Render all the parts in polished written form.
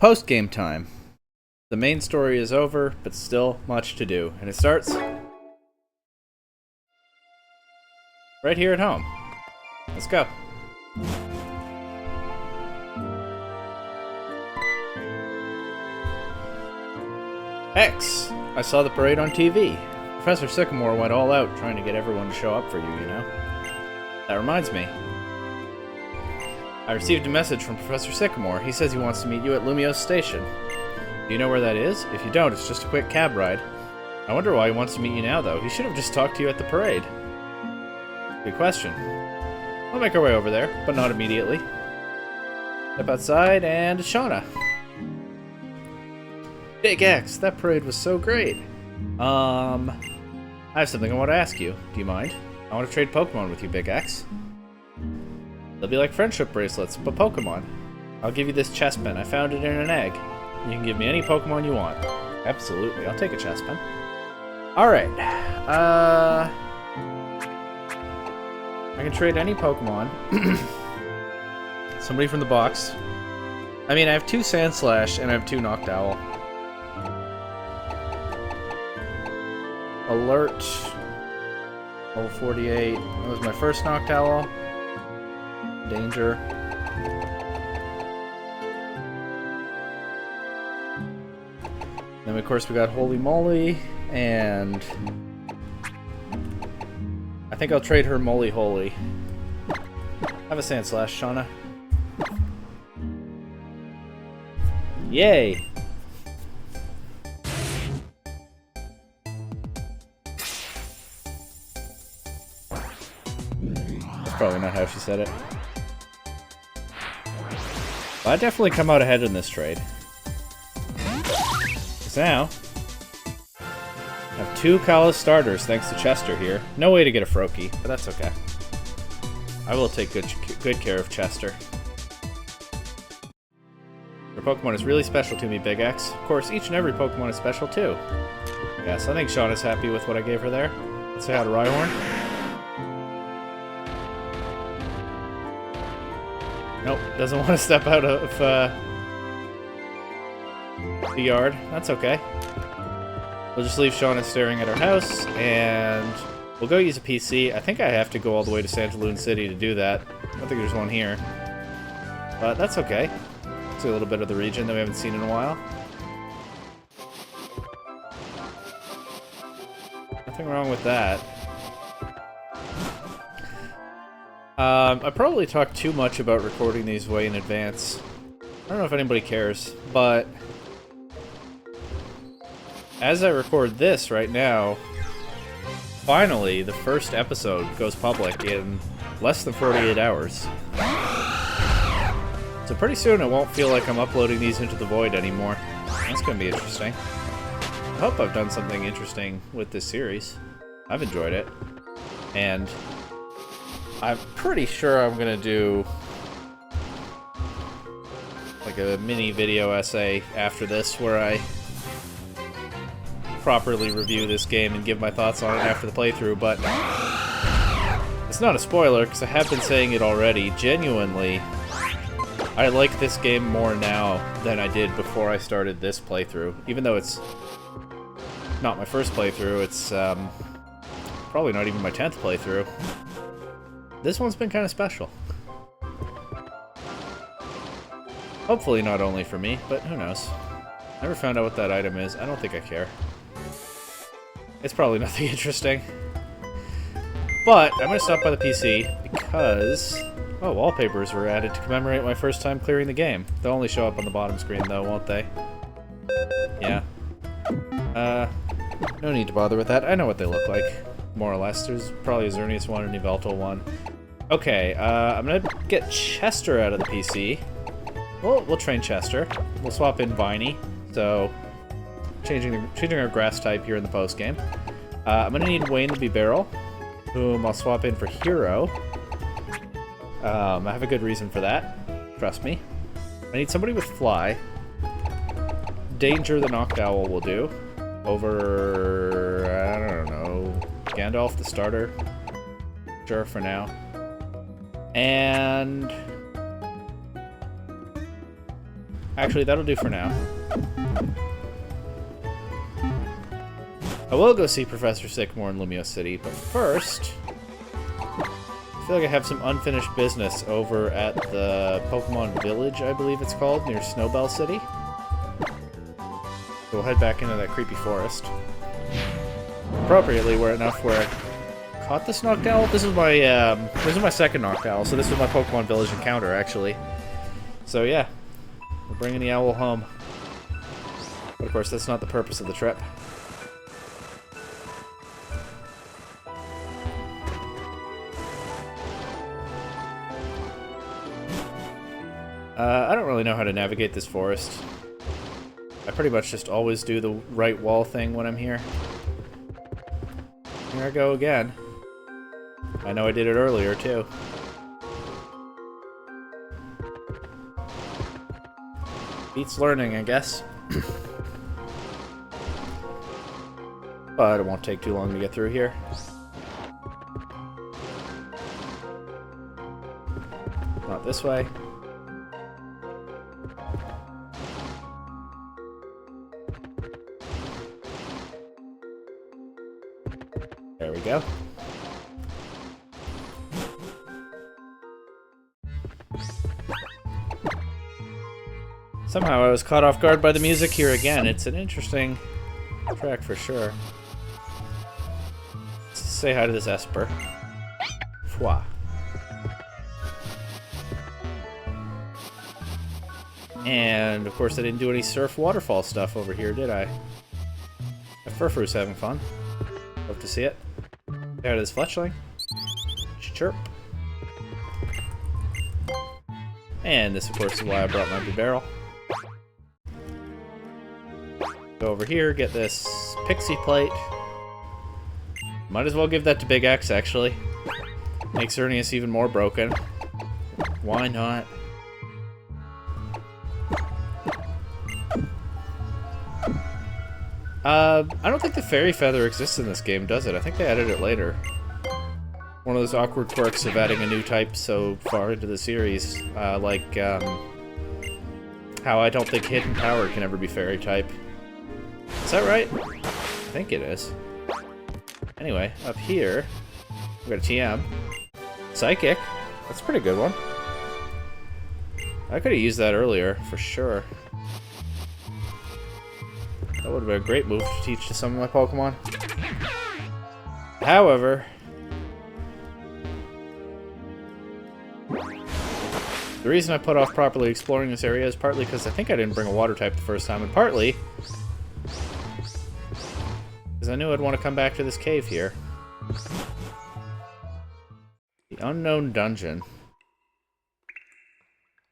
Post-game time. The main story is over, but still much to do. And it starts right here at home. Let's go. X! I saw the parade on TV. Professor Sycamore went all out trying to get everyone to show up for you, you know? That reminds me. I received a message from Professor Sycamore. He says he wants to meet you at Lumiose Station. Do you know where that is? If you don't, it's just a quick cab ride. I wonder why he wants to meet you now, though. He should have just talked to you at the parade. Good question. We'll make our way over there, but not immediately. Step outside, and Shauna. Big X, that parade was so great. I have something I want to ask you. Do you mind? I want to trade Pokemon with you, Big X. They'll be like friendship bracelets, but Pokemon. I'll give you this chess pen. I found it in an egg. You can give me any Pokemon you want. Absolutely, I'll take a chess pen. Alright. I can trade any Pokemon. Somebody from the box. I mean, I have 2 Sandslash and I have 2 Noctowl. Alert. Level 48. That was my first Noctowl. Danger. Then, of course, we got Holy Moly, and I think I'll trade her Moly Holy. Have a Sandslash, Shauna. Yay! That's probably not how she said it. Well, I definitely come out ahead in this trade. Because now, I have 2 Kalos starters thanks to Chester here. No way to get a Froakie, but that's okay. I will take good care of Chester. Your Pokemon is really special to me, Big X. Of course, each and every Pokemon is special too. Yes, I think Shauna's happy with what I gave her there. Let's say hi to Rhyhorn. Nope, doesn't want to step out of the yard. That's okay. We'll just leave Shauna staring at our house, and we'll go use a PC. I think I have to go all the way to Sandaloon City to do that. I don't think there's one here. But that's okay. See a little bit of the region that we haven't seen in a while. Nothing wrong with that. I probably talked too much about recording these way in advance. I don't know if anybody cares, but as I record this right now, finally the first episode goes public in less than 48 hours. So pretty soon it won't feel like I'm uploading these into the void anymore. That's gonna be interesting. I hope I've done something interesting with this series. I've enjoyed it. And I'm pretty sure I'm gonna do like a mini video essay after this where I properly review this game and give my thoughts on it after the playthrough, but it's not a spoiler because I have been saying it already. Genuinely, I like this game more now than I did before I started this playthrough. Even though it's not my first playthrough, it's probably not even my 10th playthrough. This one's been kind of special. Hopefully not only for me, but who knows. Never found out what that item is. I don't think I care. It's probably nothing interesting. But I'm going to stop by the PC because... oh, wallpapers were added to commemorate my first time clearing the game. They'll only show up on the bottom screen though, won't they? Yeah. No need to bother with that. I know what they look like. More or less. There's probably a Xerneas one and a Yveltal one. Okay, I'm gonna get Chester out of the PC. We'll train Chester. We'll swap in Viney. So, changing our grass type here in the post game. I'm gonna need Wayne the Bebarrel, whom I'll swap in for Hero. I have a good reason for that. Trust me. I need somebody with Fly. Danger the Noctowl will do. Over, I don't know, Gandalf the starter. Sure, for now. And Actually, that'll do for now. I will go see Professor Sycamore in Lumio City, but first... I feel like I have some unfinished business over at the Pokemon Village, I believe it's called, near Snowbell City. So we'll head back into that creepy forest. Appropriately, we're enough where I caught this Noctowl. This is my second Noctowl, so this was my Pokemon Village encounter, actually. So yeah, we're bringing the owl home. But of course, that's not the purpose of the trip. I don't really know how to navigate this forest. I pretty much just always do the right wall thing when I'm here. Here I go again. I know I did it earlier, too. Beats learning, I guess. But it won't take too long to get through here. Not this way. There we go. Somehow I was caught off guard by the music here again. It's an interesting track for sure. Let's say hi to this Esper. Fwa. And of course I didn't do any surf waterfall stuff over here, did I? Furfur's having fun. Love to see it. There it is, Fletchling. Chirp. And this, of course, is why I brought my barrel. Go over here, get this pixie plate. Might as well give that to Big X, actually. Makes Xerneas even more broken. Why not? I don't think the Fairy Feather exists in this game, does it? I think they added it later. One of those awkward quirks of adding a new type so far into the series. Like, how I don't think Hidden Power can ever be Fairy type. Is that right? I think it is. Anyway, up here, we got a TM. Psychic. That's a pretty good one. I could have used that earlier, for sure. That would have been a great move to teach to some of my Pokemon. However, the reason I put off properly exploring this area is partly because I think I didn't bring a water type the first time, and partly because I knew I'd want to come back to this cave here. The Unknown Dungeon.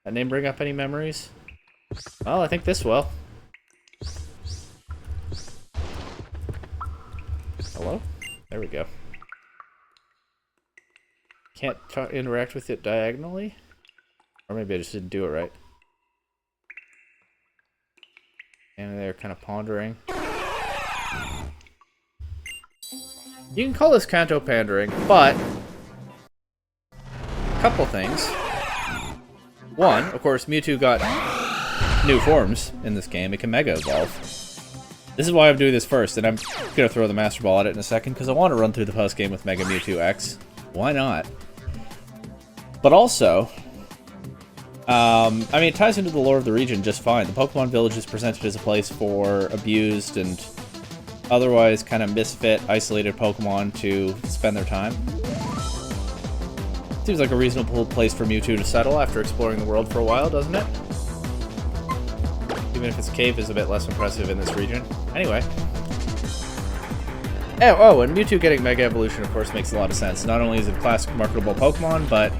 That name bring up any memories? Well, I think this will. Hello? There we go. Can't interact with it diagonally? Or maybe I just didn't do it right. And they're kind of pondering. You can call this Kanto pandering, but a couple things. One, of course, Mewtwo got new forms in this game. It can Mega Evolve. This is why I'm doing this first, and I'm going to throw the Master Ball at it in a second, because I want to run through the post-game with Mega Mewtwo X. Why not? But also, I mean, it ties into the lore of the region just fine. The Pokemon Village is presented as a place for abused and otherwise kind of misfit, isolated Pokemon to spend their time. Seems like a reasonable place for Mewtwo to settle after exploring the world for a while, doesn't it? Even if its cave is a bit less impressive in this region. Anyway. Oh, and Mewtwo getting Mega Evolution, of course, makes a lot of sense. Not only is it a classic marketable Pokemon, but,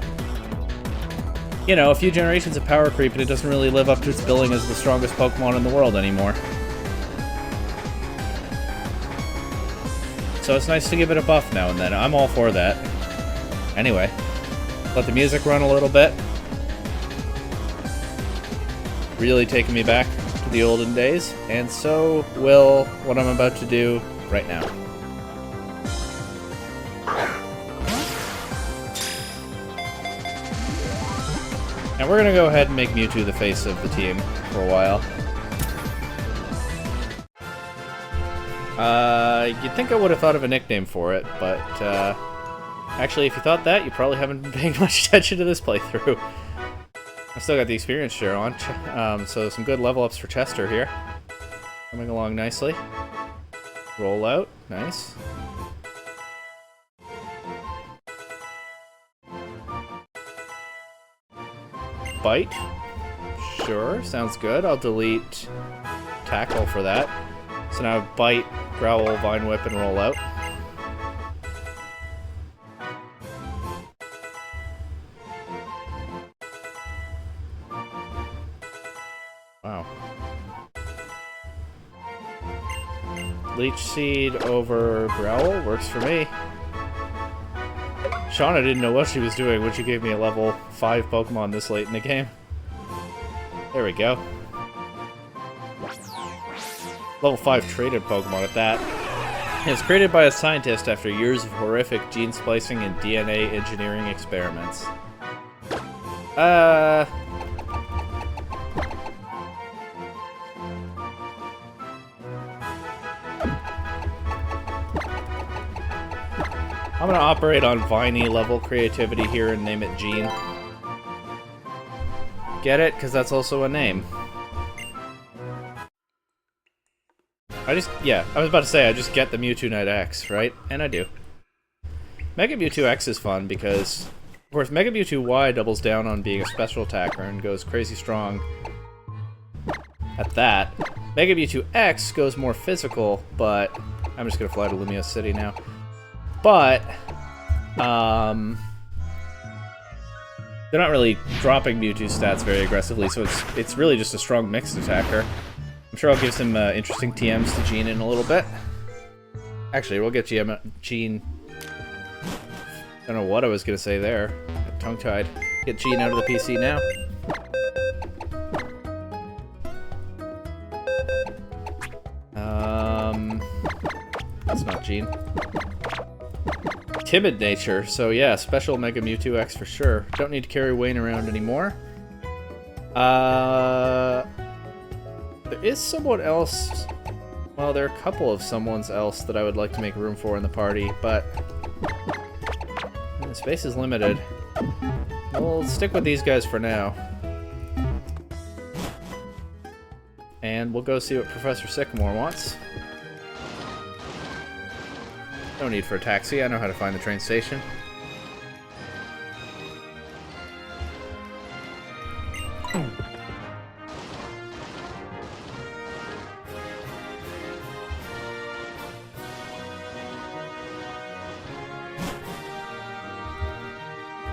you know, a few generations of power creep and it doesn't really live up to its billing as the strongest Pokemon in the world anymore. So it's nice to give it a buff now and then. I'm all for that. Anyway, let the music run a little bit. Really taking me back to the olden days, and so will what I'm about to do right now. And we're gonna go ahead and make Mewtwo the face of the team for a while. You'd think I would have thought of a nickname for it, but actually, if you thought that, you probably haven't been paying much attention to this playthrough. I still got the experience share on, so some good level ups for Chester here. Coming along nicely. Roll out, nice. Bite. Sure, sounds good. I'll delete Tackle for that. So now Bite, Growl, Vine Whip, and Roll out. Wow. Leech Seed over Growl works for me. Shauna didn't know what she was doing when she gave me a level 5 Pokemon this late in the game. There we go. Level 5 traded Pokemon at that. It was created by a scientist after years of horrific gene splicing and DNA engineering experiments. I'm gonna operate on Viney level creativity here and name it Gene. Get it? Because that's also a name. I was about to say, I just get the Mewtwo Knight X, right? And I do. Mega Mewtwo X is fun because, of course, Mega Mewtwo Y doubles down on being a special attacker and goes crazy strong at that. Mega Mewtwo X goes more physical, but I'm just gonna fly to Lumia City now. But, they're not really dropping Mewtwo's stats very aggressively, so it's really just a strong mixed attacker. I'm sure I'll give some interesting TMs to Gene in a little bit. Actually, we'll get Gene... I don't know what I was going to say there. Tongue-tied. Get Gene out of the PC now. That's not Gene. Timid nature, so yeah, special Mega Mewtwo X for sure. Don't need to carry Wayne around anymore. There is someone else. Well, there are a couple of someone's else that I would like to make room for in the party, but the space is limited. We'll stick with these guys for now. And we'll go see what Professor Sycamore wants. No need for a taxi, I know how to find the train station.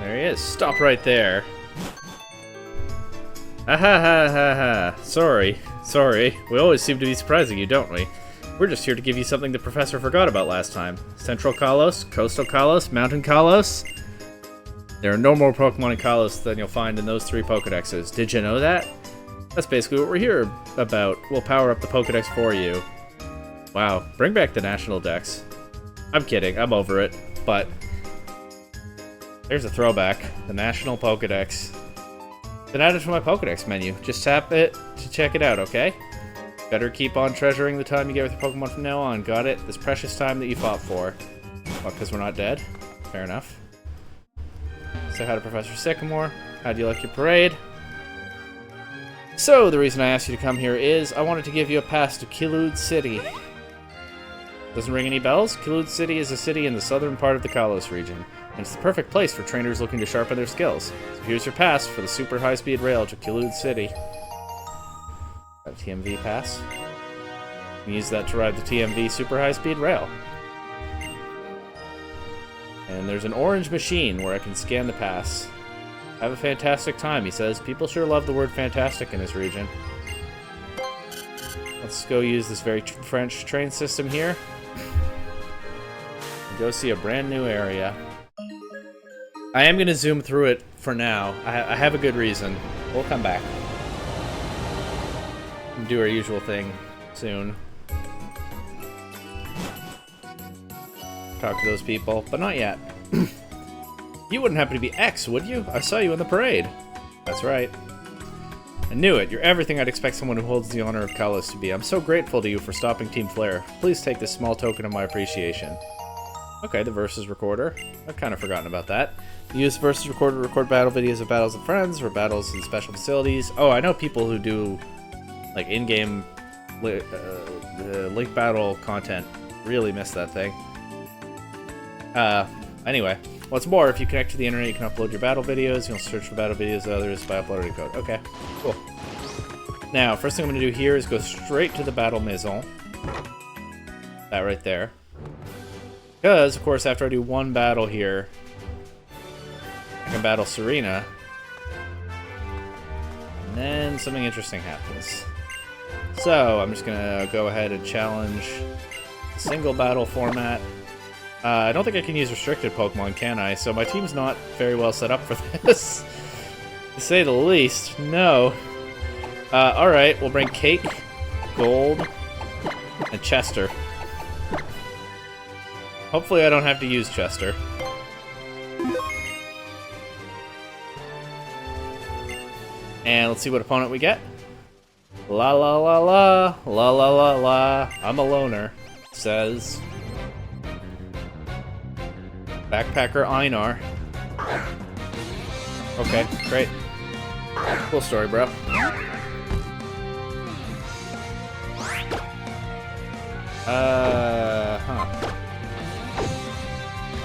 There he is. Stop right there. Ha ha ha ha ha. Sorry. We always seem to be surprising you, don't we? We're just here to give you something the professor forgot about last time. Central Kalos, Coastal Kalos, Mountain Kalos. There are no more Pokemon in Kalos than you'll find in those 3 Pokedexes. Did you know that? That's basically what we're here about. We'll power up the Pokedex for you. Wow, bring back the National Dex. I'm kidding, I'm over it. But there's a throwback. The National Pokedex. Then add it to my Pokedex menu. Just tap it to check it out, okay? Better keep on treasuring the time you get with your Pokemon from now on. Got it? This precious time that you fought for. What, because we're not dead? Fair enough. Say hi to Professor Sycamore. How'd you like your parade? So, the reason I asked you to come here is I wanted to give you a pass to Kalos City. Doesn't ring any bells? Kalos City is a city in the southern part of the Kalos region, and it's the perfect place for trainers looking to sharpen their skills. So here's your pass for the super high-speed rail to Kalos City. Got a TMV pass. You can use that to ride the TMV super high-speed rail. And there's an orange machine where I can scan the pass. Have a fantastic time, he says. People sure love the word fantastic in this region. Let's go use this very French train system here. And go see a brand new area. I am going to zoom through it for now. I have a good reason. We'll come back. And do our usual thing soon. Talk to those people, but not yet. You wouldn't happen to be X, would you? I saw you in the parade. That's right. I knew it. You're everything I'd expect someone who holds the honor of Kalos to be. I'm so grateful to you for stopping Team Flare. Please take this small token of my appreciation. Okay, the Versus Recorder. I've kind of forgotten about that. Use Versus Recorder to record battle videos of battles with friends or battles in special facilities. Oh, I know people who do, like, in-game link battle content. Really miss that thing. Anyway. What's more, if you connect to the internet, you can upload your battle videos. You can search for battle videos of others by uploading code. Okay, cool. Now, first thing I'm going to do here is go straight to the battle maison. That right there. Because, of course, after I do one battle here, I can battle Serena. And then something interesting happens. So, I'm just going to go ahead and challenge the single battle format. I don't think I can use restricted Pokemon, can I? So my team's not very well set up for this, to say the least. No. Alright, we'll bring Cake, Gold, and Chester. Hopefully I don't have to use Chester. And let's see what opponent we get. La la la la, la la la la, I'm a loner, says Backpacker Einar. Okay, great. Cool story, bro.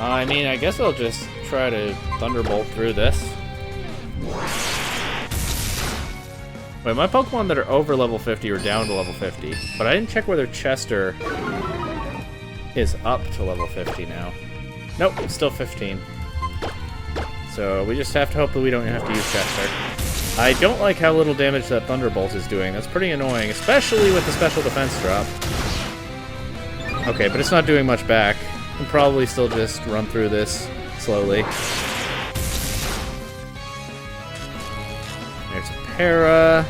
I mean, I guess I'll just try to Thunderbolt through this. Wait, my Pokemon that are over level 50 are down to level 50, but I didn't check whether Chester is up to level 50 now. Nope, still 15. So we just have to hope that we don't have to use Chester. I don't like how little damage that Thunderbolt is doing. That's pretty annoying, especially with the special defense drop. Okay, but it's not doing much back. I can probably still just run through this slowly. There's a Para.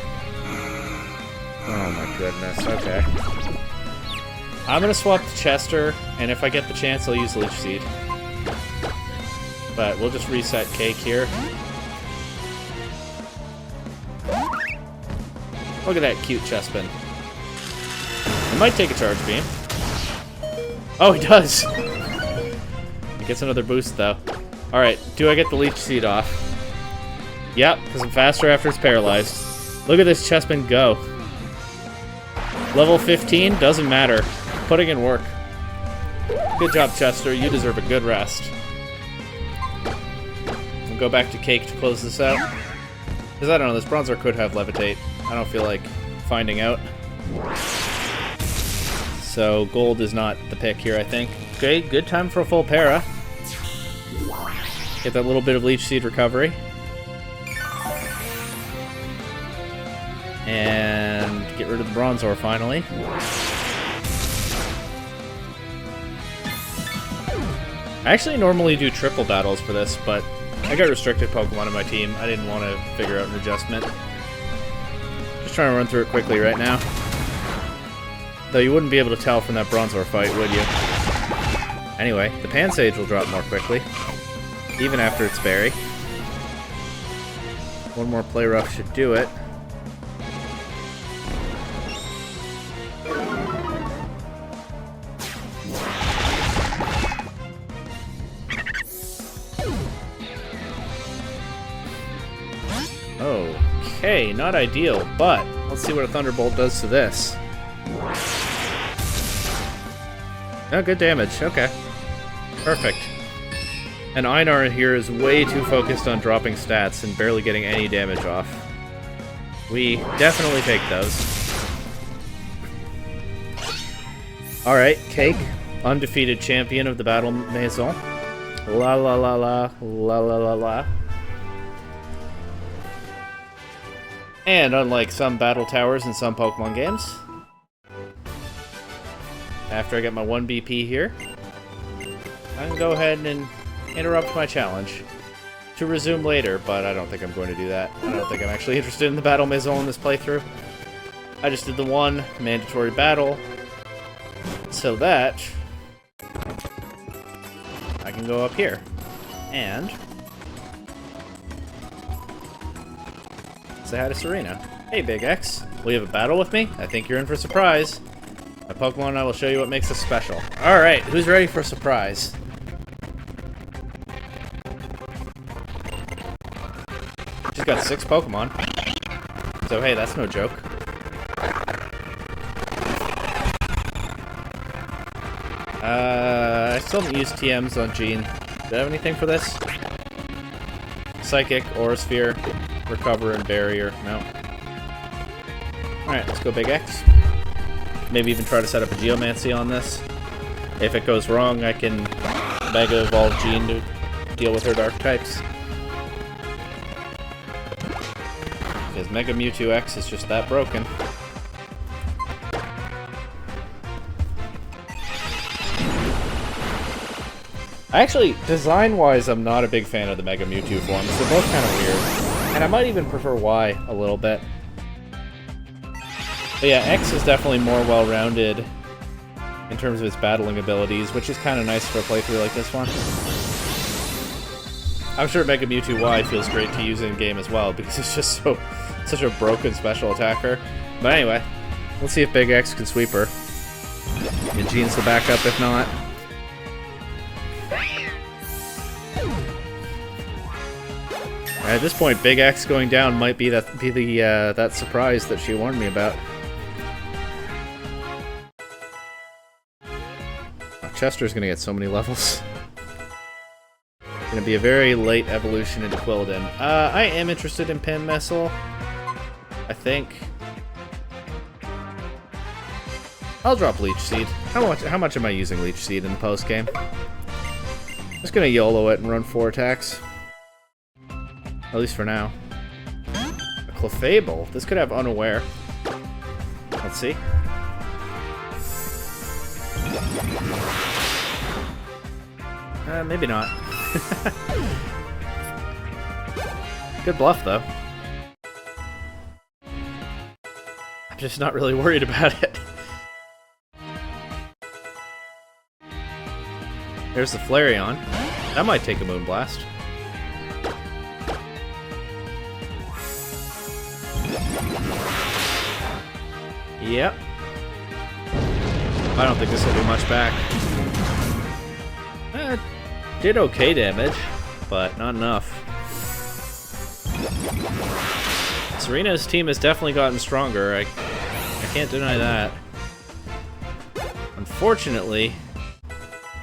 Oh my goodness, okay. I'm gonna swap to Chester, and if I get the chance, I'll use Leech Seed. But we'll just reset Cake here. Look at that cute Chespin. It might take a Charge Beam. Oh, he does! He gets another boost, though. Alright, do I get the Leech Seed off? Yep, because I'm faster after it's paralyzed. Look at this Chespin go. Level 15, doesn't matter. Putting in work. Good job, Chester. You deserve a good rest. We'll go back to Cake to close this out. Because I don't know, this Bronzor could have Levitate. I don't feel like finding out. So Gold is not the pick here, I think. Okay, good time for a full Para. Get that little bit of Leech Seed recovery. And get rid of the Bronzor finally. I actually normally do triple battles for this, but I got restricted Pokemon in my team. I didn't want to figure out an adjustment. Just trying to run through it quickly right now. Though you wouldn't be able to tell from that Bronzor fight, would you? Anyway, the Pansage will drop more quickly, even after its berry. One more Play Rough should do it. Okay, not ideal, but let's see what a Thunderbolt does to this. Oh, good damage. Okay. Perfect. And Einar here is way too focused on dropping stats and barely getting any damage off. We definitely take those. Alright, Cake, undefeated champion of the Battle Maison. La la la la, la la la la. And unlike some battle towers in some Pokemon games, after I get my 1 BP here, I can go ahead and interrupt my challenge to resume later, but I don't think I'm going to do that. I don't think I'm actually interested in the Battle Maison in this playthrough. I just did the one mandatory battle so that I can go up here and say hi to Serena. Hey, Big X. Will you have a battle with me? I think you're in for a surprise. My Pokemon and I will show you what makes us special. Alright, who's ready for a surprise? She's got 6 Pokemon. So hey, that's no joke. I still haven't used TMs on Jean. Do I have anything for this? Psychic, Aura Sphere, Recover, and Barrier. No. Alright, let's go Big X. Maybe even try to set up a Geomancy on this. If it goes wrong, I can Mega Evolve Jean to deal with her Dark types. Because Mega Mewtwo X is just that broken. Actually, design-wise, I'm not a big fan of the Mega Mewtwo forms. They're both kind of weird. And I might even prefer Y a little bit. But yeah, X is definitely more well-rounded in terms of its battling abilities, which is kind of nice for a playthrough like this one. I'm sure Mega Mewtwo Y feels great to use in-game as well, because it's just such a broken special attacker. But anyway, let's see if Big X can sweep her. And Jean's the backup if not. At this point, Big X going down might be that surprise that she warned me about. Oh, Chester's gonna get so many levels. Gonna be a very late evolution into Quilladin. I am interested in Pin Missile. I think. I'll drop Leech Seed. How much am I using Leech Seed in the post game? Just gonna YOLO it and run 4 attacks. At least for now. A Clefable. This could have Unaware. Let's see. Maybe not. Good bluff, though. I'm just not really worried about it. There's the Flareon. That might take a Moonblast. Yep. I don't think this will do much back. Did okay damage, but not enough. Serena's team has definitely gotten stronger. I can't deny that. Unfortunately,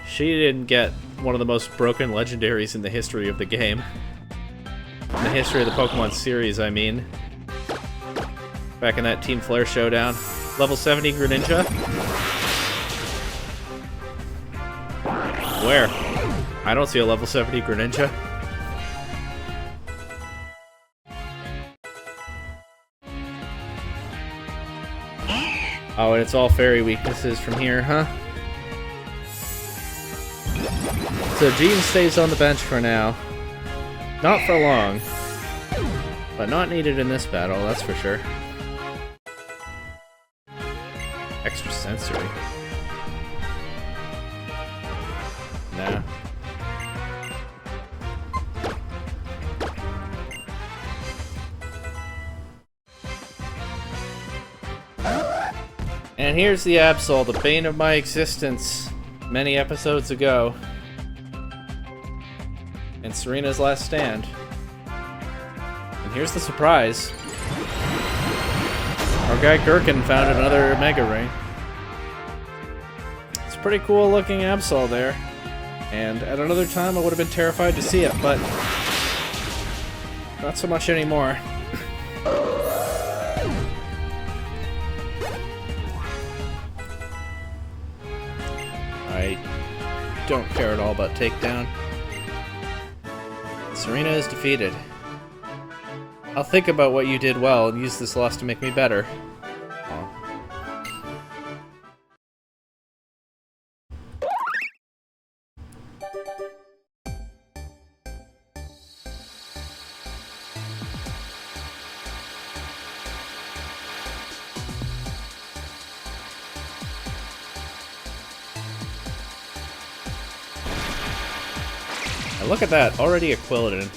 she didn't get one of the most broken legendaries in the history of the game. In the history of the Pokemon series, I mean. Back in that Team Flare showdown. Level 70 Greninja? Where? I don't see a level 70 Greninja. Oh, and it's all fairy weaknesses from here, huh? So Jean stays on the bench for now. Not for long. But not needed in this battle, that's for sure. Extra sensory. Nah. And here's the Absol, the bane of my existence, many episodes ago. And Serena's last stand. And here's the surprise. Our guy Gherkin found another Mega Ring. It's a pretty cool looking Absol there. And at another time I would have been terrified to see it, but not so much anymore. I don't care at all about takedown. Serena is defeated. I'll think about what you did well and use this loss to make me better. Look at that, already a Quilladin.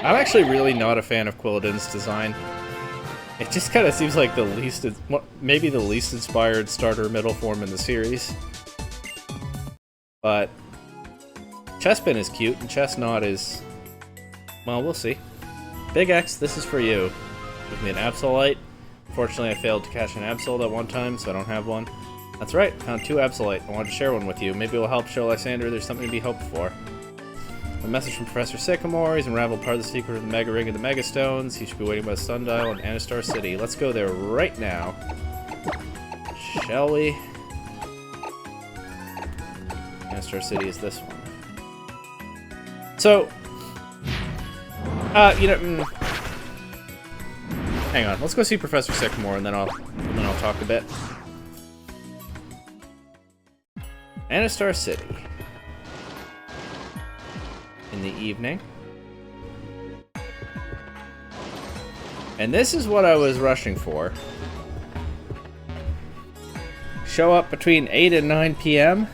I'm actually really not a fan of Quilladin's design. It just kind of seems like the least, maybe the least inspired starter middle form in the series. But Chespin is cute, and Chestnut is, well, we'll see. Big X, this is for you. Give me an Absolite. Unfortunately, I failed to catch an Absol at one time, so I don't have one. That's right, found 2 Absolite. I wanted to share one with you. Maybe it will help show Lysander there's something to be hoped for. A message from Professor Sycamore. He's unraveled part of the secret of the Mega Ring and the Mega Stones. He should be waiting by the Sundial in Anastar City. Let's go there right now. Shall we? Anastar City is this one. So, you know, hang on. Let's go see Professor Sycamore, and then I'll talk a bit. Anastar City. In the evening. And this is what I was rushing for. Show up between 8 and 9 p.m.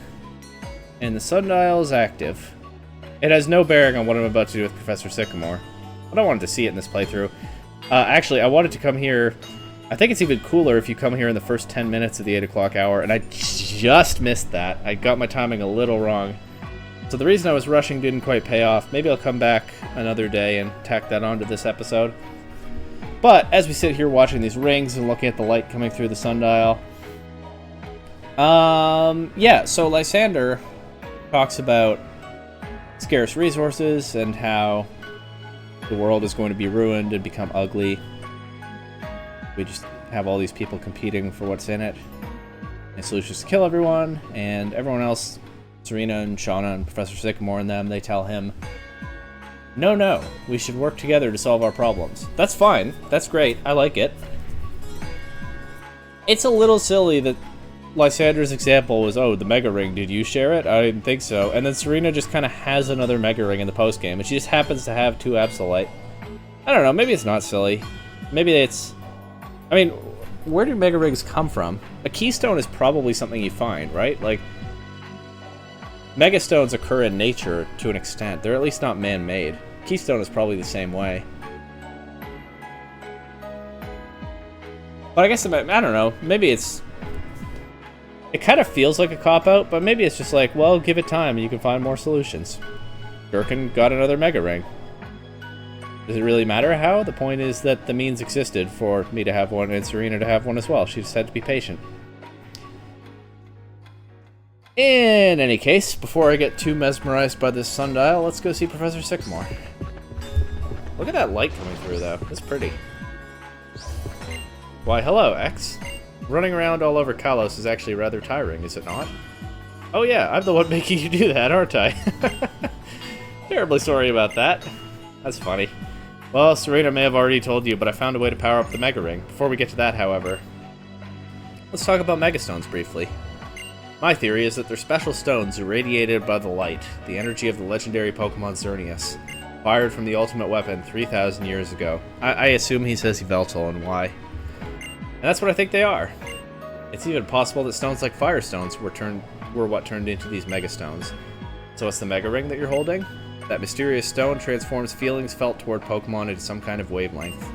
and the sundial is active. It has no bearing on what I'm about to do with Professor Sycamore. But I wanted to see it in this playthrough. Actually, I wanted to come here. I think it's even cooler if you come here in the first 10 minutes of the 8 o'clock hour, and I just missed that. I got my timing a little wrong. So the reason I was rushing didn't quite pay off. Maybe I'll come back another day and tack that onto this episode. But as we sit here watching these rings and looking at the light coming through the sundial, yeah, so Lysander talks about scarce resources and how the world is going to be ruined and become ugly. We just have all these people competing for what's in it. And solution is to kill everyone, and everyone else, Serena and Shauna and Professor Sycamore and them, they tell him, no, we should work together to solve our problems. That's fine. That's great. I like it. It's a little silly that Lysander's example was, oh, the Mega Ring, did you share it? I didn't think so. And then Serena just kind of has another Mega Ring in the postgame, and she just happens to have 2 Absolite. I don't know, maybe it's not silly. Maybe it's... I mean, where do Mega Rings come from? A keystone is probably something you find, right? Like, Megastones occur in nature to an extent. They're at least not man-made. Keystone is probably the same way. But I guess, I don't know, maybe it's... It kind of feels like a cop-out, but maybe it's just like, well, give it time and you can find more solutions. Gherkin got another Mega Ring. Does it really matter how? The point is that the means existed for me to have one and Serena to have one as well. She just had to be patient. In any case, before I get too mesmerized by this sundial, let's go see Professor Sycamore. Look at that light coming through, though. It's pretty. Why, hello, X. Running around all over Kalos is actually rather tiring, is it not? Oh yeah, I'm the one making you do that, aren't I? Terribly sorry about that. That's funny. Well, Serena may have already told you, but I found a way to power up the Mega Ring. Before we get to that, however, let's talk about Megastones briefly. My theory is that they're special stones irradiated by the light, the energy of the legendary Pokemon Xerneas, fired from the ultimate weapon 3,000 years ago. I assume he says Yveltal and why. And that's what I think they are. It's even possible that stones like Firestones were what turned into these Megastones. So it's the Mega Ring that you're holding? That mysterious stone transforms feelings felt toward Pokemon into some kind of wavelength.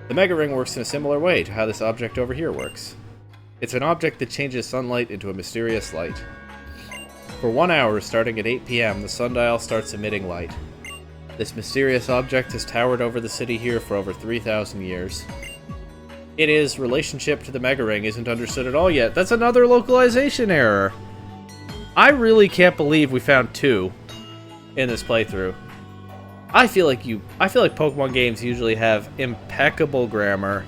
The Mega Ring works in a similar way to how this object over here works. It's an object that changes sunlight into a mysterious light. For 1 hour, starting at 8 p.m., the sundial starts emitting light. This mysterious object has towered over the city here for over 3,000 years. Its relationship to the Mega Ring isn't understood at all yet. That's another localization error! I really can't believe we found 2 in this playthrough. I feel like Pokemon games usually have impeccable grammar.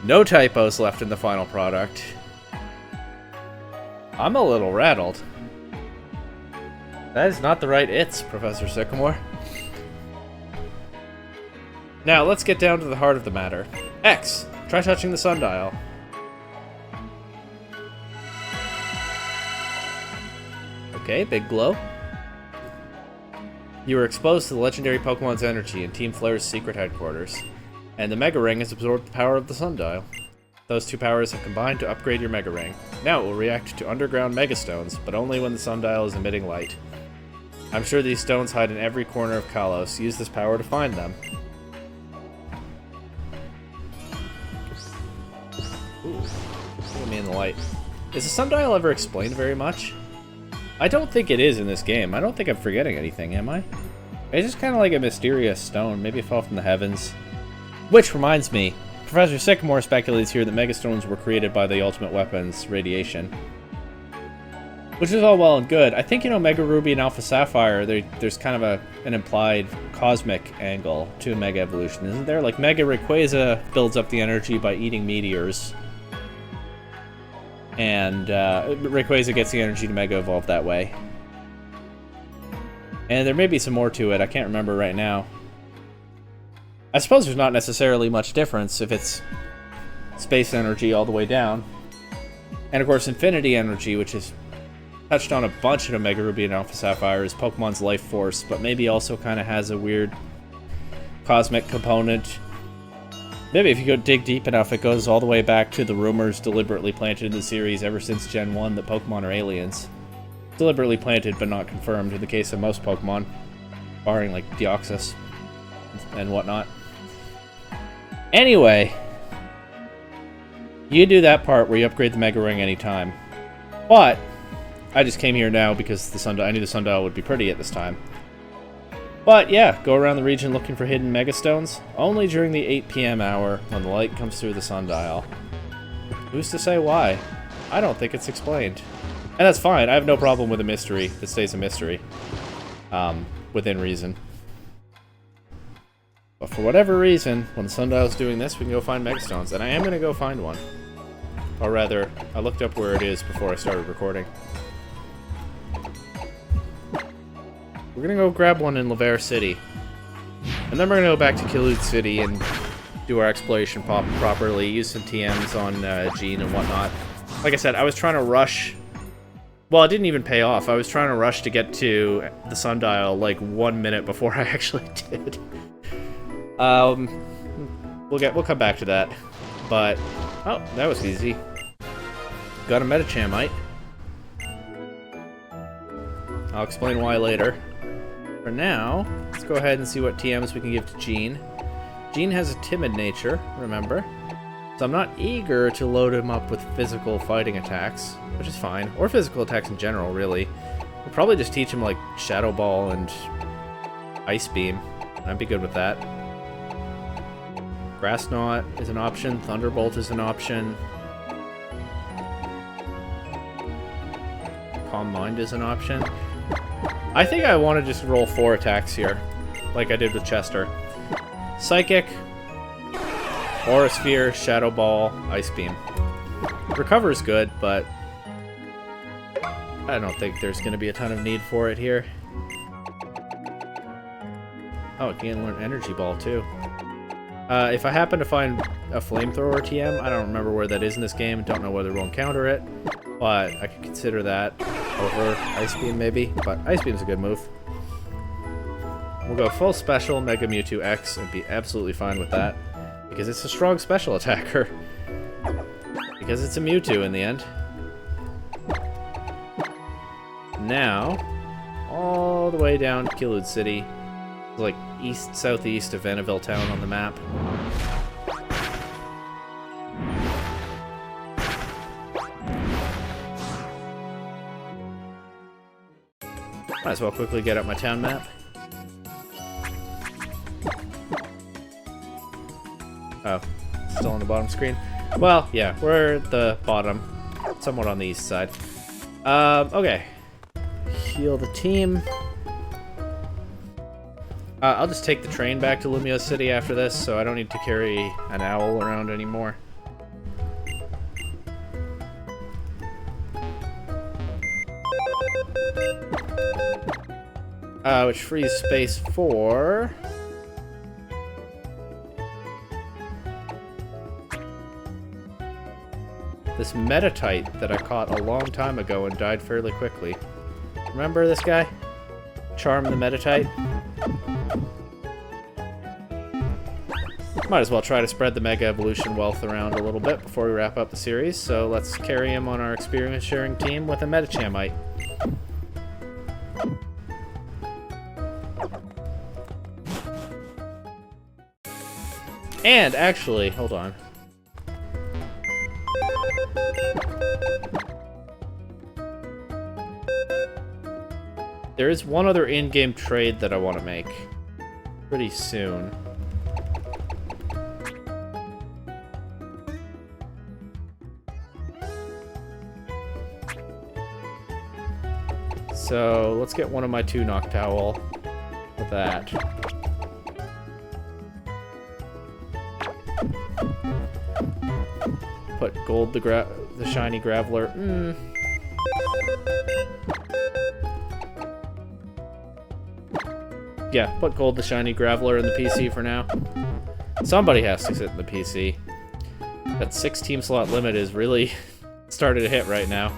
No typos left in the final product. I'm a little rattled. That is not the right "it's," Professor Sycamore. Now, let's get down to the heart of the matter. X, try touching the sundial. Okay, big glow. You were exposed to the legendary Pokemon's energy in Team Flare's secret headquarters. And the Mega Ring has absorbed the power of the sundial. Those 2 powers have combined to upgrade your Mega Ring. Now it will react to underground Megastones, but only when the sundial is emitting light. I'm sure these stones hide in every corner of Kalos. Use this power to find them. Ooh, look at me in the light. Is the sundial ever explained very much? I don't think it is in this game. I don't think I'm forgetting anything, am I? It's just kind of like a mysterious stone. Maybe it fell from the heavens. Which reminds me, Professor Sycamore speculates here that megastones were created by the ultimate weapon's radiation. Which is all well and good. I think, you know, Mega Ruby and Alpha Sapphire, there's kind of an implied cosmic angle to Mega Evolution, isn't there? Like, Mega Rayquaza builds up the energy by eating meteors. And Rayquaza gets the energy to Mega Evolve that way. And there may be some more to it. I can't remember right now. I suppose there's not necessarily much difference if it's space energy all the way down. And of course, infinity energy, which is touched on a bunch in Omega Ruby and Alpha Sapphire, is Pokemon's life force, but maybe also kind of has a weird cosmic component. Maybe if you go dig deep enough, it goes all the way back to the rumors deliberately planted in the series ever since Gen 1 that Pokemon are aliens. Deliberately planted, but not confirmed in the case of most Pokemon, barring like Deoxys and whatnot. Anyway, you do that part where you upgrade the Mega Ring anytime. But I just came here now because I knew the sundial would be pretty at this time. But yeah, go around the region looking for hidden Megastones, only during the 8 PM hour when the light comes through the sundial. Who's to say why? I don't think it's explained. And that's fine, I have no problem with a mystery that stays a mystery. Within reason. But for whatever reason, when the sundial's doing this, we can go find Megastones, and I am going to go find one. Or rather, I looked up where it is before I started recording. We're gonna go grab one in Laver City. And then we're gonna go back to Kalos City and do our exploration properly, use some TMs on Jean and whatnot. Like I said, I was trying to rush. Well, it didn't even pay off. I was trying to rush to get to the sundial like 1 minute before I actually did. We'll come back to that. But oh, that was easy. Got a Metachamite. I'll explain why later. For now, let's go ahead and see what TMs we can give to Jean. Jean has a timid nature, remember? So I'm not eager to load him up with physical fighting attacks, which is fine. Or physical attacks in general, really. We'll probably just teach him, like, Shadow Ball and Ice Beam. I'd be good with that. Grass Knot is an option. Thunderbolt is an option. Calm Mind is an option. I think I want to just roll 4 attacks here, like I did with Chester. Psychic, Aura Sphere, Shadow Ball, Ice Beam. Recover is good, but I don't think there's going to be a ton of need for it here. Oh, it can learn Energy Ball too. If I happen to find a Flamethrower TM, I don't remember where that is in this game, don't know whether we'll encounter it, but I could consider that over Ice Beam maybe, but Ice Beam's a good move. We'll go full special Mega Mewtwo X and be absolutely fine with that, because it's a strong special attacker. Because it's a Mewtwo in the end. Now, all the way down to Kalos City, like southeast of Vanilleville Town on the map. Might as well quickly get up my town map. Oh, still on the bottom screen? Well, yeah, we're at the bottom, somewhat on the east side. Okay. Heal the team. I'll just take the train back to Lumio City after this, so I don't need to carry an owl around anymore. Which frees space for this Metatite that I caught a long time ago and died fairly quickly. Remember this guy? Charm the Metatite? Might as well try to spread the Mega Evolution wealth around a little bit before we wrap up the series, so let's carry him on our experience sharing team with a Metachamite. And actually, hold on. There is one other in-game trade that I want to make pretty soon. So let's get one of my 2 Noctowl with that. Put gold the shiny Graveler. Yeah, put gold the shiny Graveler in the PC for now. Somebody has to sit in the PC. That 6 team slot limit is really starting to hit right now.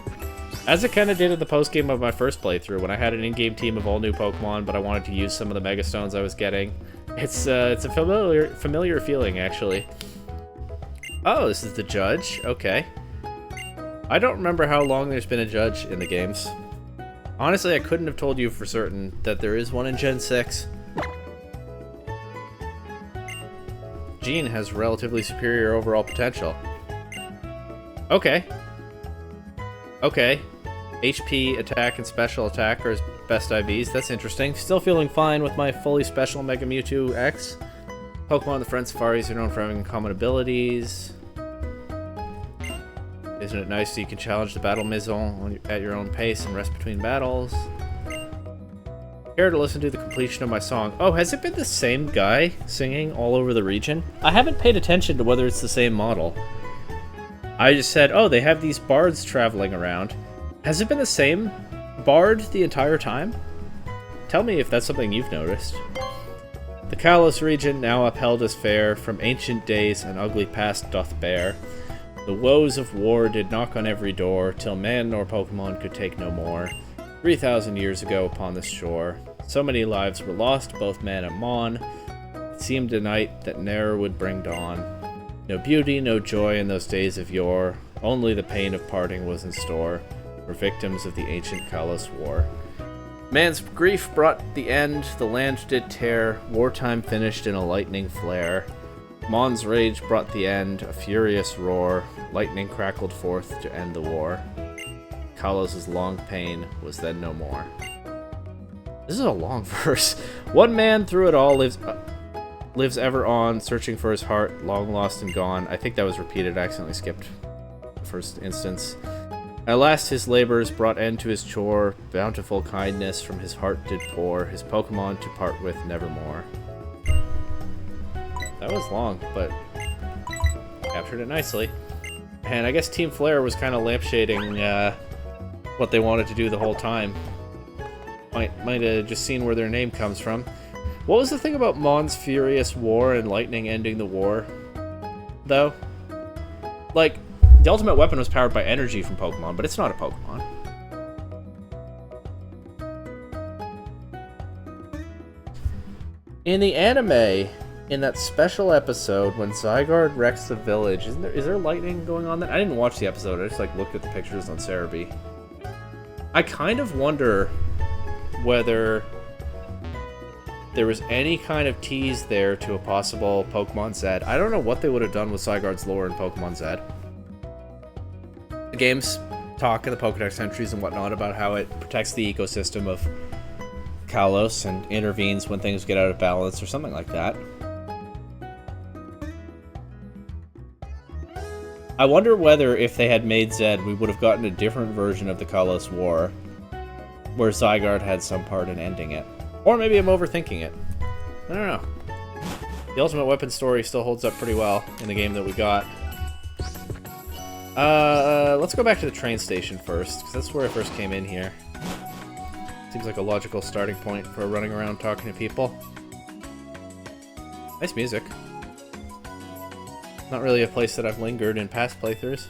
As it kind of did at the post-game of my first playthrough, when I had an in-game team of all new Pokemon, but I wanted to use some of the Mega Stones I was getting. It's a familiar feeling, actually. Oh, this is the judge. Okay. I don't remember how long there's been a judge in the games. Honestly, I couldn't have told you for certain that there is one in Gen 6. Jean has relatively superior overall potential. Okay. Okay. HP, attack, and special attack are his best IVs. That's interesting. Still feeling fine with my fully special Mega Mewtwo X. Pokemon the Friend Safaris are known for having common abilities. Isn't it nice that you can challenge the Battle Maison at your own pace and rest between battles? Care to listen to the completion of my song? Oh, has it been the same guy singing all over the region? I haven't paid attention to whether it's the same model. I just said, oh, they have these bards traveling around. Has it been the same bard the entire time? Tell me if that's something you've noticed. The Kalos region, now upheld as fair, from ancient days an ugly past doth bear. The woes of war did knock on every door, till man nor Pokemon could take no more. 3,000 years ago upon this shore, so many lives were lost, both man and mon. It seemed a night that ne'er would bring dawn. No beauty, no joy in those days of yore, only the pain of parting was in store, for victims of the ancient Kalos war. Man's grief brought the end, the land did tear, wartime finished in a lightning flare. Mon's rage brought the end, a furious roar, lightning crackled forth to end the war. Kalos' long pain was then no more. This is a long verse. One man through it all lives ever on, searching for his heart, long lost and gone. I think that was repeated. I accidentally skipped the first instance. At last his labors brought end to his chore, bountiful kindness from his heart did pour, his Pokemon to part with nevermore. That was long, but captured it nicely. And I guess Team Flare was kind of lampshading what they wanted to do the whole time. Might have just seen where their name comes from. What was the thing about Mon's furious war and lightning ending the war, though? Like, the ultimate weapon was powered by energy from Pokemon, but it's not a Pokemon. In the anime, in that special episode when Zygarde wrecks the village, is there lightning going on there? I didn't watch the episode, I just looked at the pictures on Cerebi. I kind of wonder whether there was any kind of tease there to a possible Pokemon Z. I don't know what they would have done with Zygarde's lore in Pokemon Z. The games talk in the Pokedex entries and whatnot about how it protects the ecosystem of Kalos and intervenes when things get out of balance or something like that. I wonder whether if they had made Z, we would have gotten a different version of the Kalos War, where Zygarde had some part in ending it. Or maybe I'm overthinking it. I don't know. The Ultimate Weapon story still holds up pretty well in the game that we got. Let's go back to the train station first, because that's where I first came in here. Seems like a logical starting point for running around talking to people. Nice music. Not really a place that I've lingered in past playthroughs.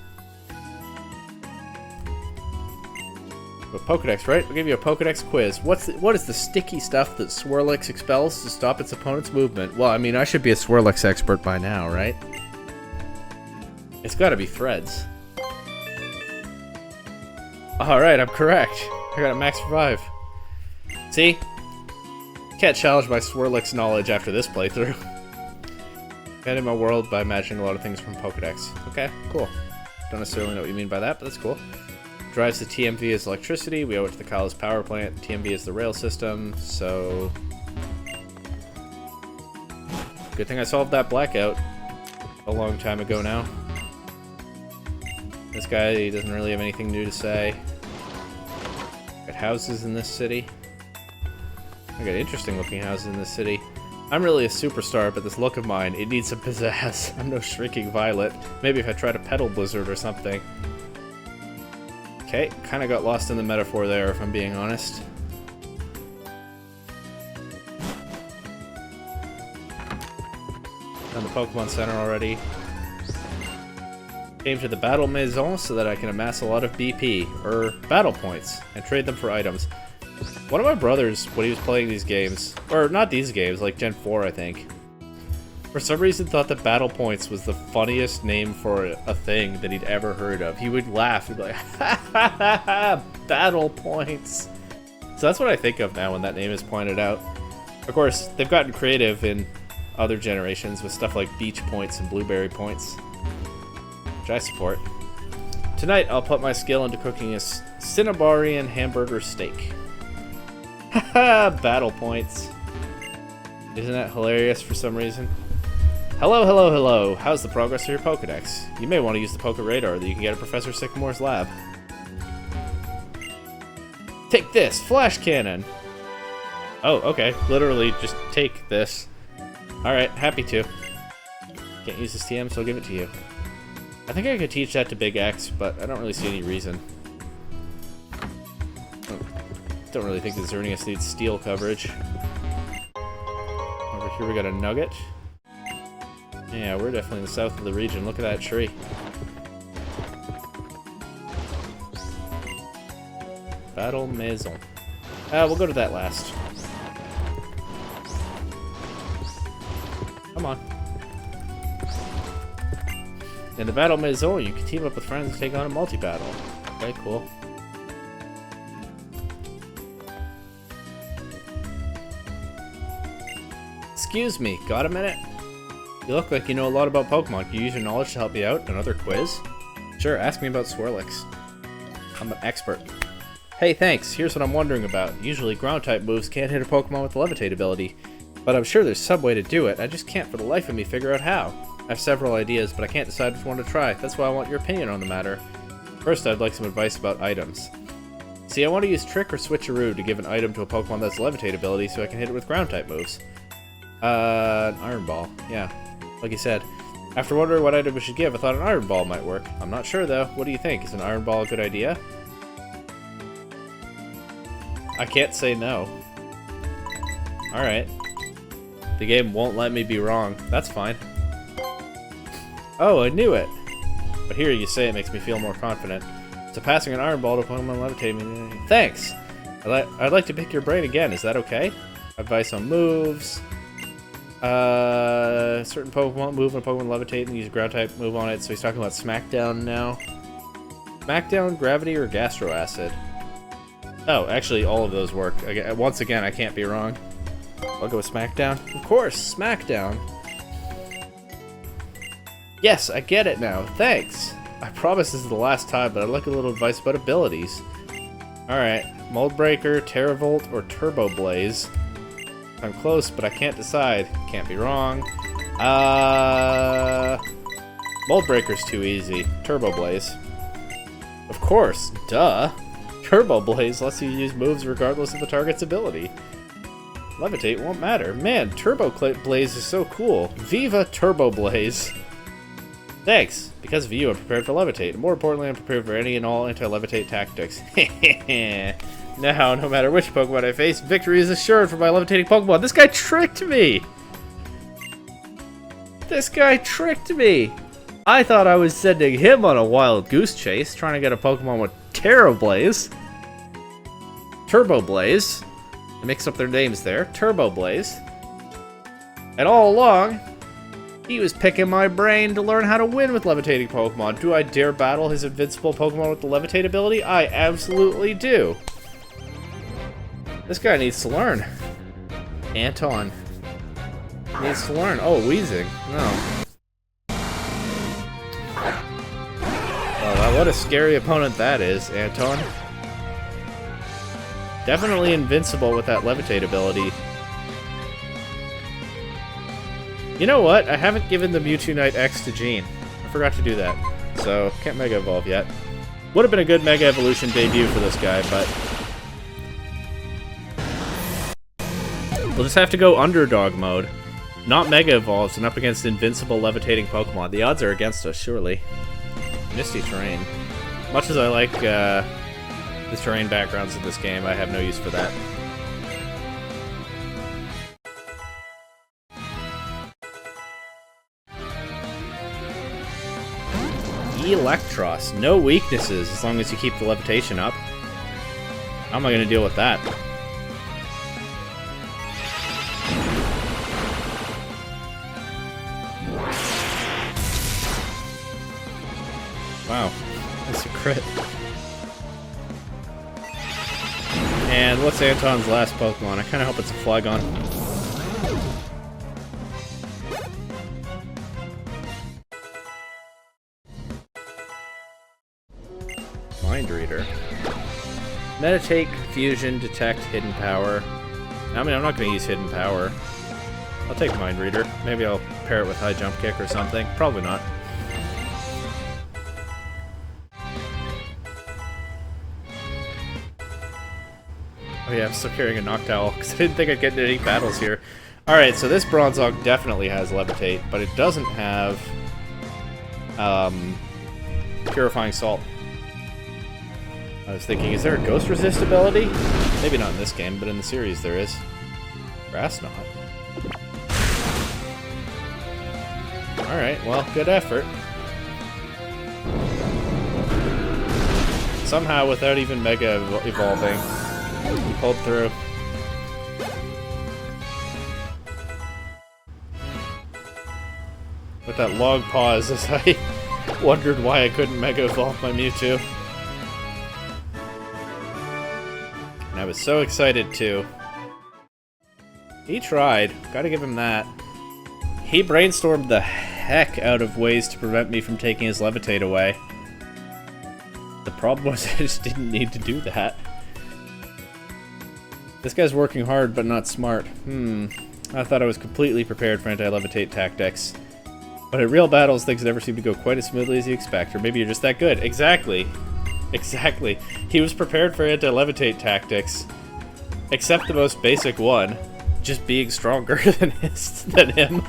But Pokedex, right? I'll give you a Pokedex quiz. What is the sticky stuff that Swirlix expels to stop its opponent's movement? Well, I mean, I should be a Swirlix expert by now, right? It's gotta be threads. Alright, I'm correct. I got a max for 5. See? Can't challenge my Swirlix knowledge after this playthrough. Expanded my world by imagining a lot of things from Pokedex. Okay, cool. Don't necessarily know what you mean by that, but that's cool. Drives the TMV as electricity. We owe it to the Kalos power plant. TMV is the rail system, so... Good thing I solved that blackout a long time ago now. This guy, he doesn't really have anything new to say. Got houses in this city. I got interesting looking houses in this city. I'm really a superstar, but this look of mine, it needs some pizzazz. I'm no Shrieking Violet. Maybe if I tried a Petal Blizzard or something. Okay, kind of got lost in the metaphor there, if I'm being honest. Done the Pokemon Center already. Came to the Battle Maison so that I can amass a lot of BP, or battle points, and trade them for items. One of my brothers, when he was playing these games, or not these games, like Gen 4 I think, for some reason thought that battle points was the funniest name for a thing that he'd ever heard of. He would laugh, he'd be like, ha ha ha ha, battle points. So that's what I think of now when that name is pointed out. Of course, they've gotten creative in other generations with stuff like beach points and blueberry points, which I support. Tonight, I'll put my skill into cooking a Cinnabarian hamburger steak. Haha, battle points. Isn't that hilarious for some reason? Hello, hello, hello. How's the progress of your Pokedex? You may want to use the Poke Radar that you can get at Professor Sycamore's lab. Take this, Flash Cannon! Oh, okay. Literally, just take this. Alright, happy to. Can't use this TM, so I'll give it to you. I think I could teach that to Big X, but I don't really see any reason. Don't really think that Xerneas needs steel coverage. Over here we got a Nugget. Yeah, we're definitely in the south of the region. Look at that tree. Battle Maison. We'll go to that last. Come on. In the Battle Maison, you can team up with friends and take on a multi-battle. Okay, cool. Excuse me, got a minute? You look like you know a lot about Pokemon. Can you use your knowledge to help me out? Another quiz? Sure, ask me about Swirlix. I'm an expert. Hey, thanks. Here's what I'm wondering about. Usually ground-type moves can't hit a Pokemon with the Levitate ability, but I'm sure there's some way to do it. I just can't for the life of me figure out how. I have several ideas, but I can't decide which one to try. That's why I want your opinion on the matter. First, I'd like some advice about items. See, I want to use Trick or Switcheroo to give an item to a Pokemon that's Levitate ability so I can hit it with ground-type moves. An Iron Ball. Yeah, like you said. After wondering what item we should give, I thought an Iron Ball might work. I'm not sure, though. What do you think? Is an Iron Ball a good idea? I can't say no. Alright. The game won't let me be wrong. That's fine. Oh, I knew it! But hearing you say it makes me feel more confident. So passing an Iron Ball to Pokemon Levitate... Thanks! I'd like to pick your brain again. Is that okay? Advice on moves... certain Pokemon move when a Pokemon Levitate and use a ground type move on it, so he's talking about Smackdown now. Smackdown, Gravity, or Gastro Acid? Oh, actually all of those work. Once again, I can't be wrong. I'll go with Smackdown. Of course, Smackdown. Yes, I get it now. Thanks. I promise this is the last time, but I'd like a little advice about abilities. Alright, Mold Breaker, Terravolt, or Turbo Blaze. I'm close, but I can't decide. Can't be wrong. Mold Breaker's too easy. Turbo Blaze. Of course, duh. Turbo Blaze lets you use moves regardless of the target's ability. Levitate won't matter. Man, Turbo Blaze is so cool. Viva Turbo Blaze. Thanks. Because of you, I'm prepared for Levitate. And more importantly, I'm prepared for any and all anti-Levitate tactics. Now, no matter which Pokemon I face, victory is assured for my levitating Pokemon. This guy tricked me! This guy tricked me! I thought I was sending him on a wild goose chase, trying to get a Pokemon with Terra Blaze. Turbo Blaze. I mixed up their names there. Turbo Blaze. And all along, he was picking my brain to learn how to win with levitating Pokemon. Do I dare battle his invincible Pokemon with the Levitate ability? I absolutely do. This guy needs to learn. Anton needs to learn. Oh, Weezing. No. what a scary opponent that is, Anton. Definitely invincible with that levitate ability. You know what? I haven't given the Mewtwo Knight X to Jean. I forgot to do that. So, can't Mega Evolve yet. Would have been a good Mega Evolution debut for this guy, but... we'll just have to go Underdog mode. Not Mega Evolves and up against invincible levitating Pokemon. The odds are against us, surely. Misty Terrain. Much as I like the terrain backgrounds in this game, I have no use for that. Electros. No weaknesses as long as you keep the levitation up. How am I going to deal with that? Wow. That's a crit. And what's Anton's last Pokemon? I kind of hope it's a Flygon. Mind Reader. Meditate, Confusion, Detect, Hidden Power. I mean, I'm not going to use Hidden Power. I'll take Mind Reader. Maybe I'll pair it with High Jump Kick or something. Probably not. Oh yeah, I'm still carrying a Noctowl, because I didn't think I'd get into any battles here. Alright, so this Bronzong definitely has Levitate, but it doesn't have Purifying Salt. I was thinking, is there a Ghost Resist ability? Maybe not in this game, but in the series there is. Grass Knot. Alright, well, good effort. Somehow, without even Mega Evolving, he pulled through. With that long pause as I wondered why I couldn't Mega Evolve my Mewtwo. And I was so excited too. He tried. Gotta give him that. He brainstormed the heck out of ways to prevent me from taking his Levitate away. The problem was I just didn't need to do that. This guy's working hard, but not smart. I thought I was completely prepared for anti-levitate tactics. But in real battles, things never seem to go quite as smoothly as you expect. Or maybe you're just that good. Exactly. Exactly. He was prepared for anti-levitate tactics. Except the most basic one. Just being stronger than him.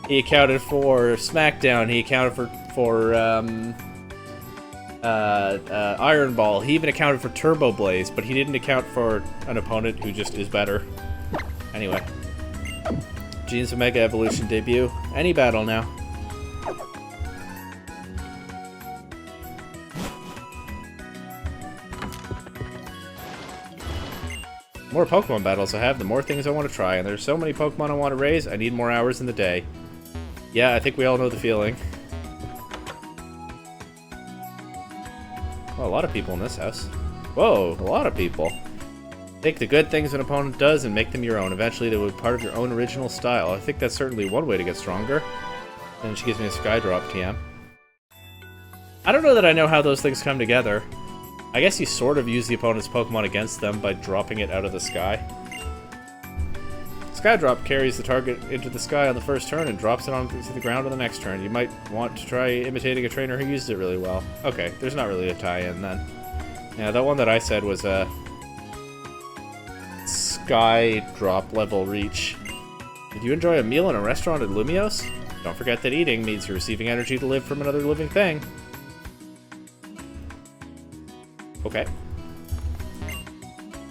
He accounted for Smackdown. He accounted for Iron Ball. He even accounted for Turbo Blaze, but he didn't account for an opponent who just is better. Anyway. Gene's Mega Evolution debut. Any battle now. The more Pokemon battles I have, the more things I want to try, and there's so many Pokemon I want to raise, I need more hours in the day. Yeah, I think we all know the feeling. Well, a lot of people in this house. Whoa, a lot of people. Take the good things an opponent does and make them your own. Eventually they will be part of your own original style. I think that's certainly one way to get stronger. And she gives me a Skydrop TM. I don't know that I know how those things come together. I guess you sort of use the opponent's Pokemon against them by dropping it out of the sky. Skydrop carries the target into the sky on the first turn and drops it onto the ground on the next turn. You might want to try imitating a trainer who uses it really well. Okay, there's not really a tie-in then. Yeah, that one that I said was a Skydrop level reach. Did you enjoy a meal in a restaurant at Lumiose? Don't forget that eating means you're receiving energy to live from another living thing. Okay.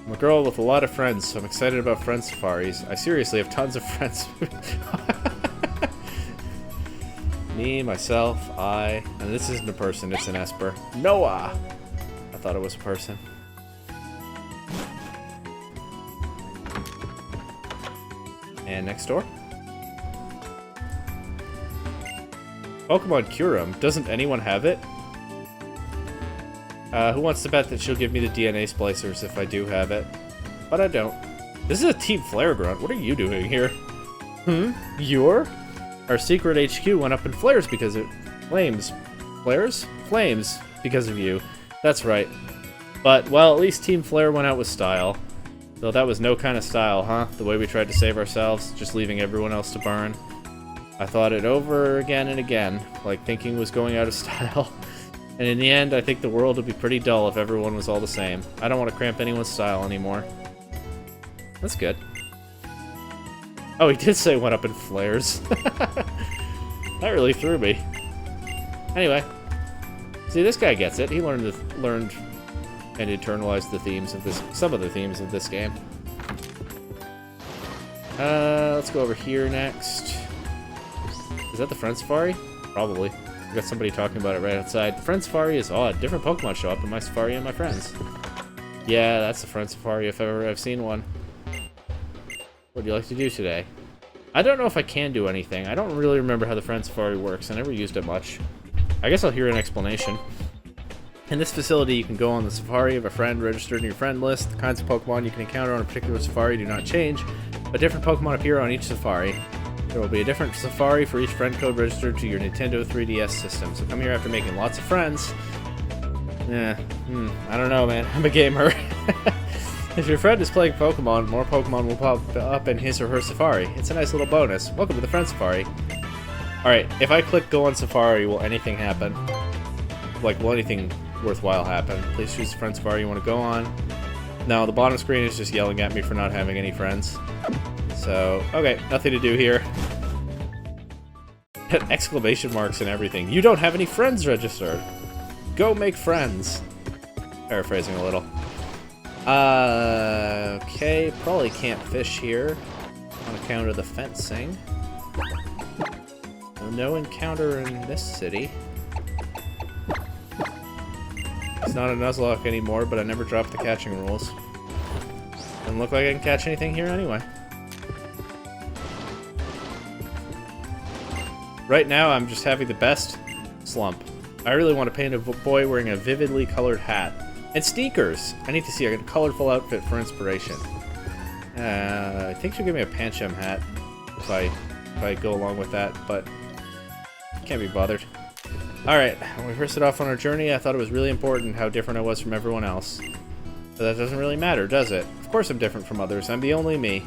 I'm a girl with a lot of friends, so I'm excited about friend safaris. I seriously have tons of friends. Me, myself, I... And this isn't a person, it's an Esper. Noah! I thought it was a person. And next door. Pokemon Kyurem. Doesn't anyone have it? Who wants to bet that she'll give me the DNA splicers if I do have it? But I don't. This is a Team Flare Grunt. What are you doing here? You're? Our secret HQ went up in flares because Flames. Flares? Flames, because of you. That's right. But, well, at least Team Flare went out with style. Though that was no kind of style, huh? The way we tried to save ourselves, just leaving everyone else to burn. I thought it over again and again, like thinking was going out of style. And in the end, I think the world would be pretty dull if everyone was all the same. I don't want to cramp anyone's style anymore. That's good. Oh, he did say went up in flares. That really threw me. Anyway. See, this guy gets it. He learned and internalized the themes of this, some of the themes of this game. Let's go over here next. Is that the Friend Safari? Probably. I got somebody talking about it right outside. Friend Safari is odd. Different Pokemon show up in my Safari and my friends. Yeah, that's the Friend Safari if ever I've seen one. What do you like to do today? I don't know if I can do anything. I don't really remember how the Friend Safari works. I never used it much. I guess I'll hear an explanation. In this facility, you can go on the safari of a friend registered in your friend list. The kinds of Pokemon you can encounter on a particular safari do not change, but different Pokemon appear on each safari. There will be a different safari for each friend code registered to your Nintendo 3DS system, so come here after making lots of friends. I don't know, man. I'm a gamer. If your friend is playing Pokemon, more Pokemon will pop up in his or her safari. It's a nice little bonus. Welcome to the Friend Safari. Alright, if I click Go on Safari, will anything happen? Like, will anything worthwhile happen? Please choose the Friend Safari you want to go on. No, the bottom screen is just yelling at me for not having any friends. So, okay, nothing to do here. Exclamation marks and everything. You don't have any friends registered. Go make friends. Paraphrasing a little. Okay, probably can't fish here on account of the fencing. No encounter in this city. It's not a Nuzlocke anymore, but I never dropped the catching rules. Doesn't look like I can catch anything here anyway. Right now, I'm just having the best slump. I really want to paint a boy wearing a vividly colored hat. And sneakers! I need to see a colorful outfit for inspiration. I think she'll give me a Pancham hat if I go along with that, but can't be bothered. Alright, when we first set off on our journey, I thought it was really important how different I was from everyone else. But that doesn't really matter, does it? Of course I'm different from others. I'm the only me.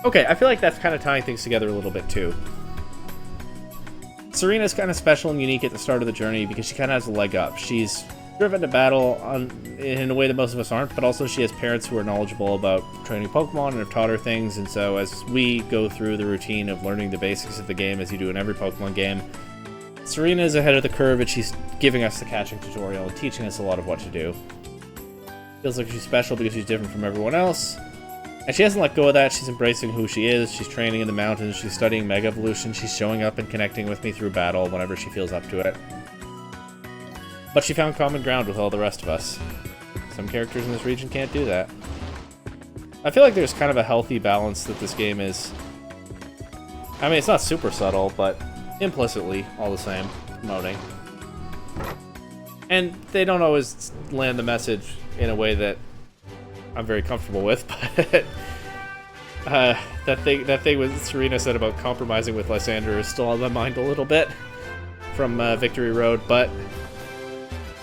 Okay, I feel like that's kind of tying things together a little bit, too. Serena's kind of special and unique at the start of the journey because she kind of has a leg up. She's driven to battle in a way that most of us aren't, but also she has parents who are knowledgeable about training Pokemon and have taught her things, and so as we go through the routine of learning the basics of the game, as you do in every Pokemon game, Serena is ahead of the curve, and she's giving us the catching tutorial and teaching us a lot of what to do. Feels like she's special because she's different from everyone else. And she hasn't let go of that. She's embracing who she is. She's training in the mountains. She's studying Mega Evolution. She's showing up and connecting with me through battle whenever she feels up to it. But she found common ground with all the rest of us. Some characters in this region can't do that. I feel like there's kind of a healthy balance that this game is. I mean, it's not super subtle, but implicitly all the same, promoting. And they don't always land the message in a way that I'm very comfortable with, but that thing with Serena said about compromising with Lysander is still on my mind a little bit from Victory Road, but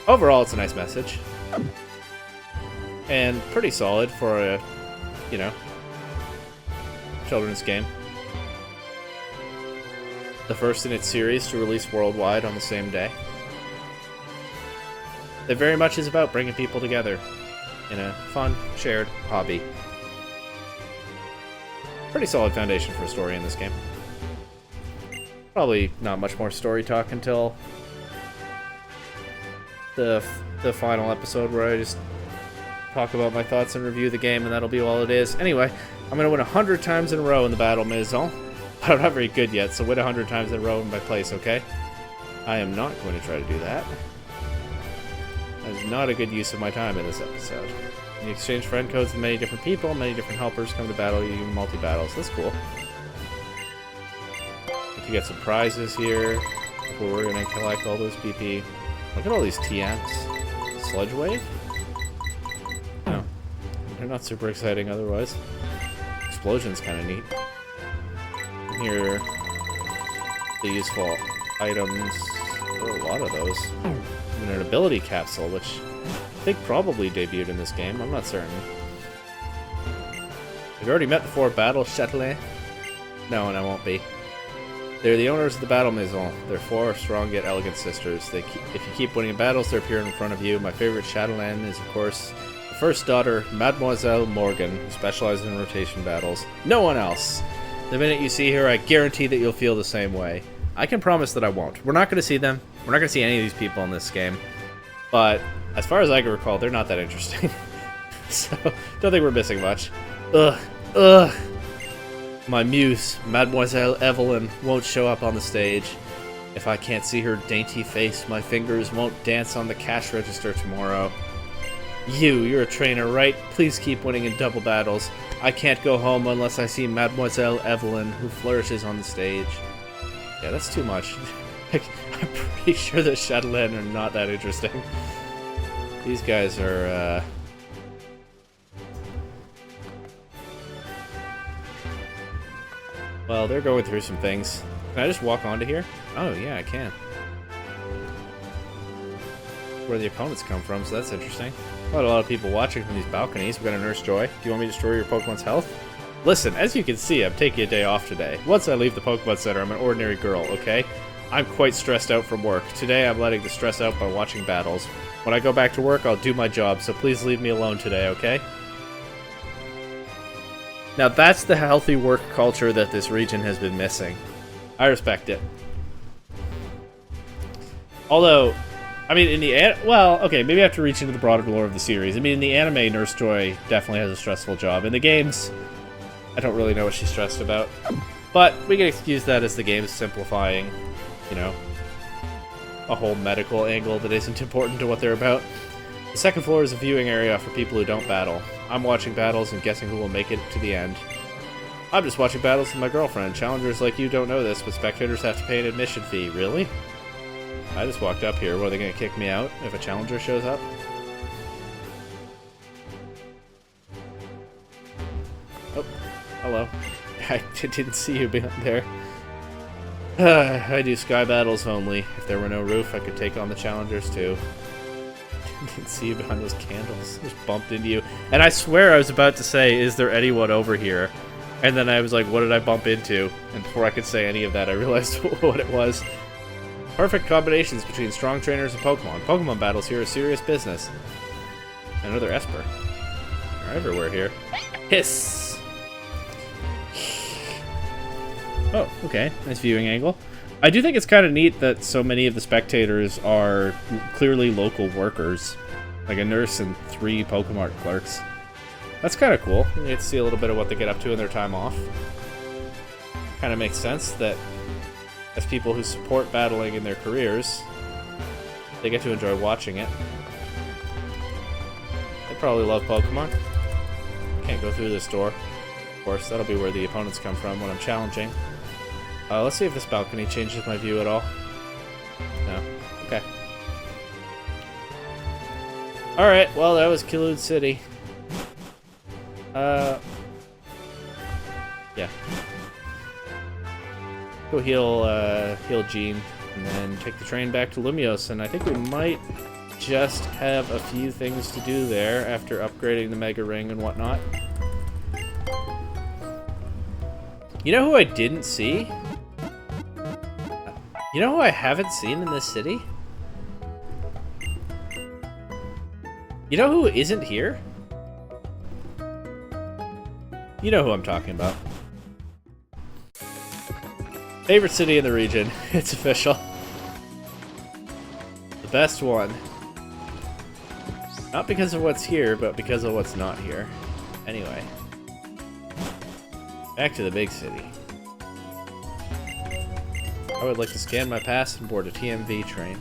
overall it's a nice message. And pretty solid for a, you know, children's game. The first in its series to release worldwide on the same day. It very much is about bringing people together in a fun, shared hobby. Pretty solid foundation for a story in this game. Probably not much more story talk until the final episode where I just talk about my thoughts and review the game, and that'll be all it is. Anyway, I'm going to win 100 times in a row in the Battle Maison. But I'm not very good yet, so win 100 times in a row in my place, okay? I am not going to try to do that. That is not a good use of my time in this episode. You exchange friend codes with many different people, many different helpers come to battle you in multi-battles. That's cool. You get some prizes here. We're going to collect all those PP. Look at all these TMs. Sludge Wave? No. They're not super exciting otherwise. Explosion's kind of neat. Here, the useful items. There are a lot of those. Even an ability capsule, which I think probably debuted in this game. I'm not certain. Have you already met the 4 battle chatelains? No, and I won't be. They're the owners of the battle maison. They're 4 strong yet elegant sisters. If you keep winning battles, they appear in front of you. My favorite chatelaine is, of course, the first daughter, Mademoiselle Morgan, who specializes in rotation battles. No one else. The minute you see her, I guarantee that you'll feel the same way. I can promise that I won't. We're not going to see them. We're not going to see any of these people in this game. But as far as I can recall, they're not that interesting. So, don't think we're missing much. Ugh. My muse, Mademoiselle Evelyn, won't show up on the stage. If I can't see her dainty face, my fingers won't dance on the cash register tomorrow. You're a trainer, right? Please keep winning in double battles. I can't go home unless I see Mademoiselle Evelyn, who flourishes on the stage. Yeah, that's too much. I'm pretty sure the chatelaine are not that interesting. These guys are, well, they're going through some things. Can I just walk onto here? Oh, yeah, I can. Where the opponents come from, so that's interesting. Quite a lot of people watching from these balconies. We've got a Nurse Joy. Do you want me to destroy your Pokemon's health? Listen, as you can see, I'm taking a day off today. Once I leave the Pokemon Center, I'm an ordinary girl, okay? I'm quite stressed out from work. Today, I'm letting the stress out by watching battles. When I go back to work, I'll do my job, so please leave me alone today, okay? Now that's the healthy work culture that this region has been missing. I respect it. Although, I mean, in the well, okay, maybe I have to reach into the broader lore of the series. I mean, in the anime, Nurse Joy definitely has a stressful job. In the games, I don't really know what she's stressed about. But we can excuse that as the game is simplifying, you know, a whole medical angle that isn't important to what they're about. The second floor is a viewing area for people who don't battle. I'm watching battles and guessing who will make it to the end. I'm just watching battles with my girlfriend. Challengers like you don't know this, but spectators have to pay an admission fee. Really? I just walked up here. What, are they going to kick me out if a challenger shows up? Oh, hello. I didn't see you behind there. I do sky battles only. If there were no roof, I could take on the challengers too. Didn't see you behind those candles. Just bumped into you. And I swear I was about to say, is there anyone over here? And then I was like, what did I bump into? And before I could say any of that, I realized what it was. Perfect combinations between strong trainers and Pokemon. Pokemon battles here are serious business. Another Esper. They're everywhere here. Hiss! Oh, okay. Nice viewing angle. I do think it's kind of neat that so many of the spectators are clearly local workers. Like a nurse and 3 Pokemart clerks. That's kind of cool. You get to see a little bit of what they get up to in their time off. Kind of makes sense that as people who support battling in their careers, they get to enjoy watching it. They probably love Pokemon. Can't go through this door. Of course, that'll be where the opponents come from when I'm challenging. Let's see if this balcony changes my view at all. No. Okay. Alright, well, that was Kilood City. Yeah. Go heal Jean, and then take the train back to Lumios, and I think we might just have a few things to do there after upgrading the Mega Ring and whatnot. You know who I didn't see? You know who I haven't seen in this city? You know who isn't here? You know who I'm talking about. Favorite city in the region. It's official. The best one. Not because of what's here, but because of what's not here. Anyway. Back to the big city. I would like to scan my pass and board a TMV train.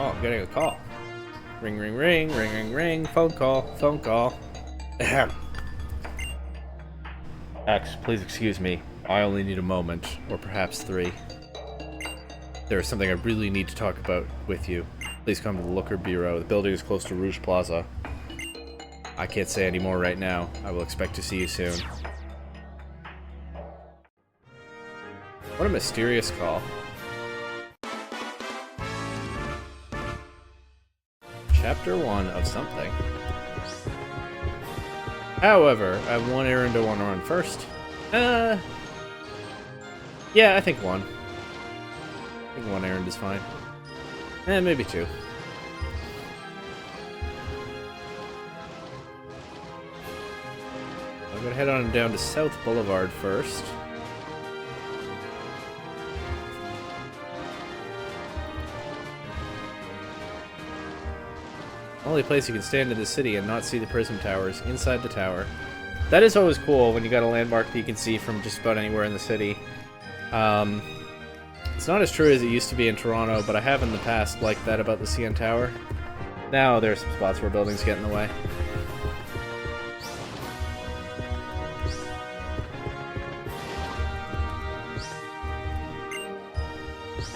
Oh, I'm getting a call. Ring, ring, ring, ring, ring, ring. Phone call, phone call. Ahem. X, please excuse me. I only need a moment, or perhaps 3. There is something I really need to talk about with you. Please come to the Looker Bureau. The building is close to Rouge Plaza. I can't say any more right now. I will expect to see you soon. What a mysterious call. Chapter 1 of something. However, I have one errand I want to run first. Yeah, I think 1. I think 1 errand is fine. Maybe 2. I'm gonna head on down to South Boulevard first. Only place you can stand in the city and not see the prism towers inside the tower. That is always cool when you got a landmark that you can see from just about anywhere in the city. It's not as true as it used to be in Toronto, but I have in the past liked that about the CN Tower. Now there are some spots where buildings get in the way.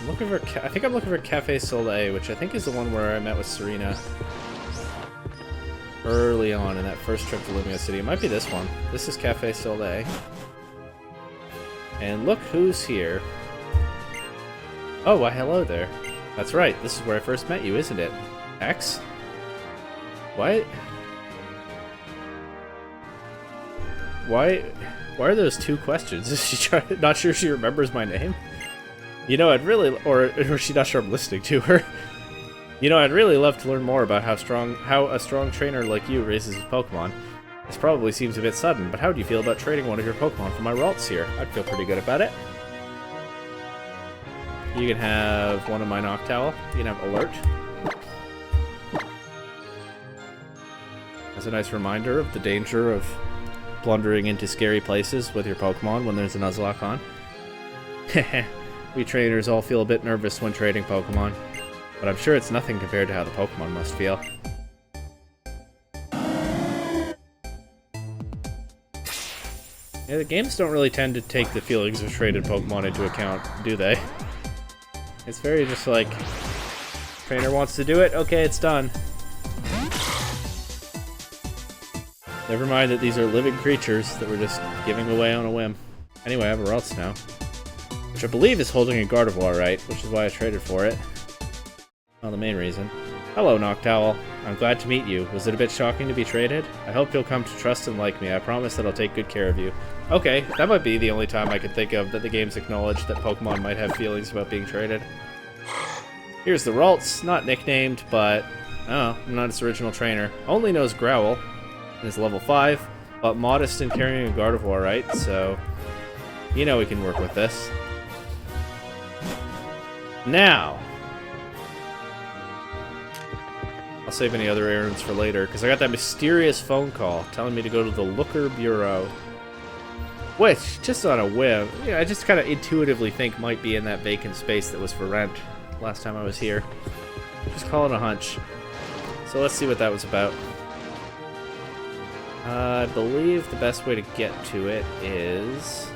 I'm looking for I think I'm looking for Cafe Soleil, which I think is the one where I met with Serena early on in that first trip to Lumio City. It might be this one. This is Cafe Soleil. And look who's here. Oh, why hello there. That's right, this is where I first met you, isn't it? X? Why are those 2 questions? Is she not sure she remembers my name? You know, I'd really, or is she not sure I'm listening to her? You know, I'd really love to learn more about how a strong trainer like you raises his Pokemon. This probably seems a bit sudden, but how do you feel about trading one of your Pokemon for my Ralts here? I'd feel pretty good about it. You can have one of my Noctowl. You can have Alert. That's a nice reminder of the danger of blundering into scary places with your Pokemon when there's a Nuzlocke on. We trainers all feel a bit nervous when trading Pokemon, but I'm sure it's nothing compared to how the Pokemon must feel. Yeah, the games don't really tend to take the feelings of traded Pokemon into account, do they? It's very just like, trainer wants to do it, okay, it's done. Never mind that these are living creatures that we're just giving away on a whim. Anyway, I have a Ralts now, which I believe is holding a Gardevoir right, which is why I traded for it. Well, the main reason. Hello, Noctowl. I'm glad to meet you. Was it a bit shocking to be traded? I hope you'll come to trust and like me. I promise that I'll take good care of you. Okay, that might be the only time I could think of that the game's acknowledged that Pokemon might have feelings about being traded. Here's the Ralts, not nicknamed, but oh, I'm not its original trainer. Only knows Growl, and is level 5, but modest in carrying a Gardevoir, right? So, you know we can work with this. Now, I'll save any other errands for later, because I got that mysterious phone call telling me to go to the Looker Bureau. Which, just on a whim, yeah, I just kind of intuitively think might be in that vacant space that was for rent last time I was here. Just call it a hunch. So let's see what that was about. I believe the best way to get to it is...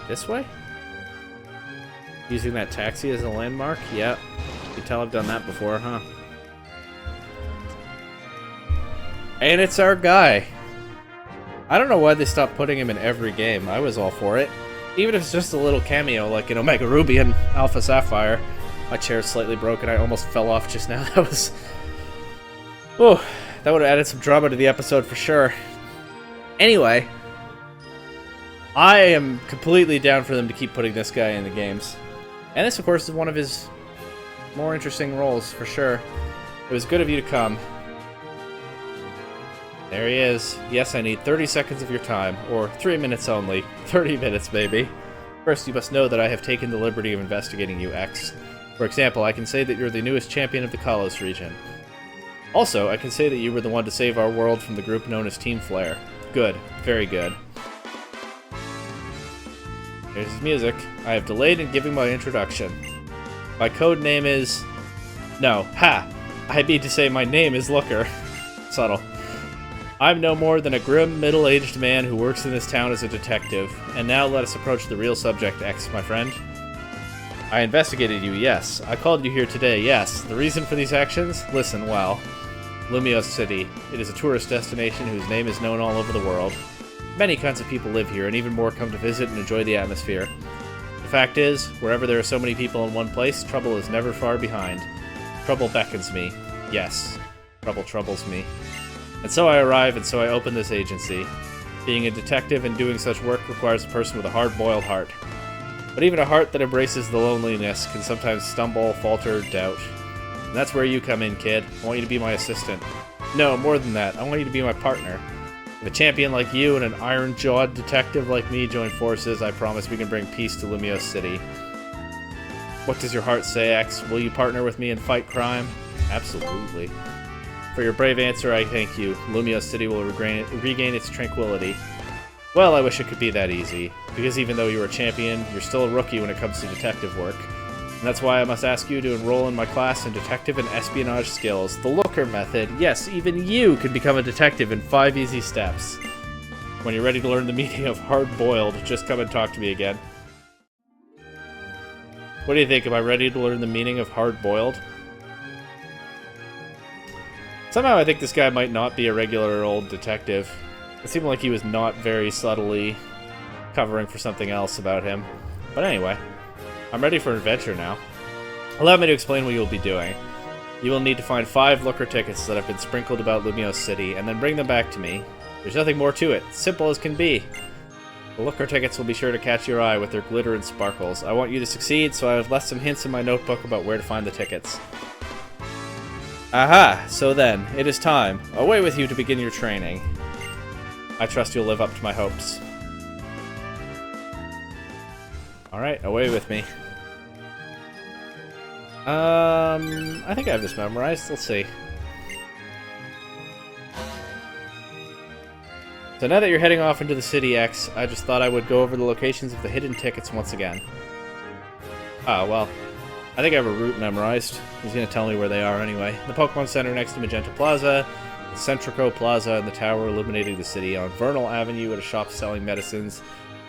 this way? Using that taxi as a landmark? Yep. You can tell I've done that before, huh? And it's our guy. I don't know why they stopped putting him in every game. I was all for it. Even if it's just a little cameo like in Omega Ruby and Alpha Sapphire. My chair's slightly broken. I almost fell off just now. That was... oh, that would have added some drama to the episode for sure. Anyway, I am completely down for them to keep putting this guy in the games. And this, of course, is one of his more interesting roles, for sure. It was good of you to come. There he is. Yes, I need 30 seconds of your time, or 3 minutes only. 30 minutes, baby. First, you must know that I have taken the liberty of investigating you, X. For example, I can say that you're the newest champion of the Kalos region. Also, I can say that you were the one to save our world from the group known as Team Flare. Good. Very good. There's his music. I have delayed in giving my introduction. My code name is... No, ha! I mean to say my name is Looker. Subtle. I'm no more than a grim, middle-aged man who works in this town as a detective. And now let us approach the real subject, X, my friend. I investigated you, yes. I called you here today, yes. The reason for these actions? Listen, well. Lumiose City. It is a tourist destination whose name is known all over the world. Many kinds of people live here, and even more come to visit and enjoy the atmosphere. The fact is, wherever there are so many people in one place, trouble is never far behind. Trouble beckons me. Yes. Trouble troubles me. And so I arrive, and so I open this agency. Being a detective and doing such work requires a person with a hard-boiled heart. But even a heart that embraces the loneliness can sometimes stumble, falter, doubt. And that's where you come in, kid. I want you to be my assistant. No, more than that. I want you to be my partner. If a champion like you and an iron-jawed detective like me join forces, I promise we can bring peace to Lumiose City. What does your heart say, X? Will you partner with me and fight crime? Absolutely. For your brave answer, I thank you. Lumiose City will regain its tranquility. Well, I wish it could be that easy, because even though you're a champion, you're still a rookie when it comes to detective work. And that's why I must ask you to enroll in my class in detective and espionage skills. The Looker method. Yes, even you can become a detective in 5 easy steps. When you're ready to learn the meaning of hard-boiled, just come and talk to me again. What do you think? Am I ready to learn the meaning of hard-boiled? Somehow I think this guy might not be a regular old detective. It seemed like he was not very subtly covering for something else about him. But anyway, I'm ready for adventure now. Allow me to explain what you'll be doing. You will need to find 5 Looker tickets that have been sprinkled about Lumiose City, and then bring them back to me. There's nothing more to it. Simple as can be. The Looker tickets will be sure to catch your eye with their glitter and sparkles. I want you to succeed, so I have left some hints in my notebook about where to find the tickets. Aha! So then, it is time. Away with you to begin your training. I trust you'll live up to my hopes. Alright, away with me. I think I have this memorized. Let's see. So now that you're heading off into the City X, I just thought I would go over the locations of the hidden tickets once again. Ah, well. I think I have a route memorized. He's going to tell me where they are anyway. The Pokemon Center next to Magenta Plaza, the Centrico Plaza and the tower illuminating the city, on Vernal Avenue at a shop selling medicines,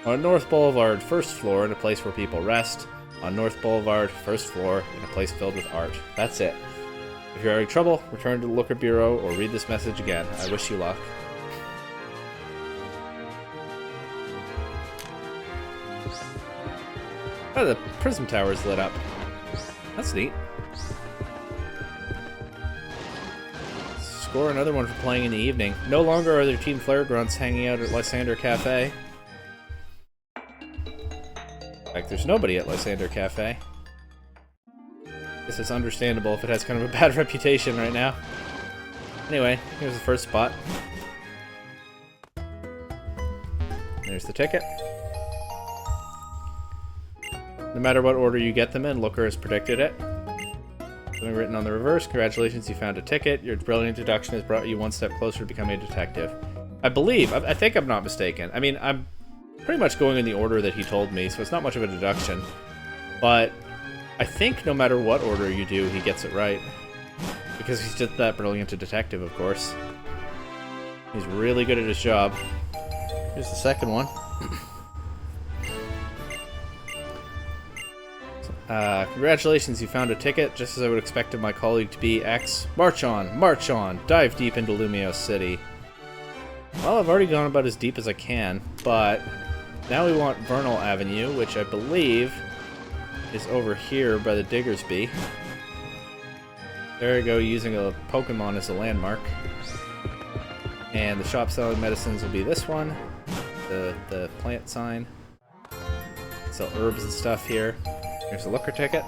on North Boulevard, first floor, in a place where people rest, on North Boulevard, first floor, in a place filled with art. That's it. If you're having trouble, return to the Looker Bureau or read this message again. I wish you luck. Oh, the Prism Tower is lit up. That's neat. Score another one for playing in the evening. No longer are there Team Flare Grunts hanging out at Lysander Cafe. Like, there's nobody at Lysander Cafe. Guess it's understandable if it has kind of a bad reputation right now. Anyway, here's the first spot. There's the ticket. No matter what order you get them in, Looker has predicted it. Something written on the reverse. Congratulations, you found a ticket. Your brilliant deduction has brought you one step closer to becoming a detective. I believe, I think I'm not mistaken. I mean, I'm pretty much going in the order that he told me, so it's not much of a deduction. But I think no matter what order you do, he gets it right. Because he's just that brilliant a detective, of course. He's really good at his job. Here's the second one. Congratulations, you found a ticket, just as I would expect of my colleague to be X. March on, dive deep into Lumiose City. Well, I've already gone about as deep as I can, but now we want Vernal Avenue, which I believe is over here by the Diggersby. There we go, using a Pokemon as a landmark. And the shop selling medicines will be this one, the plant sign. Sell herbs and stuff here. Here's a Looker ticket.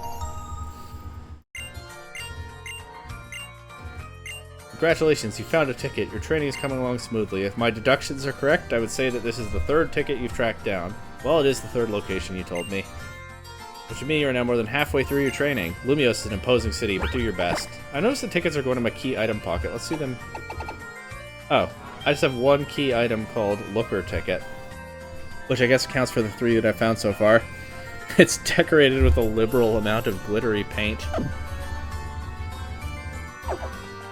Congratulations, you found a ticket. Your training is coming along smoothly. If my deductions are correct, I would say that this is the 3rd ticket you've tracked down. Well, it is the 3rd location you told me. Which would mean you're now more than halfway through your training. Lumiose is an imposing city, but do your best. I noticed the tickets are going to my key item pocket. Let's see them. Oh, I just have one key item called Looker ticket. which I guess counts for the 3 that I found so far. It's decorated with a liberal amount of glittery paint.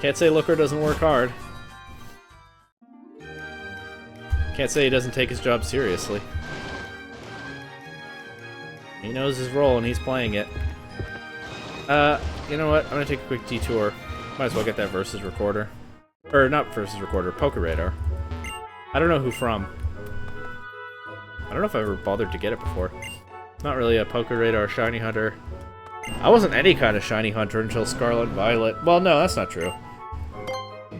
Can't say Looker doesn't work hard. Can't say he doesn't take his job seriously. He knows his role and he's playing it. You know what? I'm gonna take a quick detour. Might as well get that Versus recorder. Or, not Versus recorder, Poker Radar. I don't know who from. I don't know if I ever bothered to get it before. Not really a Poker Radar Shiny Hunter. I wasn't any kind of Shiny Hunter until Scarlet Violet. Well, no, that's not true.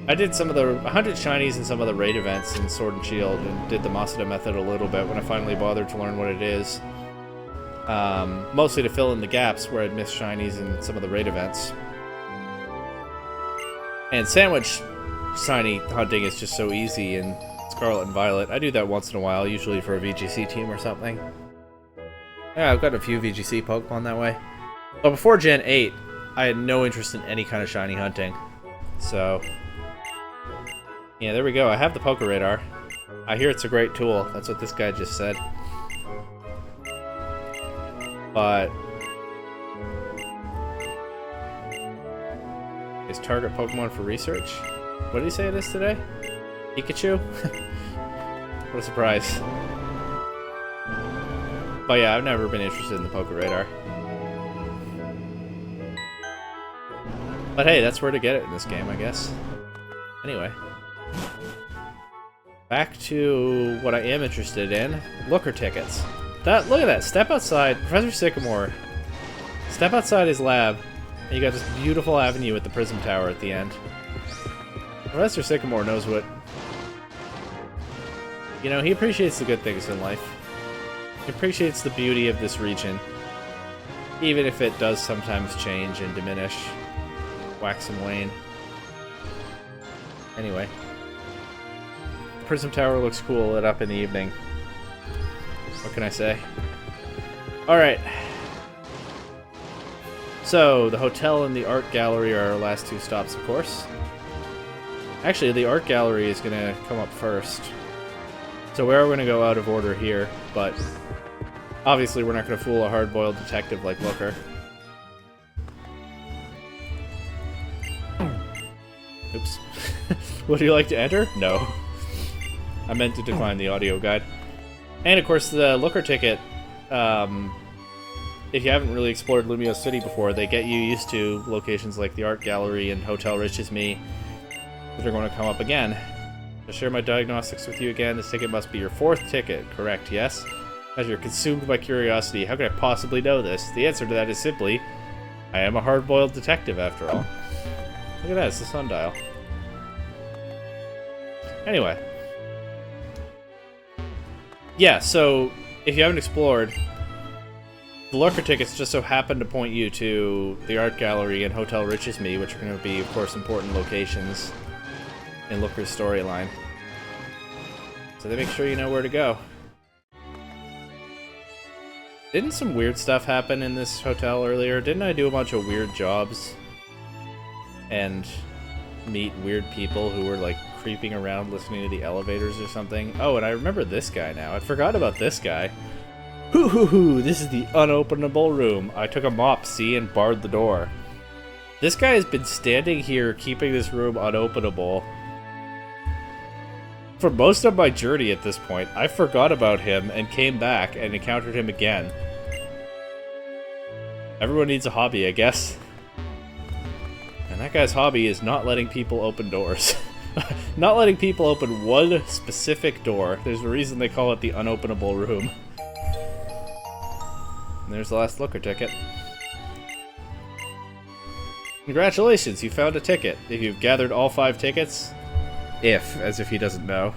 I did some of the 100 Shinies and some of the raid events in Sword and Shield, and did the Masada method a little bit when I finally bothered to learn what it is. Mostly to fill in the gaps where I'd missed Shinies in some of the raid events. And Sandwich Shiny hunting is just so easy in Scarlet and Violet. I do that once in a while, usually for a VGC team or something. Yeah, I've got a few VGC Pokemon that way. But before Gen 8, I had no interest in any kind of Shiny hunting. So, yeah, there we go. I have the Poker Radar. I hear it's a great tool. That's what this guy just said. But is target Pokemon for research? What did he say it is today? Pikachu? What a surprise. But yeah, I've never been interested in the Poker Radar. But hey, that's where to get it in this game, I guess. Anyway. Back to what I am interested in. Looker tickets. Look at that. Step outside. Professor Sycamore. Step outside his lab. And you got this beautiful avenue with the Prism Tower at the end. Professor Sycamore knows what... You know, he appreciates the good things in life. He appreciates the beauty of this region. Even if it does sometimes change and diminish. Wax and wane. Anyway. The Prism Tower looks cool lit up in the evening. What can I say? Alright. So, the hotel and the art gallery are our last 2 stops, of course. Actually, the art gallery is going to come up first. So we are going to go out of order here, but obviously we're not going to fool a hard-boiled detective like Looker. Oops. Would you like to enter? No. I meant to decline the audio guide. And of course, the Looker ticket, if you haven't really explored Lumio City before, they get you used to locations like the Art Gallery and Hotel Rich Is Me that are going to come up again. To share my diagnostics with you again, this ticket must be your 4th ticket, correct, yes? As you're consumed by curiosity, how could I possibly know this? The answer to that is simply, I am a hard-boiled detective after all. Look at that, it's the sundial. Anyway. Yeah, so, if you haven't explored, the Lurker tickets just so happen to point you to the Art Gallery and Hotel Rich Is Me, which are going to be, of course, important locations in Looker's storyline. So they make sure you know where to go. Didn't some weird stuff happen in this hotel earlier? Didn't I do a bunch of weird jobs? And meet weird people who were, like, creeping around listening to the elevators or something? Oh, and I remember this guy now. I forgot about this guy. Hoo hoo hoo, this is the unopenable room. I took a mop, see, and barred the door. This guy has been standing here keeping this room unopenable for most of my journey at this point. I forgot about him and came back and encountered him again. Everyone needs a hobby, I guess. And that guy's hobby is not letting people open doors. Not letting people open one specific door. There's a reason they call it the unopenable room. And there's the last Looker ticket. Congratulations, you found a ticket. If you've gathered all 5 tickets, as if he doesn't know,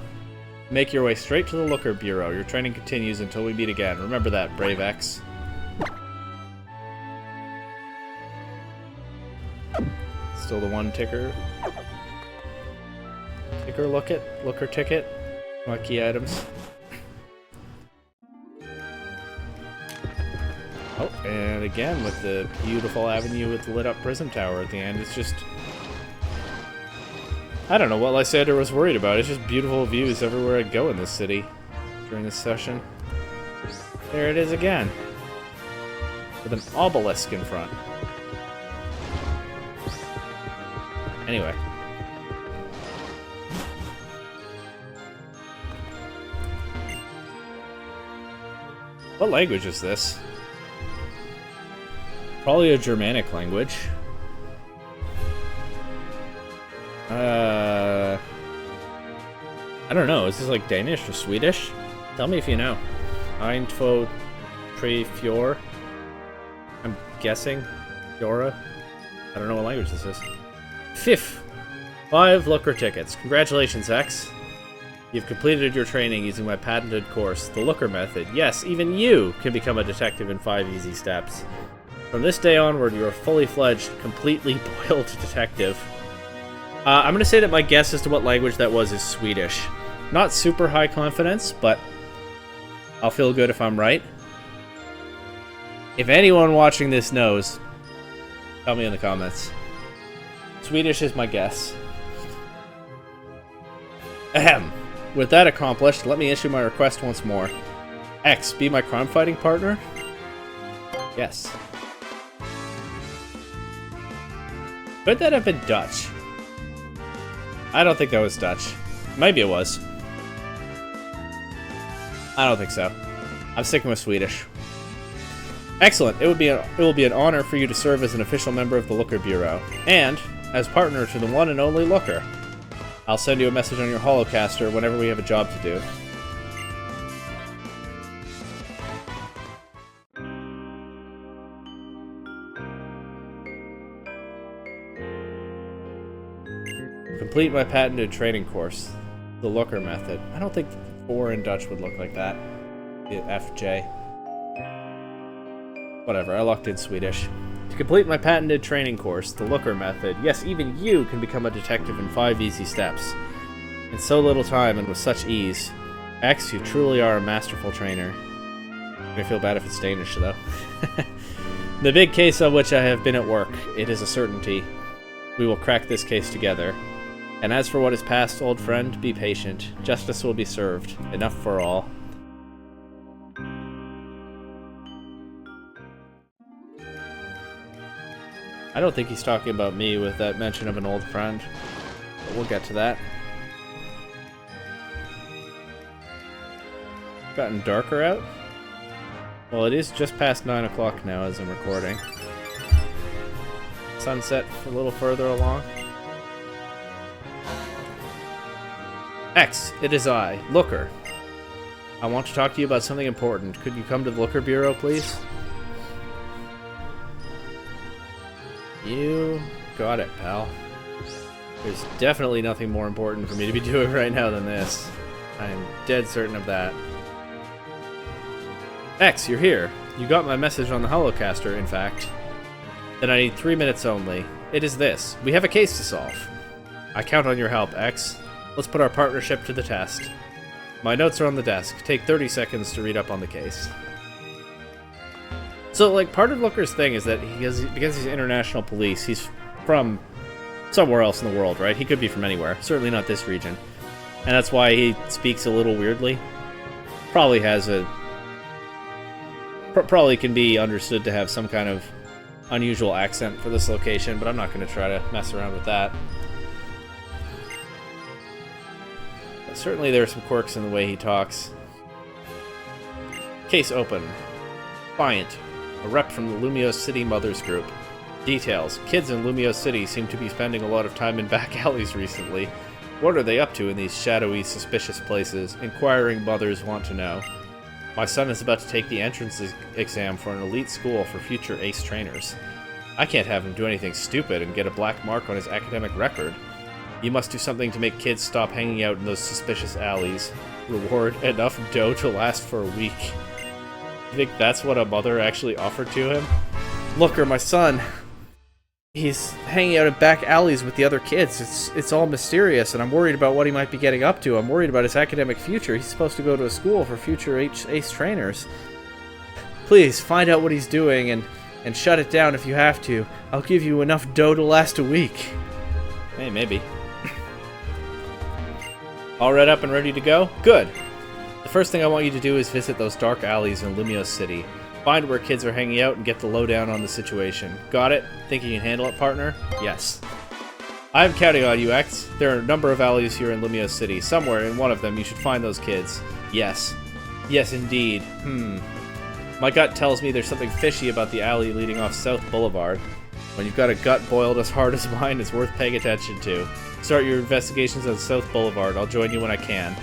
make your way straight to the Looker Bureau. Your training continues until we meet again. Remember that, Brave X. Still the one ticker. Looker ticket. My key items. Oh, and again with the beautiful avenue with the lit up Prism Tower at the end. It's just... I don't know what Lysander was worried about. It's just beautiful views everywhere I go in this city during this session. There it is again. With an obelisk in front. Anyway. What language is this? Probably a Germanic language. I don't know. Is this like Danish or Swedish? Tell me if you know. Ein, två, tre, fjör. I'm guessing. Fjora? I don't know what language this is. Fifth. 5 looker tickets. Congratulations, X. You've completed your training using my patented course, the Looker Method. Yes, even you can become a detective in 5 easy steps. From this day onward, you are fully fledged, completely boiled detective. I'm going to say that my guess as to what language that was is Swedish. Not super high confidence, but I'll feel good if I'm right. If anyone watching this knows, tell me in the comments. Swedish is my guess. Ahem. With that accomplished, let me issue my request once more. X, be my crime-fighting partner? Yes. Could that have been Dutch? I don't think that was Dutch. Maybe it was. I don't think so. I'm sticking with Swedish. Excellent. It will be an honor for you to serve as an official member of the Looker Bureau, and as partner to the one and only Looker. I'll send you a message on your holocaster whenever we have a job to do. Complete my patented training course, the Looker Method. I don't think 4 in Dutch would look like that. FJ. Whatever, I locked in Swedish. To complete my patented training course, the Looker Method, yes, even you can become a detective in 5 easy steps. In so little time and with such ease. X, you truly are a masterful trainer. I'm gonna feel bad if it's Danish, though. The big case on which I have been at work, it is a certainty. We will crack this case together. And as for what is past, old friend, be patient. Justice will be served. Enough for all. I don't think he's talking about me with that mention of an old friend. But we'll get to that. Gotten darker out? Well, it is just past 9 o'clock now as I'm recording. Sunset a little further along. X, it is I, Looker. I want to talk to you about something important. Could you come to the Looker Bureau, please? You got it, pal. There's definitely nothing more important for me to be doing right now than this. I am dead certain of that. X, you're here. You got my message on the holocaster, in fact. Then I need 3 minutes only. It is this. We have a case to solve. I count on your help, X. Let's put our partnership to the test. My notes are on the desk. Take 30 seconds to read up on the case. So, like, part of Looker's thing is that because he's international police, he's from somewhere else in the world, right? He could be from anywhere. Certainly not this region. And that's why he speaks a little weirdly. Probably has a... Probably can be understood to have some kind of unusual accent for this location, but I'm not going to try to mess around with that. But certainly there are some quirks in the way he talks. Case open. Client. A rep from the Lumiose City Mothers Group. Details. Kids in Lumiose City seem to be spending a lot of time in back alleys recently. What are they up to in these shadowy, suspicious places? Inquiring mothers want to know. My son is about to take the entrance exam for an elite school for future ace trainers. I can't have him do anything stupid and get a black mark on his academic record. You must do something to make kids stop hanging out in those suspicious alleys. Reward enough dough to last for a week. You think that's what a mother actually offered to him? Looker, my son. He's hanging out in back alleys with the other kids. It's all mysterious, and I'm worried about what he might be getting up to. I'm worried about his academic future. He's supposed to go to a school for future ace trainers. Please, find out what he's doing and shut it down if you have to. I'll give you enough dough to last a week. Hey, maybe. All read up and ready to go? Good. The first thing I want you to do is visit those dark alleys in Lumiose City. Find where kids are hanging out and get the lowdown on the situation. Got it? Think you can handle it, partner? Yes. I'm counting on you, X. There are a number of alleys here in Lumiose City. Somewhere in one of them you should find those kids. Yes. Yes, indeed. My gut tells me there's something fishy about the alley leading off South Boulevard. When you've got a gut boiled as hard as mine, it's worth paying attention to. Start your investigations on South Boulevard. I'll join you when I can.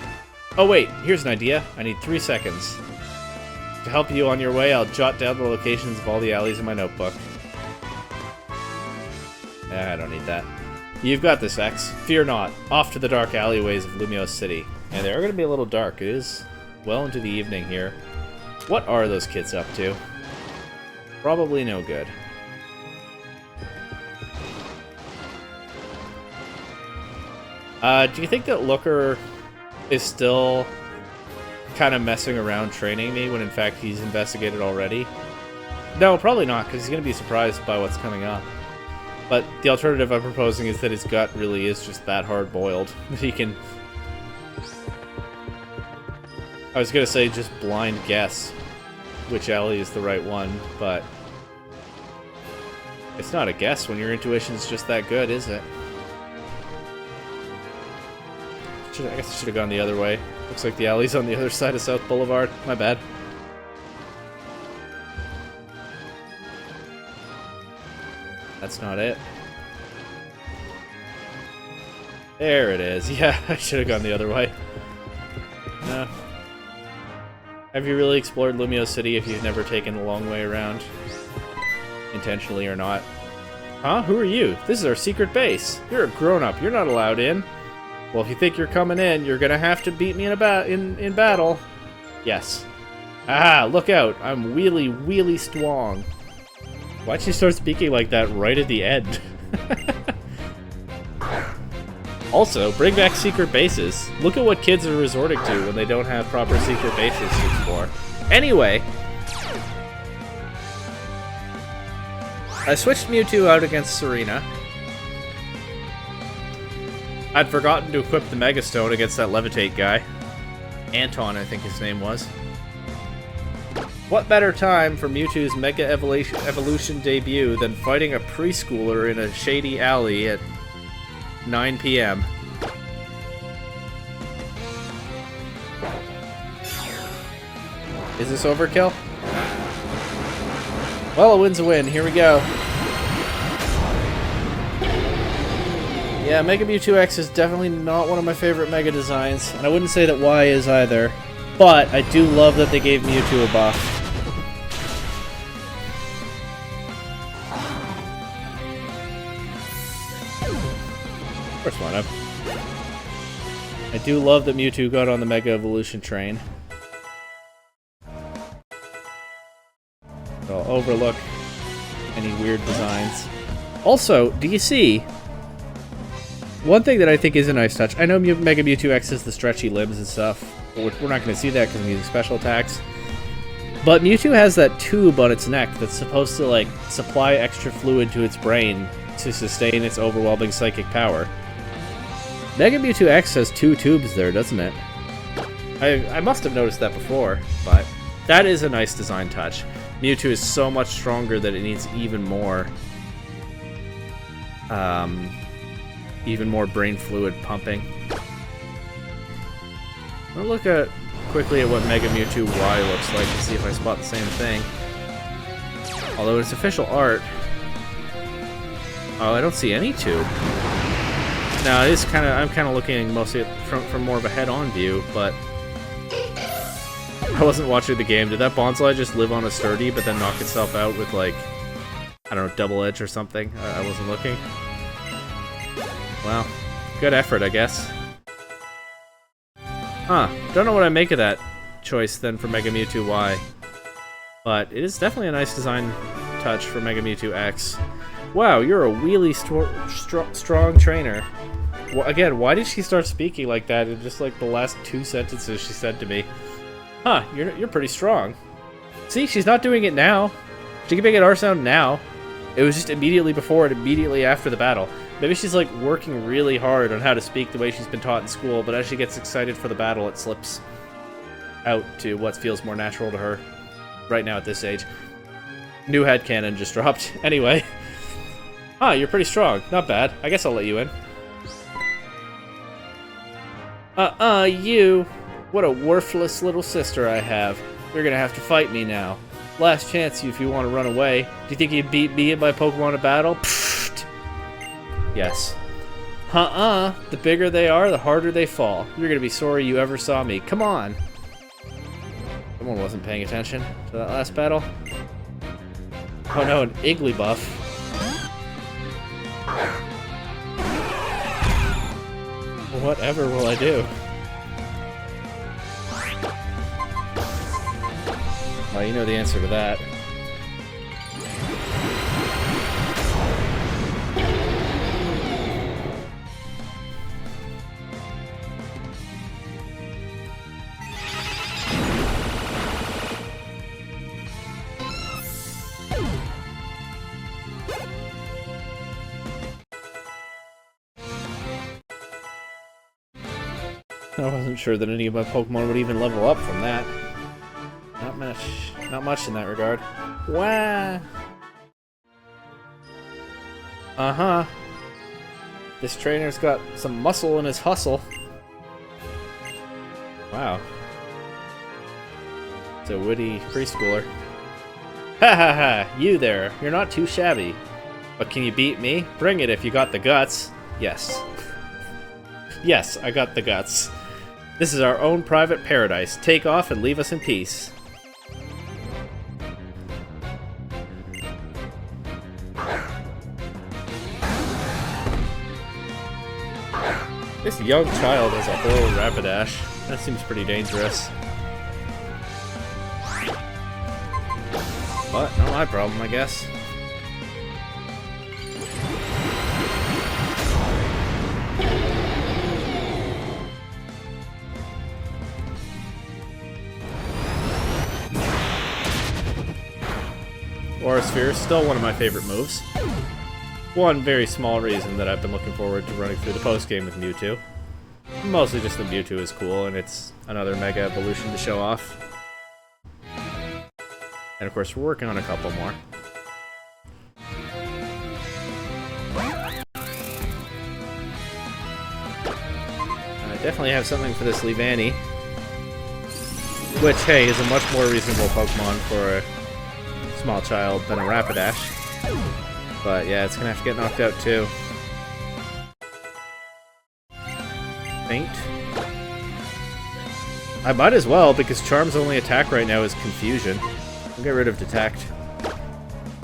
Oh wait, here's an idea. I need 3 seconds. To help you on your way, I'll jot down the locations of all the alleys in my notebook. I don't need that. You've got this, X. Fear not. Off to the dark alleyways of Lumiose City. And they are going to be a little dark. It is well into the evening here. What are those kids up to? Probably no good. Do you think that Looker is still kind of messing around training me when in fact he's investigated already? No, probably not, because he's going to be surprised by what's coming up. But the alternative I'm proposing is that his gut really is just that hard-boiled. He can... I was going to say just blind guess which alley is the right one, but... it's not a guess when your intuition's just that good, is it? I guess I should have gone the other way. Looks like the alley's on the other side of South Boulevard. My bad. That's not it. There it is. Yeah, I should have gone the other way. No. Have you really explored Lumiose City if you've never taken the long way around? Intentionally or not. Huh? Who are you? This is our secret base. You're a grown-up. You're not allowed in. Well, if you think you're coming in, you're gonna have to beat me in battle. Yes. Ah, look out! I'm really strong. Why'd she start speaking like that right at the end? Also, bring back secret bases. Look at what kids are resorting to when they don't have proper secret bases to explore. Anyway, I switched Mewtwo out against Serena. I'd forgotten to equip the Mega Stone against that Levitate guy. Anton, I think his name was. What better time for Mewtwo's Mega Evolution debut than fighting a preschooler in a shady alley at 9 p.m. Is this overkill? Well, a win's a win. Here we go. Yeah, Mega Mewtwo X is definitely not one of my favorite Mega designs, and I wouldn't say that Y is either. But I do love that they gave Mewtwo a buff. First one up. I do love that Mewtwo got on the Mega Evolution train. So I'll overlook any weird designs. Also, do you see... one thing that I think is a nice touch, I know Mega Mewtwo X has the stretchy limbs and stuff, but we're not going to see that because I'm using special attacks. But Mewtwo has that tube on its neck that's supposed to, like, supply extra fluid to its brain to sustain its overwhelming psychic power. Mega Mewtwo X has 2 tubes there, doesn't it? I must have noticed that before, but that is a nice design touch. Mewtwo is so much stronger that it needs even more brain fluid pumping. I'll look quickly at what Mega Mewtwo Y looks like to see if I spot the same thing. Although it's official art. Oh, I don't see any tube. Now it is I'm kind of looking mostly from more of a head-on view, but I wasn't watching the game. Did that Bonsai just live on a sturdy but then knock itself out with, like, I don't know, double edge or something? I wasn't looking. Well, good effort, I guess. Huh. Don't know what I make of that choice then for Mega Mewtwo Y. But it is definitely a nice design touch for Mega Mewtwo X. Wow, you're a really strong trainer. Well, again, why did she start speaking like that in just like the last 2 sentences she said to me? Huh, you're pretty strong. See, she's not doing it now. She can make an R sound now. It was just immediately before and immediately after the battle. Maybe she's like working really hard on how to speak the way she's been taught in school, but as she gets excited for the battle, it slips. out to what feels more natural to her right now at this age. New headcanon just dropped. Anyway. Ah, you're pretty strong. Not bad. I guess I'll let you in. You. What a worthless little sister I have. You're gonna have to fight me now. Last chance if you want to run away. Do you think you'd beat me in my Pokemon in battle? Pfft. Yes. The bigger they are, the harder they fall. You're gonna be sorry you ever saw me. Come on. Someone wasn't paying attention to that last battle. Oh no, an Igglybuff. Whatever will I do? Well, you know the answer to that. I wasn't sure that any of my Pokemon would even level up from that. Not much in that regard. Wah! Uh-huh. This trainer's got some muscle in his hustle. Wow. It's a witty preschooler. Ha ha ha! You there. You're not too shabby. But can you beat me? Bring it if you got the guts. Yes. Yes, I got the guts. This is our own private paradise. Take off and leave us in peace. This young child has a whole Rapidash. That seems pretty dangerous. But not my problem, I guess. Aura Sphere is still one of my favorite moves. One very small reason that I've been looking forward to running through the post-game with Mewtwo. Mostly just that Mewtwo is cool, and it's another Mega Evolution to show off. And of course, we're working on a couple more. I definitely have something for this Leavanny. Which, hey, is a much more reasonable Pokemon for a small child than a Rapidash. But yeah, it's gonna have to get knocked out too. Faint. I might as well, because Charm's only attack right now is Confusion. I'll get rid of Detect.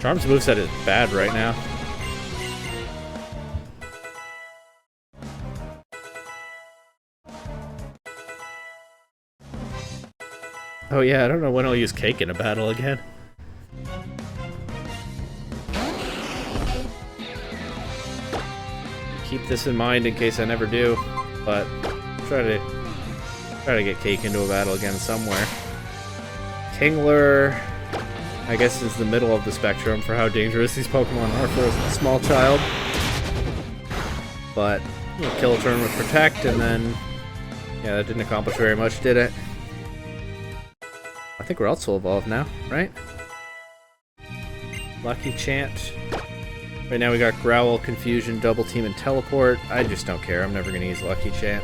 Charm's moveset is bad right now. Oh yeah, I don't know when I'll use Cake in a battle again. Keep this in mind in case I never do, but try to get Cake into a battle again somewhere. Kingler, I guess, is the middle of the spectrum for how dangerous these Pokemon are for a small child. But you know, kill a turn with Protect, and then yeah, that didn't accomplish very much, did it? I think we're also evolved now, right? Lucky Chant. Right now we got Growl, Confusion, Double Team, and Teleport. I just don't care. I'm never going to use Lucky Chant.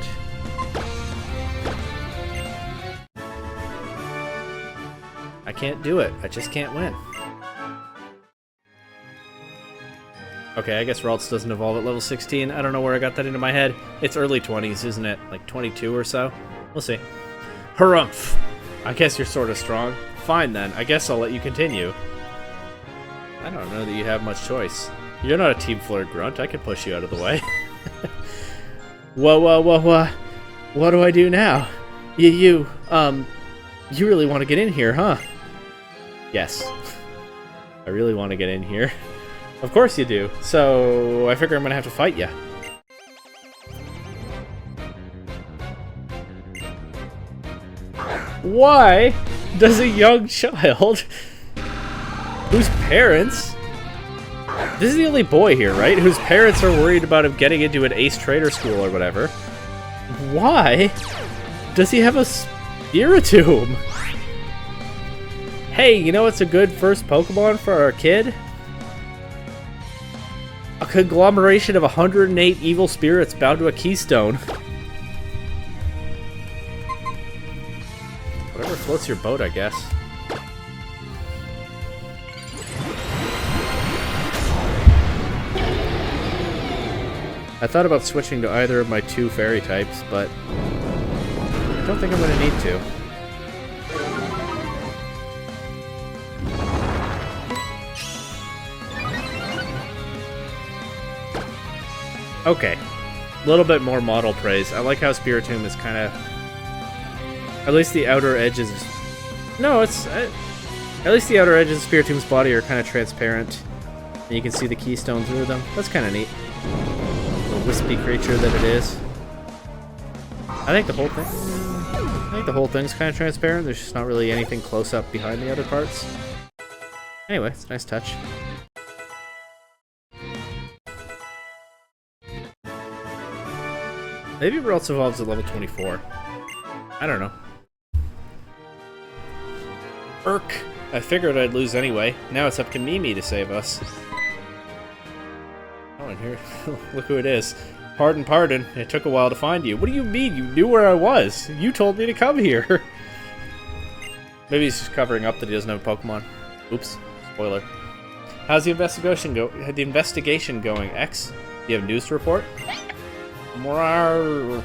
I can't do it. I just can't win. Okay, I guess Ralts doesn't evolve at level 16. I don't know where I got that into my head. It's early 20s, isn't it? Like 22 or so? We'll see. Harumph! I guess you're sort of strong. Fine then. I guess I'll let you continue. I don't know that you have much choice. You're not a Team Flare grunt. I can push you out of the way. Whoa. What do I do now? You really want to get in here, huh? Yes. I really want to get in here. Of course you do. So, I figure I'm going to have to fight you. Why does a young child whose parents... This is the only boy here, right? Whose parents are worried about him getting into an ace trader school or whatever. Why does he have a Spiritomb! Hey, you know what's a good first Pokemon for our kid? A conglomeration of 108 evil spirits bound to a keystone. Whatever floats your boat, I guess. I thought about switching to either of my 2 fairy types, but I don't think I'm going to need to. Okay, a little bit more model praise. I like how Spiritomb is kind of, at least the outer edges. No, it's at least the outer edges of Spiritomb's body are kind of transparent, and you can see the keystone through them. That's kind of neat. The wispy creature that it is. I think the whole thing's kind of transparent. There's just not really anything close up behind the other parts. Anyway, it's a nice touch. Maybe Ralts evolves at level 24. I don't know. Irk! I figured I'd lose anyway. Now it's up to Mimi to save us. Oh, and here, look who it is. Pardon. It took a while to find you. What do you mean? You knew where I was. You told me to come here. Maybe he's just covering up that he doesn't have a Pokemon. Oops. Spoiler. How's the investigation going, X? Do you have news to report? Oh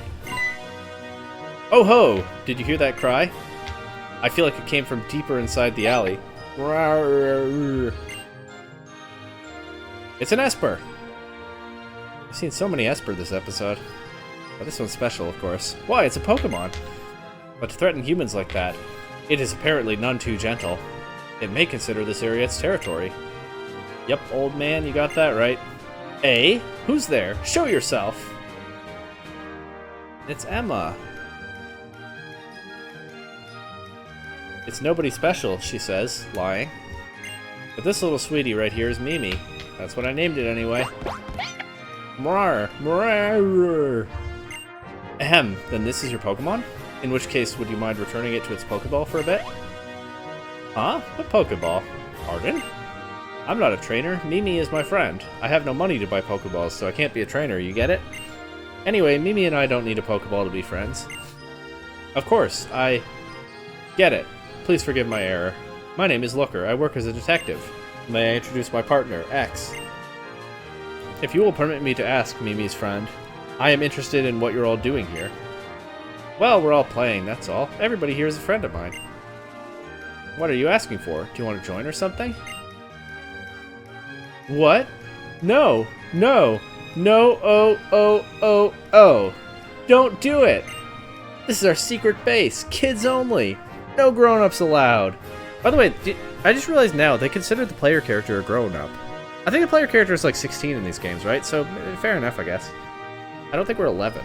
ho! Did you hear that cry? I feel like it came from deeper inside the alley. It's an Esper! I've seen so many Esper this episode. But this one's special, of course. Why, it's a Pokemon! But to threaten humans like that, it is apparently none too gentle. It may consider this area its territory. Yep, old man, you got that right. Hey, who's there? Show yourself! It's Emma. It's nobody special, she says, lying. But this little sweetie right here is Mimi. That's what I named it anyway. Ahem, then this is your Pokemon? In which case, would you mind returning it to its Pokeball for a bit? Huh? A Pokeball? Pardon? I'm not a trainer. Mimi is my friend. I have no money to buy Pokeballs, so I can't be a trainer, you get it? Anyway, Mimi and I don't need a Pokeball to be friends. Of course, I get it. Please forgive my error. My name is Looker. I work as a detective. May I introduce my partner, X? If you will permit me to ask, Mimi's friend, I am interested in what you're all doing here. Well, we're all playing, that's all. Everybody here is a friend of mine. What are you asking for? Do you want to join or something? What? No! Oh. Don't do it! This is our secret base. Kids only. No grown-ups allowed. By the way, I just realized now, they consider the player character a grown-up. I think the player character is like 16 in these games, right? So, fair enough, I guess. I don't think we're 11.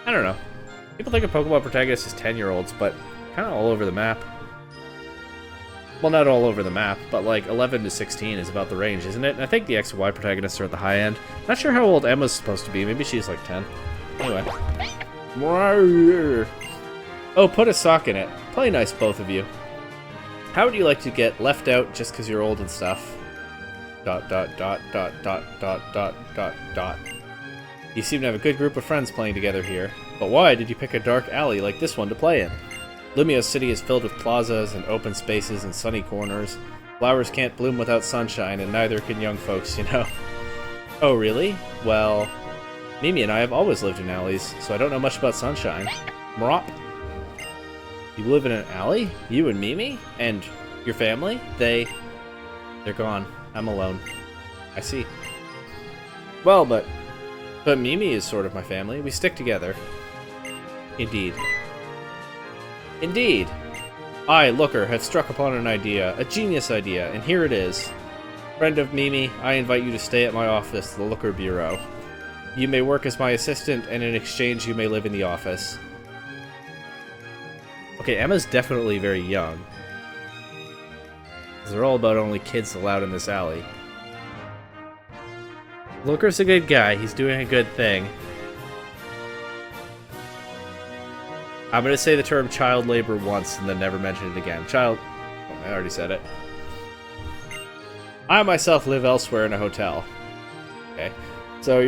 I don't know. People think of Pokemon protagonists as 10-year-olds, but kind of all over the map. Well, not all over the map, but like 11 to 16 is about the range, isn't it? And I think the X and Y protagonists are at the high end. Not sure how old Emma's supposed to be. Maybe she's like 10. Anyway. Oh, put a sock in it. Play nice, both of you. How would you like to get left out just because you're old and stuff? ... You seem to have a good group of friends playing together here. But why did you pick a dark alley like this one to play in? Lumio City is filled with plazas and open spaces and sunny corners. Flowers can't bloom without sunshine, and neither can young folks, you know. Oh, really? Well, Mimi and I have always lived in alleys, so I don't know much about sunshine. Mrop. You live in an alley? You and Mimi? And your family? They're gone. I'm alone. I see. Well, but Mimi is sort of my family. We stick together. Indeed. Indeed! I, Looker, have struck upon an idea, a genius idea, and here it is. Friend of Mimi, I invite you to stay at my office, the Looker Bureau. You may work as my assistant, and in exchange you may live in the office. Okay, Emma's definitely very young. They're all about only kids allowed in this alley. Looker's a good guy, he's doing a good thing. I'm gonna say the term child labor once and then never mention it again. Child... Oh, I already said it. I myself live elsewhere in a hotel. Okay. So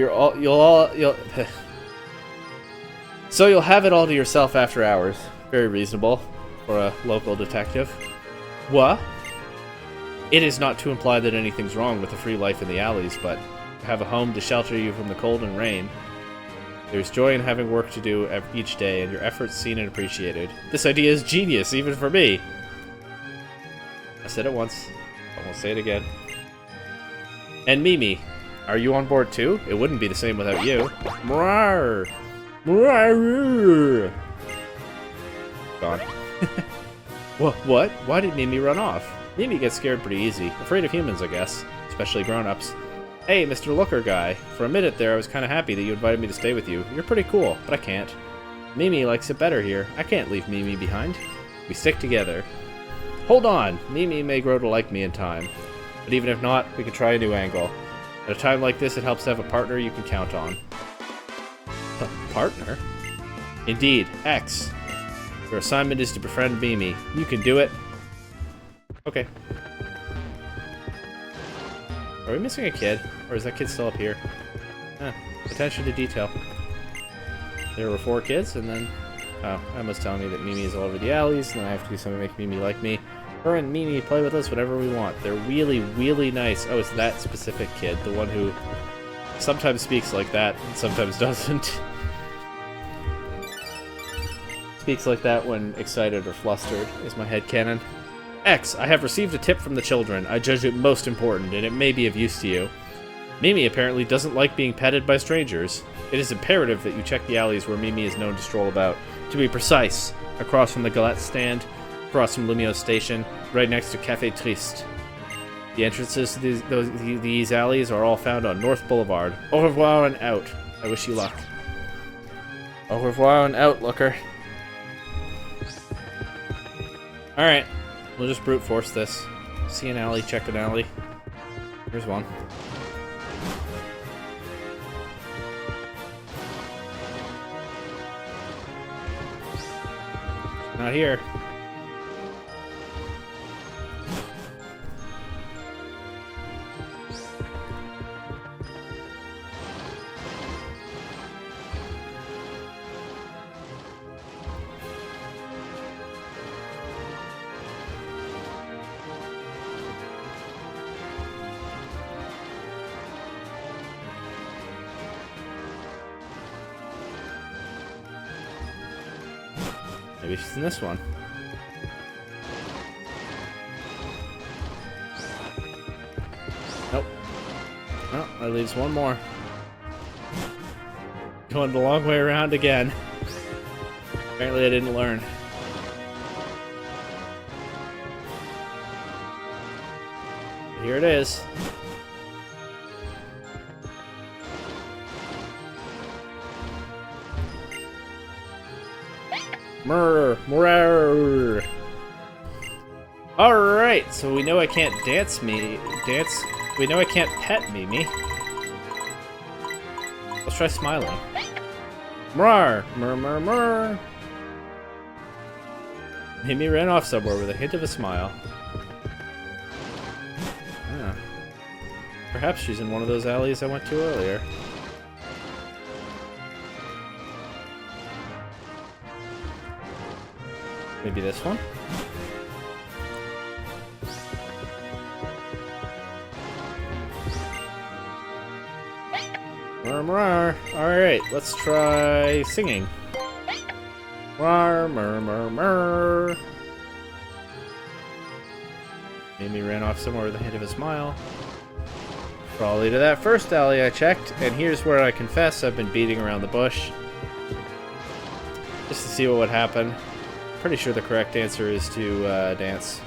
So you'll have it all to yourself after hours. Very reasonable for a local detective. What? It is not to imply that anything's wrong with a free life in the alleys, but have a home to shelter you from the cold and rain. There's joy in having work to do each day, and your efforts seen and appreciated. This idea is genius, even for me. I said it once. I won't say it again. And Mimi, are you on board too? It wouldn't be the same without you. Rawr. Rawr. Gone. What? Why did Mimi run off? Mimi gets scared pretty easy. Afraid of humans, I guess. Especially grown-ups. Hey, Mr. Looker guy. For a minute there, I was kind of happy that you invited me to stay with you. You're pretty cool, but I can't. Mimi likes it better here. I can't leave Mimi behind. We stick together. Hold on! Mimi may grow to like me in time. But even if not, we can try a new angle. At a time like this, it helps to have a partner you can count on. Partner? Indeed, X. Your assignment is to befriend Mimi. You can do it. Okay. Are we missing a kid? Or is that kid still up here? Attention to detail. There were 4 kids, and then... Oh, Emma's telling me that Mimi is all over the alleys, and then I have to do something to make Mimi like me. Her and Mimi play with us whenever we want. They're really, really nice. Oh, it's that specific kid. The one who sometimes speaks like that, and sometimes doesn't. Speaks like that when excited or flustered, is my headcanon. X, I have received a tip from the children. I judge it most important, and it may be of use to you. Mimi apparently doesn't like being petted by strangers. It is imperative that you check the alleys where Mimi is known to stroll about. To be precise, across from the Galette stand, across from Lumio Station, right next to Café Triste. The entrances to these alleys are all found on North Boulevard. Au revoir and out. I wish you luck. Au revoir and out, Looker. Alright. We'll just brute force this. See an alley, check an alley. Here's one. Not here. Maybe she's in this one. Nope. Well, that leaves one more. Going the long way around again. Apparently I didn't learn. Here it is. Murr. Alright, so we know I can't we know I can't pet Mimi. Let's try smiling. Murr. Mimi ran off somewhere with a hint of a smile. Yeah. Perhaps she's in one of those alleys I went to earlier. Maybe this one? Alright, let's try singing. Mimi ran off somewhere with a hint of a smile. Probably to that first alley I checked, and here's where I confess I've been beating around the bush. Just to see what would happen. Pretty sure the correct answer is to dance.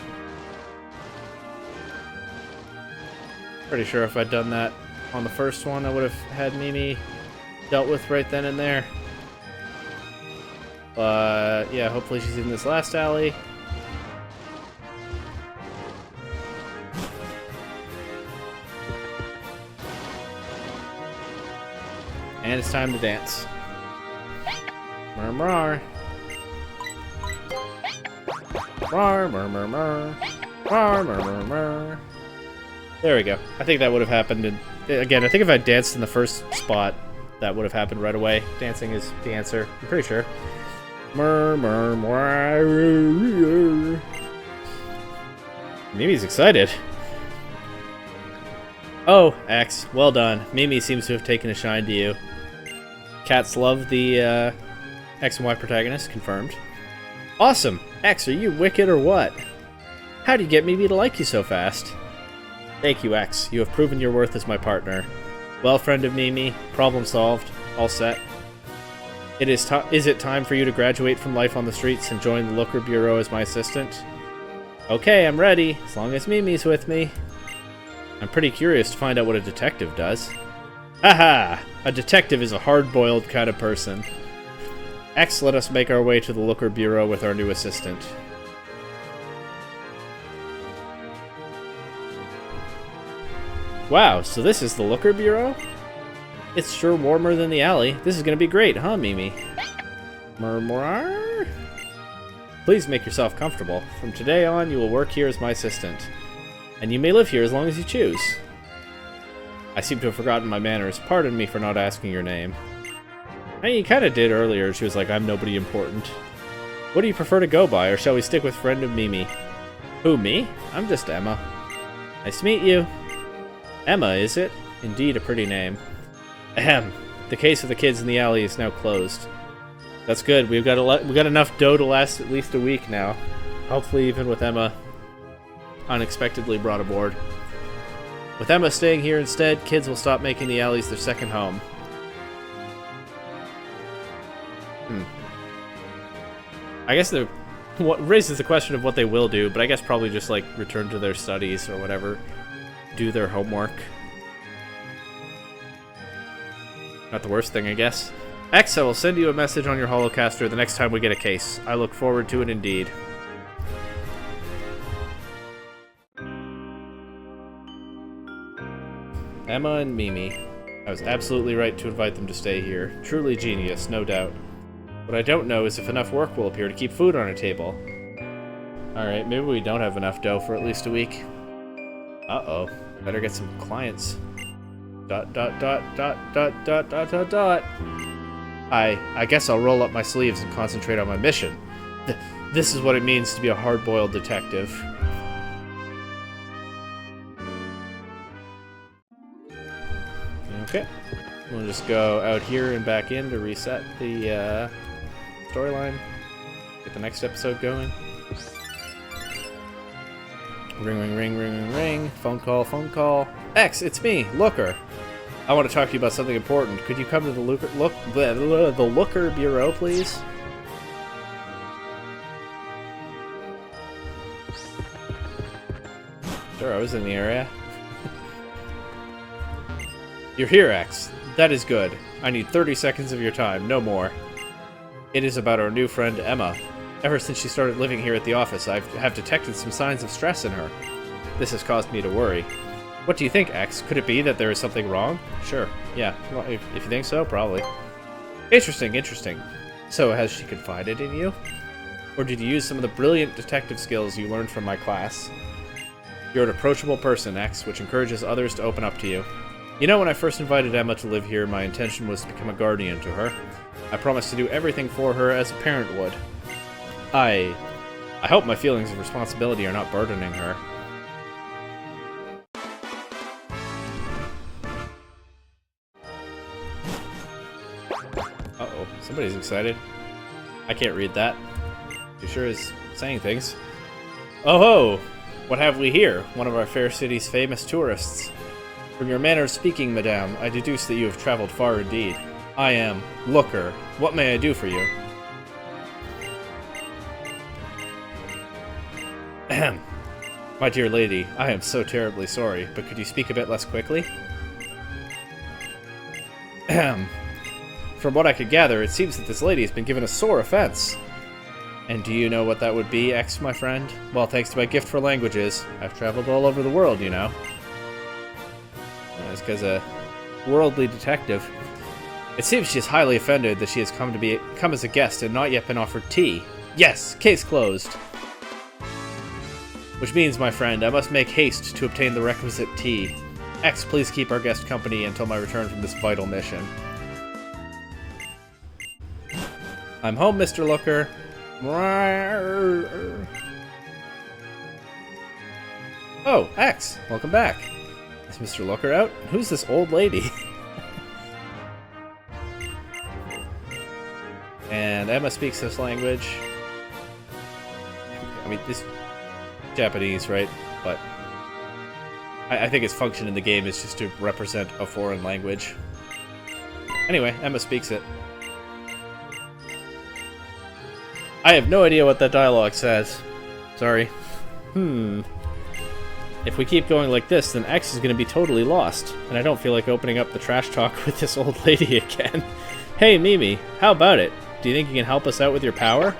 Pretty sure if I'd done that on the first one, I would have had Mimi dealt with right then and there. But yeah, hopefully she's in this last alley. And it's time to dance. There we go. I think that would have happened. Again, I think if I danced in the first spot, that would have happened right away. Dancing is the answer. I'm pretty sure. Mimi's excited. Oh, X. Well done. Mimi seems to have taken a shine to you. Cats love the X and Y protagonist. Confirmed. Awesome. X, are you wicked or what? How do you get Mimi to like you so fast? Thank you, X. You have proven your worth as my partner. Well, friend of Mimi, problem solved. All set. Is it time for you to graduate from life on the streets and join the Looker Bureau as my assistant? Okay, I'm ready, as long as Mimi's with me. I'm pretty curious to find out what a detective does. Haha! A detective is a hard-boiled kind of person. X, let us make our way to the Looker Bureau with our new assistant. Wow, so this is the Looker Bureau? It's sure warmer than the alley. This is gonna be great, huh, Mimi? Murmur? Please make yourself comfortable. From today on, you will work here as my assistant. And you may live here as long as you choose. I seem to have forgotten my manners. Pardon me for not asking your name. I mean, you kinda did earlier. She was like, I'm nobody important. What do you prefer to go by, or shall we stick with friend of Mimi? Who, me? I'm just Emma. Nice to meet you. Emma, is it? Indeed, a pretty name. Ahem. The case of the kids in the alley is now closed. That's good. We got enough dough to last at least a week now. Hopefully, even with Emma unexpectedly brought aboard. With Emma staying here instead, kids will stop making the alleys their second home. I guess what raises the question of what they will do, but I guess probably just like return to their studies or whatever. Do their homework. Not the worst thing, I guess. X, I will send you a message on your holocaster the next time we get a case. I look forward to it indeed. Emma and Mimi. I was absolutely right to invite them to stay here. Truly genius, no doubt. What I don't know is if enough work will appear to keep food on our table. Alright, maybe we don't have enough dough for at least a week. Uh-oh. Better get some clients. ... I guess I'll roll up my sleeves and concentrate on my mission. This is what it means to be a hard-boiled detective. Okay. We'll just go out here and back in to reset the storyline. Get the next episode going. Ring, ring, ring, ring, ring, ring. Phone call, phone call. X, it's me, Looker. I want to talk to you about something important. Could you come to the Looker Bureau, please? Sure, I was in the area. You're here, X. That is good. I need 30 seconds of your time, no more. It is about our new friend, Emma. Ever since she started living here at the office, I have detected some signs of stress in her. This has caused me to worry. What do you think, X? Could it be that there is something wrong? Sure. Yeah. Well, if you think so, probably. Interesting, interesting. So, has she confided in you? Or did you use some of the brilliant detective skills you learned from my class? You're an approachable person, X, which encourages others to open up to you. You know, when I first invited Emma to live here, my intention was to become a guardian to her. I promised to do everything for her as a parent would. I hope my feelings of responsibility are not burdening her. Uh-oh, somebody's excited. I can't read that. He sure is saying things. Oh ho! What have we here? One of our fair city's famous tourists. From your manner of speaking, madame, I deduce that you have traveled far indeed. I am Looker. What may I do for you? Ahem. My dear lady, I am so terribly sorry, but could you speak a bit less quickly? Ahem. From what I could gather, it seems that this lady has been given a sore offense. And do you know what that would be, X, my friend? Well, thanks to my gift for languages, I've traveled all over the world, you know. This guy's a worldly detective. It seems she is highly offended that she has come as a guest and not yet been offered tea. Yes, case closed. Which means, my friend, I must make haste to obtain the requisite tea. X, please keep our guest company until my return from this vital mission. I'm home, Mr. Looker. Oh, X, welcome back. Is Mr. Looker out? Who's this old lady? And Emma speaks this language. I mean, this Japanese, right? But I think its function in the game is just to represent a foreign language. Anyway, Emma speaks it. I have no idea what that dialogue says. Sorry. If we keep going like this, then X is going to be totally lost. And I don't feel like opening up the trash talk with this old lady again. Hey, Mimi, how about it? Do you think you can help us out with your power?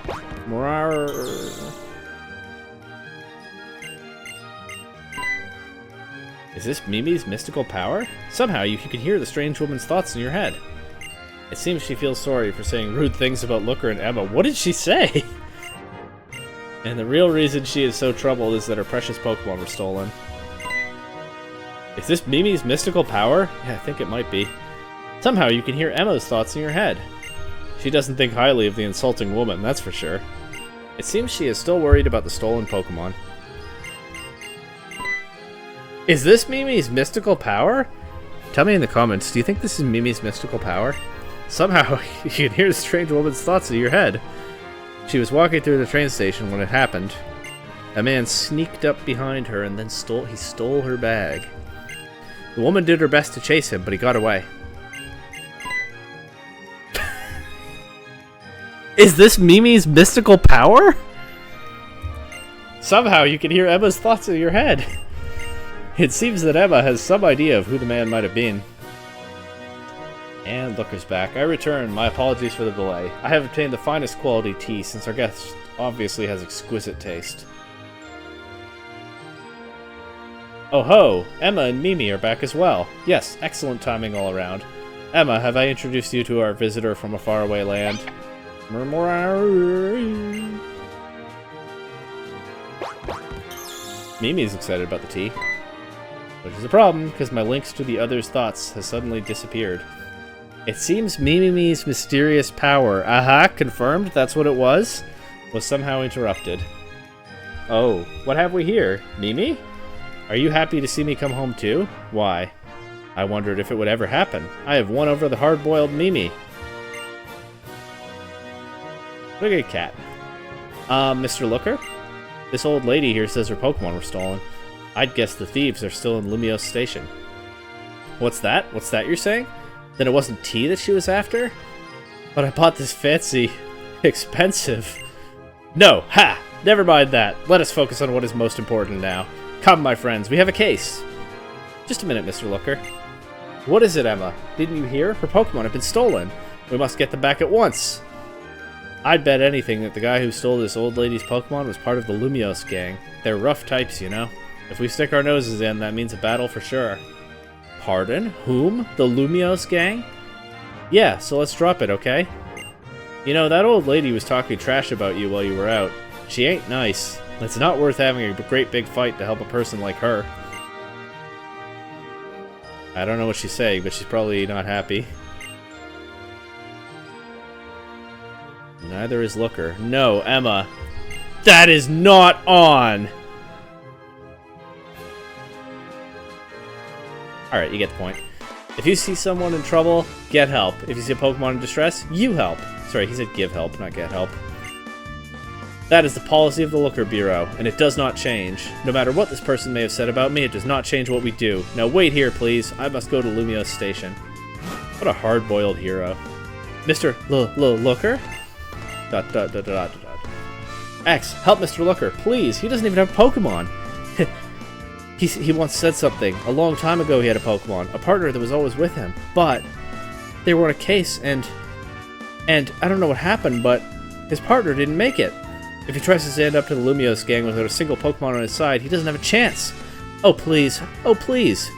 Is this Mimi's mystical power? Somehow you can hear the strange woman's thoughts in your head. It seems she feels sorry for saying rude things about Looker and Emma. What did she say? And the real reason she is so troubled is that her precious Pokemon were stolen. Is this Mimi's mystical power? Yeah, I think it might be. Somehow you can hear Emma's thoughts in your head. She doesn't think highly of the insulting woman, that's for sure. It seems she is still worried about the stolen Pokemon. Is this Mimi's mystical power? Tell me in the comments, do you think this is Mimi's mystical power? Somehow, you can hear the strange woman's thoughts in your head. She was walking through the train station when it happened. A man sneaked up behind her and then stole her bag. The woman did her best to chase him, but he got away. Is this Mimi's mystical power? Somehow you can hear Emma's thoughts in your head. It seems that Emma has some idea of who the man might have been. And Looker's back. I return. My apologies for the delay. I have obtained the finest quality tea, since our guest obviously has exquisite taste. Oh ho! Emma and Mimi are back as well. Yes, excellent timing all around. Emma, have I introduced you to our visitor from a faraway land? Mimi is excited about the tea. Which is a problem, because my links to the other's thoughts has suddenly disappeared. It seems Mimi's mysterious power, confirmed, that's what it was somehow interrupted. Oh, what have we here? Mimi? Are you happy to see me come home too? Why? I wondered if it would ever happen. I have won over the hard-boiled Mimi. What a good cat. Mr. Looker? This old lady here says her Pokemon were stolen. I'd guess the thieves are still in Lumiose Station. What's that? What's that you're saying? Then it wasn't tea that she was after? But I bought this fancy, expensive... No! Ha! Never mind that. Let us focus on what is most important now. Come, my friends, we have a case. Just a minute, Mr. Looker. What is it, Emma? Didn't you hear? Her Pokemon have been stolen. We must get them back at once. I'd bet anything that the guy who stole this old lady's Pokemon was part of the Lumiose gang. They're rough types, you know? If we stick our noses in, that means a battle for sure. Pardon? Whom? The Lumiose gang? Yeah, so let's drop it, okay? You know, that old lady was talking trash about you while you were out. She ain't nice. It's not worth having a great big fight to help a person like her. I don't know what she's saying, but she's probably not happy. Neither is Looker. No, Emma. That is not on! Alright, you get the point. If you see someone in trouble, get help. If you see a Pokemon in distress, you help. Sorry, he said give help, not get help. That is the policy of the Looker Bureau, and it does not change. No matter what this person may have said about me, it does not change what we do. Now wait here, please. I must go to Lumiose Station. What a hard-boiled hero. Mr. Looker? ... X, help Mr. Looker, please. He doesn't even have Pokemon. He once said something. A long time ago he had a Pokemon, a partner that was always with him. But they were in a case, and I don't know what happened, but his partner didn't make it. If he tries to stand up to the Lumiose gang without a single Pokemon on his side, he doesn't have a chance. Oh please,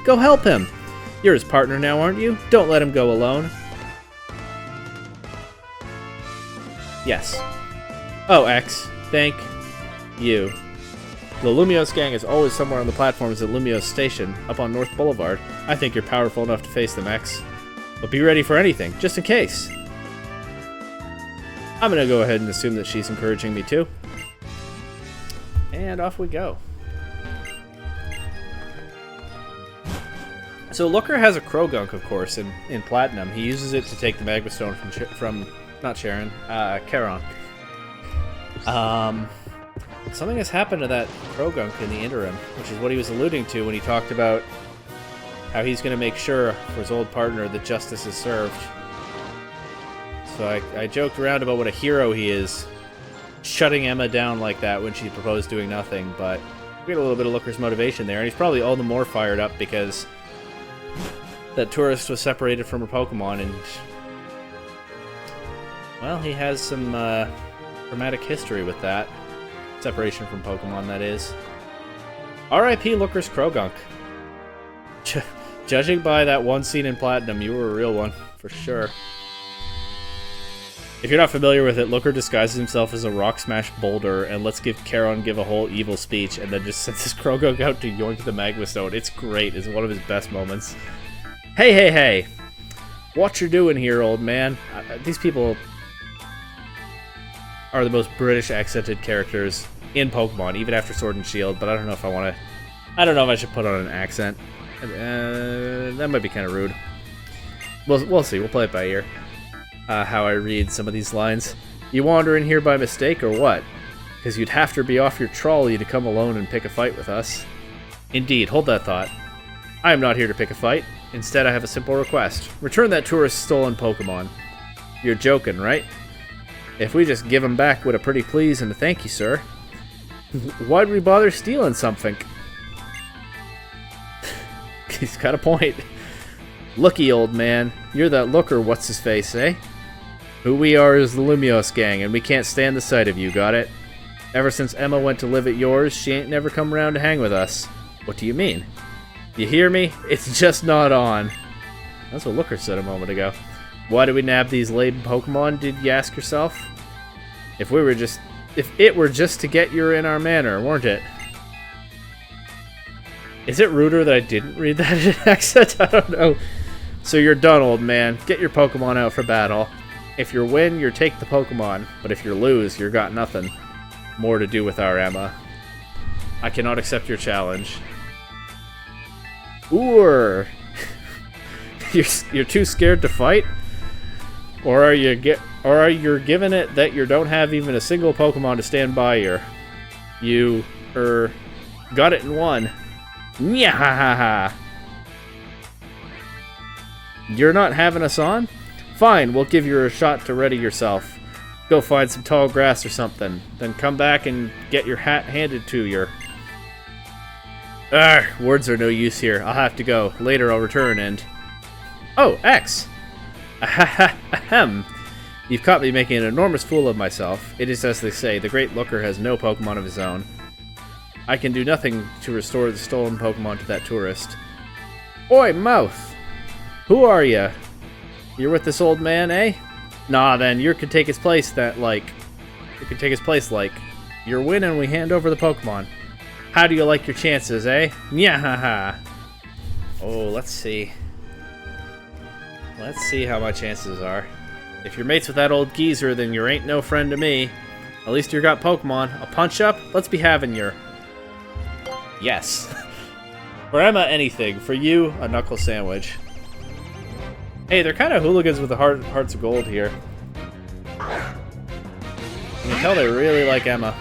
go help him. You're his partner now, aren't you? Don't let him go alone. Yes. Oh, X, thank you. The Lumios gang is always somewhere on the platforms at Lumios Station, up on North Boulevard. I think you're powerful enough to face them, X. But be ready for anything, just in case. I'm gonna go ahead and assume that she's encouraging me too. And off we go. So Looker has a Krogunk, of course, in Platinum. He uses it to take the Magma Stone from not Sharon, Charon. Something has happened to that Krogunk in the interim, which is what he was alluding to when he talked about how he's going to make sure for his old partner that justice is served. So I joked around about what a hero he is, shutting Emma down like that when she proposed doing nothing, but we get a little bit of Looker's motivation there, and he's probably all the more fired up because that tourist was separated from her Pokemon, and well, he has some traumatic history with that. Separation from Pokemon, that is. R.I.P. Looker's Krogunk. Judging by that one scene in Platinum, you were a real one, for sure. If you're not familiar with it, Looker disguises himself as a rock smash boulder and lets Charon give a whole evil speech and then just sends his Krogunk out to yoink the Magma Stone. It's great. It's one of his best moments. Hey, hey, hey! What you're doing here, old man? These people are the most British accented characters in Pokemon, even after Sword and Shield, but I don't know if I want to... I don't know if I should put on an accent. That might be kind of rude. We'll see. We'll play it by ear. How I read some of these lines. You wander in here by mistake, or what? Because you'd have to be off your trolley to come alone and pick a fight with us. Indeed, hold that thought. I am not here to pick a fight. Instead, I have a simple request. Return that tourist's stolen Pokemon. You're joking, right? If we just give him back with a pretty please and a thank you, sir. Why'd we bother stealing something? He's got a point. Looky, old man. You're that Looker what's-his-face, eh? Who we are is the Lumios gang, and we can't stand the sight of you, got it? Ever since Emma went to live at yours, she ain't never come around to hang with us. What do you mean? You hear me? It's just not on. That's what Looker said a moment ago. Why do we nab these laden Pokemon, did you ask yourself? If it were just to get you in our manor, weren't it? Is it ruder that I didn't read that in accent? I don't know. So you're done, old man. Get your Pokemon out for battle. If you win, you take the Pokemon. But if you lose, you got nothing. More to do with our Emma. I cannot accept your challenge. Ooh. You're too scared to fight? Or are you giving it that you don't have even a single Pokemon to stand by you? You got it in one. Nyahaha. You're not having us on? Fine, we'll give you a shot to ready yourself. Go find some tall grass or something. Then come back and get your hat handed to you. Words are no use here. I'll have to go. Later I'll return and... Oh, X! Ahem. You've caught me making an enormous fool of myself. It is as they say, the great Looker has no Pokemon of his own. I can do nothing to restore the stolen Pokemon to that tourist. Oi, mouth! Who are ya? You're with this old man, eh? Nah, then, you could take his place You win and we hand over the Pokemon. How do you like your chances, eh? Nyahaha! Oh, let's see. Let's see how my chances are. If you're mates with that old geezer, then you ain't no friend to me. At least you got Pokemon. A punch-up? Let's be having your... Yes. For Emma, anything. For you, a knuckle sandwich. Hey, they're kind of hooligans with the hearts of gold here. You can tell they really like Emma.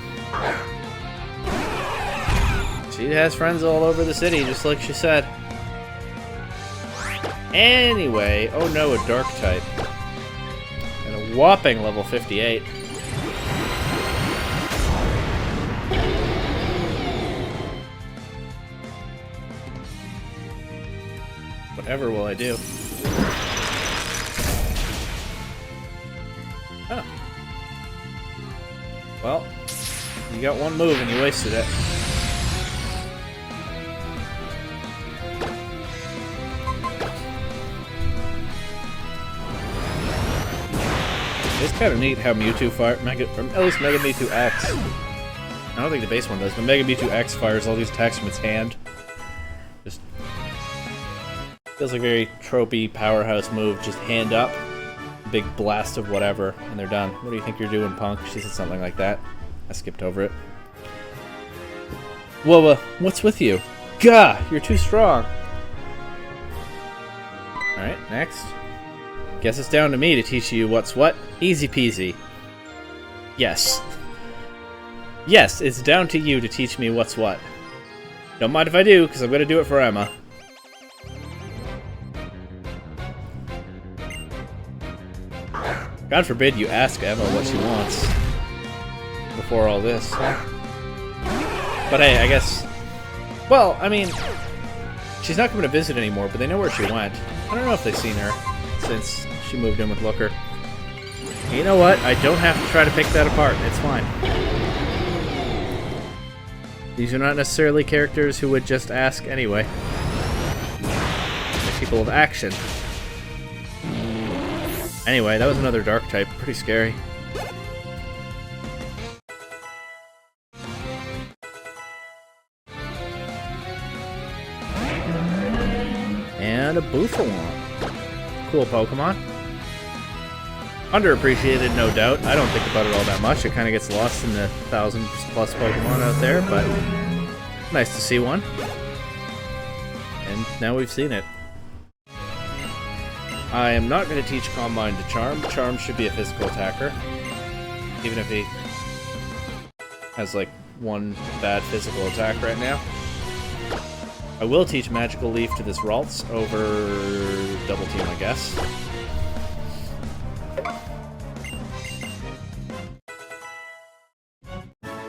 She has friends all over the city, just like she said. Anyway, oh no, a dark type. And a whopping level 58. Whatever will I do? Oh. Well, you got one move and you wasted it. It's kind of neat how Mewtwo fired, at least Mega Mewtwo X I don't think the base one does, but Mega Mewtwo X fires all these attacks from its hand. Just feels like a very tropey powerhouse move. Just hand up, big blast of whatever, and they're done. What do you think you're doing, punk? She said something like that. I skipped over it. Well, what's with you? Gah! You're too strong! Alright, next. Guess it's down to me to teach you what's what. Easy peasy. Yes. Yes, it's down to you to teach me what's what. Don't mind if I do, because I'm going to do it for Emma. God forbid you ask Emma what she wants before all this. But hey, I guess... Well, I mean... She's not coming to visit anymore, but they know where she went. I don't know if they've seen her since she moved in with Looker. You know what? I don't have to try to pick that apart. It's fine. These are not necessarily characters who would just ask anyway. They're people of action. Anyway, that was another dark type. Pretty scary. And a Bouffalant. Cool Pokemon. Underappreciated, no doubt. I don't think about it all that much. It kind of gets lost in the 1,000+ Pokemon out there, but nice to see one. And now we've seen it. I am not going to teach Calm Mind to Charm. Charm should be a physical attacker. Even if he has, like, one bad physical attack right now. I will teach Magical Leaf to this Ralts over Double Team, I guess.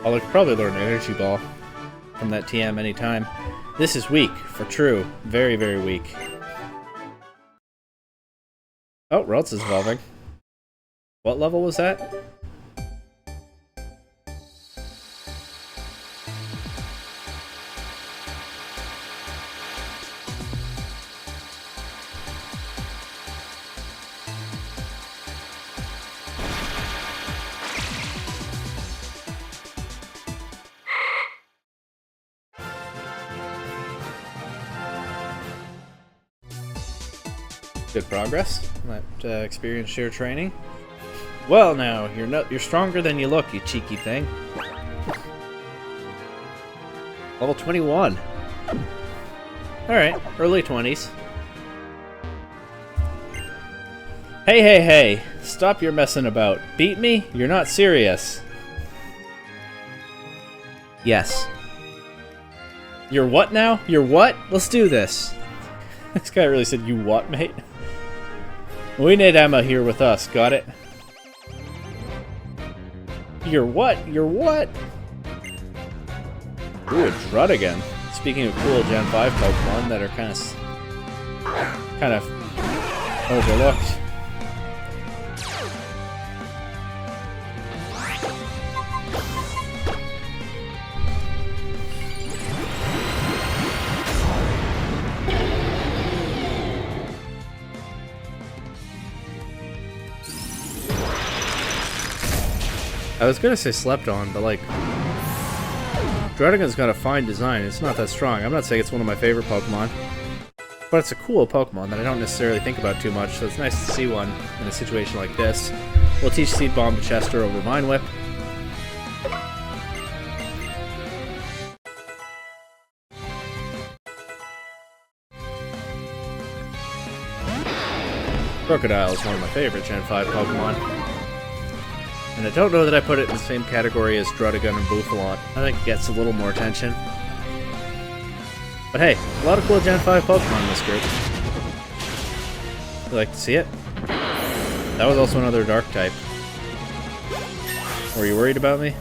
I'll probably learn Energy Ball from that TM anytime. This is weak, for true. Very, very weak. Oh, Ralts is evolving. What level was that? Good progress. That experience share training. Well, now you're stronger than you look, you cheeky thing. Level 21. All right, early 20s. Hey, hey, hey! Stop your messing about. Beat me? You're not serious. Yes. You're what now? You're what? Let's do this. This guy really said, "You what, mate?" We need Emma here with us, got it? You're what? You're what? Ooh, a Druddigon. Speaking of cool Gen 5 Pokemon that are kind of overlooked. I was gonna say slept on, but like, Druddigon's got a fine design. It's not that strong. I'm not saying it's one of my favorite Pokemon, but it's a cool Pokemon that I don't necessarily think about too much, so it's nice to see one in a situation like this. We'll teach Seed Bomb to Chester over Vine Whip. Crocodile is one of my favorite Gen 5 Pokemon. And I don't know that I put it in the same category as Druddigon and Bouffalant. I think it gets a little more attention. But hey, a lot of cool Gen 5 Pokemon in this group. You like to see it? That was also another Dark type. Were you worried about me?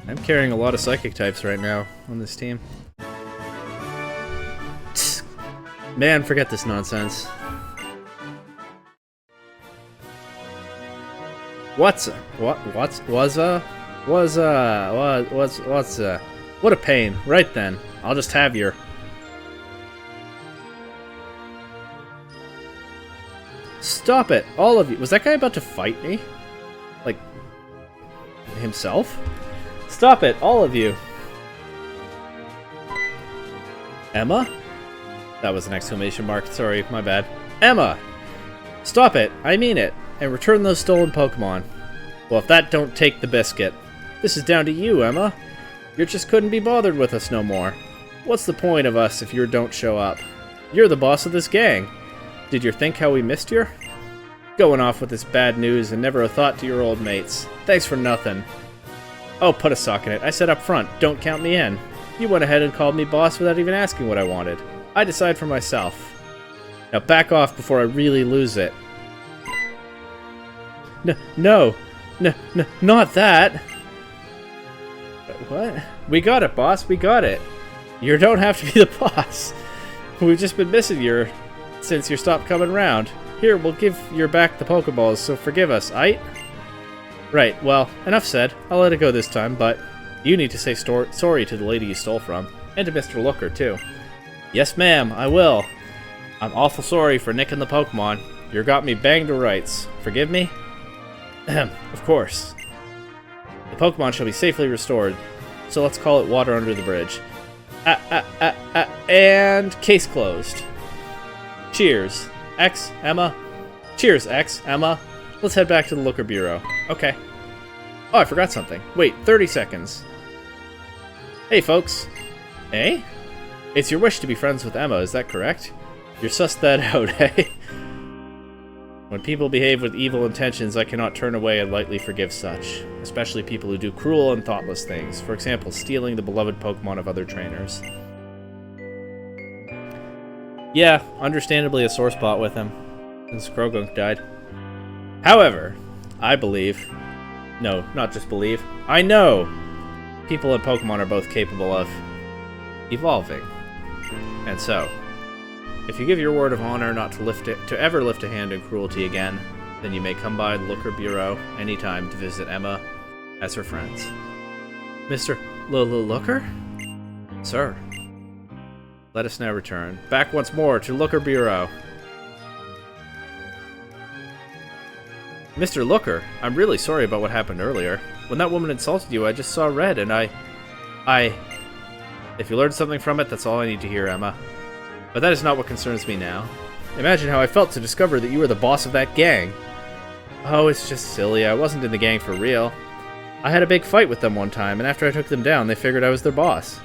I'm carrying a lot of Psychic types right now on this team. Man, forget this nonsense. What a pain. Right then. I'll just have your... Stop it, all of you. Was that guy about to fight me? Like, himself? Stop it, all of you. Emma? That was an exclamation mark. Sorry, my bad. Emma! Stop it, I mean it, and return those stolen Pokemon. Well, if that don't take the biscuit. This is down to you, Emma. You just couldn't be bothered with us no more. What's the point of us if you don't show up? You're the boss of this gang. Did you think how we missed you? Going off with this bad news and never a thought to your old mates. Thanks for nothing. Oh, put a sock in it. I said up front, don't count me in. You went ahead and called me boss without even asking what I wanted. I decide for myself. Now back off before I really lose it. No, not that. What? We got it, boss. We got it. You don't have to be the boss. We've just been missing you since you stopped coming around. Here, we'll give you back the Pokeballs, so forgive us, aight? Right, well, enough said. I'll let it go this time, but you need to say sorry to the lady you stole from. And to Mr. Looker, too. Yes, ma'am, I will. I'm awful sorry for nicking the Pokemon. You got me banged to rights. Forgive me? Ahem, of course. The Pokemon shall be safely restored, so let's call it water under the bridge. And case closed. Cheers. X, Emma. Cheers, X, Emma. Let's head back to the Looker Bureau. Okay. Oh, I forgot something. Wait, 30 seconds. Hey, folks. Eh? It's your wish to be friends with Emma, is that correct? You're sussed that out, eh? When people behave with evil intentions, I cannot turn away and lightly forgive such. Especially people who do cruel and thoughtless things. For example, stealing the beloved Pokemon of other trainers. Yeah, understandably a sore spot with him, since Krogunk died. However, I believe... No, not just believe. I know! People and Pokemon are both capable of... evolving. And so, if you give your word of honor not to ever lift a hand in cruelty again, then you may come by the Looker Bureau anytime to visit Emma as her friends. Mr. Looker? Sir. Let us now return. Back once more to Looker Bureau. Mr. Looker, I'm really sorry about what happened earlier. When that woman insulted you, I just saw red and I... If you learned something from it, that's all I need to hear, Emma. But that is not what concerns me now. Imagine how I felt to discover that you were the boss of that gang. Oh, it's just silly. I wasn't in the gang for real. I had a big fight with them one time, and after I took them down, they figured I was their boss.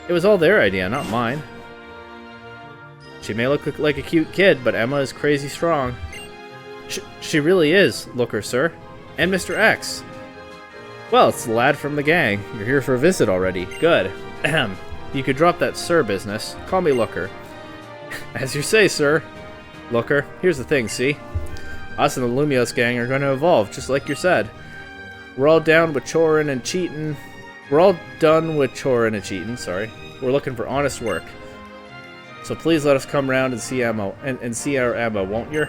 It was all their idea, not mine. She may look like a cute kid, but Emma is crazy strong. She really is, Looker, sir. And Mr. X. Well, it's the lad from the gang. You're here for a visit already. Good. Ahem. You could drop that sir business. Call me Looker. As you say, sir. Looker, here's the thing, see? Us and the Lumios gang are going to evolve, just like you said. We're all down with chorin' and cheatin'. We're all done with chorin' and cheatin', sorry. We're looking for honest work. So please let us come round and see Emma, and see our Emma, won't you? ...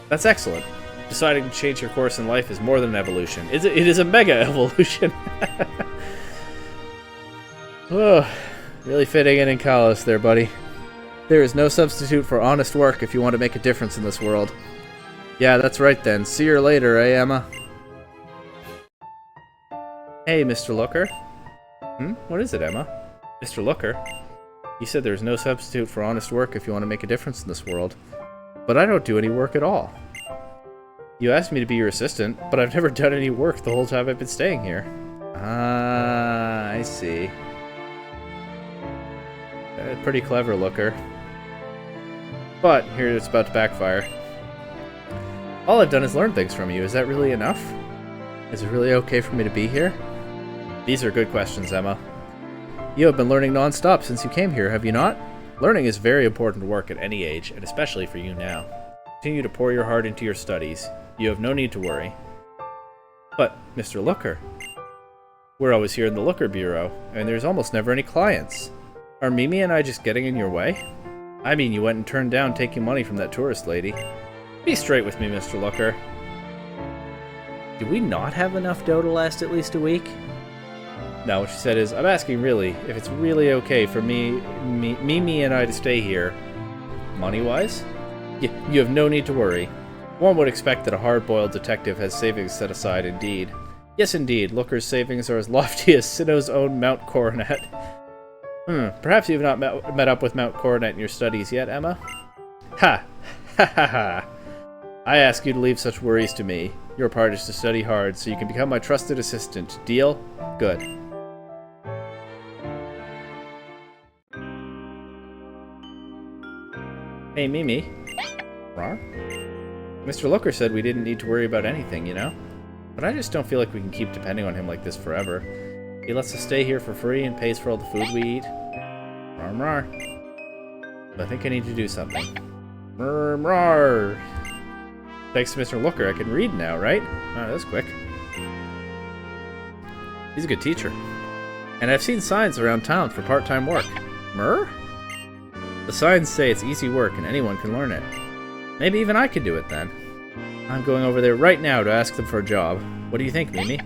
That's excellent. Deciding to change your course in life is more than an evolution. It is a mega evolution. Oh, really fitting in Kalos there, buddy. There is no substitute for honest work if you want to make a difference in this world. Yeah, that's right then. See you later, eh, Emma? Hey, Mr. Looker. What is it, Emma? Mr. Looker? You said there's no substitute for honest work if you want to make a difference in this world. But I don't do any work at all. You asked me to be your assistant, but I've never done any work the whole time I've been staying here. Ah, I see. Pretty clever, Looker. But here it's about to backfire. All I've done is learn things from you. Is that really enough? Is it really okay for me to be here? These are good questions, Emma. You have been learning non-stop since you came here, have you not? Learning is very important work at any age, and especially for you now. Continue to pour your heart into your studies. You have no need to worry. But, Mr. Looker, we're always here in the Looker Bureau, and there's almost never any clients. Are Mimi and I just getting in your way? I mean, you went and turned down taking money from that tourist lady. Be straight with me, Mr. Looker. Do we not have enough dough to last at least a week? No, what she said is, I'm asking really, if it's really okay for Mimi and I to stay here. Money-wise? You have no need to worry. One would expect that a hard-boiled detective has savings set aside, indeed. Yes, indeed. Looker's savings are as lofty as Sinnoh's own Mount Coronet. Perhaps you have not met up with Mount Coronet in your studies yet, Emma? Ha! Ha ha ha! I ask you to leave such worries to me. Your part is to study hard, so you can become my trusted assistant. Deal? Good. Hey, Mimi. Rar? Mr. Looker said we didn't need to worry about anything, you know? But I just don't feel like we can keep depending on him like this forever. He lets us stay here for free and pays for all the food we eat. Rar, rar. But I think I need to do something. Rar, rar. Thanks to Mr. Looker, I can read now, right? Oh, that was quick. He's a good teacher. And I've seen signs around town for part-time work. Myrrh? The signs say it's easy work and anyone can learn it. Maybe even I could do it then. I'm going over there right now to ask them for a job. What do you think, Mimi?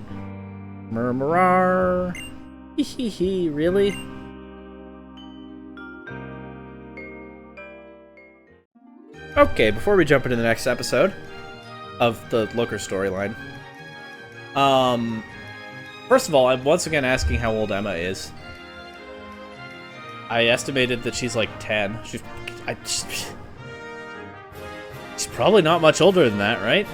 Murmurar. Hee hee hee, really? Okay, before we jump into the next episode of the Looker storyline, first of all, I'm once again asking how old Emma is. I estimated that she's like 10. She's probably not much older than that, right?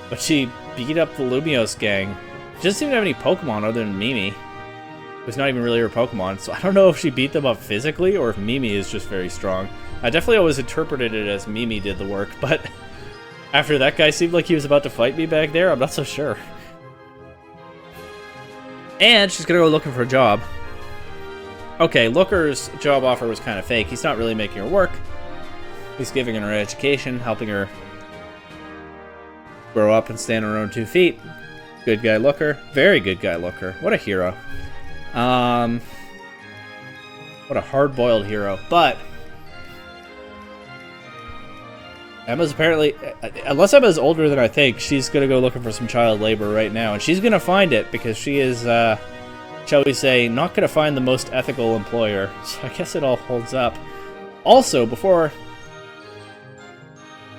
But she beat up the Lumiose gang. She doesn't even have any Pokemon other than Mimi, who's not even really her Pokemon, so I don't know if she beat them up physically or if Mimi is just very strong. I definitely always interpreted it as Mimi did the work, but after that guy seemed like he was about to fight me back there, I'm not so sure. And she's gonna go looking for a job. Okay, Looker's job offer was kind of fake. He's not really making her work. He's giving her education, helping her grow up and stand on her own 2 feet. Good guy Looker. Very good guy Looker. What a hero. What a hard-boiled hero. But Emma's apparently, unless Emma's older than I think, she's going to go looking for some child labor right now. And she's going to find it because she is, shall we say, not going to find the most ethical employer. So I guess it all holds up. Also, before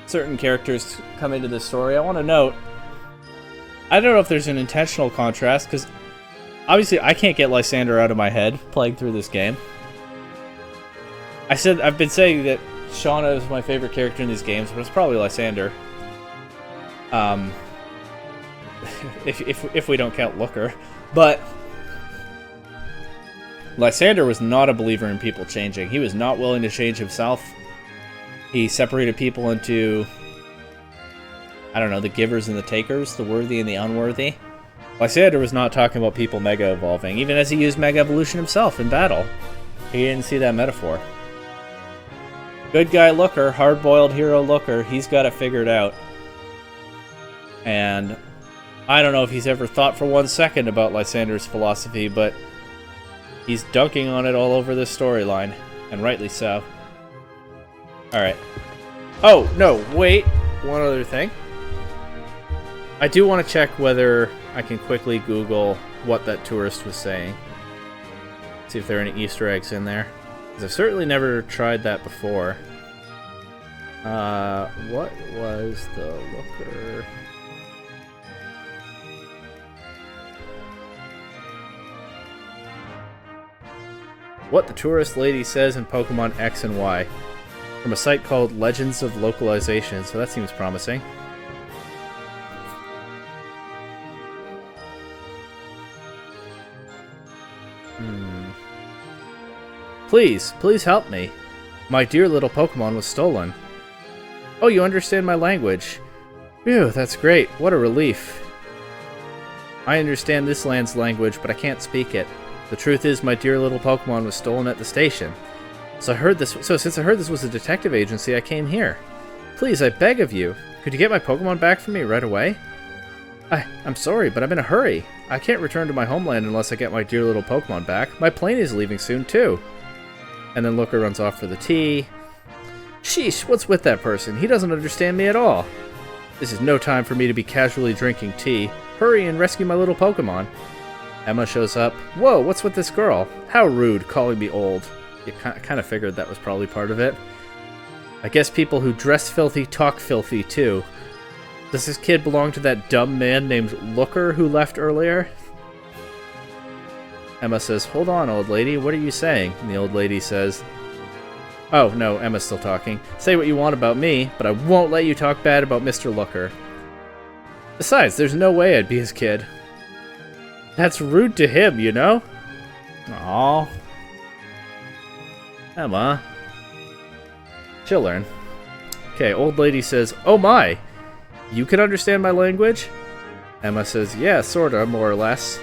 certain characters come into this story, I want to note, I don't know if there's an intentional contrast, because obviously I can't get Lysander out of my head playing through this game. I've been saying that Shauna is my favorite character in these games, but it's probably Lysander. If we don't count Looker. But Lysander was not a believer in people changing. He was not willing to change himself. He separated people into, I don't know, the givers and the takers, the worthy and the unworthy. Lysander was not talking about people mega evolving, even as he used mega evolution himself in battle. He didn't see that metaphor. Good guy Looker, hard-boiled hero Looker, he's got it figured out. And I don't know if he's ever thought for 1 second about Lysander's philosophy, but he's dunking on it all over this storyline, and rightly so. Alright. Oh, no, wait. One other thing. I do want to check whether I can quickly Google what that tourist was saying. See if there are any Easter eggs in there. Because I've certainly never tried that before. What was the Looker? What the tourist lady says in Pokemon X and Y. From a site called Legends of Localization, so that seems promising. Please help me. My dear little Pokemon was stolen. Oh, you understand my language. Phew, that's great. What a relief. I understand this land's language, but I can't speak it. The truth is, my dear little Pokemon was stolen at the station. So since I heard this was a detective agency, I came here. Please, I beg of you. Could you get my Pokemon back for me right away? I'm sorry, but I'm in a hurry. I can't return to my homeland unless I get my dear little Pokemon back. My plane is leaving soon, too. And then Looker runs off for the tea. Sheesh, what's with that person? He doesn't understand me at all. This is no time for me to be casually drinking tea. Hurry and rescue my little Pokemon. Emma shows up. Whoa, what's with this girl? How rude, calling me old. You kind of figured that was probably part of it. I guess people who dress filthy talk filthy, too. Does this kid belong to that dumb man named Looker who left earlier? Emma says, hold on, old lady, what are you saying? And the old lady says, oh, no, Emma's still talking. Say what you want about me, but I won't let you talk bad about Mr. Looker. Besides, there's no way I'd be his kid. That's rude to him, you know? Aww. Emma. She'll learn. Okay, old lady says, oh my! You can understand my language? Emma says, yeah, sorta, more or less.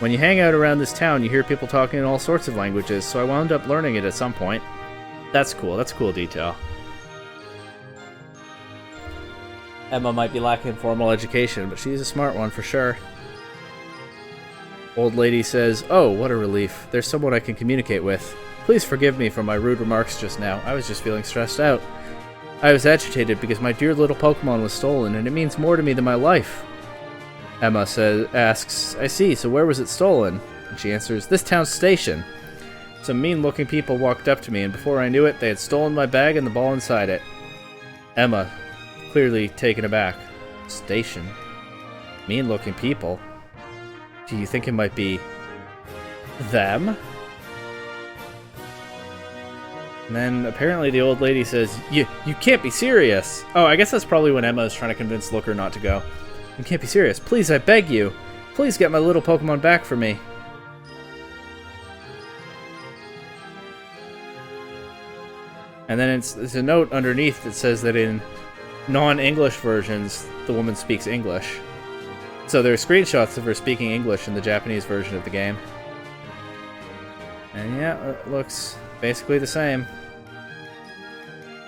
When you hang out around this town, you hear people talking in all sorts of languages, so I wound up learning it at some point. That's cool. That's a cool detail. Emma might be lacking formal education, but she's a smart one for sure. Old lady says, oh, what a relief. There's someone I can communicate with. Please forgive me for my rude remarks just now. I was just feeling stressed out. I was agitated because my dear little Pokemon was stolen, and it means more to me than my life. Emma asks, I see, so where was it stolen? And she answers, this town's station. Some mean-looking people walked up to me, and before I knew it, they had stolen my bag and the ball inside it. Emma, clearly taken aback. Station? Mean-looking people? Do you think it might be them? And then apparently the old lady says, you can't be serious. Oh, I guess that's probably when Emma is trying to convince Looker not to go. You can't be serious. Please, I beg you. Please get my little Pokemon back for me. And then there's a note underneath that says that in non-English versions, the woman speaks English. So there are screenshots of her speaking English in the Japanese version of the game. And yeah, it looks basically the same.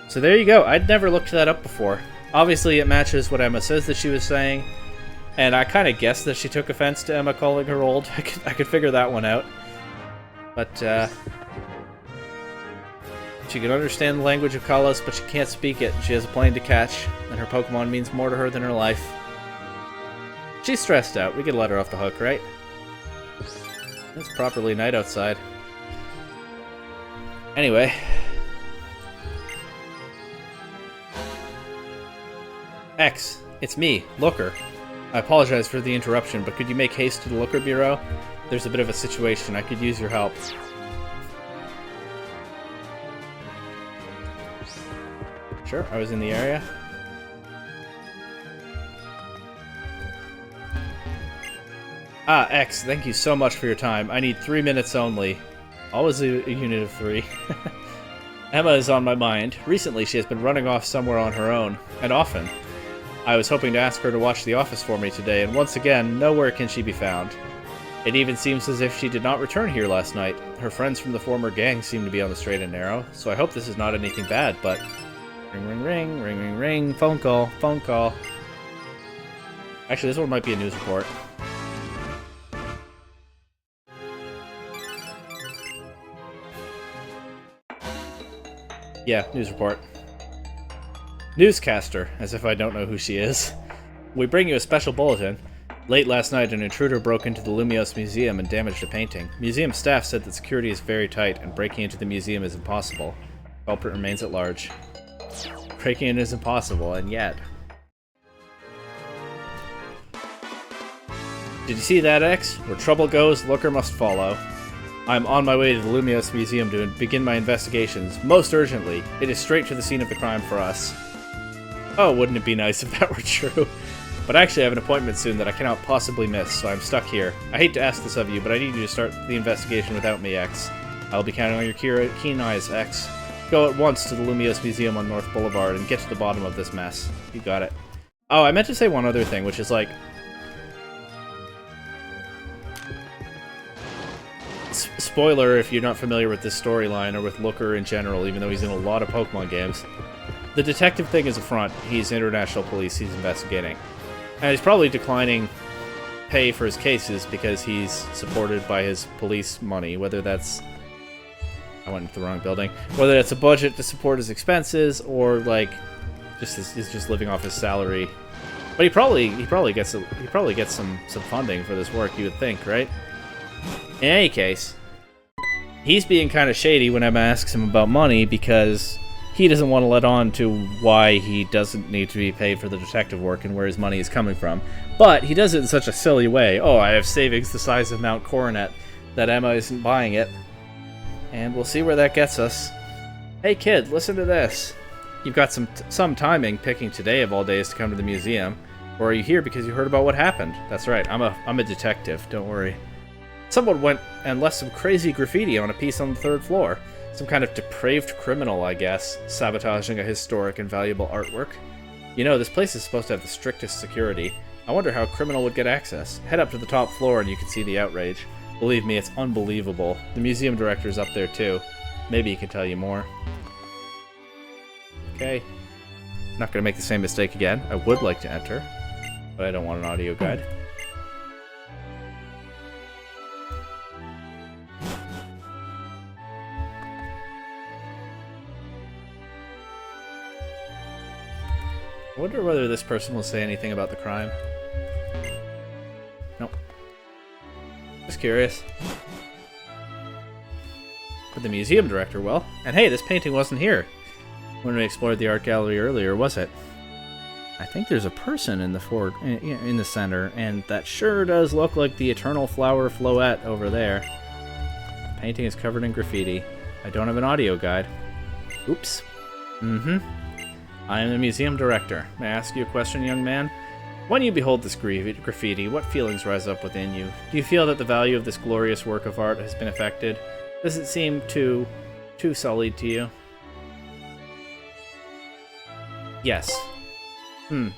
So there you go. I'd never looked that up before. Obviously, it matches what Emma says that she was saying. And I kind of guessed that she took offense to Emma calling her old. I could figure that one out. But, she can understand the language of Kalos, but she can't speak it. She has a plane to catch, and her Pokemon means more to her than her life. She's stressed out. We could let her off the hook, right? It's properly night outside. Anyway. X, it's me, Looker. I apologize for the interruption, but could you make haste to the Looker Bureau? There's a bit of a situation. I could use your help. Sure, I was in the area. Ah, X, thank you so much for your time. I need 3 minutes only. Always a unit of 3. Emma is on my mind. Recently, she has been running off somewhere on her own, and often. I was hoping to ask her to watch the office for me today, and once again, nowhere can she be found. It even seems as if she did not return here last night. Her friends from the former gang seem to be on the straight and narrow, so I hope this is not anything bad, but... Ring, ring, ring, ring, ring, ring, phone call, phone call. Actually, this one might be a news report. Yeah, news report. Newscaster, as if I don't know who she is. We bring you a special bulletin. Late last night, an intruder broke into the Lumiose Museum and damaged a painting. Museum staff said that security is very tight, and breaking into the museum is impossible. Culprit remains at large. Breaking in is impossible, and yet... Did you see that, X? Where trouble goes, Looker must follow. I'm on my way to the Lumiose Museum to begin my investigations, most urgently. It is straight to the scene of the crime for us. Oh, wouldn't it be nice if that were true? But actually I have an appointment soon that I cannot possibly miss, so I'm stuck here. I hate to ask this of you, but I need you to start the investigation without me, X. I'll be counting on your keen eyes, X. Go at once to the Lumiose Museum on North Boulevard and get to the bottom of this mess. You got it. Oh, I meant to say one other thing, which is like... Spoiler if you're not familiar with this storyline or with Looker in general, even though he's in a lot of Pokemon games. The detective thing is a front. He's international police. He's investigating. And he's probably declining pay for his cases because he's supported by his police money, whether that's... I went into the wrong building. Whether it's a budget to support his expenses or, like, he's just living off his salary. But he probably gets some funding for this work, you would think, right? In any case, he's being kind of shady when Emma asks him about money because he doesn't want to let on to why he doesn't need to be paid for the detective work and where his money is coming from. But he does it in such a silly way. Oh, I have savings the size of Mount Coronet that Emma isn't buying it. And we'll see where that gets us. Hey kid, listen to this. You've got some timing picking today of all days to come to the museum. Or are you here because you heard about what happened? That's right, I'm a detective, don't worry. Someone went and left some crazy graffiti on a piece on the 3rd floor. Some kind of depraved criminal, I guess, sabotaging a historic and valuable artwork. You know, this place is supposed to have the strictest security. I wonder how a criminal would get access. Head up to the top floor and you can see the outrage. Believe me, it's unbelievable. The museum director's up there too. Maybe he can tell you more. Okay. Not gonna make the same mistake again. I would like to enter, but I don't want an audio guide. I wonder whether this person will say anything about the crime. Nope. Just curious. But the museum director will. And hey, this painting wasn't here when we explored the art gallery earlier, was it? I think there's a person in the center, and that sure does look like the Eternal Flower Floette over there. The painting is covered in graffiti. I don't have an audio guide. Oops. I am the museum director. May I ask you a question, young man? When you behold this graffiti, what feelings rise up within you? Do you feel that the value of this glorious work of art has been affected? Does it seem too sullied to you? Yes.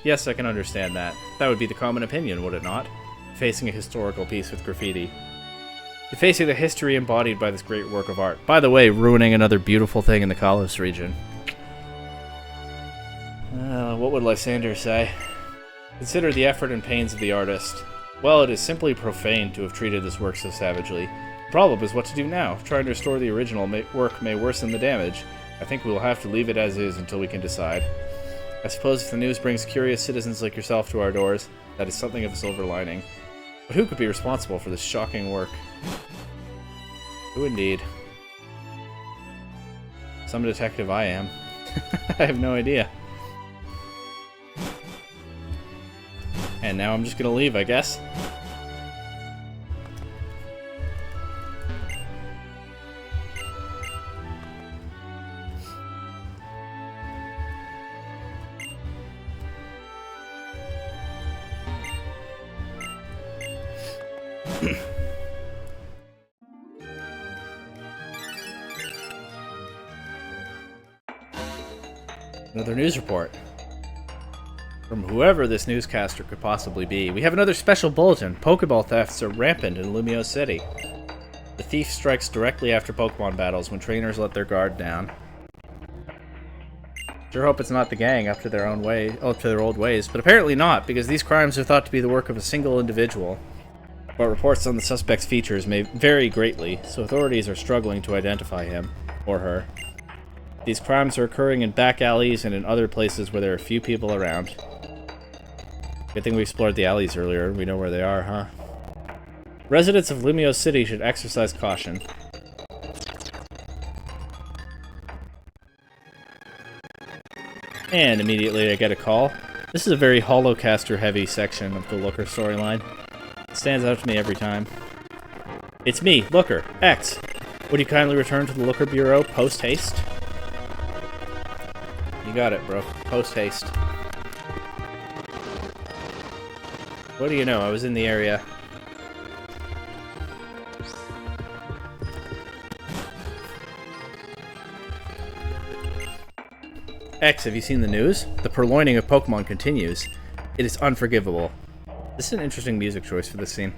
Yes, I can understand that. That would be the common opinion, would it not? Facing a historical piece with graffiti. Defacing the history embodied by this great work of art. By the way, ruining another beautiful thing in the Kalos region. What would Lysander say? Consider the effort and pains of the artist. Well, it is simply profane to have treated this work so savagely. The problem is what to do now. Trying to restore the original work may worsen the damage. I think we will have to leave it as is until we can decide. I suppose if the news brings curious citizens like yourself to our doors, that is something of a silver lining. But who could be responsible for this shocking work? Who indeed? Some detective I am. I have no idea. And now I'm just gonna leave, I guess. Another news report. From whoever this newscaster could possibly be. We have another special bulletin. Pokeball thefts are rampant in Lumio City. The thief strikes directly after Pokemon battles when trainers let their guard down. Sure hope it's not the gang up to their old ways, but apparently not, because these crimes are thought to be the work of a single individual. But reports on the suspect's features may vary greatly, so authorities are struggling to identify him or her. These crimes are occurring in back alleys and in other places where there are few people around. Good thing we explored the alleys earlier. We know where they are, huh? Residents of Lumio City should exercise caution. And immediately I get a call. This is a very Holocaster-heavy section of the Looker storyline. It stands out to me every time. It's me, Looker, X. Would you kindly return to the Looker Bureau post-haste? You got it, bro. Post-haste. What do you know? I was in the area. X, have you seen the news? The purloining of Pokemon continues. It is unforgivable. This is an interesting music choice for this scene.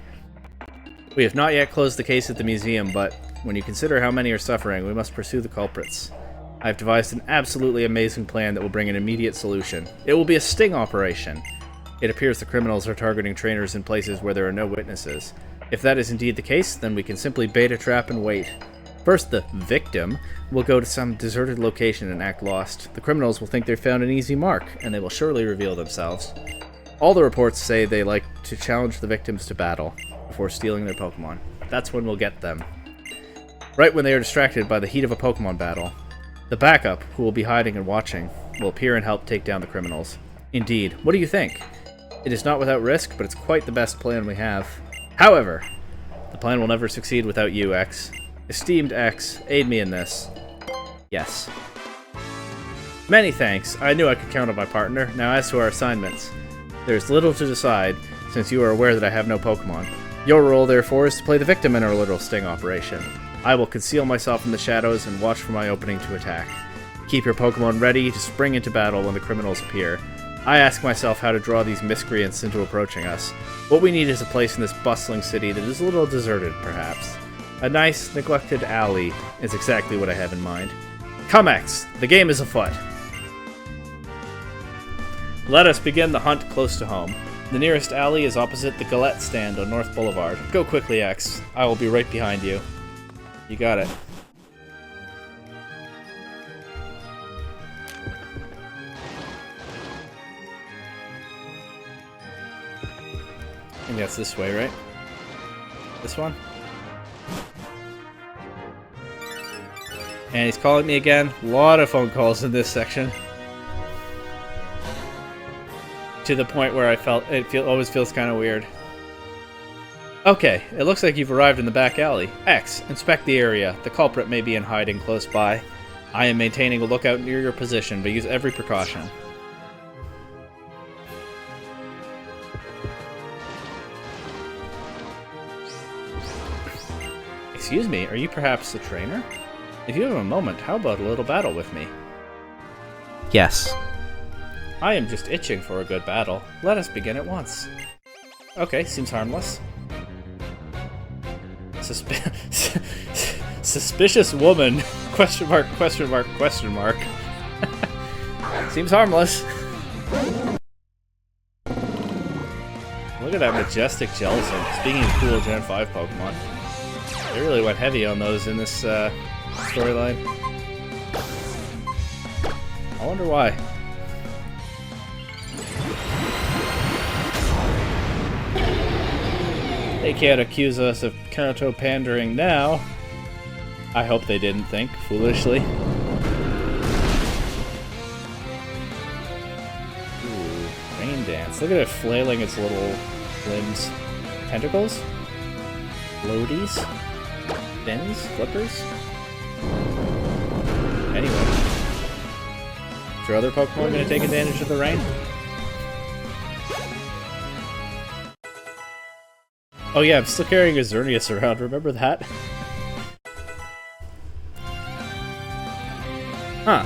We have not yet closed the case at the museum, but when you consider how many are suffering, we must pursue the culprits. I have devised an absolutely amazing plan that will bring an immediate solution. It will be a sting operation. It appears the criminals are targeting trainers in places where there are no witnesses. If that is indeed the case, then we can simply bait a trap and wait. First, the victim will go to some deserted location and act lost. The criminals will think they've found an easy mark, and they will surely reveal themselves. All the reports say they like to challenge the victims to battle before stealing their Pokemon. That's when we'll get them. Right when they are distracted by the heat of a Pokemon battle. The backup, who will be hiding and watching, will appear and help take down the criminals. Indeed. What do you think? It is not without risk, but it's quite the best plan we have. However, the plan will never succeed without you, X. Esteemed X, aid me in this. Yes. Many thanks. I knew I could count on my partner. Now as to our assignments. There is little to decide, since you are aware that I have no Pokemon. Your role, therefore, is to play the victim in our little sting operation. I will conceal myself in the shadows and watch for my opening to attack. Keep your Pokemon ready to spring into battle when the criminals appear. I ask myself how to draw these miscreants into approaching us. What we need is a place in this bustling city that is a little deserted, perhaps. A nice, neglected alley is exactly what I have in mind. Come, X! The game is afoot! Let us begin the hunt close to home. The nearest alley is opposite the Galette stand on North Boulevard. Go quickly, X. I will be right behind you. You got it. I think that's this way, right? This one? And he's calling me again. A lot of phone calls in this section. To the point where I felt it always feels kind of weird. Okay, it looks like you've arrived in the back alley. X, inspect the area. The culprit may be in hiding close by. I am maintaining a lookout near your position, but use every precaution. Excuse me, are you perhaps the trainer? If you have a moment, how about a little battle with me? Yes. I am just itching for a good battle. Let us begin at once. Okay, seems harmless. Suspicious woman. Question mark, question mark, question mark. Seems harmless. Look at that majestic Jellicent. Speaking of cool Gen 5 Pokemon. They really went heavy on those in this storyline. I wonder why. They can't accuse us of Kanto pandering now. I hope they didn't think foolishly. Ooh, rain dance. Look at it flailing its little limbs. Tentacles? Floaties? Fins? Flippers? Anyway. Is your other Pokemon going to take advantage of the rain? Oh yeah, I'm still carrying a Xerneas around, remember that? Huh.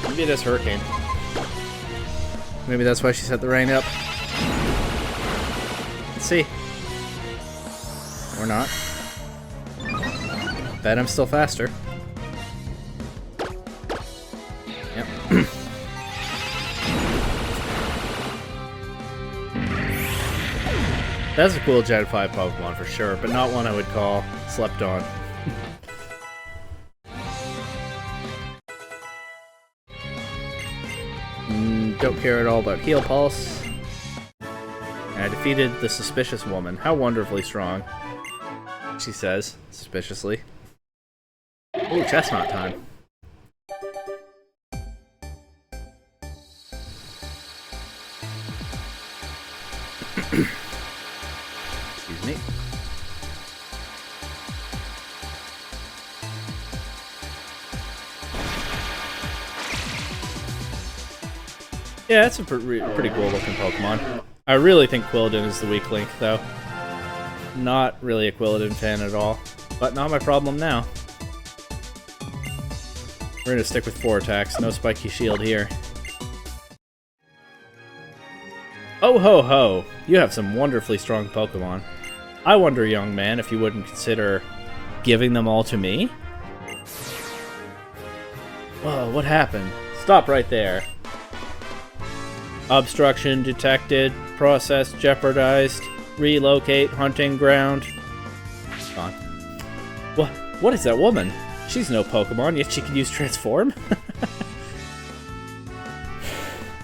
Maybe it is Hurricane. Maybe that's why she set the rain up. Let's see. Or not. Bet I'm still faster. Yep. That's a cool Gen 5 Pokemon for sure, but not one I would call slept on. Don't care at all about Heal Pulse. And I defeated the suspicious woman. How wonderfully strong. She says, suspiciously. Ooh, chestnut time. Excuse me. Yeah, it's a pretty cool looking Pokemon. I really think Quilladin is the weak link, though. Not really a Quilladin fan at all, but not my problem now. We're gonna stick with 4 attacks, no spiky shield here. Oh ho ho! You have some wonderfully strong Pokemon. I wonder, young man, if you wouldn't consider giving them all to me? Whoa, what happened? Stop right there. Obstruction detected, process jeopardized, relocate hunting ground. Gone. What is that woman? She's no Pokemon, yet she can use Transform?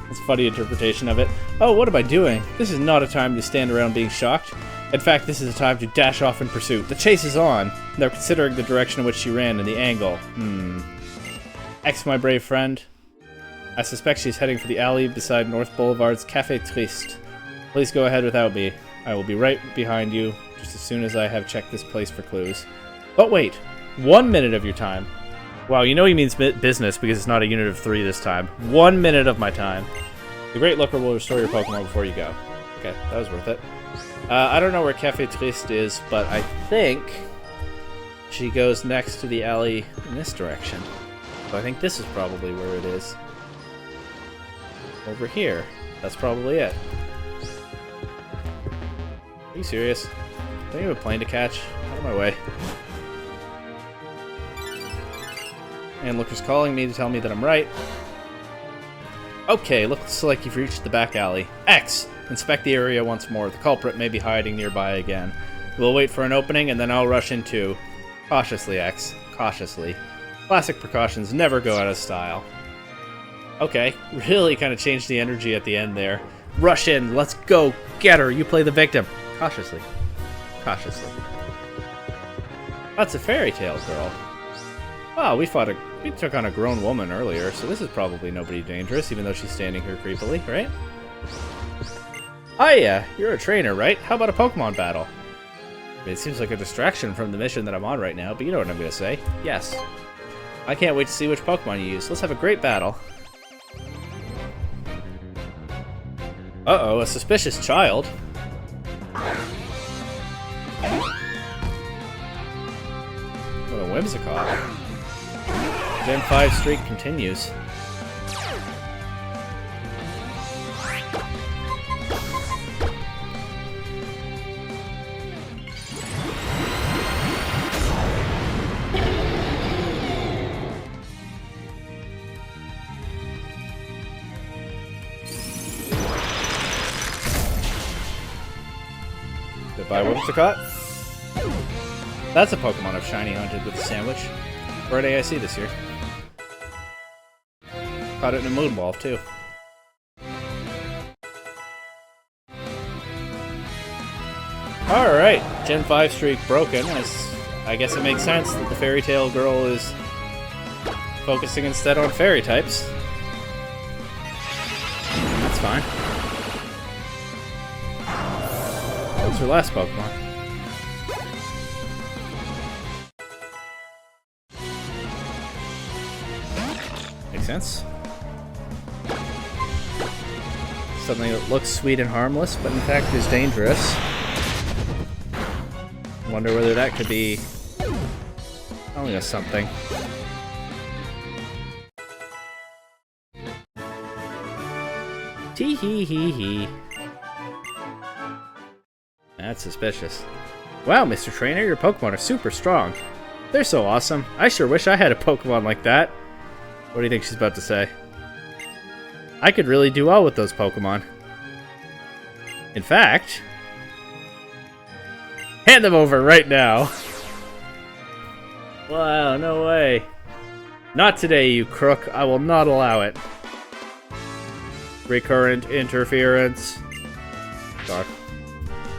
That's a funny interpretation of it. Oh, what am I doing? This is not a time to stand around being shocked. In fact, this is the time to dash off in pursuit. The chase is on. They're considering the direction in which she ran and the angle. X, my brave friend. I suspect she's heading for the alley beside North Boulevard's Café Triste. Please go ahead without me. I will be right behind you just as soon as I have checked this place for clues. But wait, 1 minute of your time. Wow, you know he means business because it's not a unit of 3 this time. 1 minute of my time. The Great Looker will restore your Pokemon before you go. Okay, that was worth it. I don't know where Café Triste is, but I think she goes next to the alley in this direction. So I think this is probably where it is. Over here. That's probably it. Are you serious? Don't you have a plane to catch? Out of my way. And Looker's calling me to tell me that I'm right. Okay, looks like you've reached the back alley. X! Inspect the area once more. The culprit may be hiding nearby again. We'll wait for an opening, and then I'll rush in too. Cautiously, X. Cautiously. Classic precautions never go out of style. Okay, really kind of changed the energy at the end there. Rush in, let's go, get her, you play the victim. Cautiously. Cautiously. That's a fairy tale girl. Wow, we took on a grown woman earlier, so this is probably nobody dangerous, even though she's standing here creepily, right? Hiya, you're a trainer, right? How about a Pokemon battle? It seems like a distraction from the mission that I'm on right now, but you know what I'm going to say. Yes. I can't wait to see which Pokemon you use. Let's have a great battle. Uh-oh, a suspicious child. What a whimsicott. Gen 5 streak continues. Goodbye, Whimsicott. That's a Pokemon I've shiny hunted with a sandwich. Rare AIC this year. Caught it in a Moonball, too. Alright, Gen 5 streak broken. I guess it makes sense that the Fairy Tale Girl is focusing instead on fairy types. That's fine. What's her last Pokemon? Makes sense. Something that looks sweet and harmless, but in fact is dangerous. Wonder whether that could be telling us something. Tee hee hee hee. That's suspicious. Wow, Mr. Trainer, your Pokemon are super strong. They're so awesome. I sure wish I had a Pokemon like that. What do you think she's about to say? I could really do well with those Pokemon. In fact, hand them over right now. Wow, no way. Not today, you crook. I will not allow it. Recurrent interference. Dark.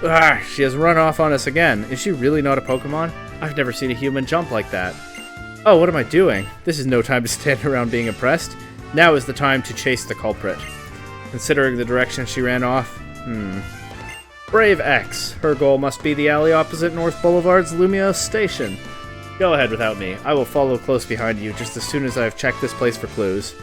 Ah, she has run off on us again. Is she really not a Pokemon? I've never seen a human jump like that. Oh, what am I doing? This is no time to stand around being impressed. Now is the time to chase the culprit. Considering the direction she ran off, Brave X. Her goal must be the alley opposite North Boulevard's Lumiose Station. Go ahead without me. I will follow close behind you just as soon as I have checked this place for clues.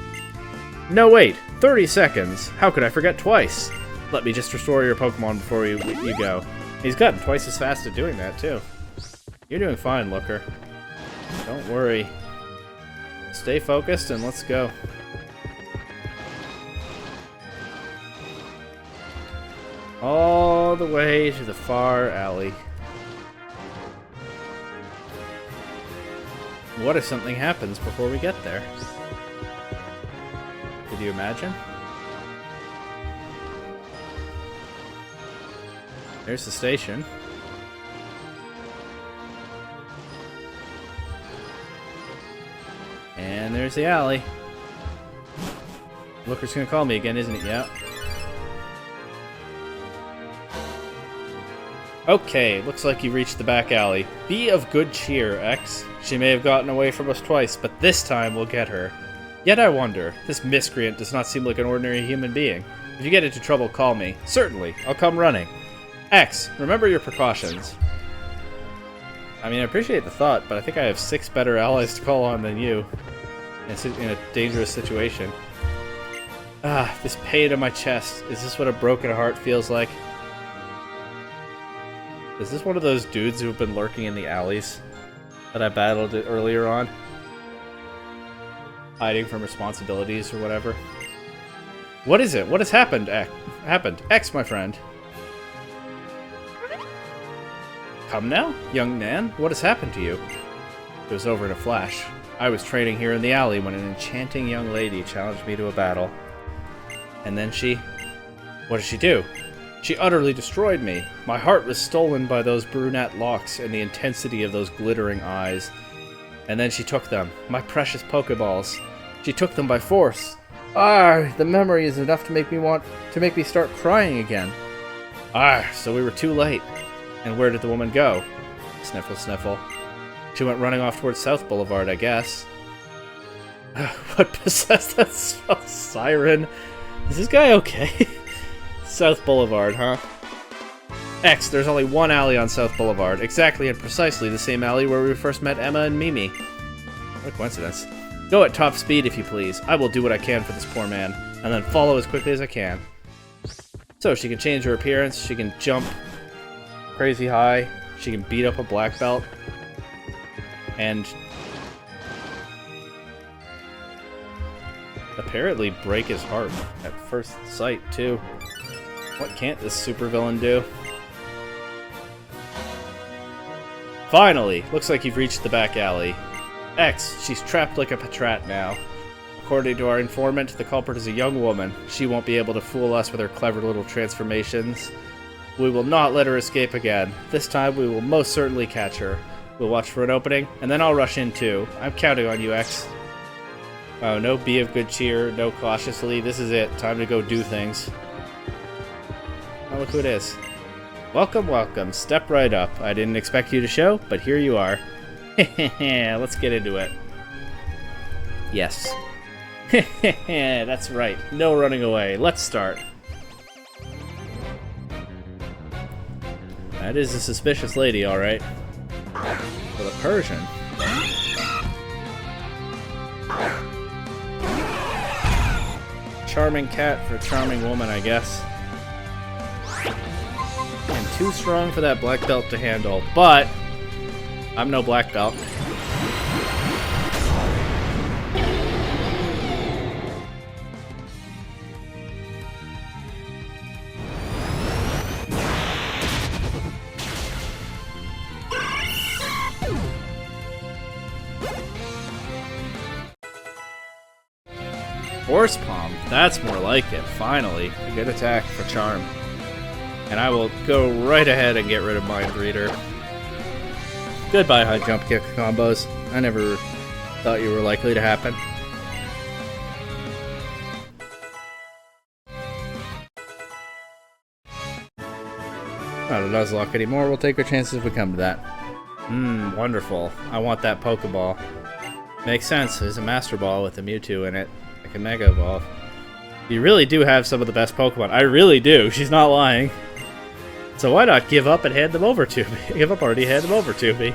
No, wait. 30 seconds. How could I forget twice? Let me just restore your Pokemon before you go. He's gotten twice as fast at doing that, too. You're doing fine, Looker. Don't worry. Stay focused and let's go. All the way to the far alley. What if something happens before we get there? Could you imagine? There's the station. And there's the alley. Looker's gonna call me again, isn't it? Yeah. Okay, looks like you reached the back alley. Be of good cheer, X. She may have gotten away from us twice, but this time we'll get her. Yet I wonder, this miscreant does not seem like an ordinary human being. If you get into trouble, call me. Certainly, I'll come running. X, remember your precautions. I mean, I appreciate the thought, but I think I have 6 better allies to call on than you. In a dangerous situation. Ah, this pain in my chest. Is this what a broken heart feels like? Is this one of those dudes who have been lurking in the alleys that I battled earlier on? Hiding from responsibilities or whatever. What is it? What has happened? X, my friend. Come now, young man. What has happened to you? It was over in a flash. I was training here in the alley when an enchanting young lady challenged me to a battle. And then she... What did she do? She utterly destroyed me. My heart was stolen by those brunette locks and the intensity of those glittering eyes. And then she took them, my precious Pokeballs. She took them by force. Ah, the memory is enough to make me start crying again. Ah, so we were too late. And where did the woman go? Sniffle, sniffle. She went running off towards South Boulevard, I guess. What possessed that siren? Is this guy okay? South Boulevard, huh? X, there's only one alley on South Boulevard, exactly and precisely the same alley where we first met Emma and Mimi. What a coincidence. Go at top speed if you please. I will do what I can for this poor man, and then follow as quickly as I can. So she can change her appearance, she can jump crazy high, she can beat up a black belt, and apparently break his heart at first sight, too. What can't this supervillain do? Finally! Looks like you've reached the back alley. X, she's trapped like a patrat now. According to our informant, the culprit is a young woman. She won't be able to fool us with her clever little transformations. We will not let her escape again. This time we will most certainly catch her. We'll watch for an opening, and then I'll rush in too. I'm counting on you, X. Oh, no be of good cheer, no cautiously. This is it. Time to go do things. Oh, look who it is. Welcome, welcome. Step right up. I didn't expect you to show, but here you are. Let's get into it. Yes. That's right. No running away. Let's start. That is a suspicious lady, alright. With a Persian. Charming cat for a charming woman, I guess. And too strong for that black belt to handle, but I'm no black belt. Force Palm, that's more like it, finally. A good attack for Charm. And I will go right ahead and get rid of Mind Reader. Goodbye, high jump kick combos. I never thought you were likely to happen. Not a Nuzlocke anymore, we'll take our chances if we come to that. Wonderful. I want that Pokeball. Makes sense, there's a Master Ball with a Mewtwo in it. Like a Mega Evolve. You really do have some of the best Pokemon. I really do. She's not lying. So why not give up and hand them over to me? Give up already, hand them over to me.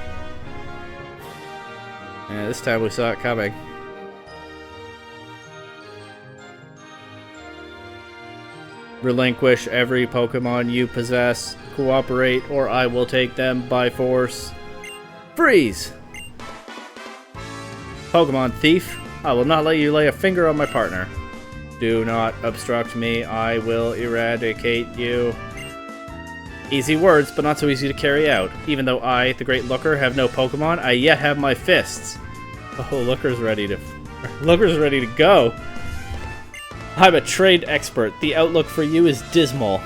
Yeah, this time we saw it coming. Relinquish every Pokemon you possess. Cooperate, or I will take them by force. Freeze! Pokemon Thief. I will not let you lay a finger on my partner. Do not obstruct me. I will eradicate you. Easy words, but not so easy to carry out. Even though I, the Great Looker, have no Pokemon, I yet have my fists. Oh, Looker's ready to go. I'm a trained expert. The outlook for you is dismal.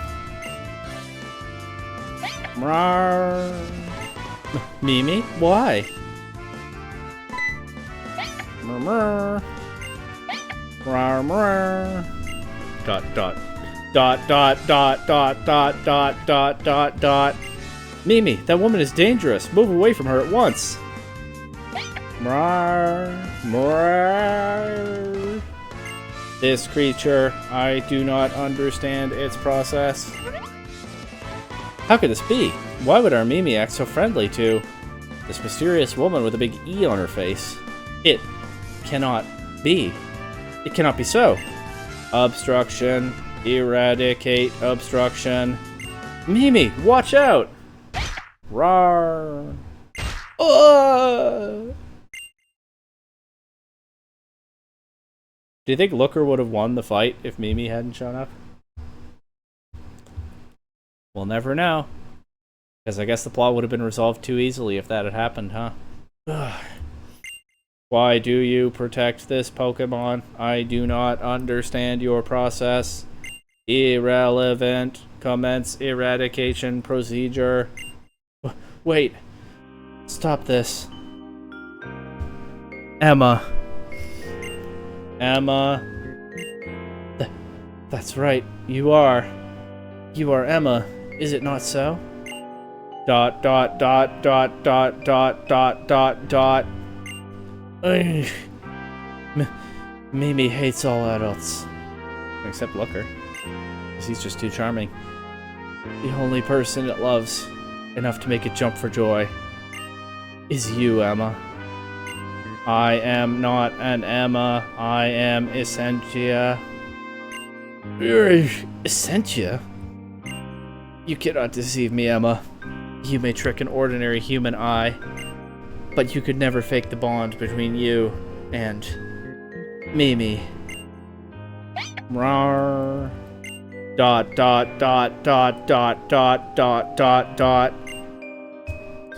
Mimi? Why? Dot dot dot dot dot dot dot dot dot dot dot. Mimi, that woman is dangerous. Move away from her at once. This creature, I do not understand its process. How could this be? Why would our Mimi act so friendly to this mysterious woman with a big E on her face? It cannot be. It cannot be so. Obstruction. Eradicate obstruction. Mimi, watch out! Rawr. Do you think Looker would have won the fight if Mimi hadn't shown up? We'll never know. Because I guess the plot would have been resolved too easily if that had happened, huh? Why do you protect this Pokemon? I do not understand your process. Irrelevant. Commence eradication procedure. Wait. Stop this. Emma. Emma. That's right. You are. You are Emma. Is it not so? Dot, dot, dot, dot, dot, dot, dot, dot, dot. Mimi hates all adults. Except Looker. Because he's just too charming. The only person it loves, enough to make it jump for joy, is you, Emma. I am not an Emma. I am Essentia. Essentia? You cannot deceive me, Emma. You may trick an ordinary human eye, but you could never fake the bond between you and Mimi. Rawr. Dot, dot, dot, dot, dot, dot, dot, dot, dot.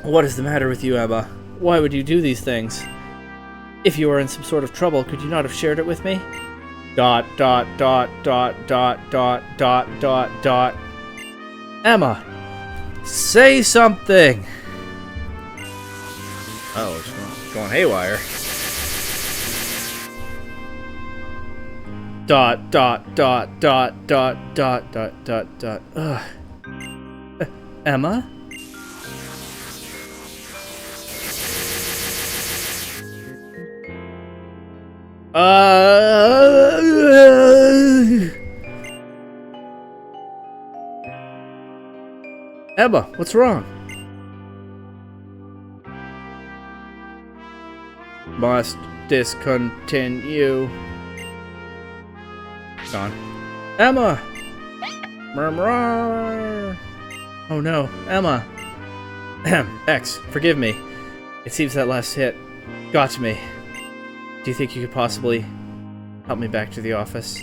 What is the matter with you, Emma? Why would you do these things? If you were in some sort of trouble, could you not have shared it with me? Dot, dot, dot, dot, dot, dot, dot, dot, dot. Emma, say something! Oh, it's going haywire. Dot, dot, dot, dot, dot, dot, dot, dot, dot. Ugh. Emma? Emma, what's wrong? Must discontinue. Gone. Emma! Murmur! Oh no, Emma! X, forgive me. It seems that last hit got to me. Do you think you could possibly help me back to the office?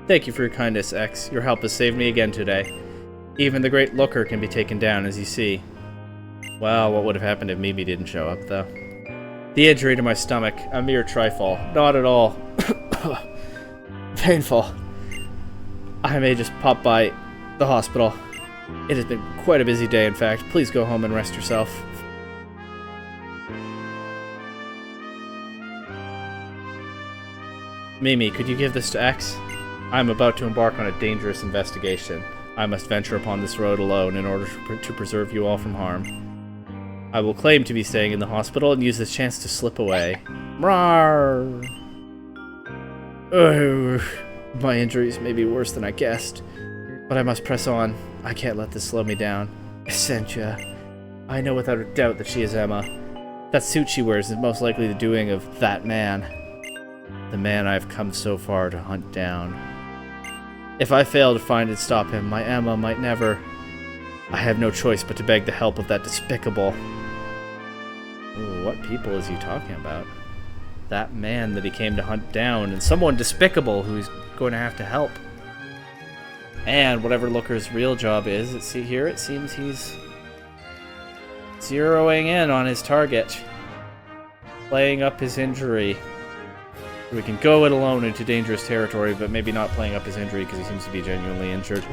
Thank you for your kindness, X. Your help has saved me again today. Even the great Looker can be taken down, as you see. Well, what would have happened if Mimi didn't show up, though? The injury to my stomach, a mere trifle. Not at all. Painful. I may just pop by the hospital. It has been quite a busy day, in fact. Please go home and rest yourself. Mimi, could you give this to X? I am about to embark on a dangerous investigation. I must venture upon this road alone in order to preserve you all from harm. I will claim to be staying in the hospital and use this chance to slip away. Rawr! My injuries may be worse than I guessed, but I must press on. I can't let this slow me down. Essentia. I know without a doubt that she is Emma. That suit she wears is most likely the doing of that man. The man I have come so far to hunt down. If I fail to find and stop him, my Emma might never... I have no choice but to beg the help of that despicable... Ooh, what people is he talking about? That man that he came to hunt down, and someone despicable who he's going to have to help. And whatever Looker's real job is, it seems he's zeroing in on his target. Playing up his injury. We can go it alone into dangerous territory, but maybe not playing up his injury because he seems to be genuinely injured.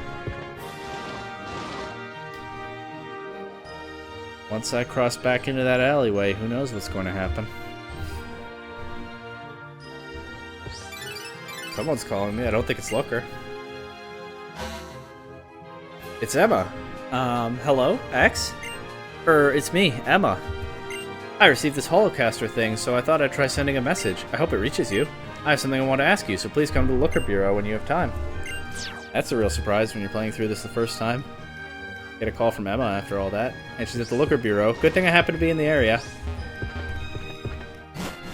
Once I cross back into that alleyway, who knows what's going to happen. Someone's calling me. I don't think it's Looker. It's Emma. Hello, X? It's me, Emma. I received this holocaster thing, so I thought I'd try sending a message. I hope it reaches you. I have something I want to ask you, so please come to the Looker Bureau when you have time. That's a real surprise when you're playing through this the first time. Get a call from Emma after all that. And she's at the Looker Bureau. Good thing I happen to be in the area.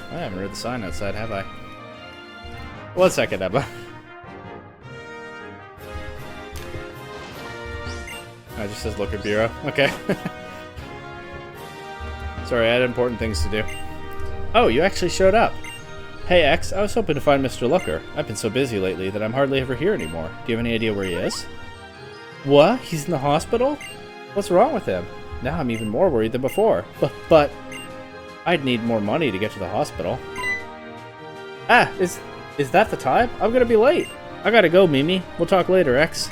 I haven't read the sign outside, have I? 1 second, Emma. It just says Looker Bureau. Okay. Sorry, I had important things to do. Oh, you actually showed up. Hey, X, I was hoping to find Mr. Looker. I've been so busy lately that I'm hardly ever here anymore. Do you have any idea where he is? What? He's in the hospital? What's wrong with him? Now I'm even more worried than before. But I'd need more money to get to the hospital. Ah, is that the time? I'm gonna be late. I gotta go, Mimi. We'll talk later, X.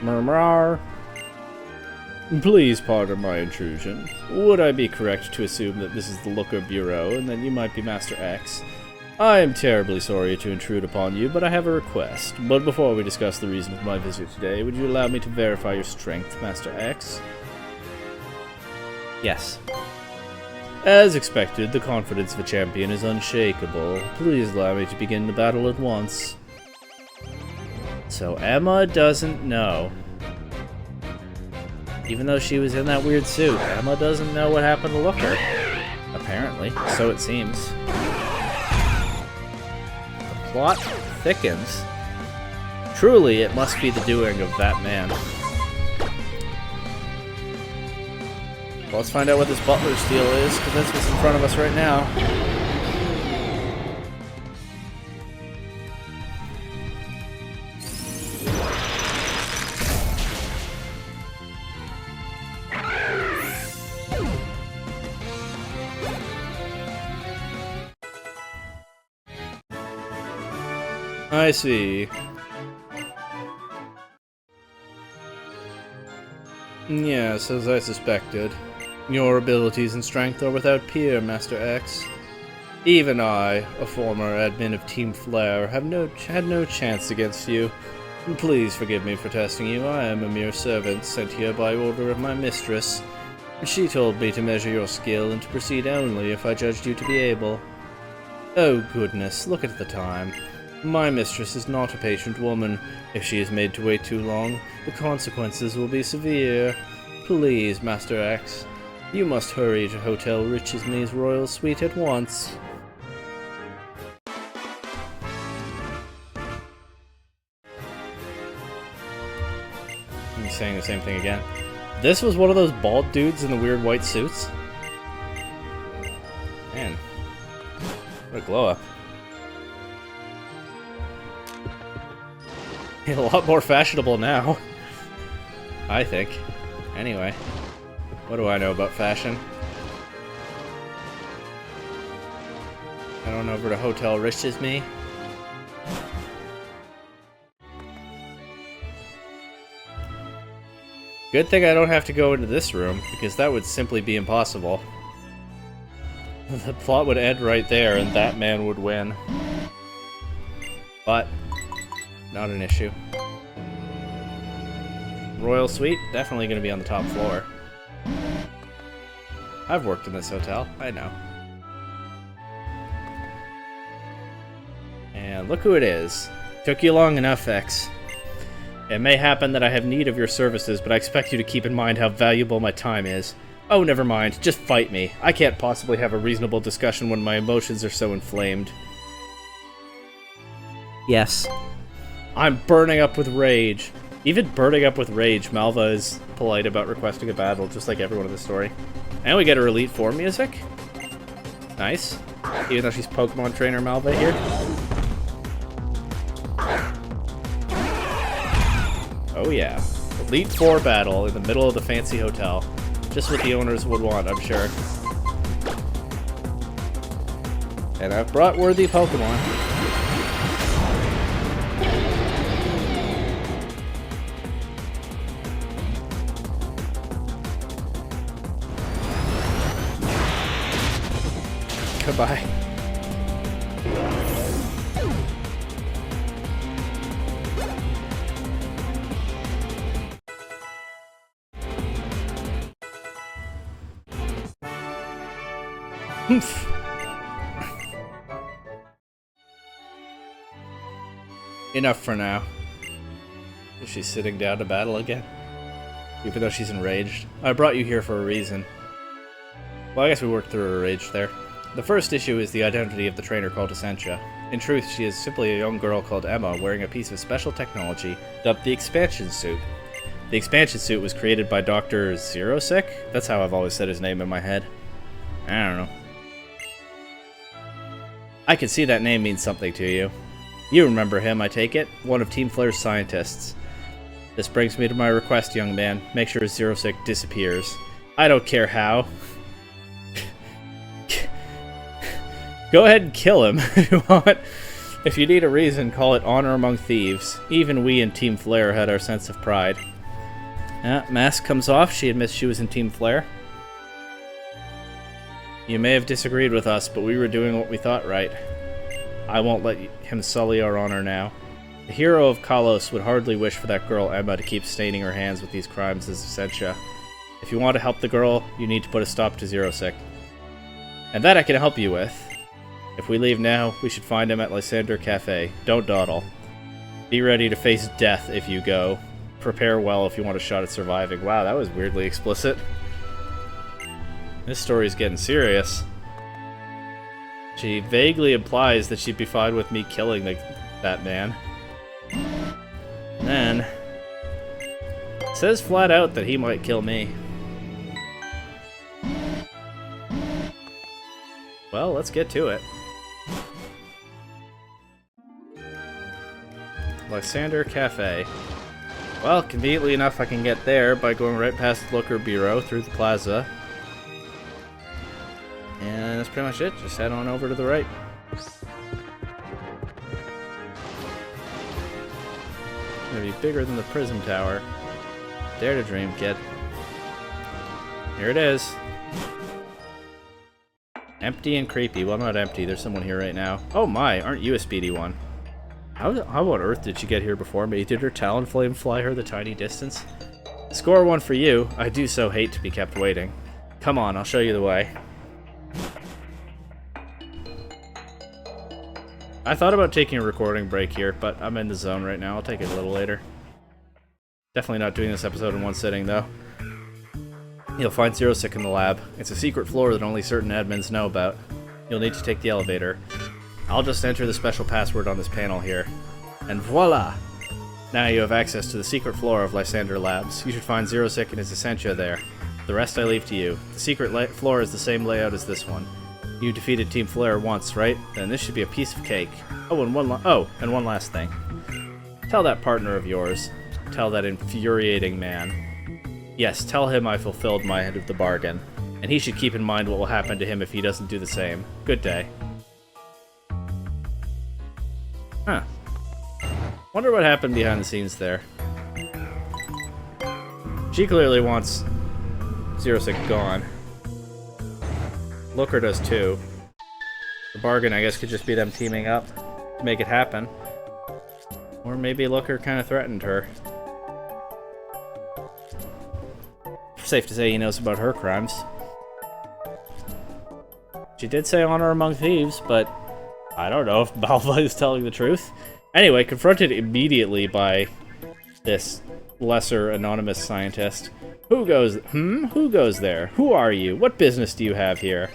Murmur. Please pardon my intrusion. Would I be correct to assume that this is the Looker Bureau and that you might be Master X? I am terribly sorry to intrude upon you, but I have a request. But before we discuss the reason for my visit today, would you allow me to verify your strength, Master X? Yes. As expected, the confidence of a champion is unshakable. Please allow me to begin the battle at once. So Emma doesn't know. Even though she was in that weird suit, Emma doesn't know what happened to Looker. Apparently, so it seems. The plot thickens. Truly, it must be the doing of that man. Well, let's find out what this butler's deal is, because that's what's in front of us right now. I see. Yes, as I suspected. Your abilities and strength are without peer, Master X. Even I, a former admin of Team Flare, had no chance against you. Please forgive me for testing you. I am a mere servant, sent here by order of my mistress. She told me to measure your skill and to proceed only if I judged you to be able. Oh goodness, look at the time. My mistress is not a patient woman. If she is made to wait too long, the consequences will be severe. Please, Master X, you must hurry to Hotel Richesme's royal suite at once. I'm saying the same thing again. This was one of those bald dudes in the weird white suits? Man, what a glow up. A lot more fashionable now, I think. Anyway, what do I know about fashion? Head on over to Hotel Richesme. Good thing I don't have to go into this room, because that would simply be impossible. The plot would end right there, and that man would win. But not an issue. Royal Suite, definitely going to be on the top floor. I've worked in this hotel, I know. And look who it is. Took you long enough, X. It may happen that I have need of your services, but I expect you to keep in mind how valuable my time is. Oh, never mind, just fight me. I can't possibly have a reasonable discussion when my emotions are so inflamed. Yes. I'm burning up with rage. Even burning up with rage, Malva is polite about requesting a battle, just like everyone in the story. And we get her Elite Four music. Nice. Even though she's Pokemon Trainer Malva here. Oh yeah. Elite Four battle in the middle of the fancy hotel. Just what the owners would want, I'm sure. And I've brought worthy Pokemon. Goodbye. Humph. Enough for now. Is she sitting down to battle again? Even though she's enraged. I brought you here for a reason. Well, I guess we worked through her rage there. The first issue is the identity of the trainer called Essentia. In truth, she is simply a young girl called Emma wearing a piece of special technology dubbed the Expansion Suit. The Expansion Suit was created by Dr. Zerosik? That's how I've always said his name in my head. I don't know. I can see that name means something to you. You remember him, I take it? One of Team Flare's scientists. This brings me to my request, young man. Make sure Zerosik disappears. I don't care how. Go ahead and kill him if you want. If you need a reason, call it honor among thieves. Even we in Team Flare had our sense of pride. Mask comes off. She admits she was in Team Flare. You may have disagreed with us, but we were doing what we thought right. I won't let him sully our honor now. The hero of Kalos would hardly wish for that girl Emma to keep staining her hands with these crimes as Essentia. If you want to help the girl, you need to put a stop to Zerosik. And that I can help you with. If we leave now, we should find him at Lysander Cafe. Don't dawdle. Be ready to face death if you go. Prepare well if you want a shot at surviving. Wow, that was weirdly explicit. This story's getting serious. She vaguely implies that she'd be fine with me killing that man. And then says flat out that he might kill me. Well, let's get to it. Lysander Cafe. Well, conveniently enough, I can get there by going right past the Looker Bureau through the plaza. And that's pretty much it. Just head on over to the right. Gonna be bigger than the prison tower. Dare to dream, kid. Here it is. Empty and creepy. Well, not empty. There's someone here right now. Oh my, aren't you a speedy one? How on earth did she get here before me? Did her Talonflame fly her the tiny distance? Score one for you. I do so hate to be kept waiting. Come on, I'll show you the way. I thought about taking a recording break here, but I'm in the zone right now. I'll take it a little later. Definitely not doing this episode in one sitting, though. You'll find Zerosik in the lab. It's a secret floor that only certain admins know about. You'll need to take the elevator. I'll just enter the special password on this panel here. And voila! Now you have access to the secret floor of Lysander Labs. You should find Zerosik and his Essentia there. The rest I leave to you. The secret floor is the same layout as this one. You defeated Team Flare once, right? Then this should be a piece of cake. Oh, and one last thing. Tell that partner of yours. Tell that infuriating man. Yes, tell him I fulfilled my end of the bargain. And he should keep in mind what will happen to him if he doesn't do the same. Good day. Huh. Wonder what happened behind the scenes there. She clearly wants Zerosik gone. Looker does too. The bargain, I guess, could just be them teaming up to make it happen. Or maybe Looker kind of threatened her. Safe to say he knows about her crimes. She did say honor among thieves, but I don't know if Balva is telling the truth. Anyway, confronted immediately by this lesser anonymous scientist. Who goes there? Who are you? What business do you have here?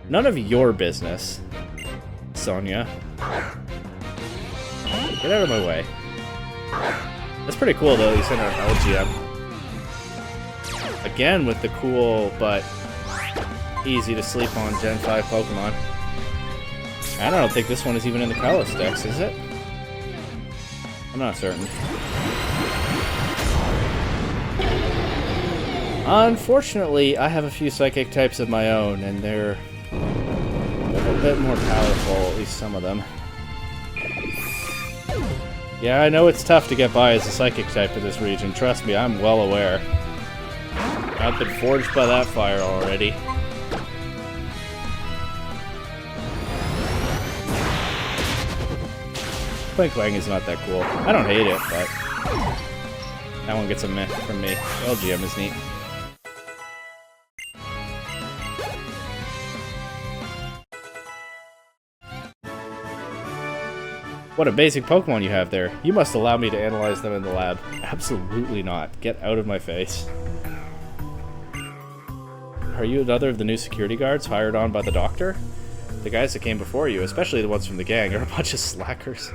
None of your business, Sonia. Get out of my way. That's pretty cool, though. You sent out LGM. Again with the cool, but easy to sleep on Gen 5 Pokemon. I don't think this one is even in the Kalos decks, is it? I'm not certain. Unfortunately, I have a few psychic types of my own, and they're a little bit more powerful, at least some of them. Yeah, I know it's tough to get by as a psychic type in this region. Trust me, I'm well aware. I've been forged by that fire already. Clank Wang is not that cool. I don't hate it, but that one gets a meh from me. LGM is neat. What amazing Pokemon you have there. You must allow me to analyze them in the lab. Absolutely not. Get out of my face. Are you another of the new security guards hired on by the doctor? The guys that came before you, especially the ones from the gang, are a bunch of slackers.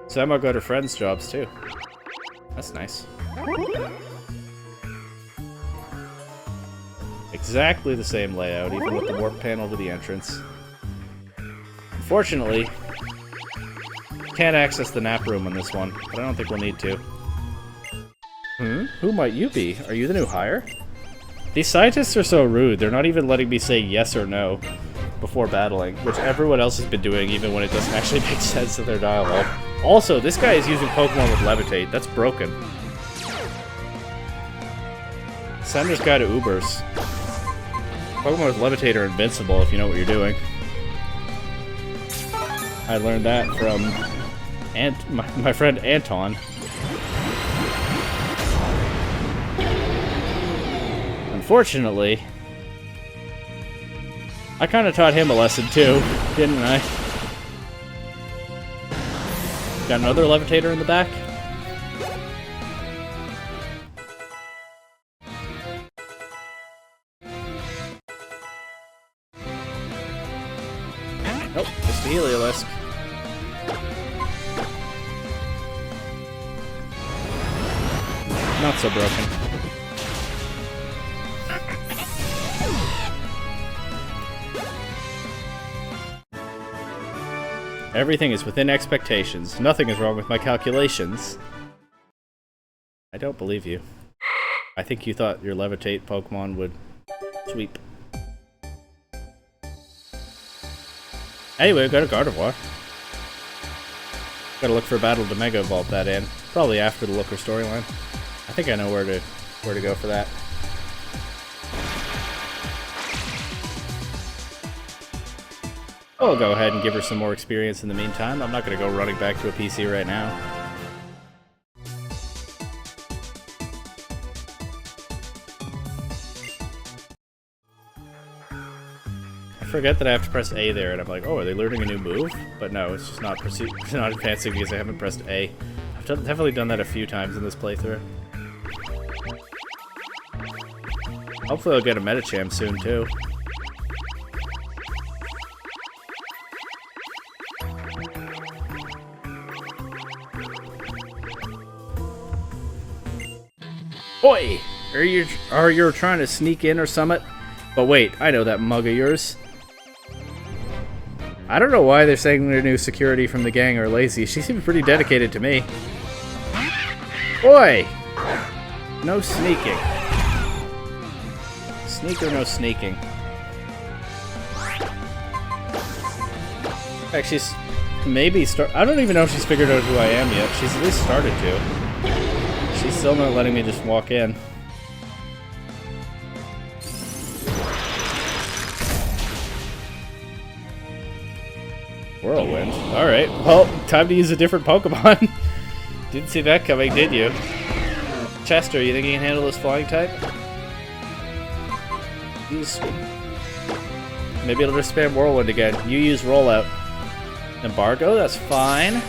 Some got her friends' jobs too. That's nice. Exactly the same layout, even with the warp panel to the entrance. Unfortunately, can't access the nap room on this one, but I don't think we'll need to. Who might you be? Are you the new hire? These scientists are so rude, they're not even letting me say yes or no before battling, which everyone else has been doing even when it doesn't actually make sense in their dialogue. Also, this guy is using Pokemon with Levitate. That's broken. Send this guy to Ubers. Pokemon with Levitate are invincible if you know what you're doing. I learned that from my friend Anton. Unfortunately, I kind of taught him a lesson too, didn't I? Got another Levitator in the back? Nope, just a Heliolisk. Not so broken. Everything is within expectations. Nothing is wrong with my calculations. I don't believe you. I think you thought your Levitate Pokemon would sweep. Anyway, we've got a Gardevoir. Gotta look for a battle to Mega Evolve that in. Probably after the Looker storyline. I think I know where to go for that. I'll go ahead and give her some more experience in the meantime. I'm not going to go running back to a PC right now. I forget that I have to press A there, and I'm like, oh, are they learning a new move? But no, it's just not it's not advancing because I haven't pressed A. I've definitely done that a few times in this playthrough. Hopefully I'll get a Medicham soon, too. Oi! Are you trying to sneak in or summit? But wait, I know that mug of yours. I don't know why they're saying their new security from the gang are lazy. She seems pretty dedicated to me. Oi! No sneaking. Sneak or no sneaking. In fact, she's maybe I don't even know if she's figured out who I am yet. She's at least started to. She's still not letting me just walk in. Whirlwind. Alright, well, time to use a different Pokemon. Didn't see that coming, did you? Chester, you think you can handle this flying type? Maybe it'll just spam Whirlwind again. You use Rollout. Embargo, that's fine.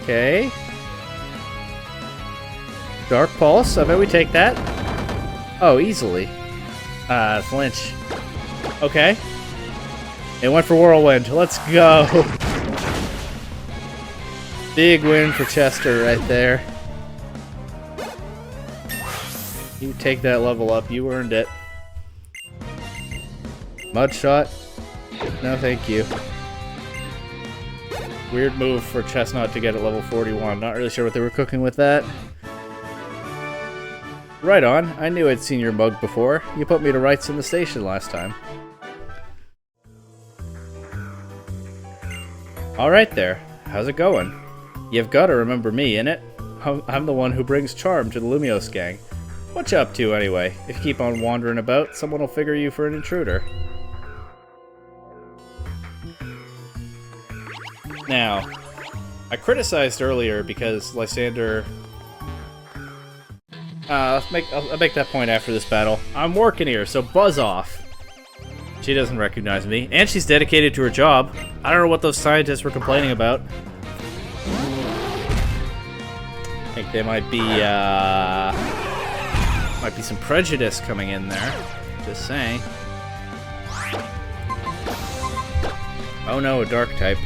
Okay. Dark Pulse, I bet we take that. Oh, easily. Flinch. Okay. It went for Whirlwind. Let's go. Big win for Chester right there. You take that level up. You earned it. Mudshot. No, thank you. Weird move for Chestnut to get at level 41. Not really sure what they were cooking with that. Right on. I knew I'd seen your mug before. You put me to rights in the station last time. Alright there. How's it going? You've gotta remember me, innit? I'm the one who brings charm to the Lumiose gang. What you up to, anyway? If you keep on wandering about, someone will figure you for an intruder. Now, I criticized earlier because Lysander... I'll make that point after this battle. I'm working here, so buzz off. She doesn't recognize me, and she's dedicated to her job. I don't know what those scientists were complaining about. I think there might be some prejudice coming in there. Just saying. Oh no, a dark type.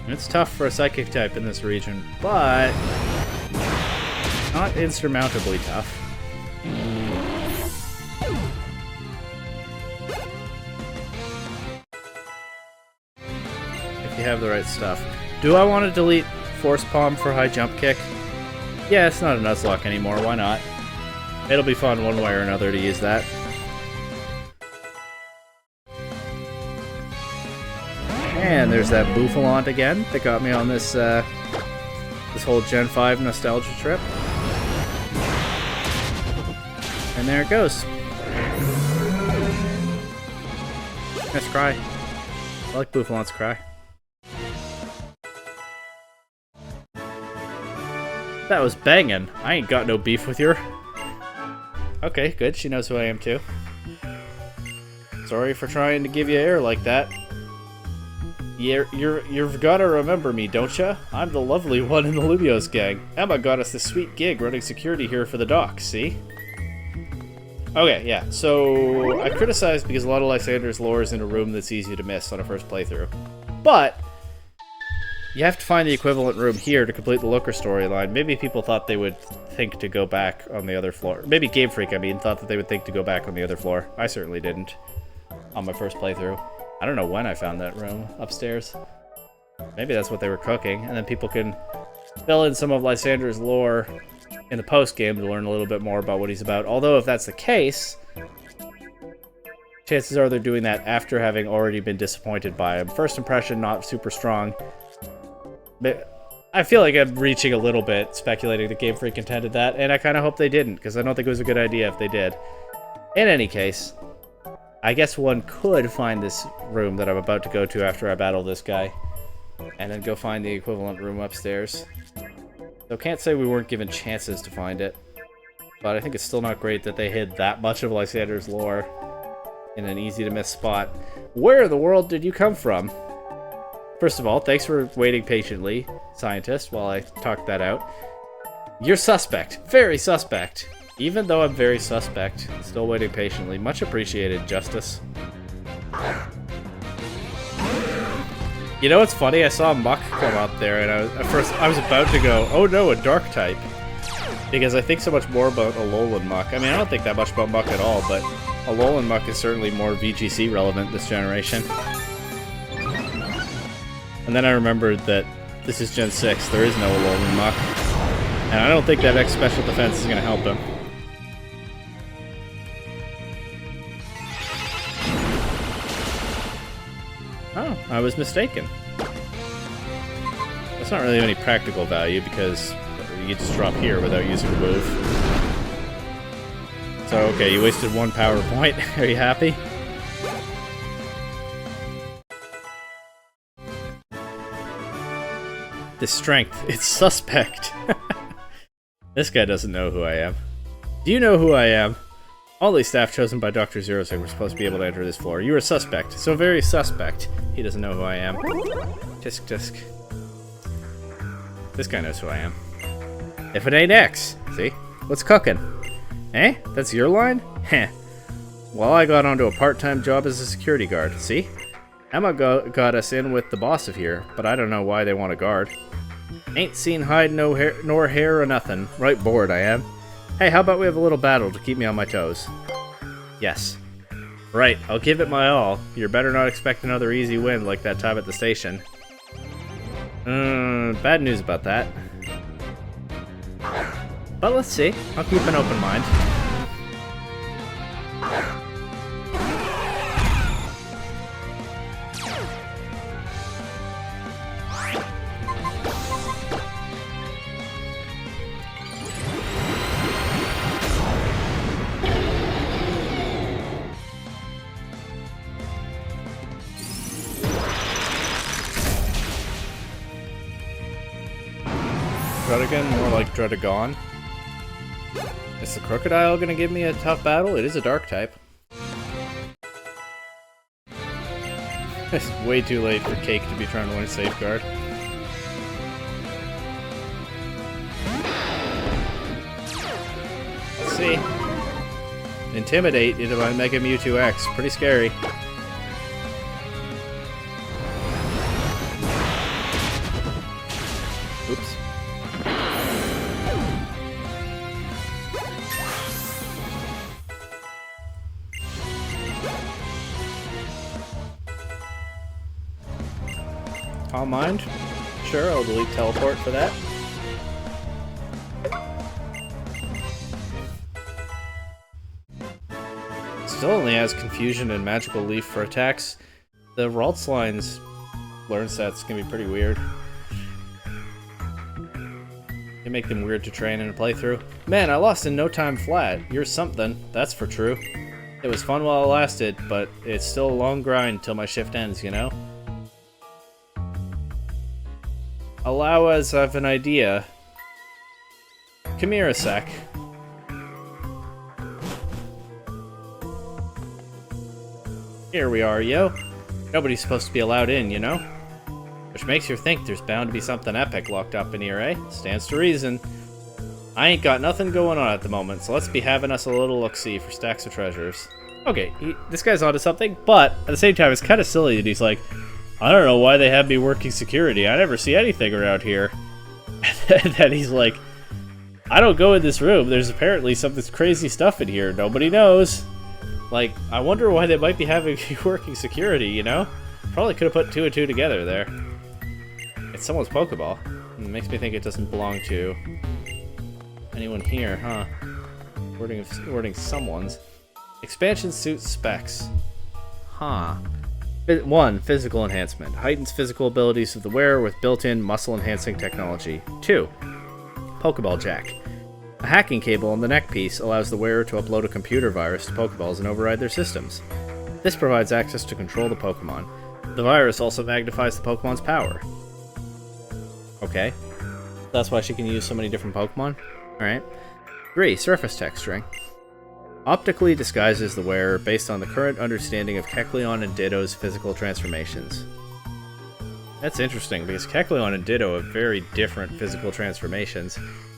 It's tough for a psychic type in this region, but not insurmountably tough. If you have the right stuff. Do I want to delete Force Palm for high jump kick? Yeah, it's not a Nuzlocke anymore, why not? It'll be fun one way or another to use that. And there's that Bouffalant again that got me on this this whole Gen 5 nostalgia trip. And there it goes. Nice cry. I like Bouffalant's cry. That was banging. I ain't got no beef with you. Okay, good. She knows who I am too. Sorry for trying to give you air like that. You've gotta remember me, don't ya? I'm the lovely one in the Lumios gang. Emma got us this sweet gig running security here for the docks, see? Okay, yeah, so I criticized because a lot of Lysander's lore is in a room that's easy to miss on a first playthrough. But you have to find the equivalent room here to complete the Looker storyline. Maybe people thought they would think to go back on the other floor. Maybe Game Freak, I mean, thought that they would think to go back on the other floor. I certainly didn't on my first playthrough. I don't know when I found that room upstairs. Maybe that's what they were cooking, and then people can fill in some of Lysander's lore in the post-game to learn a little bit more about what he's about. Although, if that's the case, chances are they're doing that after having already been disappointed by him. First impression, not super strong. But I feel like I'm reaching a little bit, speculating that Game Freak intended that, and I kind of hope they didn't, because I don't think it was a good idea if they did. In any case, I guess one could find this room that I'm about to go to after I battle this guy, and then go find the equivalent room upstairs. So can't say we weren't given chances to find it, but I think it's still not great that they hid that much of Lysander's lore in an easy-to-miss spot. Where in the world did you come from? First of all, thanks for waiting patiently, scientist, while I talked that out. You're suspect. Very suspect. Even though I'm very suspect, still waiting patiently. Much appreciated, Justice. You know what's funny? I saw Muck come up there, and at first I was about to go, oh no, a dark type. Because I think so much more about Alolan Muck. I mean, I don't think that much about Muck at all, but Alolan Muck is certainly more VGC relevant this generation. And then I remembered that this is Gen 6, there is no Alolan Muck. And I don't think that X Special Defense is going to help him. Oh, I was mistaken. That's not really any practical value because you just drop here without using a move. So, okay, you wasted one power point. Are you happy? The strength. It's suspect. This guy doesn't know who I am. Do you know who I am? Only staff chosen by Dr. Zerosig were supposed to be able to enter this floor. You are a suspect. So very suspect. He doesn't know who I am. Tisk tisk. This guy knows who I am. If it ain't X. See? What's cooking? Eh? That's your line? Heh. Well, I got onto a part-time job as a security guard. See? Emma got us in with the boss of here, but I don't know why they want a guard. Ain't seen hide no hair, nor hair or nothing. Right bored I am. Hey, how about we have a little battle to keep me on my toes? Yes. Right, I'll give it my all. You better not expect another easy win like that time at the station. Bad news about that. But let's see. I'll keep an open mind. Drudigan, more like Drudigon. Is the Crocodile gonna give me a tough battle? It is a dark type. It's way too late for Cake to be trying to win a Safeguard. Let's see. Intimidate into my Mega Mewtwo X. Pretty scary. Oops. Calm Mind? Sure, I'll delete Teleport for that. Still only has Confusion and Magical Leaf for attacks. The Raltsline's learn set's gonna be pretty weird. They make them weird to train in a playthrough. Man, I lost in no time flat. You're something, that's for true. It was fun while it lasted, but it's still a long grind till my shift ends, you know? Allow as I've an idea. Come here a sec. Here we are, yo. Nobody's supposed to be allowed in, you know? Which makes you think there's bound to be something epic locked up in here, eh? Stands to reason. I ain't got nothing going on at the moment, so let's be having us a little look-see for stacks of treasures. Okay, this guy's onto something, but at the same time, it's kind of silly that he's like, I don't know why they have me working security. I never see anything around here. And then he's like, I don't go in this room. There's apparently some crazy stuff in here. Nobody knows. Like, I wonder why they might be having me working security, you know? Probably could have put 2 and 2 together there. It's someone's Pokeball. It makes me think it doesn't belong to anyone here, huh? Wording someone's. Expansion suit specs. Huh. 1. Physical enhancement. Heightens physical abilities of the wearer with built-in muscle-enhancing technology. 2. Pokeball Jack. A hacking cable on the neck piece allows the wearer to upload a computer virus to Pokeballs and override their systems. This provides access to control the Pokemon. The virus also magnifies the Pokemon's power. Okay. That's why she can use so many different Pokemon? Alright. 3. Surface texturing. Optically disguises the wearer based on the current understanding of Kecleon and Ditto's physical transformations. That's interesting, because Kecleon and Ditto have very different physical transformations.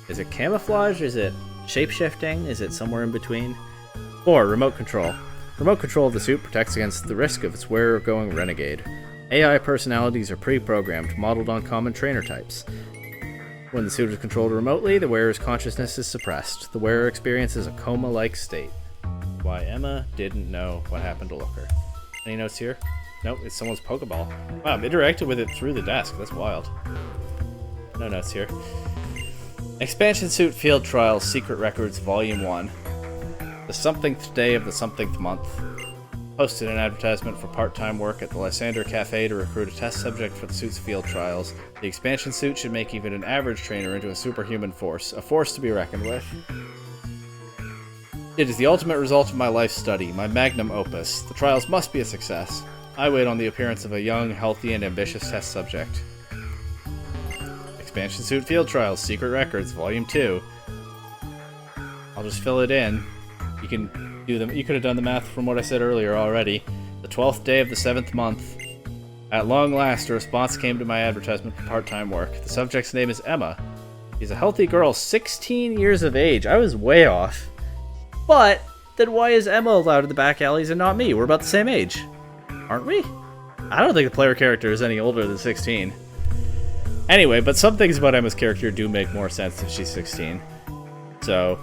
Is it camouflage? Is it shapeshifting? Is it somewhere in between? 4. Remote control. Remote control of the suit protects against the risk of its wearer going renegade. AI personalities are pre-programmed, modeled on common trainer types. When the suit is controlled remotely, the wearer's consciousness is suppressed. The wearer experiences a coma-like state. Why Emma didn't know what happened to Looker. Any notes here? Nope, it's someone's Pokeball. Wow, I've interacted with it through the desk. That's wild. No notes here. Expansion Suit Field Trials Secret Records Volume 1. The somethingth day of the somethingth month. Posted an advertisement for part-time work at the Lysander Cafe to recruit a test subject for the suit's field trials. The expansion suit should make even an average trainer into a superhuman force, a force to be reckoned with. It is the ultimate result of my life study, my magnum opus. The trials must be a success. I wait on the appearance of a young, healthy, and ambitious test subject. Expansion Suit Field Trials Secret Records Volume 2. I'll just fill it in. You can do them. You could have done the math from what I said earlier already. The 12th day of the 7th month. At long last, a response came to my advertisement for part-time work. The subject's name is Emma. She's a healthy girl, 16 years of age. I was way off. But, then why is Emma allowed in the back alleys and not me? We're about the same age. Aren't we? I don't think the player character is any older than 16. Anyway, but some things about Emma's character do make more sense if she's 16. So,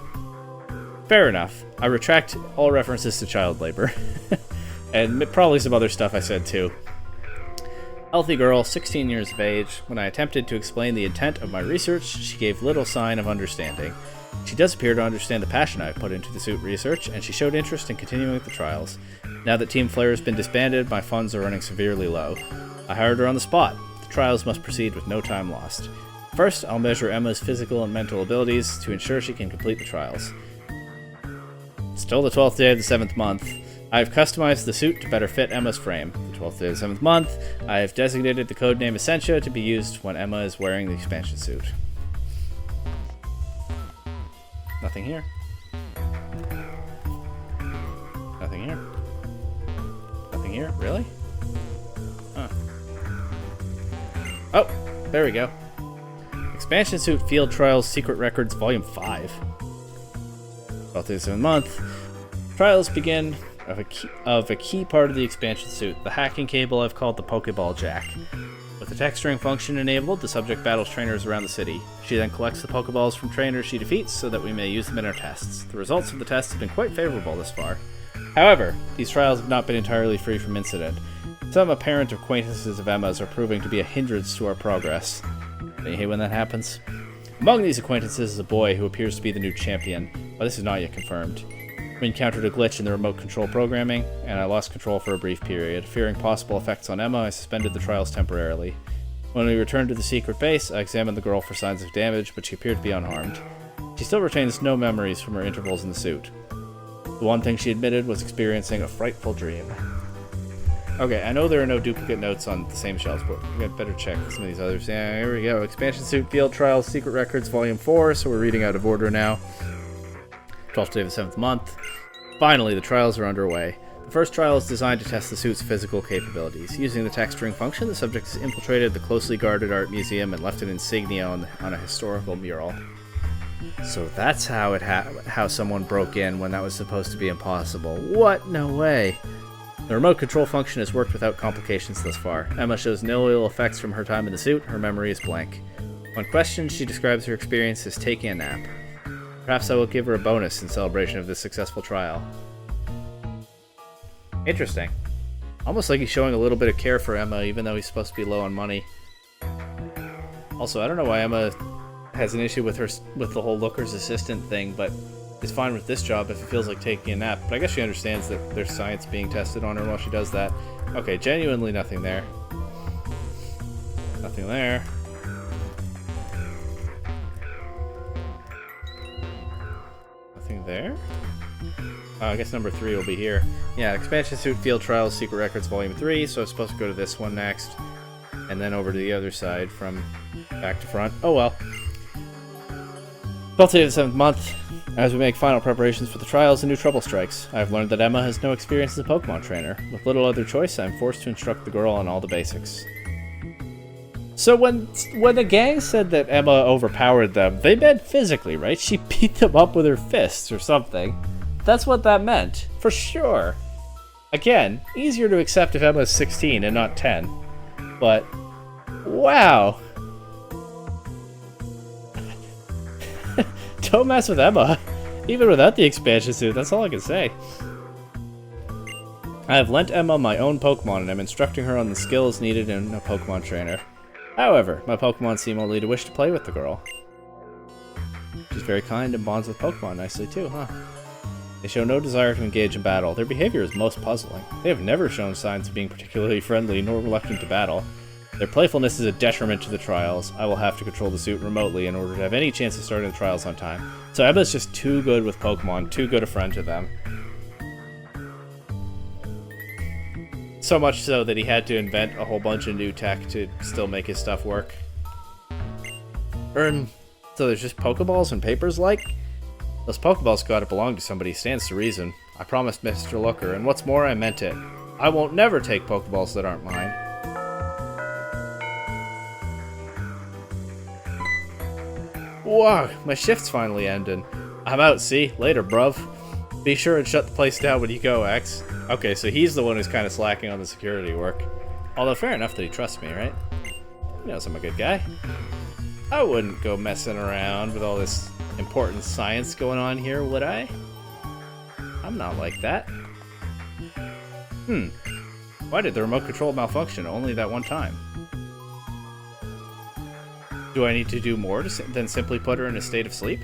fair enough. I retract all references to child labor. And probably some other stuff I said too. Healthy girl, 16 years of age. When I attempted to explain the intent of my research, she gave little sign of understanding. She does appear to understand the passion I've put into the suit research, and she showed interest in continuing with the trials. Now that Team Flare has been disbanded, my funds are running severely low. I hired her on the spot. The trials must proceed with no time lost. First, I'll measure Emma's physical and mental abilities to ensure she can complete the trials. Still the 12th day of the 7th month. I have customized the suit to better fit Emma's frame. The 12th day of the 7th month, I have designated the codename Essentia to be used when Emma is wearing the expansion suit. Nothing here. Nothing here. Nothing here? Really? Huh. Oh, there we go. Expansion Suit Field Trials Secret Records Volume 5. 12th of the month. Trials begin of a key part of the expansion suit, the hacking cable I've called the Pokeball Jack. With the text string function enabled, the subject battles trainers around the city. She then collects the Pokeballs from trainers she defeats so that we may use them in our tests. The results of the tests have been quite favorable thus far. However, these trials have not been entirely free from incident. Some apparent acquaintances of Emma's are proving to be a hindrance to our progress. Don't you hate when that happens? Among these acquaintances is a boy who appears to be the new champion, but this is not yet confirmed. We encountered a glitch in the remote control programming, and I lost control for a brief period. Fearing possible effects on Emma, I suspended the trials temporarily. When we returned to the secret base, I examined the girl for signs of damage, but she appeared to be unharmed. She still retains no memories from her intervals in the suit. The one thing she admitted was experiencing a frightful dream. Okay, I know there are no duplicate notes on the same shelves, but we got better check some of these others. Yeah, here we go. Expansion Suit Field Trials Secret Records Volume 4, so we're reading out of order now. 12th day of the 7th month. Finally, the trials are underway. The first trial is designed to test the suit's physical capabilities. Using the text string function, the subject has infiltrated the closely guarded art museum and left an insignia on a historical mural. So that's how how someone broke in when that was supposed to be impossible. What? No way. The remote control function has worked without complications thus far. Emma shows no ill effects from her time in the suit. Her memory is blank. When questioned, she describes her experience as taking a nap. Perhaps I will give her a bonus in celebration of this successful trial. Interesting. Almost like he's showing a little bit of care for Emma, even though he's supposed to be low on money. Also, I don't know why Emma has an issue with the whole looker's assistant thing, but is fine with this job if it feels like taking a nap. But I guess she understands that there's science being tested on her while she does that. Okay, genuinely nothing there. Nothing there. Nothing there? Oh, I guess number 3 will be here. Yeah, Expansion Suit Field Trials Secret Records Volume 3, so I'm supposed to go to this one next. And then over to the other side from back to front. Oh well. 12th day of the 7th month. As we make final preparations for the trials, a new trouble strikes. I have learned that Emma has no experience as a Pokemon trainer. With little other choice, I am forced to instruct the girl on all the basics. So when the gang said that Emma overpowered them, they meant physically, right? She beat them up with her fists or something. That's what that meant, for sure. Again, easier to accept if Emma's 16 and not 10. But, wow. Don't mess with Emma. Even without the expansion suit, that's all I can say. I have lent Emma my own Pokemon and am instructing her on the skills needed in a Pokemon trainer. However, my Pokemon seem only to wish to play with the girl. She's very kind and bonds with Pokemon nicely too, huh? They show no desire to engage in battle. Their behavior is most puzzling. They have never shown signs of being particularly friendly nor reluctant to battle. Their playfulness is a detriment to the trials. I will have to control the suit remotely in order to have any chance of starting the trials on time. So Emma's just too good with Pokemon, too good a friend to them. So much so that he had to invent a whole bunch of new tech to still make his stuff work. So there's just Pokeballs and papers like? Those Pokeballs gotta belong to somebody, stands to reason. I promised Mr. Looker, and what's more, I meant it. I won't never take Pokeballs that aren't mine. Whoa, my shift's finally ending. I'm out, see? Later, bruv. Be sure and shut the place down when you go, X. Okay, so he's the one who's kind of slacking on the security work. Although fair enough that he trusts me, right? He knows I'm a good guy. I wouldn't go messing around with all this important science going on here, would I? I'm not like that. Why did the remote control malfunction only that one time? Do I need to do more than simply put her in a state of sleep?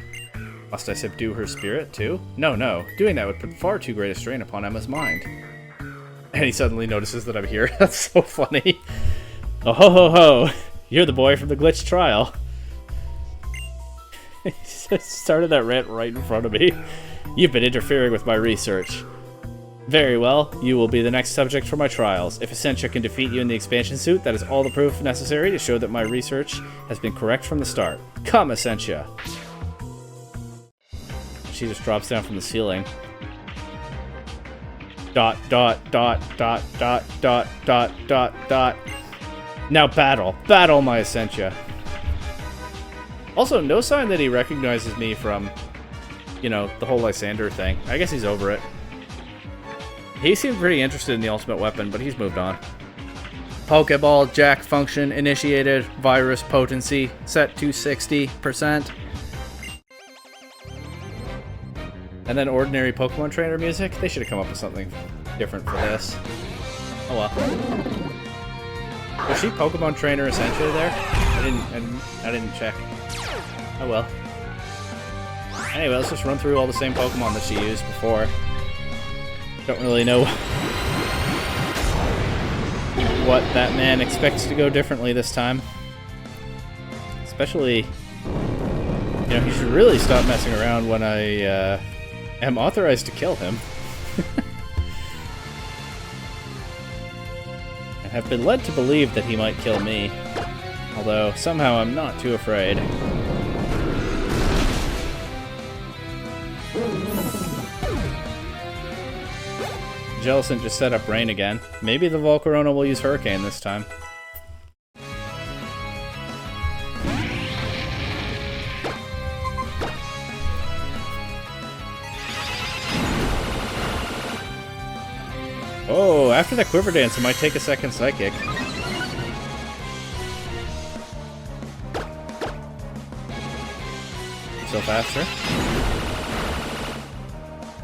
Must I subdue her spirit, too? No. Doing that would put far too great a strain upon Emma's mind. And he suddenly notices that I'm here. That's so funny. Oh ho ho ho! You're the boy from the glitch trial. He started that rant right in front of me. You've been interfering with my research. Very well, you will be the next subject for my trials. If Essentia can defeat you in the expansion suit, that is all the proof necessary to show that my research has been correct from the start. Come, Essentia! she just drops down from the ceiling. Dot, dot, dot, dot, dot, dot, dot, dot, dot. Now battle. Battle my Essentia. Also, no sign that he recognizes me from, you know, the whole Lysander thing. I guess he's over it. He seemed pretty interested in the ultimate weapon, but he's moved on. Pokeball Jack function initiated. Virus potency set to 60%. And then ordinary Pokemon trainer music. They should have come up with something different for this. Oh well. Was she Pokemon trainer Essentia there? I didn't check. Oh well. Anyway, let's just run through all the same Pokemon that she used before. Don't really know what that man expects to go differently this time. Especially, you know, he should really stop messing around when I am authorized to kill him. I have been led to believe that he might kill me, although somehow I'm not too afraid. Jellicent just set up Rain again. Maybe the Volcarona will use Hurricane this time. Oh, after that Quiver Dance, I might take a second Psychic. Still faster.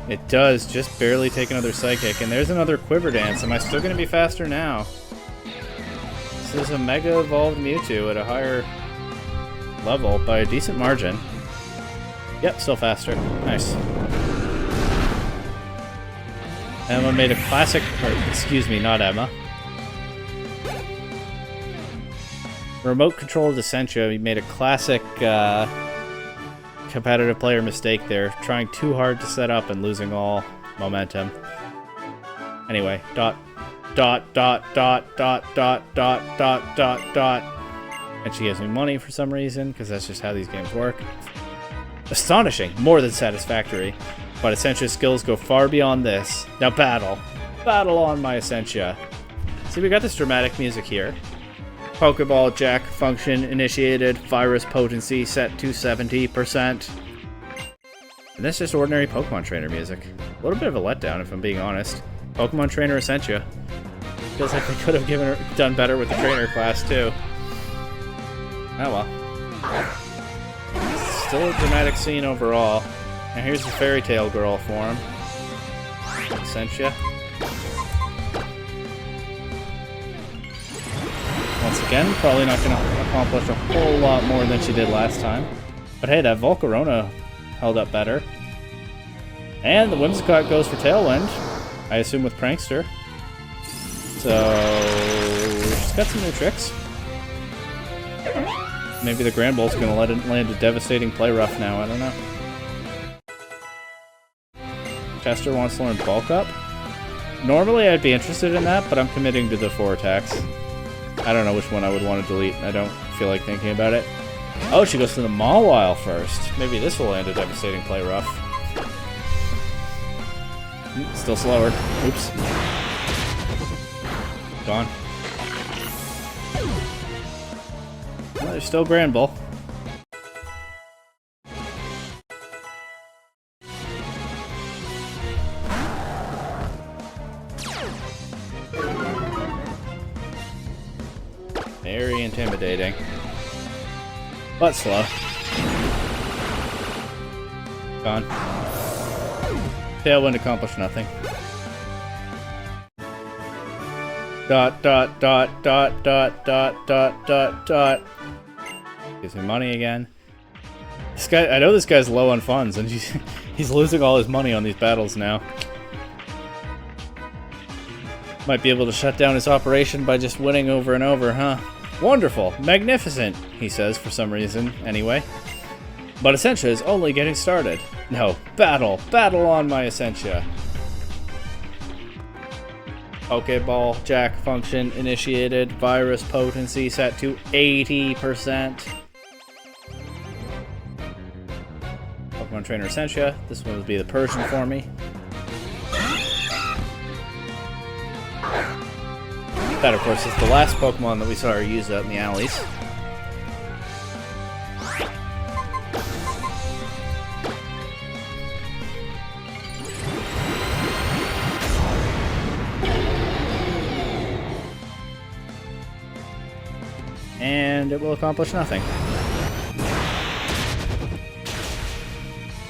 It does just barely take another Psychic, and there's another Quiver Dance. Am I still going to be faster now? This is a Mega Evolved Mewtwo at a higher level by a decent margin. Yep, still faster. Nice. Emma made a classic, or excuse me, not Emma. Remote-controlled Essentia, he made a classic competitive player mistake there, trying too hard to set up and losing all momentum. Anyway, dot, dot, dot, dot, dot, dot, dot, dot, dot, dot. And she gives me money for some reason, because that's just how these games work. Astonishing, more than satisfactory. But Essentia's skills go far beyond this. Now battle. Battle on my Essentia. See, we got this dramatic music here. Pokeball Jack function initiated. Virus potency set to 70%. And that's just ordinary Pokemon trainer music. A little bit of a letdown, if I'm being honest. Pokemon trainer Essentia. Feels like they could have done better with the trainer class, too. Oh well. Still a dramatic scene overall. Now here's the Fairy Tale Girl form. Essentia. Once again, probably not going to accomplish a whole lot more than she did last time. But hey, that Volcarona held up better. And the Whimsicott goes for Tailwind. I assume with Prankster. So she's got some new tricks. Maybe the Grand Bolt's going to let it land a devastating Play Rough now, I don't know. Tester wants to learn Bulk Up. Normally I'd be interested in that, but I'm committing to the 4 attacks. I don't know which one I would want to delete. I don't feel like thinking about it. Oh, she goes to the Mawile first. Maybe this will land a devastating Play Rough. Still slower. Oops. Gone. Well, there's still Grand Bull. Very intimidating. But slow. Gone. Tailwind accomplished nothing. Dot, dot, dot, dot, dot, dot, dot, dot, dot. Gives me money again. This guy, I know this guy's low on funds, and he's losing all his money on these battles now. Might be able to shut down his operation by just winning over and over, huh? Wonderful. Magnificent, he says for some reason, anyway. But Essentia is only getting started. No, battle. Battle on my Essentia. Pokeball Jack function initiated. Virus potency set to 80%. Pokemon Pokemon Trainer Essentia. This one would be the Persian for me. That, of course, is the last Pokemon that we saw her use out in the alleys. And it will accomplish nothing.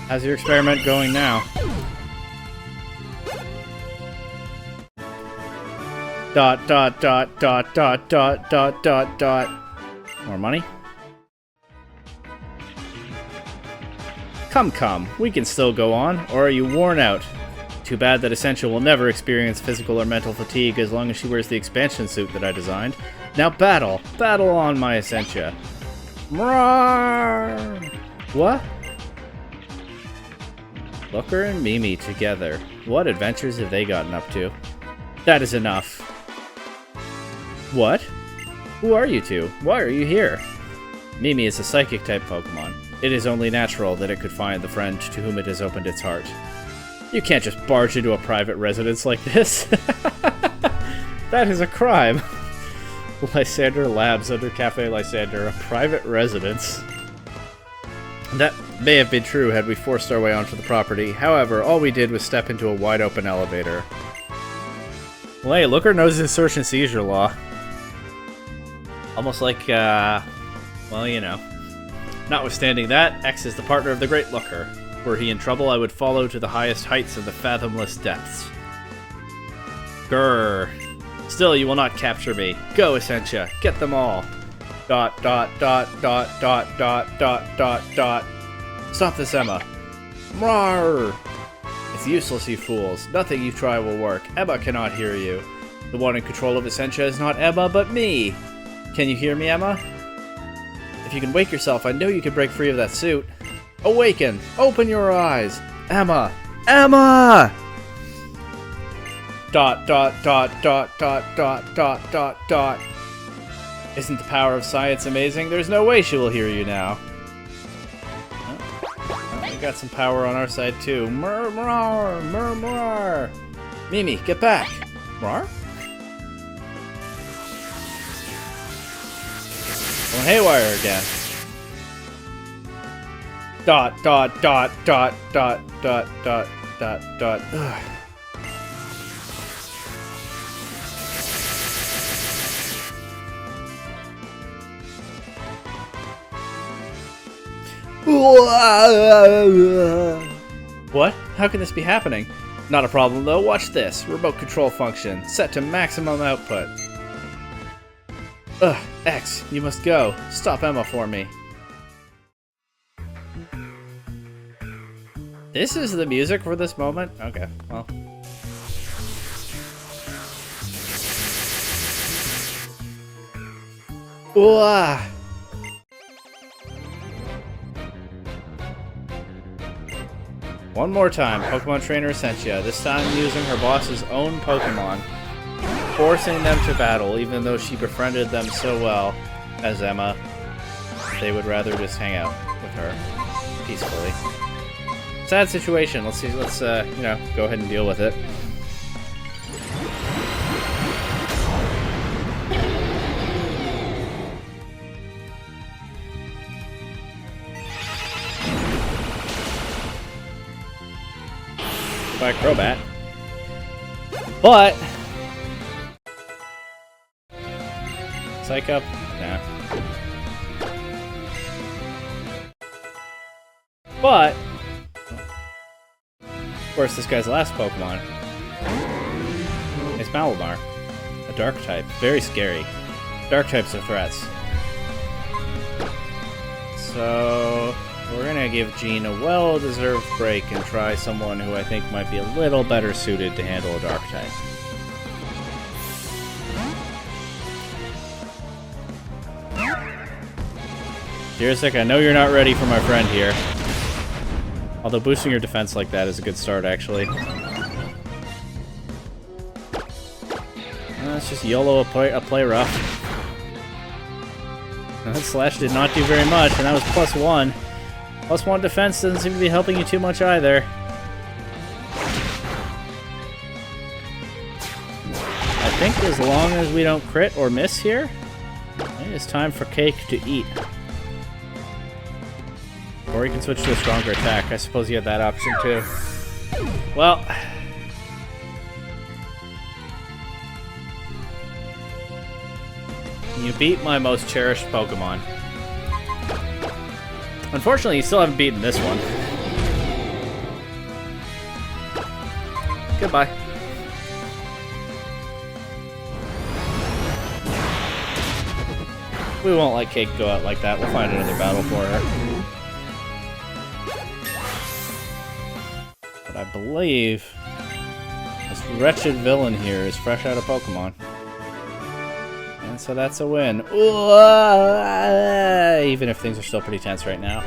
How's your experiment going now? Dot, dot, dot, dot, dot, dot, dot, dot, dot. More money? Come, come. We can still go on. Or are you worn out? Too bad that Essentia will never experience physical or mental fatigue as long as she wears the expansion suit that I designed. Now battle! Battle on, my Essentia! Roar! What? Looker and Mimi together. What adventures have they gotten up to? That is enough. What? Who are you two? Why are you here? Mimi is a psychic-type Pokemon. It is only natural that it could find the friend to whom it has opened its heart. You can't just barge into a private residence like this. That is a crime. Lysander Labs under Cafe Lysander, a private residence. That may have been true had we forced our way onto the property. However, all we did was step into a wide-open elevator. Well, hey, Looker knows his search and seizure law. Almost like, well, you know. Notwithstanding that, X is the partner of the Great Looker. Were he in trouble, I would follow to the highest heights of the fathomless depths. Grrr. Still, you will not capture me. Go, Essentia. Get them all. Dot, dot, dot, dot, dot, dot, dot, dot, dot. Stop this, Emma. Rawr! It's useless, you fools. Nothing you try will work. Emma cannot hear you. The one in control of Essentia is not Emma, but me. Can you hear me, Emma? If you can wake yourself, I know you can break free of that suit. Awaken! Open your eyes! Emma! Emma! Dot, dot, dot, dot, dot, dot, dot, dot, dot. Isn't the power of science amazing? There's no way she will hear you now. Oh, we got some power on our side, too. Murr, murr, murr, murr. Mimi, get back! Murr? Going haywire again. Dot, dot, dot, dot, dot, dot, dot, dot, dot. Ugh. What? How can this be happening? Not a problem though, watch this. Remote control function, set to maximum output. Ugh, X, you must go. Stop Emma for me. This is the music for this moment? Okay, well. Ooh. One more time, Pokemon Trainer Essentia, this time using her boss's own Pokemon, forcing them to battle, even though she befriended them so well as Emma. They would rather just hang out with her peacefully. Sad situation. Let's see. Let's you know, go ahead and deal with it. By Crobat. But Psych Up? Nah. But of course, this guy's last Pokemon is Malamar, a Dark type. Very scary. Dark types are threats. So we're gonna give Jean a well-deserved break and try someone who I think might be a little better suited to handle a Dark type. Deersick, I know you're not ready for my friend here. Although boosting your defense like that is a good start, actually. Let's just YOLO a play rough. That slash did not do very much, and that was +1. +1 defense doesn't seem to be helping you too much either. I think as long as we don't crit or miss here, it's time for Cake to eat. Or you can switch to a stronger attack. I suppose you have that option too. Well... you beat my most cherished Pokemon. Unfortunately, you still haven't beaten this one. Goodbye. We won't let Cake go out like that. We'll find another battle for her. But I believe this wretched villain here is fresh out of Pokemon. And so that's a win. Even if things are still pretty tense right now.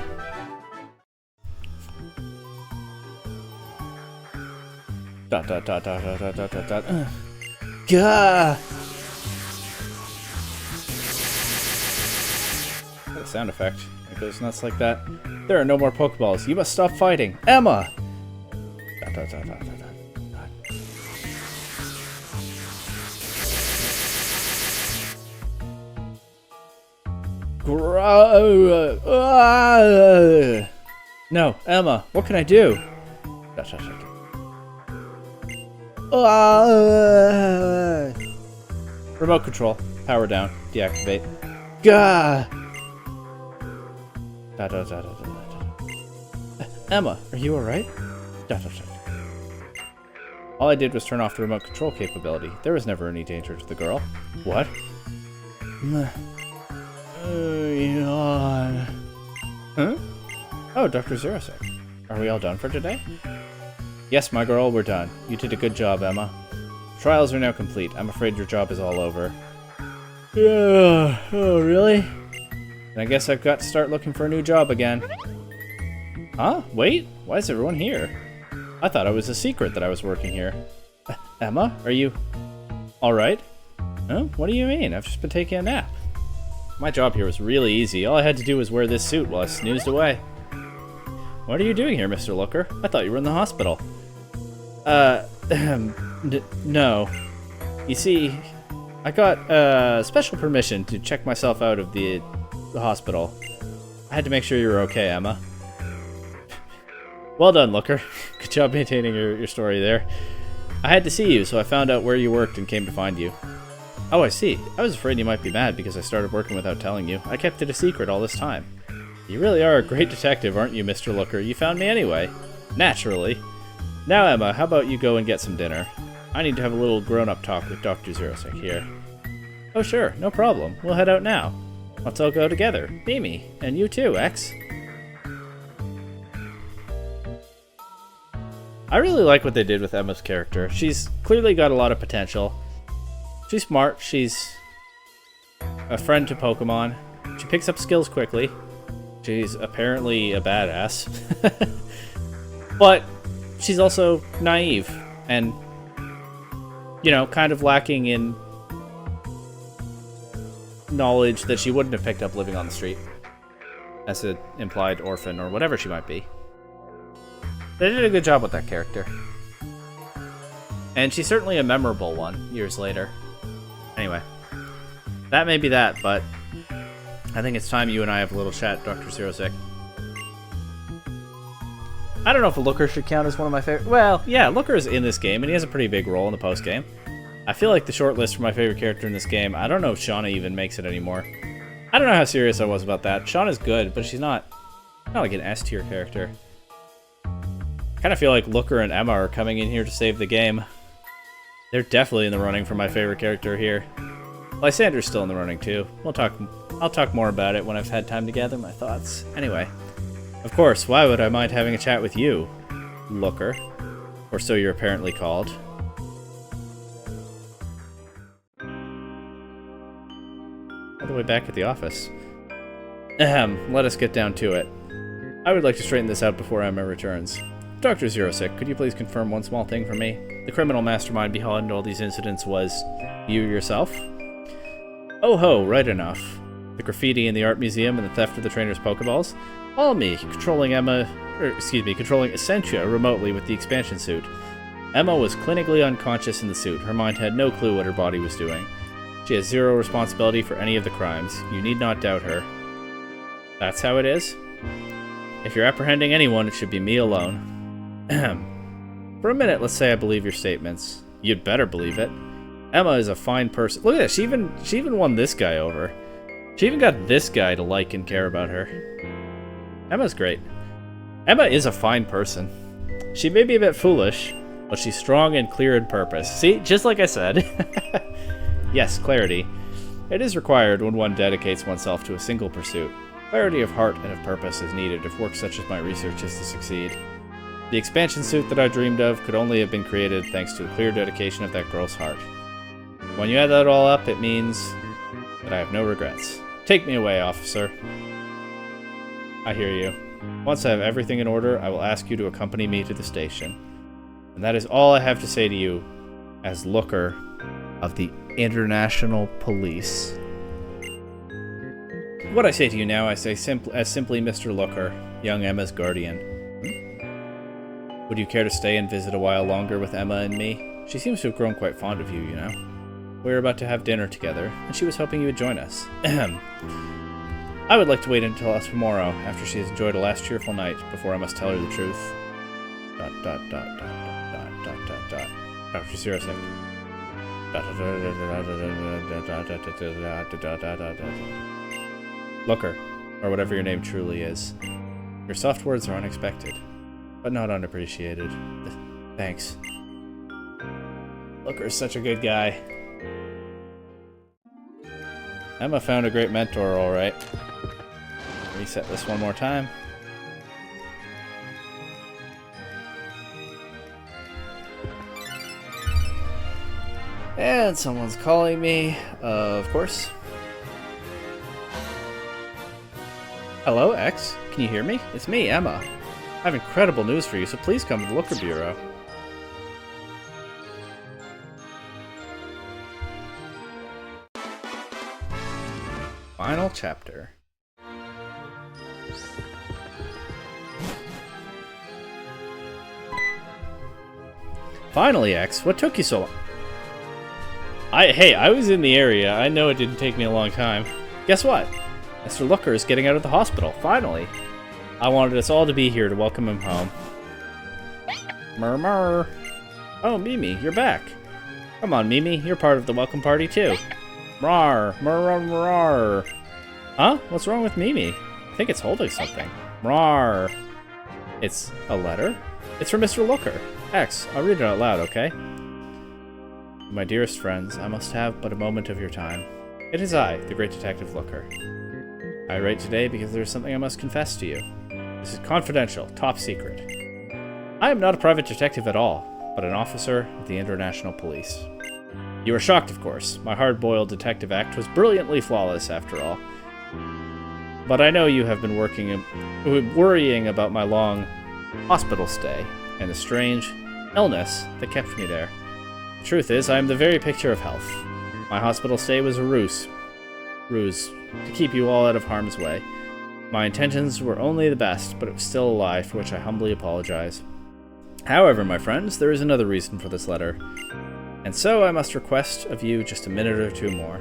Dot dot dot dot dot dot dot dot dot. Gah! What a sound effect. It goes nuts like that. There are no more Pokeballs. You must stop fighting. Emma! Dot dot dot dot dot dot. No, Emma, what can I do? Remote control, power down, deactivate. Gah! Emma, are you alright? All I did was turn off the remote control capability. There was never any danger to the girl. What? Huh? Oh, Dr. Zerosek. Are we all done for today? Yes, my girl, we're done. You did a good job, Emma. Trials are now complete. I'm afraid your job is all over. Yeah. Oh, really? Then I guess I've got to start looking for a new job again. Huh? Wait? Why is everyone here? I thought it was a secret that I was working here. Emma, are you... alright? Huh? What do you mean? I've just been taking a nap. My job here was really easy. All I had to do was wear this suit while I snoozed away. What are you doing here, Mr. Looker? I thought you were in the hospital. No. You see, I got special permission to check myself out of the hospital. I had to make sure you were okay, Emma. Well done, Looker. Good job maintaining your story there. I had to see you, so I found out where you worked and came to find you. Oh, I see. I was afraid you might be mad because I started working without telling you. I kept it a secret all this time. You really are a great detective, aren't you, Mr. Looker? You found me anyway. Naturally. Now, Emma, how about you go and get some dinner? I need to have a little grown-up talk with Dr. Zerosek here. Oh, sure. No problem. We'll head out now. Let's all go together. Mimi. And you too, X. I really like what they did with Emma's character. She's clearly got a lot of potential. She's smart, she's a friend to Pokemon, she picks up skills quickly, she's apparently a badass, but she's also naive and, you know, kind of lacking in knowledge that she wouldn't have picked up living on the street as an implied orphan or whatever she might be. They did a good job with that character. And she's certainly a memorable one years later. Anyway, that may be that, but I think it's time you and I have a little chat, Dr. Zerosek. I don't know if a Looker should count as one of my favorite... Well, yeah, Looker is in this game, and he has a pretty big role in the post-game. I feel like the shortlist for my favorite character in this game, I don't know if Shauna even makes it anymore. I don't know how serious I was about that. Shauna's good, but she's not like an S-tier character. I kind of feel like Looker and Emma are coming in here to save the game. They're definitely in the running for my favorite character here. Lysander's still in the running too. I'll talk more about it when I've had time to gather my thoughts. Anyway, of course, why would I mind having a chat with you, Looker? Or so you're apparently called. All the way back at the office. Let us get down to it. I would like to straighten this out before Emma returns. Dr. Zerosek, could you please confirm one small thing for me? The criminal mastermind behind all these incidents was you yourself? Oh ho, right enough. The graffiti in the art museum and the theft of the trainer's Pokeballs? Follow me, controlling Essentia remotely with the expansion suit. Emma was clinically unconscious in the suit. Her mind had no clue what her body was doing. She has zero responsibility for any of the crimes. You need not doubt her. That's how it is? If you're apprehending anyone, it should be me alone. For a minute, let's say I believe your statements. You'd better believe it. Emma is a fine person. Look at this, she even won this guy over. She even got this guy to like and care about her. Emma's great. Emma is a fine person. She may be a bit foolish, but she's strong and clear in purpose. See, just like I said. Yes, clarity. It is required when one dedicates oneself to a single pursuit. Clarity of heart and of purpose is needed if work such as my research is to succeed. The expansion suit that I dreamed of could only have been created thanks to the clear dedication of that girl's heart. When you add that all up, it means that I have no regrets. Take me away, officer. I hear you. Once I have everything in order, I will ask you to accompany me to the station. And that is all I have to say to you as looker of the International Police. What I say to you now, I say simply Mr. Looker, young Emma's guardian. Would you care to stay and visit a while longer with Emma and me? She seems to have grown quite fond of you, you know. We're about to have dinner together, and she was hoping you would join us. I would like to wait until tomorrow, after she has enjoyed a last cheerful night, before I must tell her the truth. ... Dr. Zerosek. Looker, or whatever your name truly is. Your soft words are unexpected, but not unappreciated. Thanks. Looker's such a good guy. Emma found a great mentor, alright. Reset this one more time. And someone's calling me, of course. Hello, X. Can you hear me? It's me, Emma. I have incredible news for you, so please come to the Looker Bureau. Final chapter. Finally, X. What took you so long? Hey, I was in the area. I know it didn't take me a long time. Guess what? Mr. Looker is getting out of the hospital. Finally. I wanted us all to be here to welcome him home. Murmur. Oh, Mimi, you're back. Come on, Mimi. You're part of the welcome party, too. Rawr. Murmur. Huh? What's wrong with Mimi? I think it's holding something. Rawr. It's a letter? It's from Mr. Looker. X, I'll read it out loud, okay? My dearest friends, I must have but a moment of your time. It is I, the great detective Looker. I write today because there is something I must confess to you. This is confidential, top secret. I am not a private detective at all, but an officer of the International Police. You are shocked, of course. My hard-boiled detective act was brilliantly flawless, after all. But I know you have been worrying about my long hospital stay and the strange illness that kept me there. The truth is, I am the very picture of health. My hospital stay was a ruse to keep you all out of harm's way. My intentions were only the best, but it was still a lie, for which I humbly apologize. However, my friends, there is another reason for this letter, and so I must request of you just a minute or two more.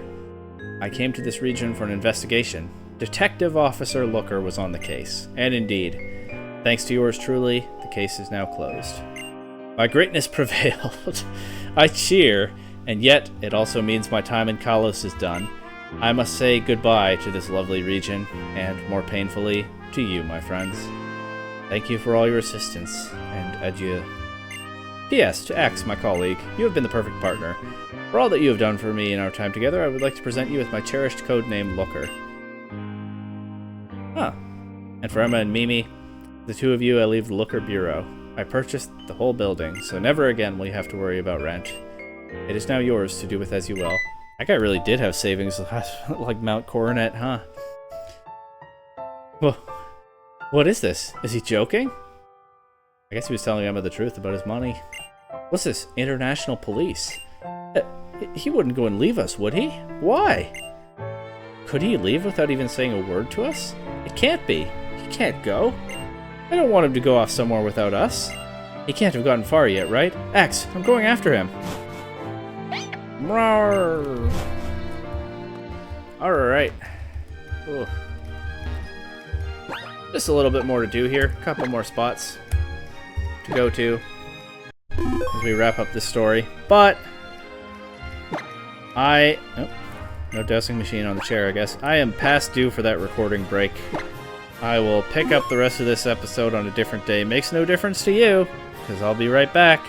I came to this region for an investigation. Detective Officer Looker was on the case, and indeed, thanks to yours truly, the case is now closed. My greatness prevailed. I cheer, and yet it also means my time in Kalos is done. I must say goodbye to this lovely region, and more painfully, to you, my friends. Thank you for all your assistance, and adieu. P.S. To X, my colleague, you have been the perfect partner. For all that you have done for me in our time together, I would like to present you with my cherished code name, Looker. Huh. And for Emma and Mimi, the two of you, I leave the Looker Bureau. I purchased the whole building, so never again will you have to worry about rent. It is now yours to do with as you will. That guy really did have savings like Mount Coronet, huh? Well, what is this? Is he joking? I guess he was telling Emma the truth about his money. What's this? International Police? He wouldn't go and leave us, would he? Why? Could he leave without even saying a word to us? It can't be. He He can't go. I don't want him to go off somewhere without us. He can't have gotten far yet, right? X, I'm going after him. Roar. Alright. Just a little bit more to do here. A couple more spots to go to as we wrap up this story. But no dosing machine on the chair, I guess. I am past due for that recording break. I will pick up the rest of this episode on a different day. Makes no difference to you, because I'll be right back.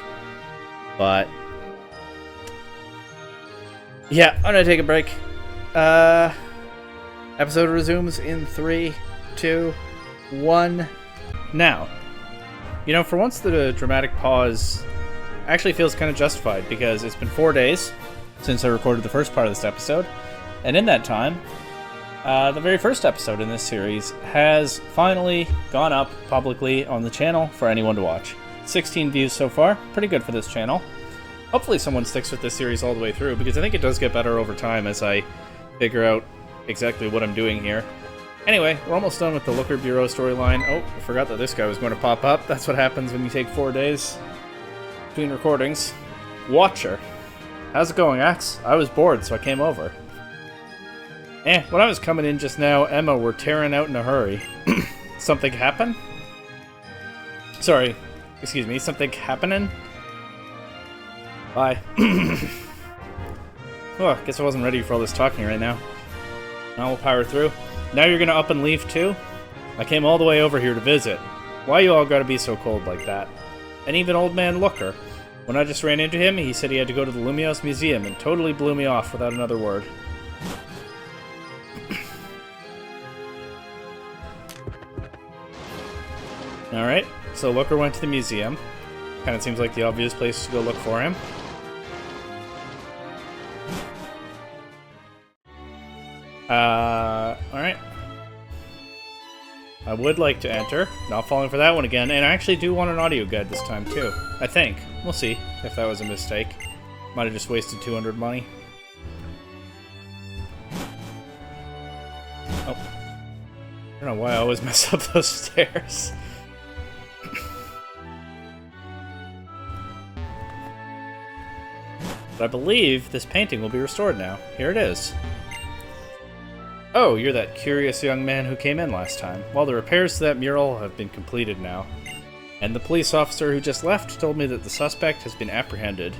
But yeah, I'm gonna take a break. Episode resumes in 3, 2, 1. Now, you know, for once the dramatic pause actually feels kind of justified, because it's been 4 days since I recorded the first part of this episode, and in that time, the very first episode in this series has finally gone up publicly on the channel for anyone to watch. 16 views so far, pretty good for this channel. Hopefully someone sticks with this series all the way through, because I think it does get better over time as I figure out exactly what I'm doing here. Anyway, we're almost done with the Looker Bureau storyline. Oh, I forgot that this guy was going to pop up. That's what happens when you take 4 days between recordings. Watcher. How's it going, Axe? I was bored, so I came over. When I was coming in just now, Emma were tearing out in a hurry. Something happen? Sorry. Excuse me, something happening? Bye. Oh, I guess I wasn't ready for all this talking right now. Now we'll power through. Now you're gonna up and leave too? I came all the way over here to visit. Why you all gotta be so cold like that? And even old man Looker. When I just ran into him, he said he had to go to the Lumios Museum and totally blew me off without another word. Alright, so Looker went to the museum. Kinda seems like the obvious place to go look for him. Alright. I would like to enter. Not falling for that one again. And I actually do want an audio guide this time, too. I think. We'll see if that was a mistake. Might have just wasted 200 money. Oh. I don't know why I always mess up those stairs. But I believe this painting will be restored now. Here it is. Oh, you're that curious young man who came in last time. Well, the repairs to that mural have been completed now. And the police officer who just left told me that the suspect has been apprehended.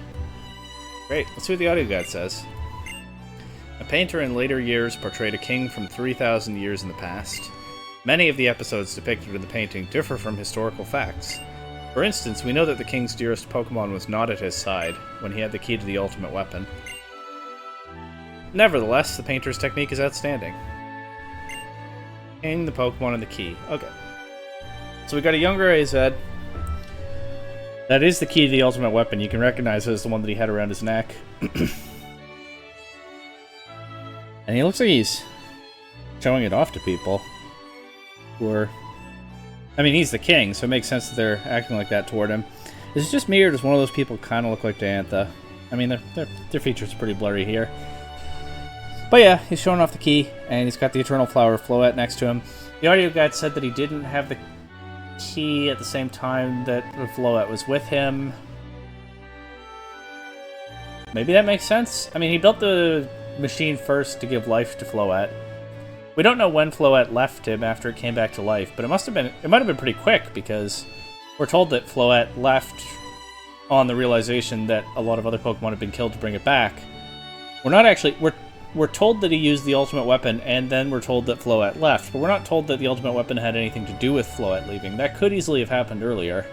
Great, let's see what the audio guide says. A painter in later years portrayed a king from 3,000 years in the past. Many of the episodes depicted in the painting differ from historical facts. For instance, we know that the king's dearest Pokemon was not at his side when he had the key to the ultimate weapon. Nevertheless, the painter's technique is outstanding. And the Pokemon and the key. Okay. So we got a younger AZ. That is the key to the ultimate weapon. You can recognize it as the one that he had around his neck. And he looks like he's showing it off to people who are... I mean, he's the king, so it makes sense that they're acting like that toward him. Is it just me, or does one of those people kind of look like Diantha? I mean, their features are pretty blurry here. But yeah, he's showing off the key, and he's got the Eternal Flower Floette next to him. The audio guide said that he didn't have the key at the same time that the Floette was with him. Maybe that makes sense? I mean, he built the machine first to give life to Floette. We don't know when Floette left him after it came back to life, but it might have been pretty quick, because we're told that Floette left on the realization that a lot of other Pokemon had been killed to bring it back. We're not actually... We're told that he used the ultimate weapon, and then we're told that Floette left, but we're not told that the ultimate weapon had anything to do with Floette leaving. That could easily have happened earlier.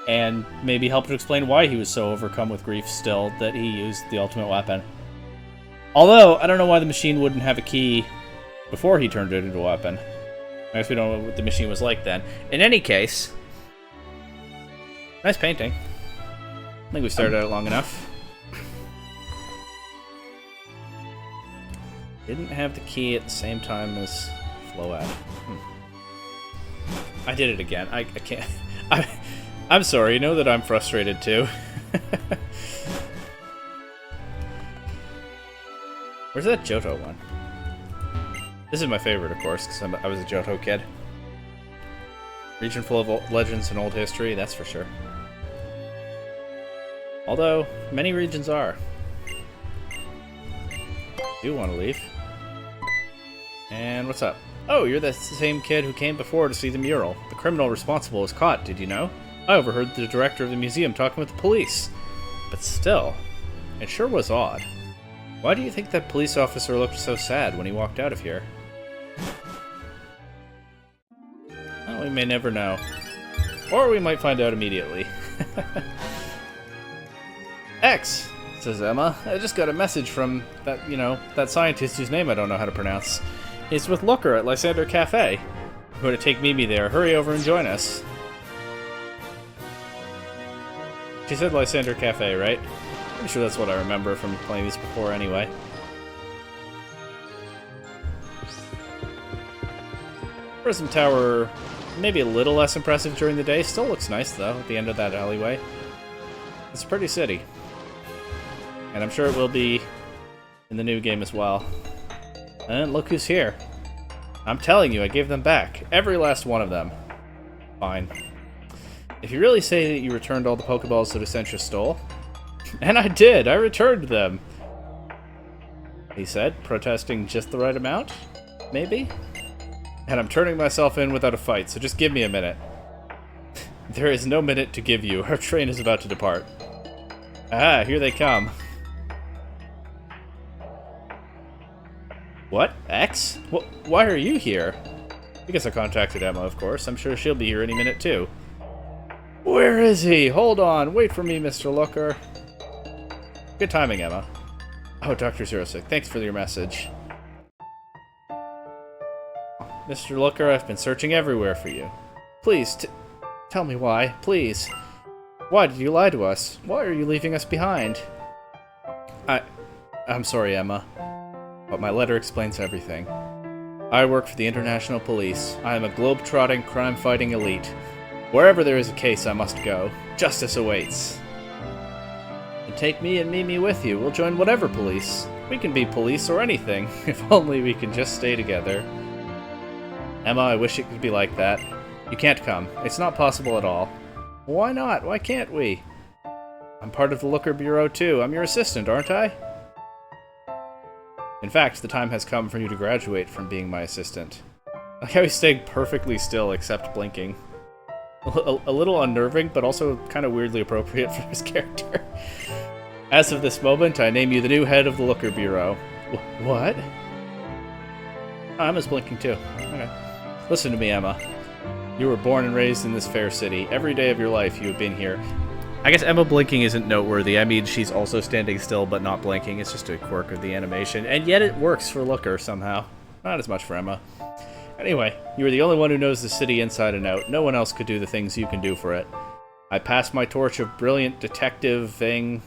And maybe help to explain why he was so overcome with grief still that he used the ultimate weapon. Although, I don't know why the machine wouldn't have a key before he turned it into a weapon. I guess we don't know what the machine was like then. In any case, nice painting. I think we started out long enough. Didn't have the key at the same time as Floette. I did it again. I can't... I'm sorry, you know that I'm frustrated too. Where's that Johto one? This is my favorite, of course, because I was a Johto kid. Region full of legends and old history, that's for sure. Although, many regions are. Do want to leave. And what's up? Oh, you're the same kid who came before to see the mural. The criminal responsible was caught, did you know? I overheard the director of the museum talking with the police. But still, it sure was odd. Why do you think that police officer looked so sad when he walked out of here? Well, we may never know. Or we might find out immediately. X, says Emma. I just got a message from that, that scientist whose name I don't know how to pronounce. He's with Looker at Lysander Cafe. I'm going to take Mimi there. Hurry over and join us. She said Lysander Cafe, right? Pretty sure that's what I remember from playing these before anyway. Prism Tower, maybe a little less impressive during the day. Still looks nice, though, at the end of that alleyway. It's a pretty city. And I'm sure it will be in the new game as well. And look who's here. I'm telling you, I gave them back. Every last one of them. Fine. If you really say that you returned all the Pokeballs that Essentia stole... And I did! I returned them! He said, protesting just the right amount? Maybe? And I'm turning myself in without a fight, so just give me a minute. There is no minute to give you. Our train is about to depart. Ah, here they come. What? X? Why are you here? Because I contacted Emma, of course. I'm sure she'll be here any minute, too. Where is he? Hold on. Wait for me, Mr. Looker. Good timing, Emma. Oh, Dr. Zerosic, thanks for your message. Mr. Looker, I've been searching everywhere for you. Please, tell me why. Please. Why did you lie to us? Why are you leaving us behind? I'm sorry, Emma. But my letter explains everything. I work for the International Police. I am a globe-trotting, crime-fighting elite. Wherever there is a case, I must go. Justice awaits. And take me and Mimi with you. We'll join whatever police. We can be police or anything, if only we can just stay together. Emma, I wish it could be like that. You can't come. It's not possible at all. Why not? Why can't we? I'm part of the Looker Bureau, too. I'm your assistant, aren't I? In fact, the time has come for you to graduate from being my assistant. Like how he's staying perfectly still except blinking. A little unnerving, but also kind of weirdly appropriate for his character. As of this moment, I name you the new head of the Looker Bureau. What? Emma's blinking too. Okay. Listen to me, Emma. You were born and raised in this fair city. Every day of your life you have been here. I guess Emma blinking isn't noteworthy. I mean, she's also standing still but not blinking. It's just a quirk of the animation. And yet it works for Looker somehow. Not as much for Emma. Anyway, you are the only one who knows the city inside and out. No one else could do the things you can do for it. I pass my torch of brilliant detective thing,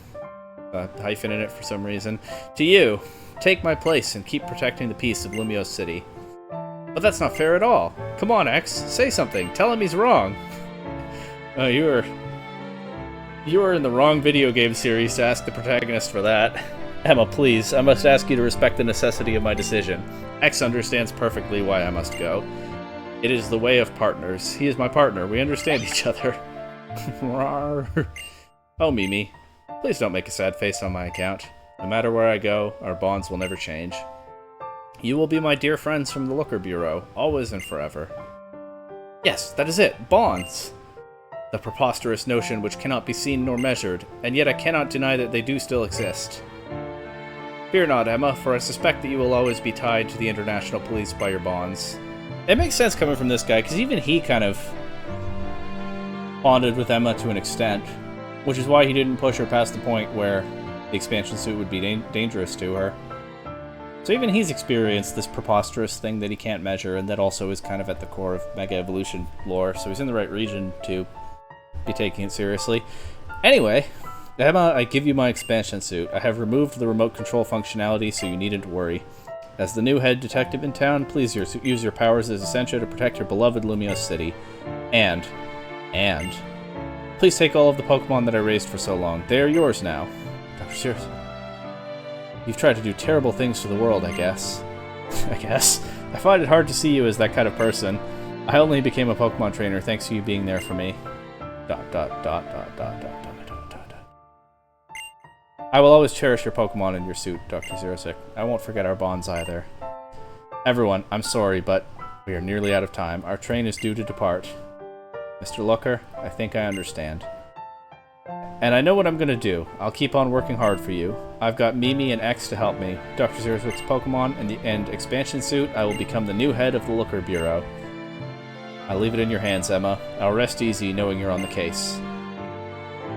hyphen in it for some reason, to you. Take my place and keep protecting the peace of Lumiose City. But that's not fair at all. Come on, X, say something. Tell him he's wrong. Oh, you are in the wrong video game series to ask the protagonist for that. Emma, please, I must ask you to respect the necessity of my decision. X understands perfectly why I must go. It is the way of partners. He is my partner. We understand each other. Oh, Mimi. Please don't make a sad face on my account. No matter where I go, our bonds will never change. You will be my dear friends from the Looker Bureau, always and forever. Yes, that is it. Bonds! The preposterous notion which cannot be seen nor measured, and yet I cannot deny that they do still exist. Fear not, Emma, for I suspect that you will always be tied to the International Police by your bonds. It makes sense coming from this guy, because even he kind of bonded with Emma to an extent, which is why he didn't push her past the point where the expansion suit would be dangerous to her. So even he's experienced this preposterous thing that he can't measure, and that also is kind of at the core of Mega Evolution lore, so he's in the right region to be taking it seriously. Anyway, Emma, I give you my expansion suit. I have removed the remote control functionality, so you needn't worry. As the new head detective in town, please use your powers as Essentia to protect your beloved Lumiose City. And, please take all of the Pokemon that I raised for so long. They are yours now. Dr. Sears, you've tried to do terrible things for the world, I guess. I find it hard to see you as that kind of person. I only became a Pokemon trainer thanks to you being there for me. ... I will always cherish your Pokemon in your suit, Dr. 06. I won't forget our bonds either. Everyone, I'm sorry, but we are nearly out of time. Our train is due to depart. Mr. Looker, I think I understand. And I know what I'm gonna do. I'll keep on working hard for you. I've got Mimi and X to help me. Dr. 06's Pokemon and expansion suit, I will become the new head of the Looker Bureau. I'll leave it in your hands, Emma. I'll rest easy knowing you're on the case.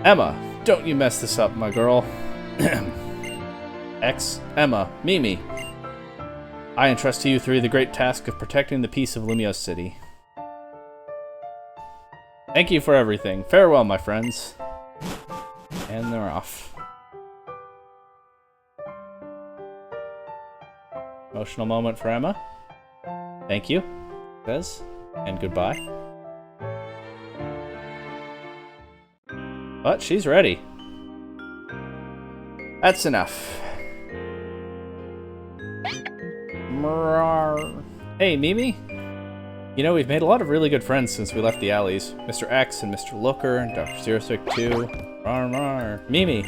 Emma, don't you mess this up, my girl. X, Emma, Mimi. I entrust to you three the great task of protecting the peace of Lumiose City. Thank you for everything. Farewell, my friends. And they're off. Emotional moment for Emma. Thank you, says, and goodbye. But she's ready. That's enough. Hey, Mimi. You know, we've made a lot of really good friends since we left the alleys. Mr. X and Mr. Looker and Dr. 06 too. Mimi.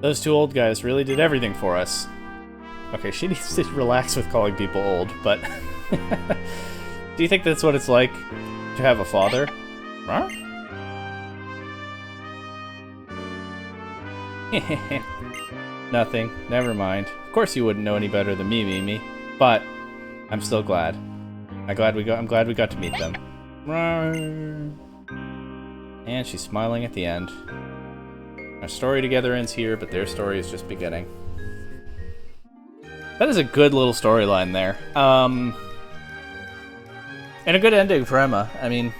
Those two old guys really did everything for us. Okay, she needs to relax with calling people old, but... Do you think that's what it's like to have a father? Nothing. Never mind. Of course you wouldn't know any better than me, Mimi. But I'm still glad. I'm glad we got to meet them. And she's smiling at the end. Our story together ends here, but their story is just beginning. That is a good little storyline there. And a good ending for Emma. I mean,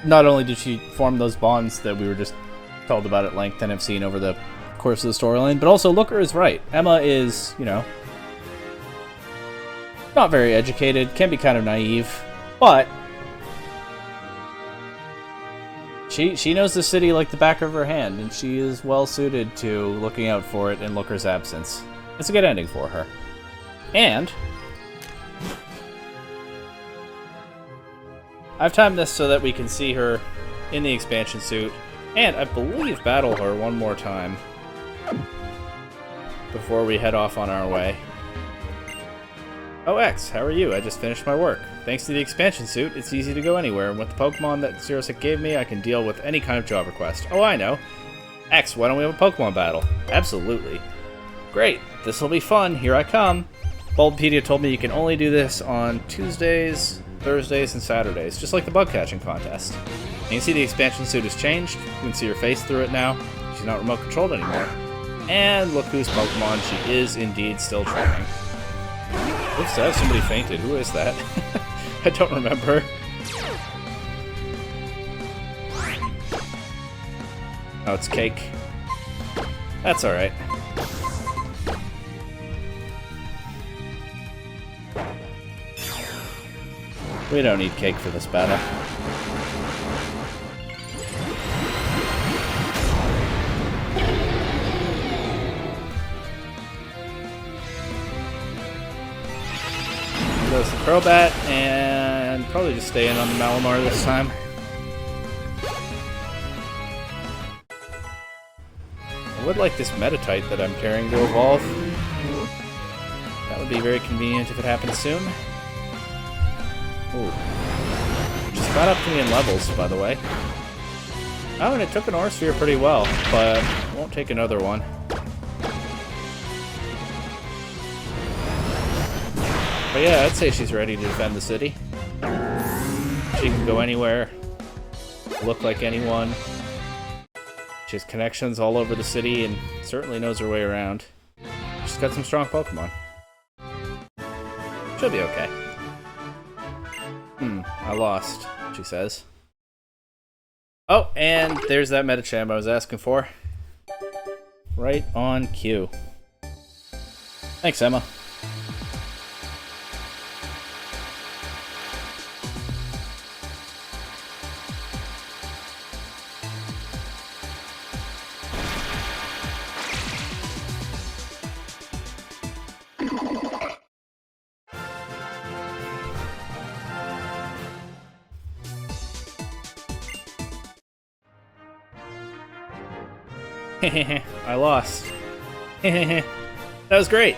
not only did she form those bonds that we were just told about at length and have seen over the course of the storyline, but also Looker is right. Emma is, you know, not very educated, can be kind of naive, but she knows the city like the back of her hand, and she is well suited to looking out for it in Looker's absence. It's a good ending for her. And I've timed this so that we can see her in the expansion suit, and I believe battle her one more time before we head off on our way. Oh, X, how are you? I just finished my work. Thanks to the expansion suit, it's easy to go anywhere, and with the Pokemon that 06 gave me, I can deal with any kind of job request. Oh, I know. X, why don't we have a Pokemon battle? Absolutely. Great, this'll be fun. Here I come. Bulbapedia told me you can only do this on Tuesdays, Thursdays, and Saturdays, just like the bug catching contest. You can see the expansion suit has changed. You can see her face through it now. She's not remote controlled anymore. And look whose Pokemon she is indeed still training. Oops, I have somebody fainted. Who is that? I don't remember. Oh, it's Cake. That's alright. We don't need Cake for this battle. Goes the Crobat, and probably just stay in on the Malamar this time. I would like this Metatite that I'm carrying to evolve. That would be very convenient if it happens soon. Ooh. Just got up to me in levels, by the way. Oh, and it took an Aursphere pretty well, but won't take another one. But yeah, I'd say she's ready to defend the city. She can go anywhere, look like anyone. She has connections all over the city and certainly knows her way around. She's got some strong Pokemon. She'll be okay. I lost, she says. Oh, and there's that Medicham I was asking for. Right on cue. Thanks, Emma. I lost. That was great.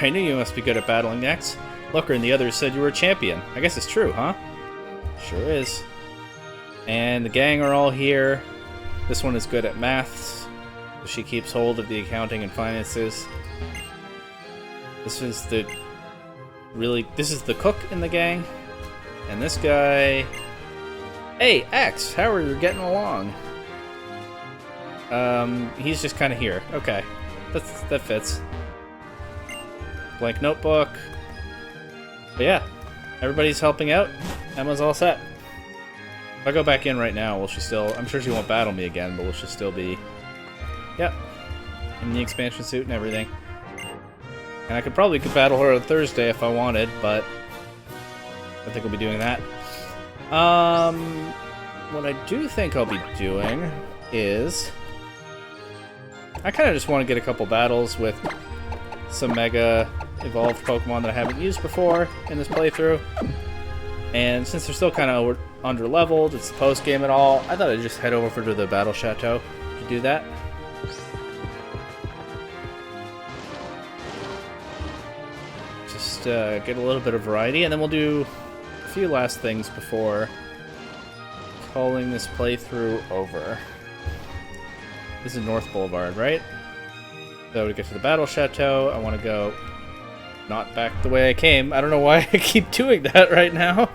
I knew you must be good at battling next. Looker and the others said you were a champion. I guess it's true, huh? Sure is. And the gang are all here. This one is good at maths. She keeps hold of the accounting and finances. This is the cook in the gang. And this guy... Hey, X, how are you getting along? He's just kind of here. Okay. That fits. Blank notebook. But yeah, everybody's helping out. Emma's all set. If I go back in right now, will she still... I'm sure she won't battle me again, but will she still be... Yep. In the expansion suit and everything. And I could probably battle her on Thursday if I wanted, but... I think we'll be doing that. What I do think I'll be doing is... I kind of just want to get a couple battles with some Mega Evolved Pokemon that I haven't used before in this playthrough. And since they're still kind of under-leveled, it's the post-game and all, I thought I'd just head over to the Battle Chateau to do that. Just get a little bit of variety, and then we'll do a few last things before calling this playthrough over. This is North Boulevard, right? So to get to the Battle Chateau, I want to go not back the way I came. I don't know why I keep doing that right now.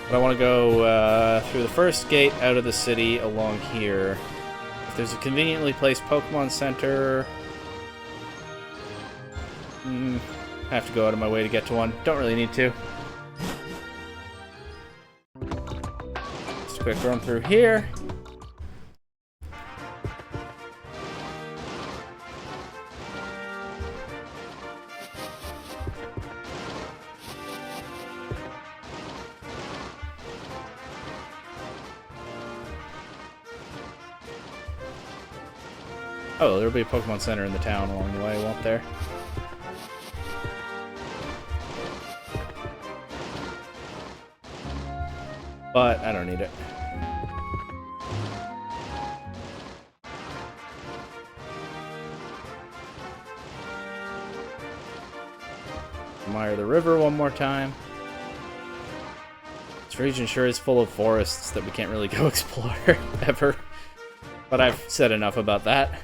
But I want to go through the first gate out of the city along here. If there's a conveniently placed Pokemon Center... I have to go out of my way to get to one. Don't really need to. Just a quick run through here. Oh, there'll be a Pokemon Center in the town along the way, won't there? But I don't need it. Admire the river one more time. This region sure is full of forests that we can't really go explore ever. But I've said enough about that.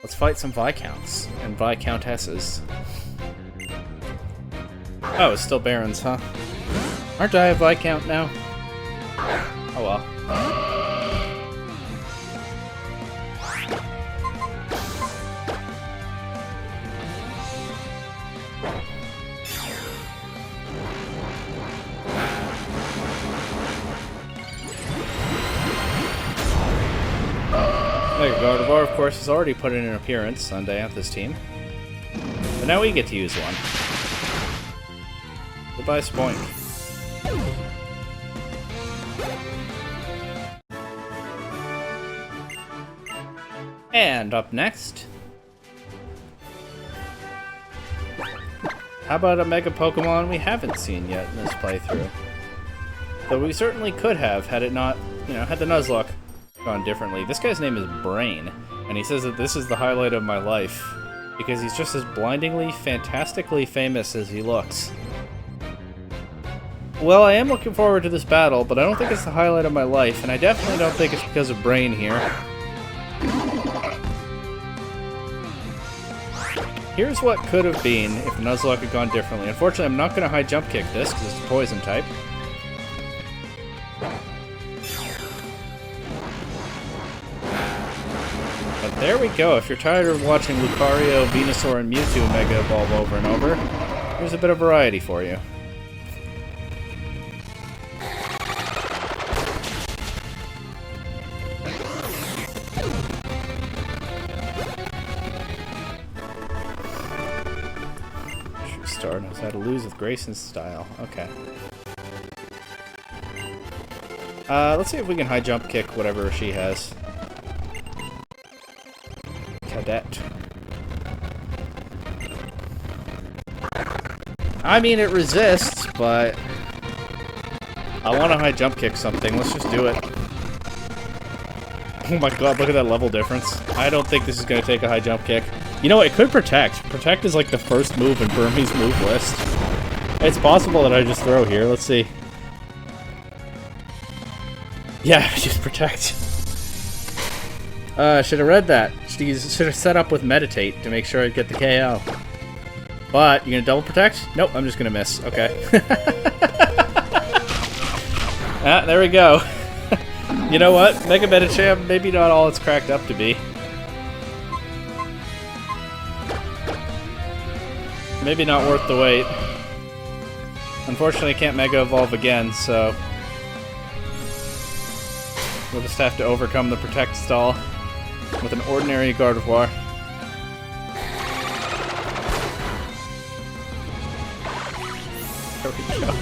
Let's fight some Viscounts and Viscountesses. Oh, it's still Barons, huh? Aren't I a Viscount now? Oh well. There you go. Gardevoir, of course, has already put in an appearance on Diantha's team. But now we get to use one. Goodbye, Spoink. And up next... how about a Mega Pokemon we haven't seen yet in this playthrough? Though we certainly could have, had it not, had the Nuzlocke gone differently. This guy's name is Brain, and he says that this is the highlight of my life, because he's just as blindingly, fantastically famous as he looks. Well, I am looking forward to this battle, but I don't think it's the highlight of my life, and I definitely don't think it's because of Brain here. Here's what could have been if Nuzlocke had gone differently. Unfortunately, I'm not going to high jump kick this, because it's a poison type. But there we go. If you're tired of watching Lucario, Venusaur, and Mewtwo Mega Evolve over and over, here's a bit of variety for you. Star knows how to lose with grace and style. Okay. Let's see if we can high jump kick whatever she has. Cadet. I mean, it resists, but... I want to high jump kick something. Let's just do it. Oh my god, look at that level difference. I don't think this is going to take a high jump kick. You know, it could protect. Protect is like the first move in Burmese move list. It's possible that I just throw here. Let's see. Yeah, just protect. Should have read that. Should have set up with meditate to make sure I get the KO. But, you gonna double protect? Nope, I'm just gonna miss. Okay. Ah, there we go. You know what? Mega Medicham, maybe not all it's cracked up to be. Maybe not worth the wait. Unfortunately, I can't Mega Evolve again, so... we'll just have to overcome the Protect stall with an ordinary Gardevoir. There we go.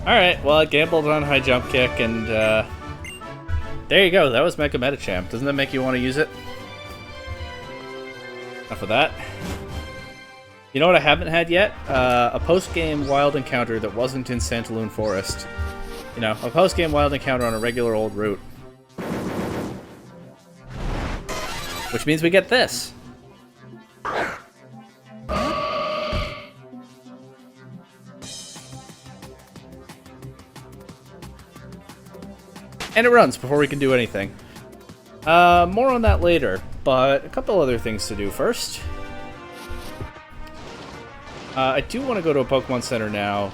Alright, well I gambled on high jump kick and there you go, that was Mega Medicham. Doesn't that make you want to use it? Enough of that. You know what I haven't had yet? A post-game wild encounter that wasn't in Santaloon Forest. You know, a post-game wild encounter on a regular old route. Which means we get this. And it runs before we can do anything. More on that later, but a couple other things to do first. I do want to go to a Pokemon Center now,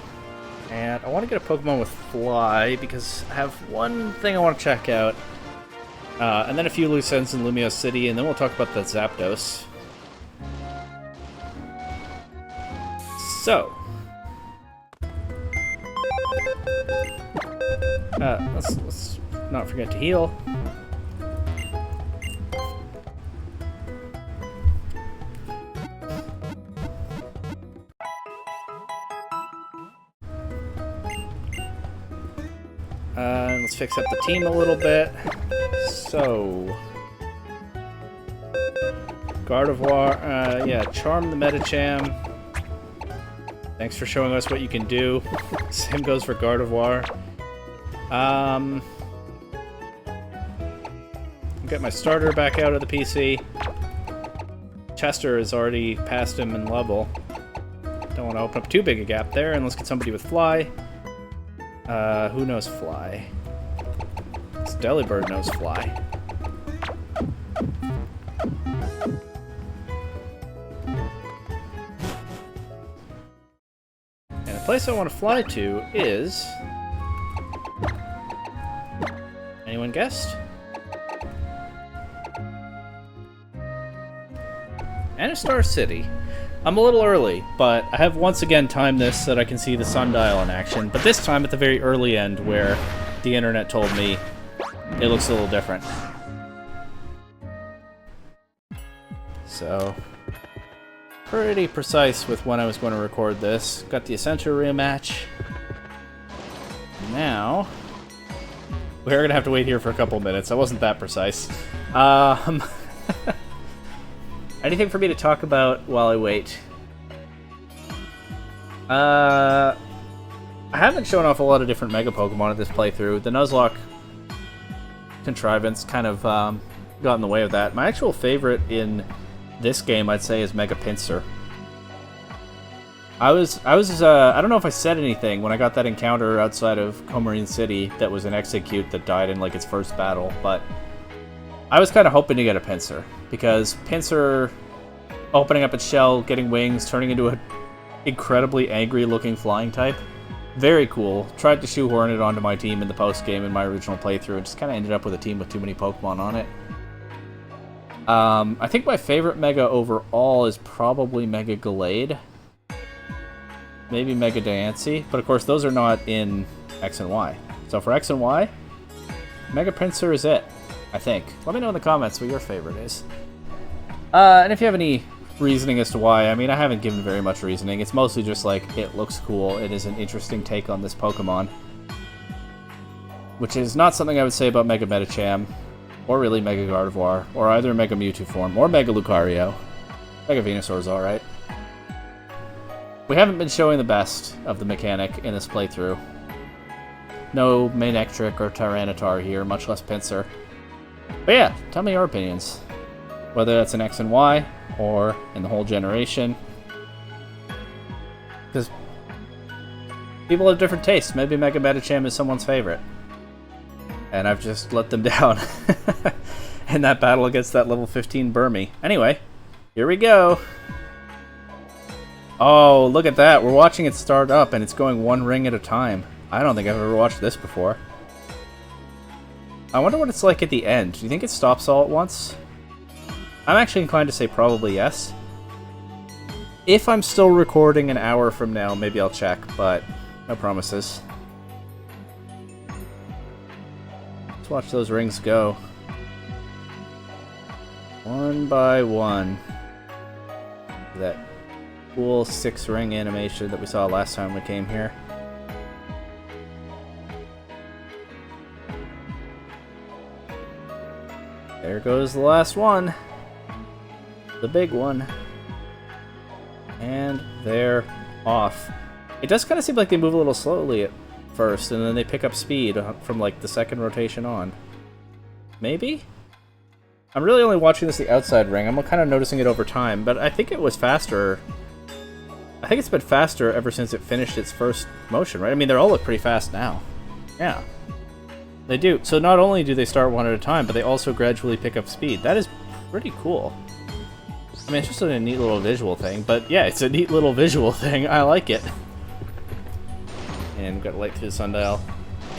and I want to get a Pokemon with Fly, because I have one thing I want to check out, and then a few loose ends in Lumiose City, and then we'll talk about the Zapdos. So, let's not forget to heal. Let's fix up the team a little bit. So, Gardevoir, yeah, Charm the Medicham. Thanks for showing us what you can do. Same goes for Gardevoir. Get my starter back out of the PC. Chester is already past him in level. Don't want to open up too big a gap there, and let's get somebody with Fly. Who knows Fly? Delibird knows Fly. And the place I want to fly to is... anyone guessed? Anastar City. I'm a little early, but I have once again timed this so that I can see the sundial in action, but this time at the very early end where the internet told me it looks a little different. So, pretty precise with when I was going to record this. Got the Essentia rematch. Now, we're going to have to wait here for a couple minutes. I wasn't that precise. Anything for me to talk about while I wait? I haven't shown off a lot of different Mega Pokemon at this playthrough. The Nuzlocke contrivance kind of got in the way of that. My actual favorite in this game, I'd say, is Mega Pinsir. I don't know if I said anything when I got that encounter outside of Comarine City that was an Execute that died in like its first battle, but I was kind of hoping to get a Pinsir, because Pinsir opening up its shell, getting wings, turning into an incredibly angry looking flying type. Very cool. Tried to shoehorn it onto my team in the post-game in my original playthrough, and just kind of ended up with a team with too many Pokemon on it. I think my favorite Mega overall is probably Mega Gallade. Maybe Mega Diancie, but of course those are not in X and Y. So for X and Y, Mega Pinsir is it, I think. Let me know in the comments what your favorite is. And if you have any reasoning as to why, I mean, I haven't given very much reasoning. It's mostly just like, it looks cool, it is an interesting take on this Pokemon. Which is not something I would say about Mega Medicham, or really Mega Gardevoir, or either Mega Mewtwo form, or Mega Lucario. Mega Venusaur's alright. We haven't been showing the best of the mechanic in this playthrough. No Manectric or Tyranitar here, much less Pinsir. But yeah, tell me your opinions. Whether that's in X and Y, or in the whole generation. Because people have different tastes. Maybe Mega Medicham is someone's favorite. And I've just let them down in that battle against that level 15 Burmy. Anyway, here we go. Oh, look at that. We're watching it start up, and it's going one ring at a time. I don't think I've ever watched this before. I wonder what it's like at the end. Do you think it stops all at once? I'm actually inclined to say probably yes. If I'm still recording an hour from now, maybe I'll check, but no promises. Let's watch those rings go. One by one. That cool 6-ring animation that we saw last time we came here. There goes the last one. The big one. And they're off. It does kind of seem like they move a little slowly at first, and then they pick up speed from like the second rotation on. Maybe? I'm really only watching this the outside ring. I'm kind of noticing it over time, but I think it was faster. I think it's been faster ever since it finished its first motion, right? I mean, they all look pretty fast now. Yeah. They do. So not only do they start one at a time, but they also gradually pick up speed. That is pretty cool. I mean, it's just a neat little visual thing, but yeah, it's a neat little visual thing. I like it. And we've got light through the sundial.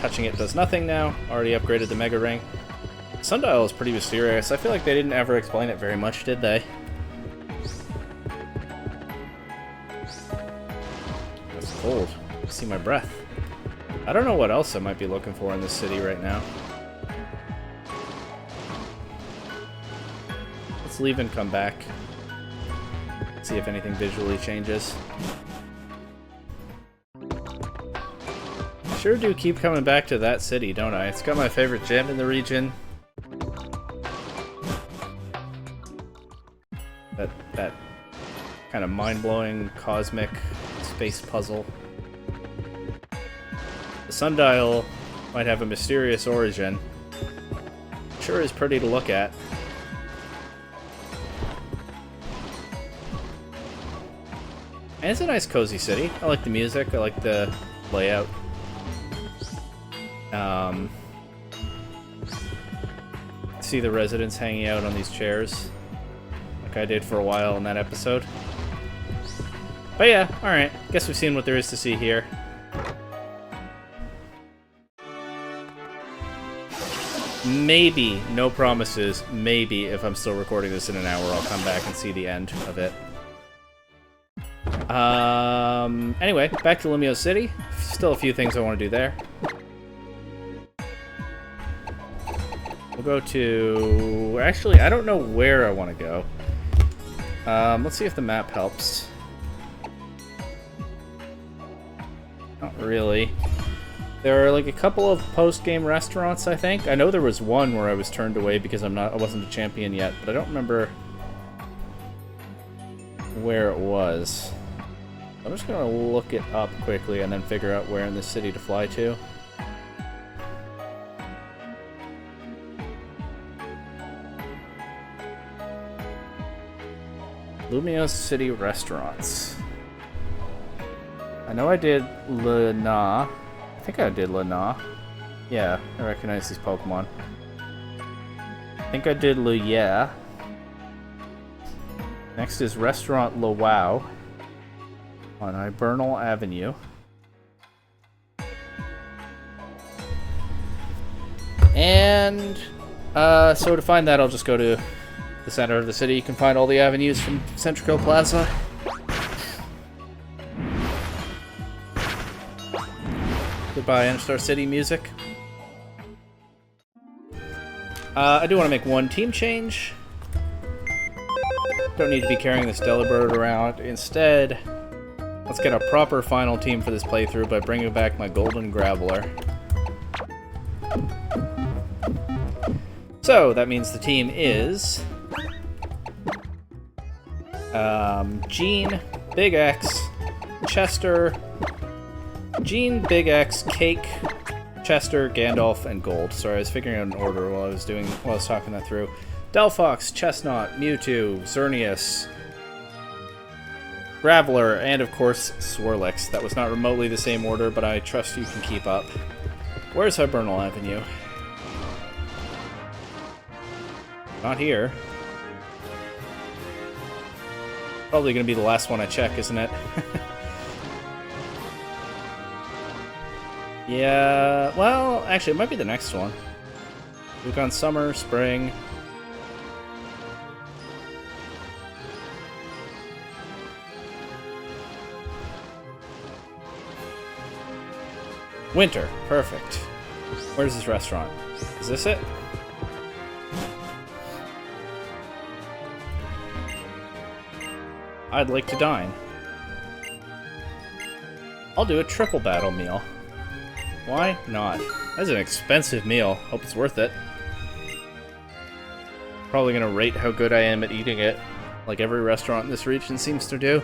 Touching it does nothing now. Already upgraded the Mega Ring. Sundial is pretty mysterious. I feel like they didn't ever explain it very much, did they? It's cold. I see my breath. I don't know what else I might be looking for in this city right now. Let's leave and come back. See if anything visually changes. I sure do keep coming back to that city, don't I? It's got my favorite gym in the region. That kind of mind-blowing cosmic space puzzle. The sundial might have a mysterious origin. Sure is pretty to look at. And it's a nice cozy city. I like the music, I like the layout. See the residents hanging out on these chairs, like I did for a while in that episode. But yeah, alright. Guess we've seen what there is to see here. Maybe, no promises, maybe if I'm still recording this in an hour, I'll come back and see the end of it. Anyway, back to Lumio City. Still a few things I want to do there. We'll go to... Actually, I don't know where I want to go. Let's see if the map helps. Not really. There are like a couple of post-game restaurants, I think. I know there was one where I was turned away because I wasn't a champion yet, but I don't remember where it was. I'm just gonna look it up quickly and then figure out where in the city to fly to. Lumio City restaurants. I know I did Lena. I think I did Lena. Yeah, I recognize these Pokemon. I think I did Luya. Next is Restaurant Luau on Hibernal Avenue. And so to find that, I'll just go to the center of the city. You can find all the avenues from Centrico Plaza. Goodbye, Star City music. I do want to make one team change. Don't need to be carrying this Delibird around. Instead, let's get a proper final team for this playthrough by bringing back my Golden Graveler. So, that means the team is... Gene, Big X, Chester, Jean, Big X, Cake, Chester, Gandalf, and Gold. Sorry, I was figuring out an order while I was talking that through. Delphox, Chestnut, Mewtwo, Xerneas, Graveler, and of course, Swirlix. That was not remotely the same order, but I trust you can keep up. Where's Hibernal Avenue? Not here. Probably gonna be the last one I check, isn't it? Yeah, well, actually, it might be the next one. We've gone summer, spring. Winter, perfect. Where's this restaurant? Is this it? I'd like to dine. I'll do a triple battle meal. Why not? That's an expensive meal. Hope it's worth it. Probably gonna rate how good I am at eating it, like every restaurant in this region seems to do.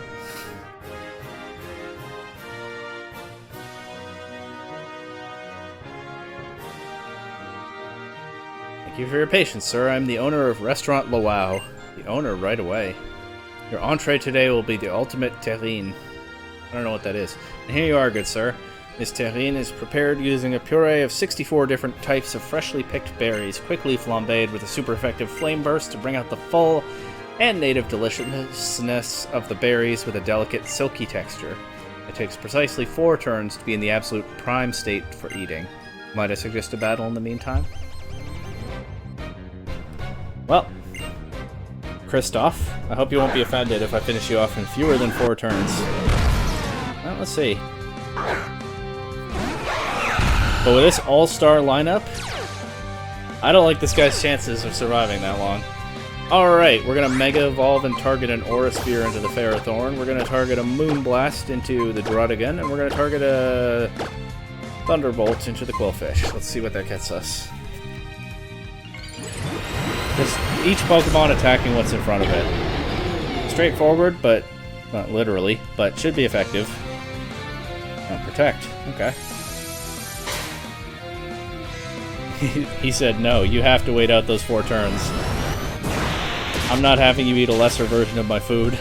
Thank you for your patience, sir. I'm the owner of Restaurant Luau. The owner right away. Your entree today will be the ultimate terrine. I don't know what that is. And here you are, good sir. This terrine is prepared using a puree of 64 different types of freshly picked berries, quickly flambéed with a super effective flame burst to bring out the full and native deliciousness of the berries with a delicate, silky texture. It takes precisely 4 turns to be in the absolute prime state for eating. Might I suggest a battle in the meantime? Well, Kristoff, I hope you won't be offended if I finish you off in fewer than 4 turns. Well, let's see. But with this all-star lineup, I don't like this guy's chances of surviving that long. Alright, we're going to Mega Evolve and target an Aura Sphere into the Ferrothorn. We're going to target a Moonblast into the Druddigon, and we're going to target a Thunderbolt into the Quillfish. Let's see what that gets us. Just each Pokemon attacking what's in front of it. Straightforward, but not literally, but should be effective. Protect. Okay. He said no, you have to wait out those 4 turns. I'm not having you eat a lesser version of my food.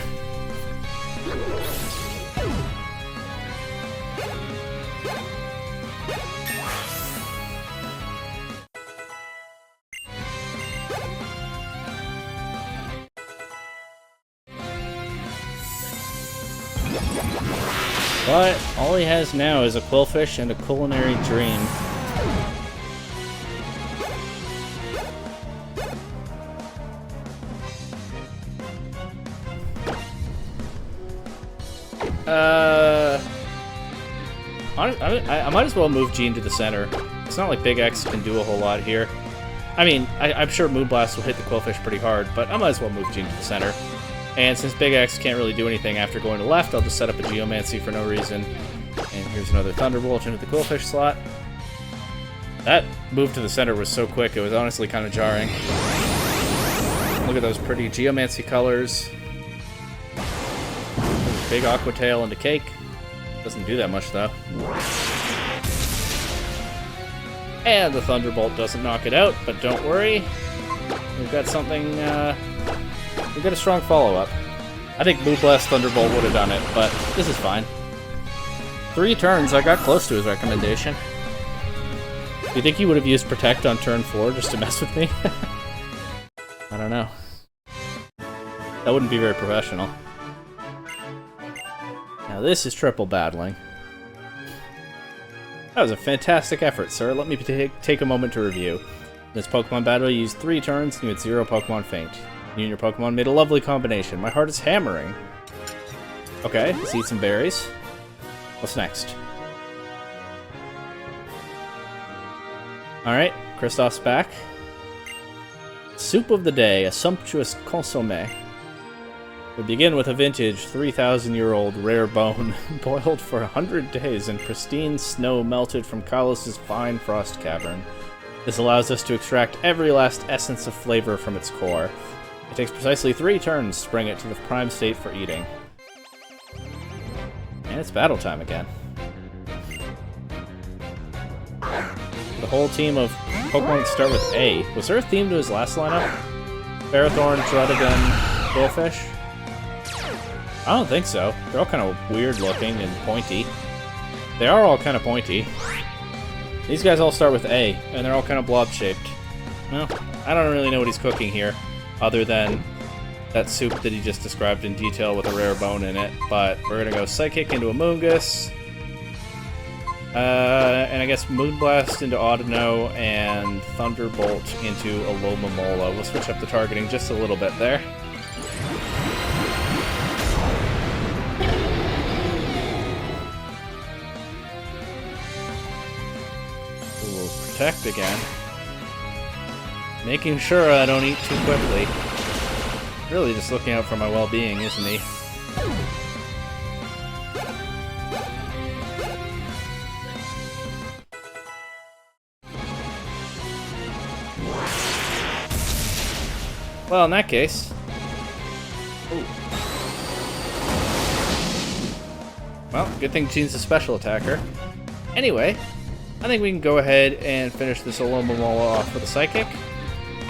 But all he has now is a Quillfish and a Culinary Dream. I might as well move Gene to the center. It's not like Big X can do a whole lot here. I mean, I'm sure Moonblast will hit the Quillfish pretty hard, but I might as well move Gene to the center. And since Big X can't really do anything after going to left, I'll just set up a Geomancy for no reason. And here's another Thunderbolt into the Quillfish slot. That move to the center was so quick, it was honestly kind of jarring. Look at those pretty Geomancy colors. Big Aqua Tail into Cake. Doesn't do that much, though. And the Thunderbolt doesn't knock it out, but don't worry. We've got something, we've got a strong follow-up. I think Moonblast Thunderbolt would have done it, but this is fine. 3 turns, I got close to his recommendation. Do you think he would have used Protect on turn 4 just to mess with me? I don't know. That wouldn't be very professional. Now this is triple battling. That was a fantastic effort, sir. Let me take a moment to review. In this Pokemon battle, you used 3 turns and you had 0 Pokemon faint. You and your Pokemon made a lovely combination. My heart is hammering. Okay, let's eat some berries. What's next? Alright, Kristoff's back. Soup of the day, a sumptuous consommé. We begin with a vintage 3,000-year-old rare bone, boiled for 100 days in pristine snow melted from Kalos' fine frost cavern. This allows us to extract every last essence of flavor from its core. It takes precisely 3 turns to bring it to the prime state for eating. And it's battle time again. The whole team of Pokemon start with A. Was there a theme to his last lineup? Ferrothorn, Druddigon, Bullfish? I don't think so. They're all kind of weird looking and pointy. They are all kind of pointy. These guys all start with A, and they're all kind of blob-shaped. Well, I don't really know what he's cooking here, other than that soup that he just described in detail with a rare bone in it. But we're gonna go Psychic into Amoonguss. And I guess Moonblast into Audino and Thunderbolt into Alomomola. We'll switch up the targeting just a little bit there. We'll protect again. Making sure I don't eat too quickly. Really just looking out for my well-being, isn't he? Well, in that case... Ooh. Well, good thing Gene's a special attacker. Anyway, I think we can go ahead and finish this Alomomola off with a Psychic.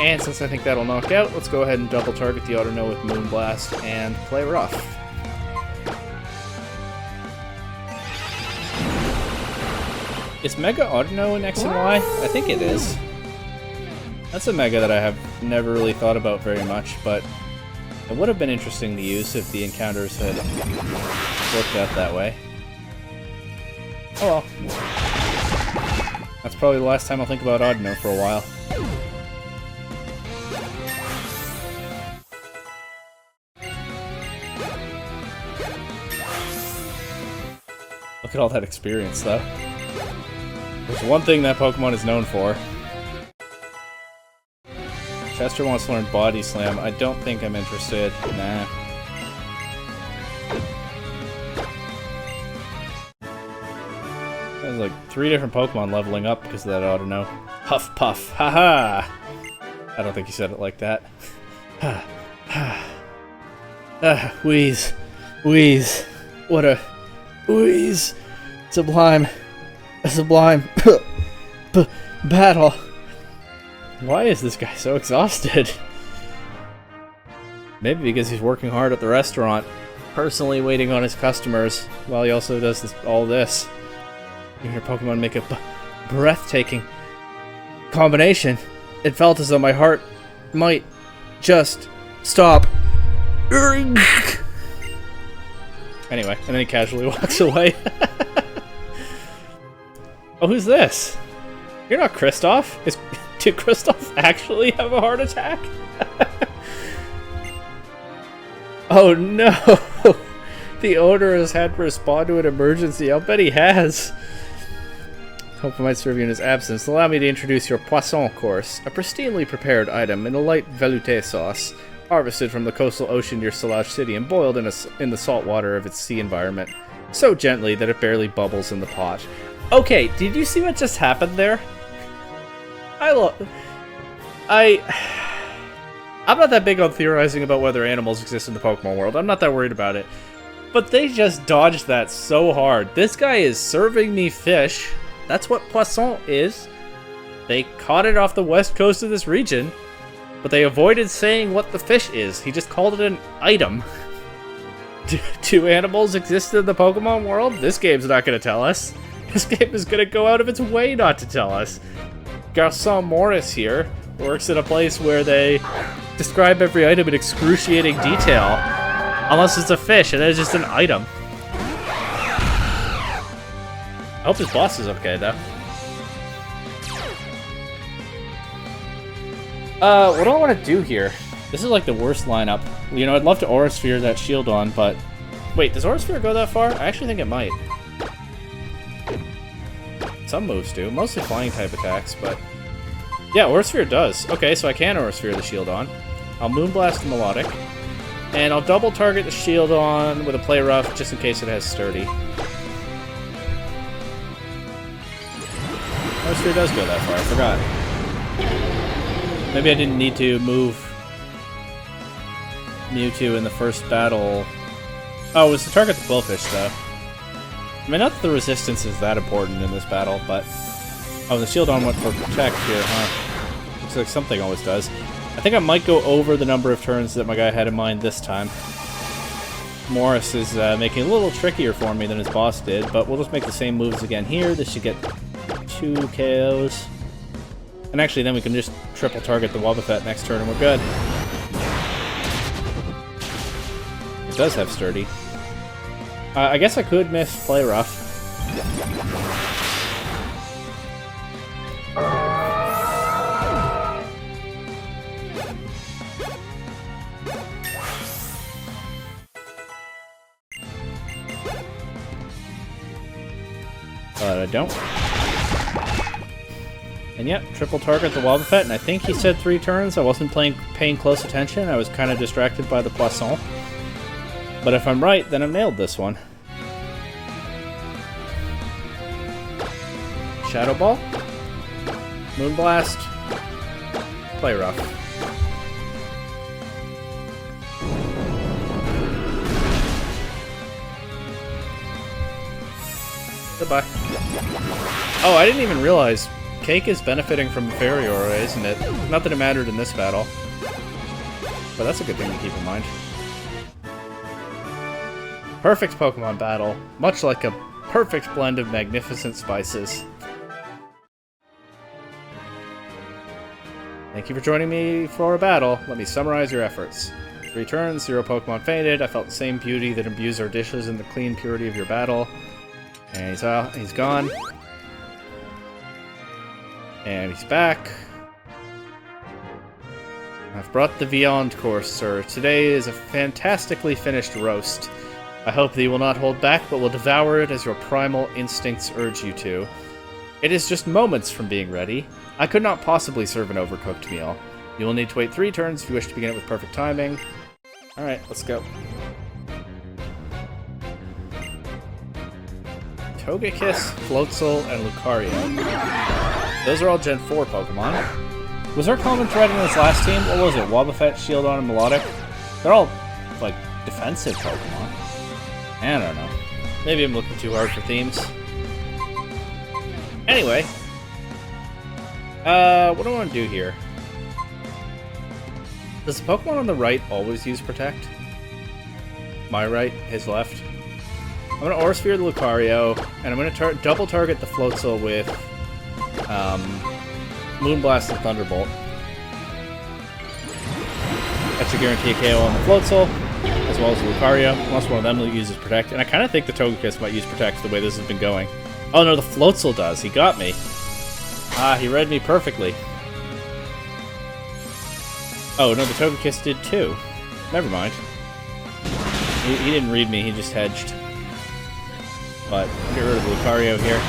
And since I think that'll knock out, let's go ahead and double target the Audino with Moonblast and play rough. Is Mega Audino in X and Y? I think it is. That's a Mega that I have never really thought about very much, but it would have been interesting to use if the encounters had worked out that way. Oh well. That's probably the last time I'll think about Audino for a while. Look at all that experience, though. There's one thing that Pokemon is known for. Chester wants to learn Body Slam. I don't think I'm interested. Nah. There's like 3 different Pokemon leveling up because of that Audino. Huff Puff. Haha! I don't think he said it like that. Ha ha. Wheeze. Wheeze. What a... Wheeze. Sublime. A sublime. Battle. Why is this guy so exhausted? Maybe because he's working hard at the restaurant, personally waiting on his customers, while he also does all this. You hear Pokemon make a breathtaking combination. It felt as though my heart might just stop. Anyway, and then he casually walks away. Oh, who's this? You're not Kristoff? Did Kristoff actually have a heart attack? Oh no! The owner has had to respond to an emergency. I'll bet he has. Hope I might serve you in his absence. Allow me to introduce your Poisson course, a pristinely prepared item in a light velouté sauce, harvested from the coastal ocean near Salage City and boiled in the salt water of its sea environment, so gently that it barely bubbles in the pot. Okay, did you see what just happened there? I'm not that big on theorizing about whether animals exist in the Pokemon world. I'm not that worried about it. But they just dodged that so hard. This guy is serving me fish. That's what Poisson is. They caught it off the west coast of this region, but they avoided saying what the fish is. He just called it an item. Do animals exist in the Pokemon world? This game's not going to tell us. This game is going to go out of its way not to tell us. Garçon Morris here works at a place where they describe every item in excruciating detail. Unless it's a fish, and it's just an item. I hope his boss is okay, though. What do I want to do here? This is like the worst lineup. You know, I'd love to Aura Sphere that shield on, but... Wait, does Aura Sphere go that far? I actually think it might. Some moves do. Mostly flying type attacks, but... Yeah, Aura Sphere does. Okay, so I can Aura Sphere the shield on. I'll Moonblast the Melodic. And I'll double target the shield on with a Play Rough, just in case it has Sturdy. Aura Sphere does go that far, I forgot. Maybe I didn't need to move Mewtwo in the first battle. Oh, it was to target the Quillfish, though. I mean, not that the resistance is that important in this battle, but... Oh, the Shieldon went for Protect here, huh? Looks like something always does. I think I might go over the number of turns that my guy had in mind this time. Morris is making it a little trickier for me than his boss did, but we'll just make the same moves again here. This should get 2 KOs. And actually, then we can just triple target the Wobbuffet next turn and we're good. It does have Sturdy. I guess I could miss Play Rough. But I don't. And yep, triple target the Wobbuffet, and I think he said 3 turns. I wasn't paying close attention. I was kind of distracted by the Poisson. But if I'm right, then I've nailed this one. Shadow Ball. Moonblast. Play Rough. Goodbye. Oh, I didn't even realize Cake is benefiting from Fairy Aura, isn't it? Not that it mattered in this battle. But that's a good thing to keep in mind. Perfect Pokemon battle, much like a perfect blend of magnificent spices. Thank you for joining me for a battle. Let me summarize your efforts. 3 turns, 0 Pokemon fainted. I felt the same beauty that imbues our dishes in the clean purity of your battle. And he's gone. And he's back. I've brought the Beyond course, sir. Today is a fantastically finished roast. I hope that you will not hold back, but will devour it as your primal instincts urge you to. It is just moments from being ready. I could not possibly serve an overcooked meal. You will need to wait 3 turns if you wish to begin it with perfect timing. Alright, let's go. Togekiss, Floatzel, and Lucario. Those are all Gen 4 Pokemon. Was there common thread in this last team? What was it? Wobbuffet, Shieldon, and Melodic? They're all, like, defensive Pokemon. I don't know. Maybe I'm looking too hard for themes. Anyway. What do I want to do here? Does the Pokemon on the right always use Protect? My right, his left. I'm going to Aura Sphere the Lucario, and I'm going to double target the Floatzel with Moonblast and Thunderbolt. That should guarantee a KO on the Floatzel, as well as the Lucario, unless one of them uses Protect. And I kind of think the Togekiss might use Protect the way this has been going. Oh no, the Floatzel does. He got me. Ah, he read me perfectly. Oh no, the Togekiss did too. Never mind. He didn't read me, he just hedged. But I'll get rid of the Lucario here.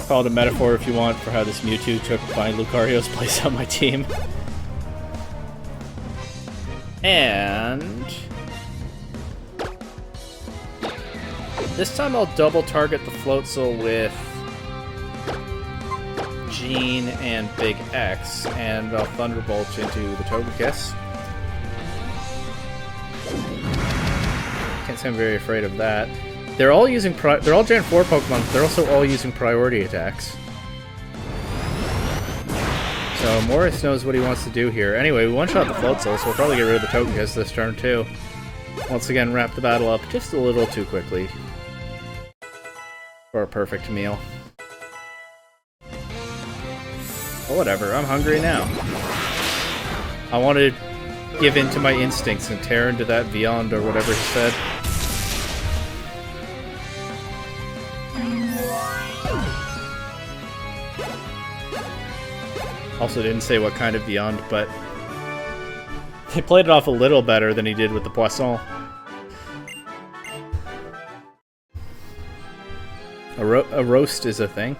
Call it a metaphor if you want for how this Mewtwo took my Lucario's place on my team. And this time I'll double target the Floatzel with Gene and Big X, and I'll Thunderbolt into the Togekiss. Can't say I'm very afraid of that. They're all using they're all Gen 4 Pokemon, but they're also all using priority attacks. So Morris knows what he wants to do here. Anyway, we one-shot the Floatzel, so we'll probably get rid of the Togekiss this turn too. Once again, wrap the battle up just a little too quickly for a perfect meal. But whatever, I'm hungry now. I want to give in to my instincts and tear into that Beyond or whatever he said. Also didn't say what kind of Beyond, but he played it off a little better than he did with the Poisson. A roast is a thing.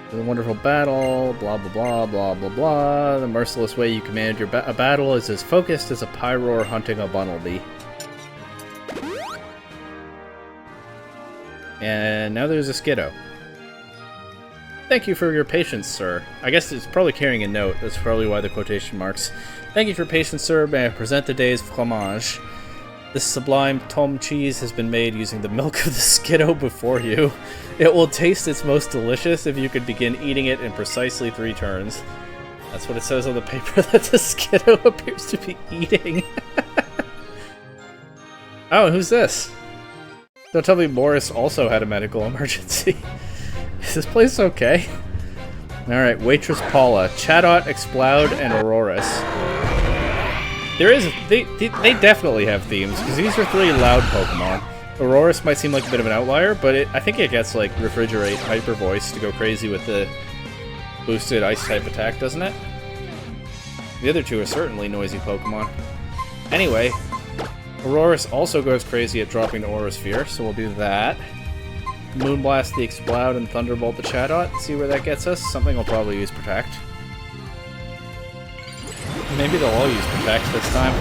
It's a wonderful battle, blah blah blah blah blah blah. The merciless way you command your a battle is as focused as a Pyroar hunting a Bunnelby. And now there's a Skiddo. Thank you for your patience, sir. I guess it's probably carrying a note. That's probably why the quotation marks. Thank you for your patience, sir. May I present the day's fromage? This sublime tom cheese has been made using the milk of the Skiddo before you. It will taste its most delicious if you could begin eating it in precisely 3 turns. That's what it says on the paper that the Skiddo appears to be eating. Oh, who's this? Don't tell me Morris also had a medical emergency. Is this place okay? Alright, Waitress Paula, Chatot, Exploud, and Auroras. They definitely have themes, because these are 3 loud Pokemon. Auroras might seem like a bit of an outlier, but I think it gets, like, Refrigerate, Hyper Voice to go crazy with the boosted Ice-type attack, doesn't it? The other 2 are certainly noisy Pokemon. Anyway, Auroras also goes crazy at dropping the Aura Sphere, so we'll do that. Moonblast the Exploud and Thunderbolt the Chatot, see where that gets us. Something will probably use Protect. Maybe they'll all use Protect this time.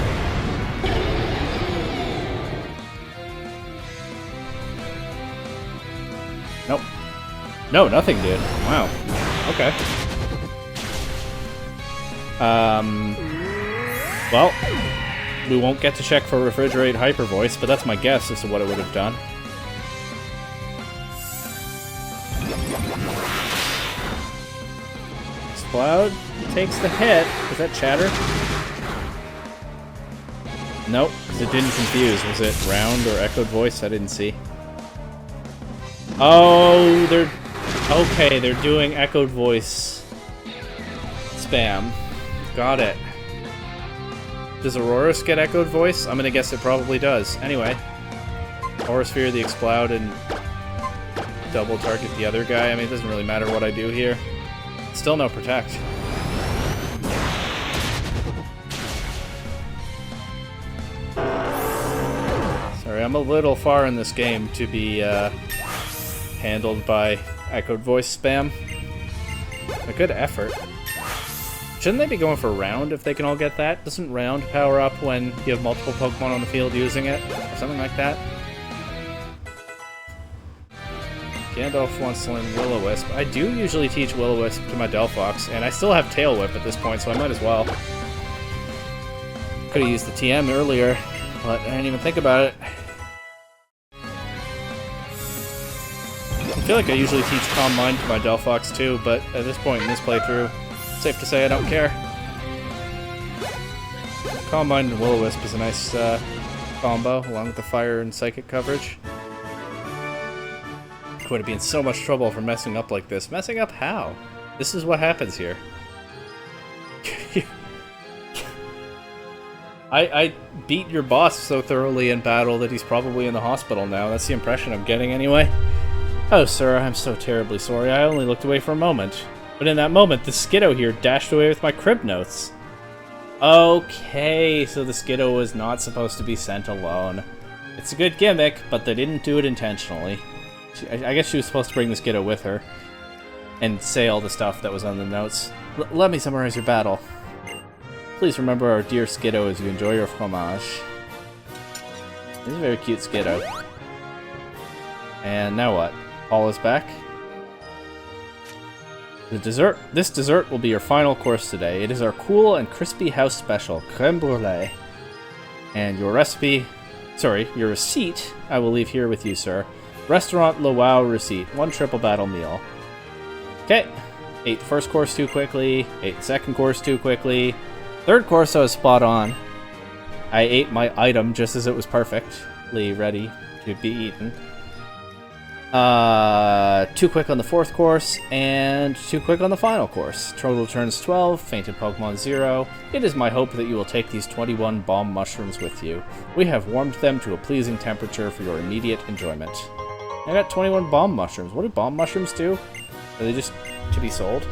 Nope. No, nothing did. Wow. Okay. Well, we won't get to check for Refrigerate Hyper Voice, but that's my guess as to what it would have done. Cloud takes the hit. Was that Chatter? Nope, because it didn't confuse. Was it Round or Echoed Voice? I didn't see. Oh, they're... Okay, they're doing Echoed Voice spam. Got it. Does Auroras get Echoed Voice? I'm gonna guess it probably does. Anyway. Aura Sphere, the Exploud, and double target the other guy. I mean, it doesn't really matter what I do here. Still no Protect. Sorry, I'm a little far in this game to be handled by Echoed Voice spam. A good effort. Shouldn't they be going for Round if they can all get that? Doesn't Round power up when you have multiple Pokemon on the field using it? Or something like that? Gandalf wants to learn Will-O-Wisp. I do usually teach Will-O-Wisp to my Delphox, and I still have Tail Whip at this point, so I might as well. Could have used the TM earlier, but I didn't even think about it. I feel like I usually teach Calm Mind to my Delphox too, but at this point in this playthrough, safe to say I don't care. Calm Mind and Will-O-Wisp is a nice combo, along with the Fire and Psychic coverage. Would have been in so much trouble for messing up like this. Messing up how? This is what happens here. I beat your boss so thoroughly in battle that he's probably in the hospital now. That's the impression I'm getting anyway. Oh, sir, I'm so terribly sorry. I only looked away for a moment. But in that moment, the Skiddo here dashed away with my crib notes. Okay, so the Skiddo was not supposed to be sent alone. It's a good gimmick, but they didn't do it intentionally. I guess she was supposed to bring the Skiddo with her and say all the stuff that was on the notes. Let me summarize your battle. Please remember our dear Skiddo as you enjoy your fromage. This is a very cute Skiddo. And now what? Paul is back. This dessert will be your final course today. It is our cool and crispy house special, creme brulee. And your receipt, I will leave here with you, sir. Restaurant Luau receipt. 1 triple battle meal. Okay. Ate the first course too quickly. Ate the second course too quickly. Third course I was spot on. I ate my item just as it was perfectly ready to be eaten. Too quick on the fourth course, and too quick on the final course. Total turns 12, fainted Pokemon 0. It is my hope that you will take these 21 bomb mushrooms with you. We have warmed them to a pleasing temperature for your immediate enjoyment. I got 21 bomb mushrooms. What do bomb mushrooms do? Are they just to be sold?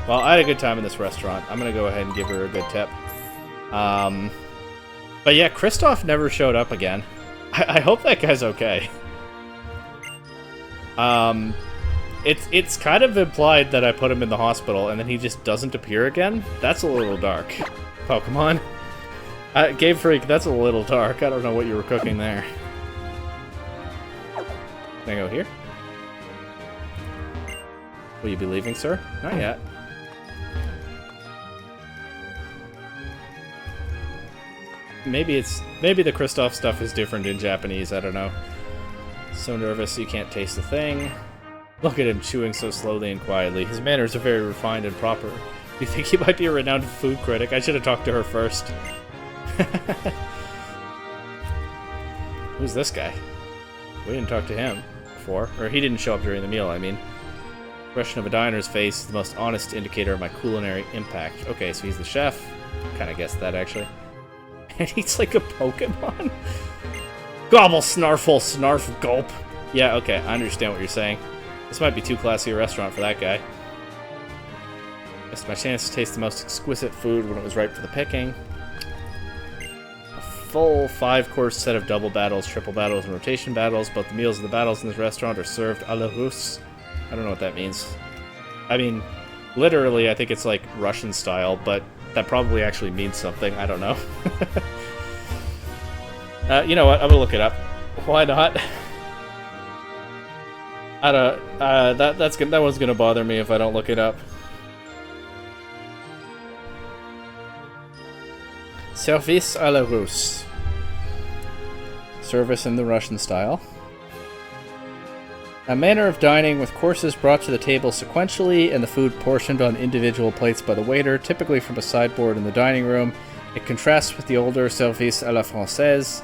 Well, I had a good time in this restaurant. I'm gonna go ahead and give her a good tip. But yeah, Kristoff never showed up again. I hope that guy's okay. It's kind of implied that I put him in the hospital and then he just doesn't appear again. That's a little dark, Pokemon. Game Freak, that's a little dark. I don't know what you were cooking there. Can I go here? Will you be leaving, sir? Not yet. Maybe the Kristoff stuff is different in Japanese, I don't know. So nervous you can't taste the thing. Look at him chewing so slowly and quietly. His manners are very refined and proper. You think he might be a renowned food critic? I should have talked to her first. Who's this guy? We didn't talk to him before. Or he didn't show up during the meal, I mean. The expression of a diner's face is the most honest indicator of my culinary impact. Okay, so he's the chef. Kind of guessed that, actually. And he's like a Pokemon? Gobble, snarfle, snarf, gulp. Yeah, okay, I understand what you're saying. This might be too classy a restaurant for that guy. Missed my chance to taste the most exquisite food when it was ripe for the picking. A full 5-course set of double battles, triple battles, and rotation battles. Both the meals and the battles in this restaurant are served à la Russe. I don't know what that means. I mean, literally, I think it's like Russian style, but that probably actually means something. I don't know. You know what? I'm gonna look it up. Why not? I don't. That one's gonna bother me if I don't look it up. Service à la Russe. Service in the Russian style. A manner of dining with courses brought to the table sequentially and the food portioned on individual plates by the waiter, typically from a sideboard in the dining room. It contrasts with the older service à la française,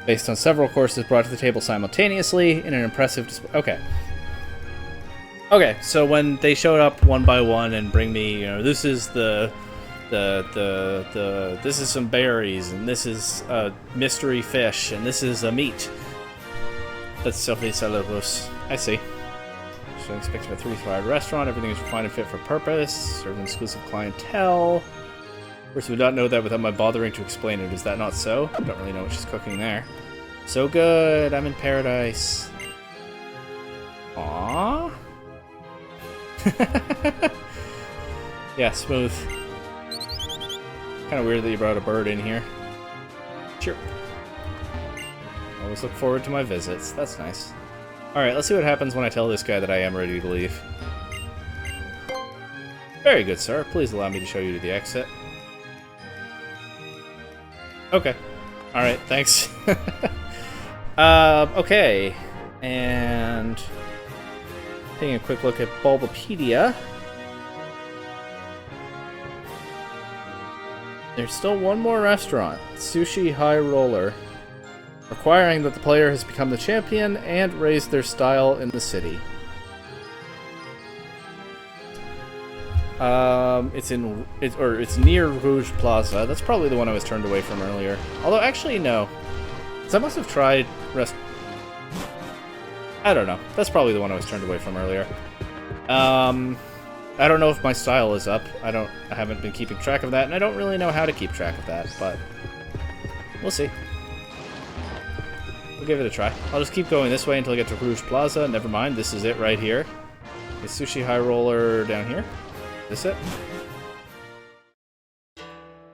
based on several courses brought to the table simultaneously in an impressive display. Okay. Okay, so when they showed up one by one and bring me, you know, this is this is some berries, and this is a mystery fish, and this is a meat. That's service à la Russe. I see. So expected a 3-star restaurant. Everything is refined and fit for purpose. Serving exclusive clientele. Of course, we would not know that without my bothering to explain it. Is that not so? I don't really know what she's cooking there. So good. I'm in paradise. Aww. Yeah, smooth. Kind of weird that you brought a bird in here. Sure. Always look forward to my visits. That's nice. Alright, let's see what happens when I tell this guy that I am ready to leave. Very good, sir. Please allow me to show you to the exit. Okay. Alright, thanks. Okay. And taking a quick look at Bulbapedia. There's still one more restaurant. Sushi High Roller. Requiring that the player has become the champion and raised their style in the city. It's near Rouge Plaza. That's probably the one I was turned away from earlier. Although, actually, no. Because I must have tried I don't know. That's probably the one I was turned away from earlier. I don't know if my style is up. I haven't been keeping track of that, and I don't really know how to keep track of that, but we'll see. We'll give it a try. I'll just keep going this way until I get to Rouge Plaza. Never mind, this is it right here. Is Sushi High Roller down here? Is this it?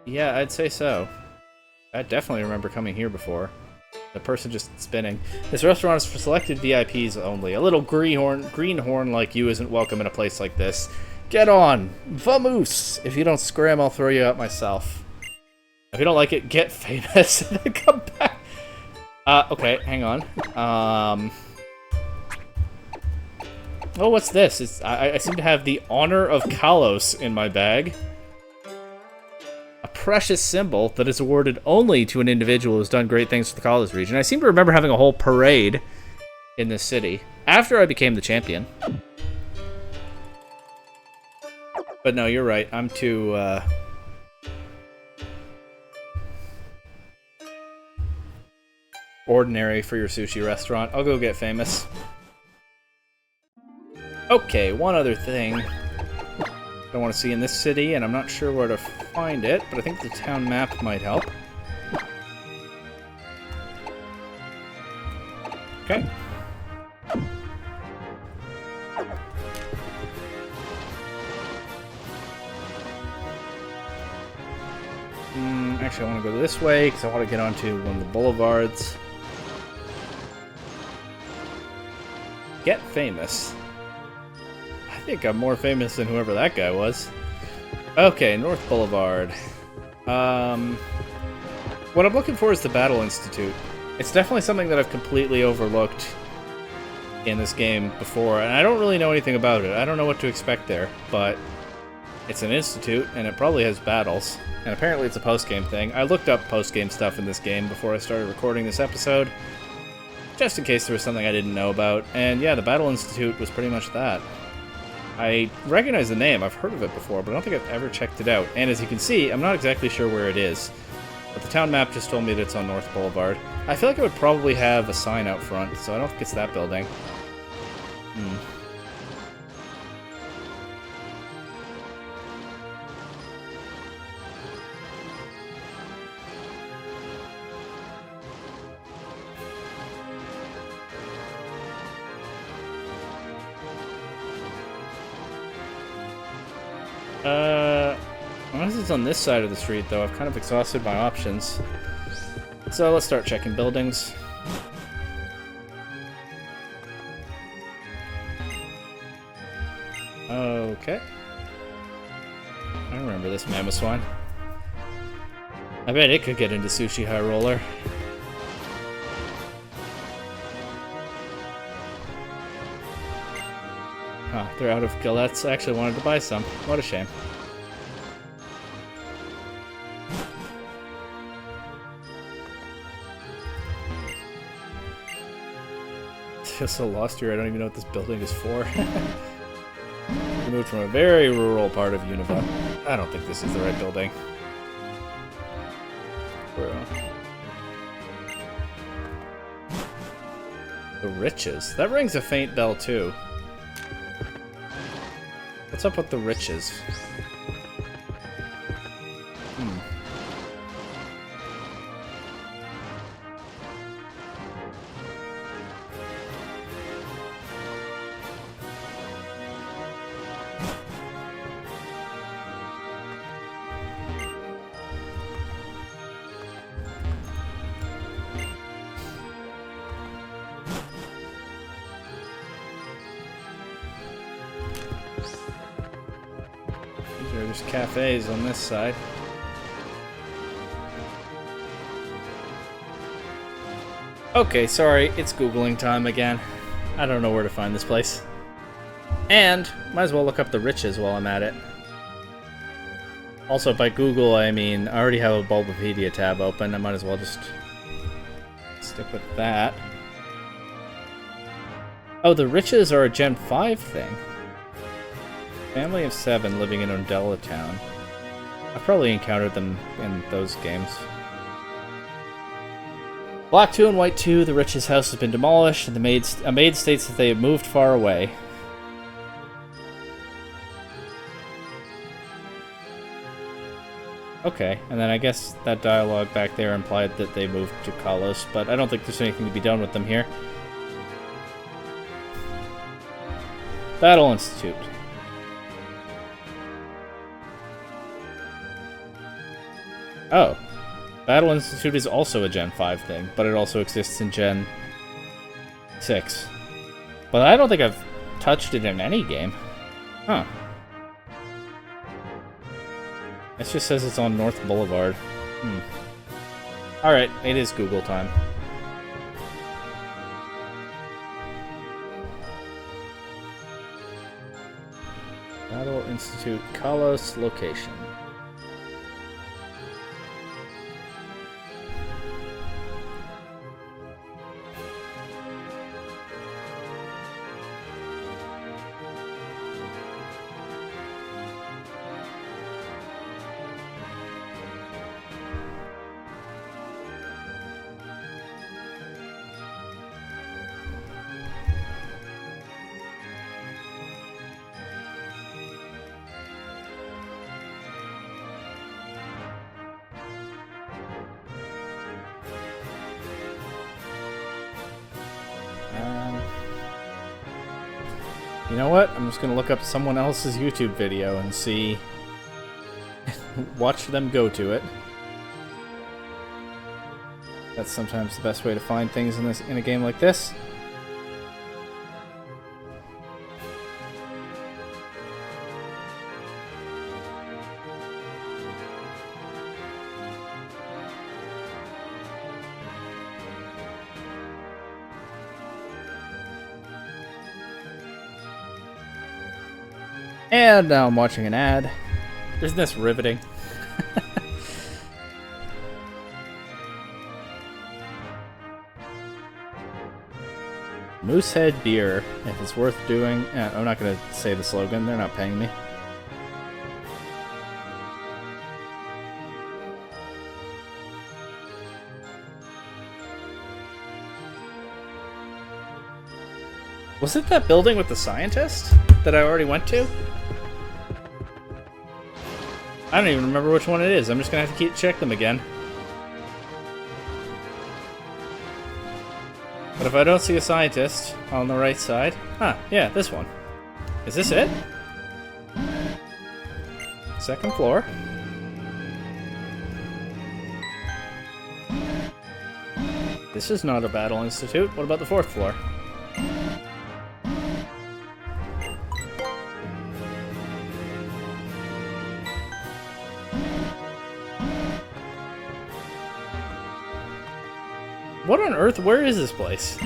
Yeah, I'd say so. I definitely remember coming here before. The person just spinning. This restaurant is for selected VIPs only. A little greenhorn like you isn't welcome in a place like this. Get on! Vamoose! If you don't scram, I'll throw you out myself. If you don't like it, get famous and then come back. Okay, hang on. Oh, what's this? I seem to have the Honor of Kalos in my bag. A precious symbol that is awarded only to an individual who's done great things for the Kalos region. I seem to remember having a whole parade in this city after I became the champion. But no, you're right. I'm too, ordinary for your sushi restaurant. I'll go get famous. Okay, one other thing I want to see in this city, and I'm not sure where to find it, but I think the town map might help. Okay. Actually, I want to go this way because I want to get onto one of the boulevards. Get famous. I think I'm more famous than whoever that guy was. Okay, North Boulevard. What I'm looking for is the Battle Institute. It's definitely something that I've completely overlooked in this game before, and I don't really know anything about it. I don't know what to expect there, but it's an institute, and it probably has battles. And apparently it's a post-game thing. I looked up post-game stuff in this game before I started recording this episode, just in case there was something I didn't know about. And yeah, the Battle Institute was pretty much that. I recognize the name, I've heard of it before, but I don't think I've ever checked it out. And as you can see, I'm not exactly sure where it is. But the town map just told me that it's on North Boulevard. I feel like it would probably have a sign out front, so I don't think it's that building. Unless it's on this side of the street, though, I've kind of exhausted my options. So let's start checking buildings. Okay. I remember this mammoth swine. I bet it could get into Sushi High Roller. Huh, they're out of galettes. I actually wanted to buy some. What a shame. I feel so lost here, I don't even know what this building is for. We moved from a very rural part of Unova. I don't think this is the right building. The Riches. That rings a faint bell, too. What's up with the Riches? There's cafes on this side. Okay, sorry, it's Googling time again. I don't know where to find this place. And, might as well look up the Riches while I'm at it. Also, by Google, I mean, I already have a Bulbapedia tab open. I might as well just stick with that. Oh, the Riches are a Gen 5 thing. Family of 7 living in Undella Town. I've probably encountered them in those games. Black 2 and White 2, the Riches house has been demolished, and a maid states that they have moved far away. Okay, and then I guess that dialogue back there implied that they moved to Kalos, but I don't think there's anything to be done with them here. Battle Institute. Oh. Battle Institute is also a Gen 5 thing, but it also exists in Gen 6. But I don't think I've touched it in any game. Huh. It just says it's on North Boulevard. Alright, it is Google time. Battle Institute, Kalos location. You know what? I'm just gonna look up someone else's YouTube video and see... watch them go to it. That's sometimes the best way to find things in a game like this. And now I'm watching an ad. Isn't this riveting? Moosehead Beer, if it's worth doing. I'm not going to say the slogan, they're not paying me. Was it that building with the scientist that I already went to? I don't even remember which one it is. I'm just going to have to check them again. But if I don't see a scientist on the right side... Ah, yeah, this one. Is this it? Second floor. This is not a battle institute. What about the fourth floor? What on earth? Where is this place?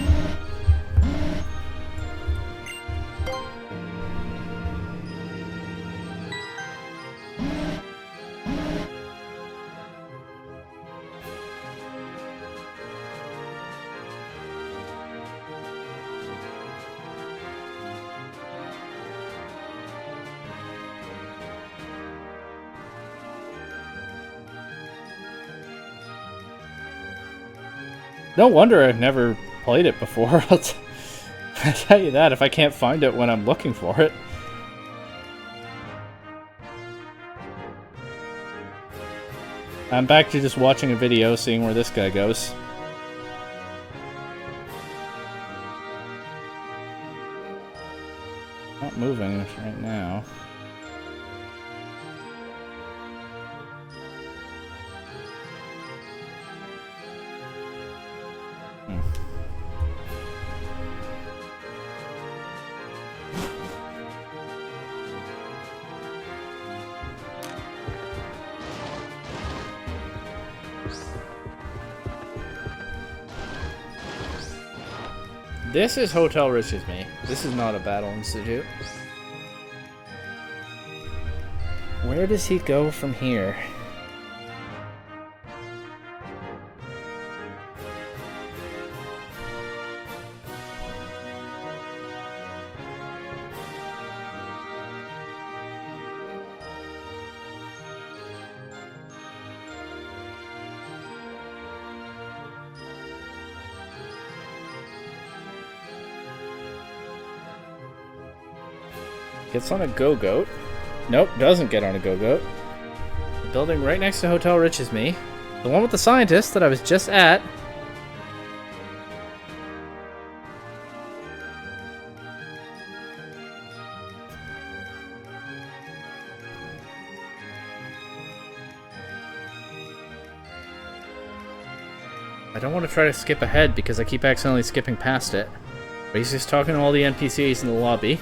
No wonder I've never played it before. I'll tell you that if I can't find it when I'm looking for it. I'm back to just watching a video, seeing where this guy goes. Not moving right now. This is Hotel Riches Me. This is not a battle institute. Where does he go from here? Gets on a go-goat. Nope, doesn't get on a go-goat. The building right next to Hotel Riches Me. The one with the scientist that I was just at. I don't want to try to skip ahead because I keep accidentally skipping past it. But he's just talking to all the NPCs in the lobby.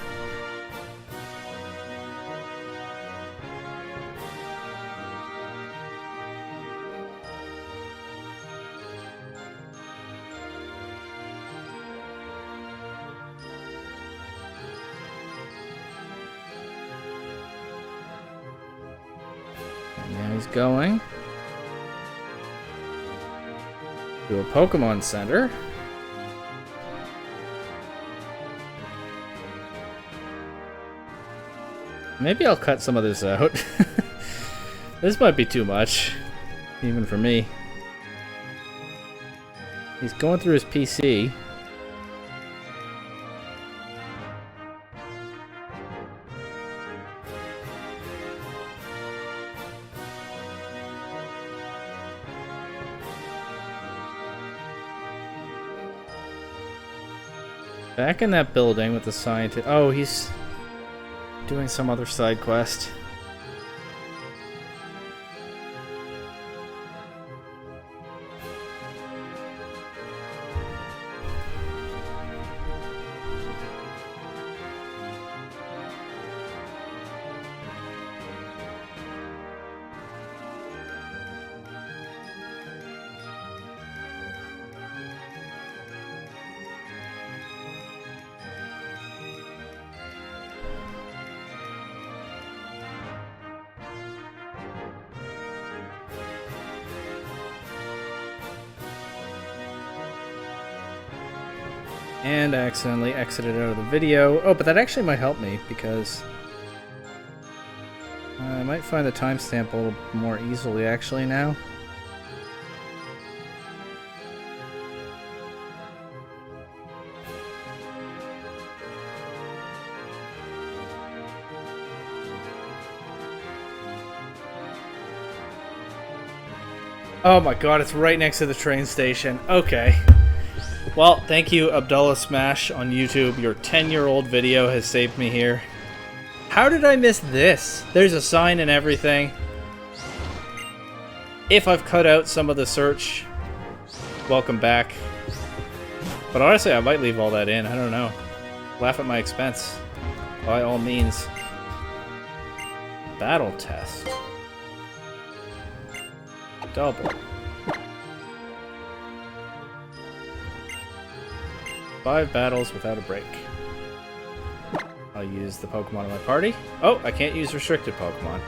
Going to a Pokemon Center. Maybe I'll cut some of this out. This might be too much, even for me. He's going through his PC. Back in that building with the scientist. Oh, he's doing some other side quest. And I accidentally exited out of the video. Oh, but that actually might help me, because I might find the timestamp a little more easily, actually, now. Oh my god, it's right next to the train station. Okay. Well, thank you, Abdullah Smash on YouTube. Your 10-year-old video has saved me here. How did I miss this? There's a sign and everything. If I've cut out some of the search, welcome back. But honestly, I might leave all that in. I don't know. Laugh at my expense. By all means. Battle test. Double. 5 battles without a break. I'll use the Pokemon in my party. Oh, I can't use restricted Pokemon.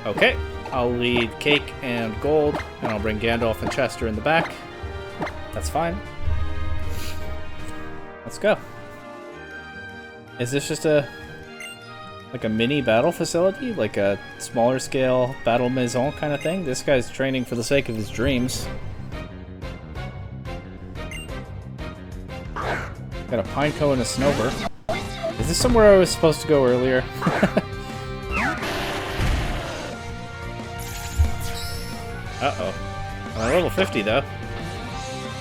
Okay, I'll lead Cake and Gold, and I'll bring Gandalf and Chester in the back. That's fine. Let's go. Is this just a mini battle facility? Like a smaller scale battle maison kind of thing? This guy's training for the sake of his dreams. Got a Pineco and a Snover. Is this somewhere I was supposed to go earlier? Uh-oh. I'm at level 50, though.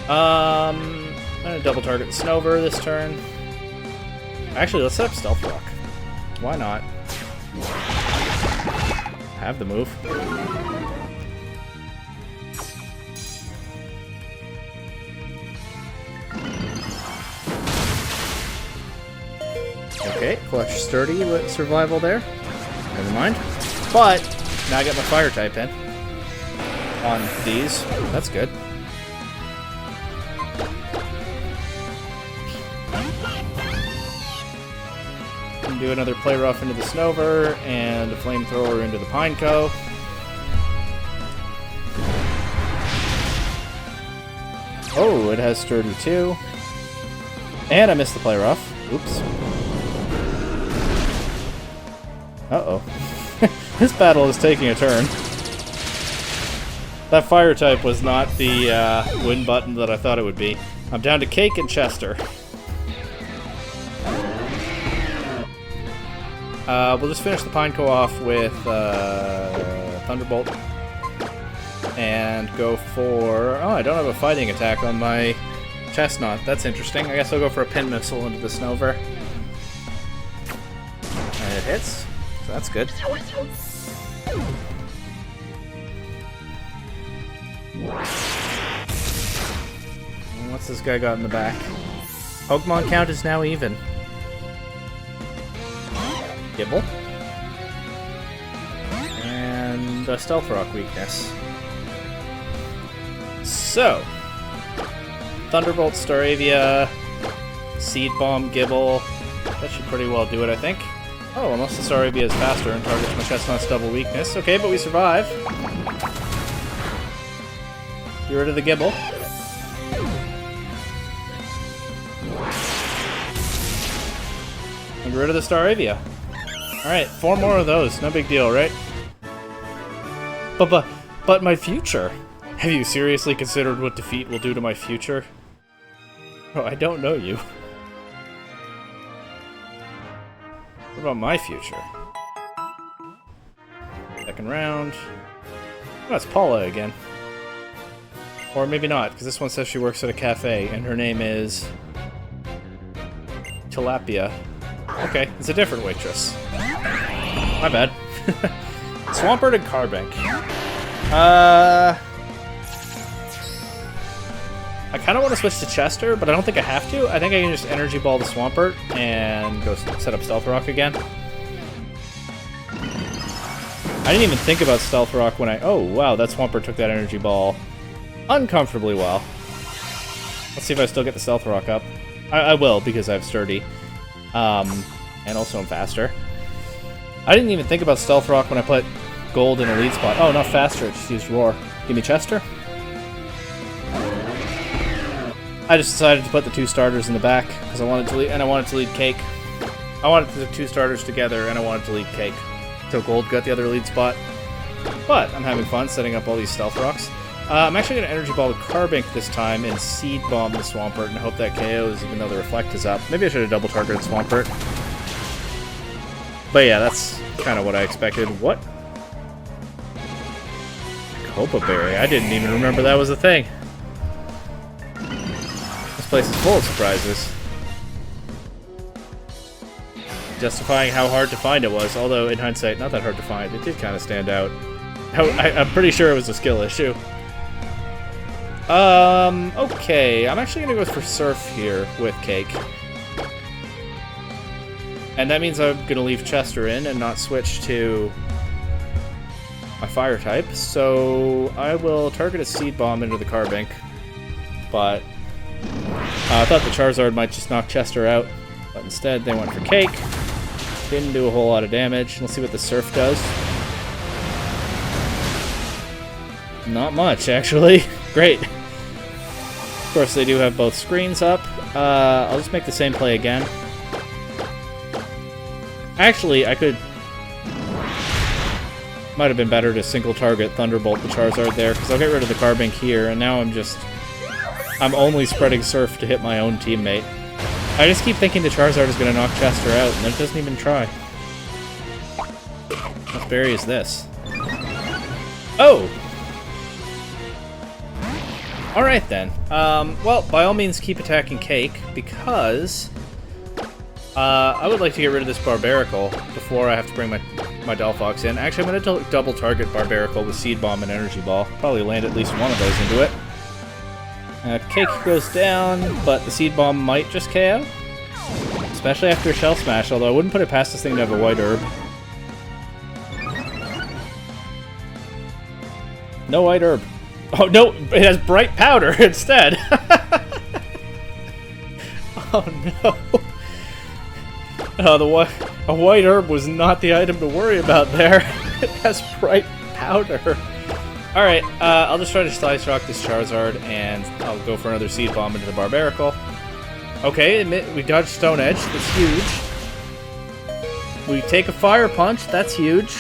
I'm gonna double target Snover this turn. Actually, let's set up Stealth Rock. Why not? Have the move. Okay, clutch sturdy with survival there. Never mind. But now I get my fire type in on these. That's good. Can do another play rough into the Snover and a flamethrower into the Pineco. Oh, it has sturdy too. And I missed the play rough. Oops. Uh-oh. This battle is taking a turn. That fire type was not the win button that I thought it would be. I'm down to Cake and Chester. We'll just finish the Pineco off with Thunderbolt. And go for... Oh, I don't have a fighting attack on my Chestnut. That's interesting. I guess I'll go for a Pin Missile into the Snover. And it hits. So that's good. What's this guy got in the back? Pokemon count is now even. Gibble. And a Stealth Rock weakness. So, Thunderbolt, Staravia, Seed Bomb, Gibble. That should pretty well do it, I think. Oh, unless the Staravia is faster and targets my Chestnut's double weakness. Okay, but we survive. Get rid of the Gibble. And get rid of the Staravia. Alright, 4 more of those. No big deal, right? But my future? Have you seriously considered what defeat will do to my future? Oh, I don't know you. What about my future? Second round. Oh, it's Paula again. Or maybe not, because this one says she works at a cafe, and her name is... Tilapia. Okay, it's a different waitress. My bad. Swampert and Carbank. I kind of want to switch to Chester, but I don't think I have to. I think I can just Energy Ball the Swampert and go set up Stealth Rock again. I didn't even think about Stealth Rock when I... Oh, wow, that Swampert took that Energy Ball uncomfortably well. Let's see if I still get the Stealth Rock up. I will, because I have Sturdy. And also I'm faster. I didn't even think about Stealth Rock when I put Gold in a lead spot. Oh, not faster, it just used Roar. Give me Chester. I just decided to put the 2 starters in the back because I wanted to lead, and I wanted to lead Cake. I wanted the 2 starters together, and I wanted to lead Cake. So Gold got the other lead spot. But I'm having fun setting up all these stealth rocks. I'm actually going to Energy Ball the Carbink this time and Seed Bomb the Swampert and hope that KOs even though the Reflect is up. Maybe I should have double targeted Swampert. But yeah, that's kind of what I expected. What? Copa Berry. I didn't even remember that was a thing. This place is full of surprises. Justifying how hard to find it was, although in hindsight, not that hard to find. It did kind of stand out. I'm pretty sure it was a skill issue. Okay. I'm actually going to go for Surf here with Cake. And that means I'm going to leave Chester in and not switch to my Fire type. So I will target a Seed Bomb into the Carbink. But I thought the Charizard might just knock Chester out. But instead, they went for Cake. Didn't do a whole lot of damage. Let's see what the Surf does. Not much, actually. Great. Of course, they do have both screens up. I'll just make the same play again. Actually, I could... Might have been better to single target Thunderbolt the Charizard there, because I'll get rid of the Carbink here, and now I'm only spreading Surf to hit my own teammate. I just keep thinking the Charizard is going to knock Chester out, and then it doesn't even try. What berry is this? Oh! Alright then. Well, by all means keep attacking Cake, because I would like to get rid of this Barbaracle before I have to bring my Delphox in. Actually, I'm going to double target Barbaracle with Seed Bomb and Energy Ball. Probably land at least one of those into it. Cake goes down, but the Seed Bomb might just KO. Especially after a Shell Smash, although I wouldn't put it past this thing to have a White Herb. No White Herb. Oh, no, it has Bright Powder instead. Oh, no. Oh, a White Herb was not the item to worry about there. It has Bright Powder. Alright, I'll just try to Slice Rock this Charizard, and I'll go for another Seed Bomb into the Barbaracle. Okay, we dodged Stone Edge. That's huge. We take a Fire Punch. That's huge.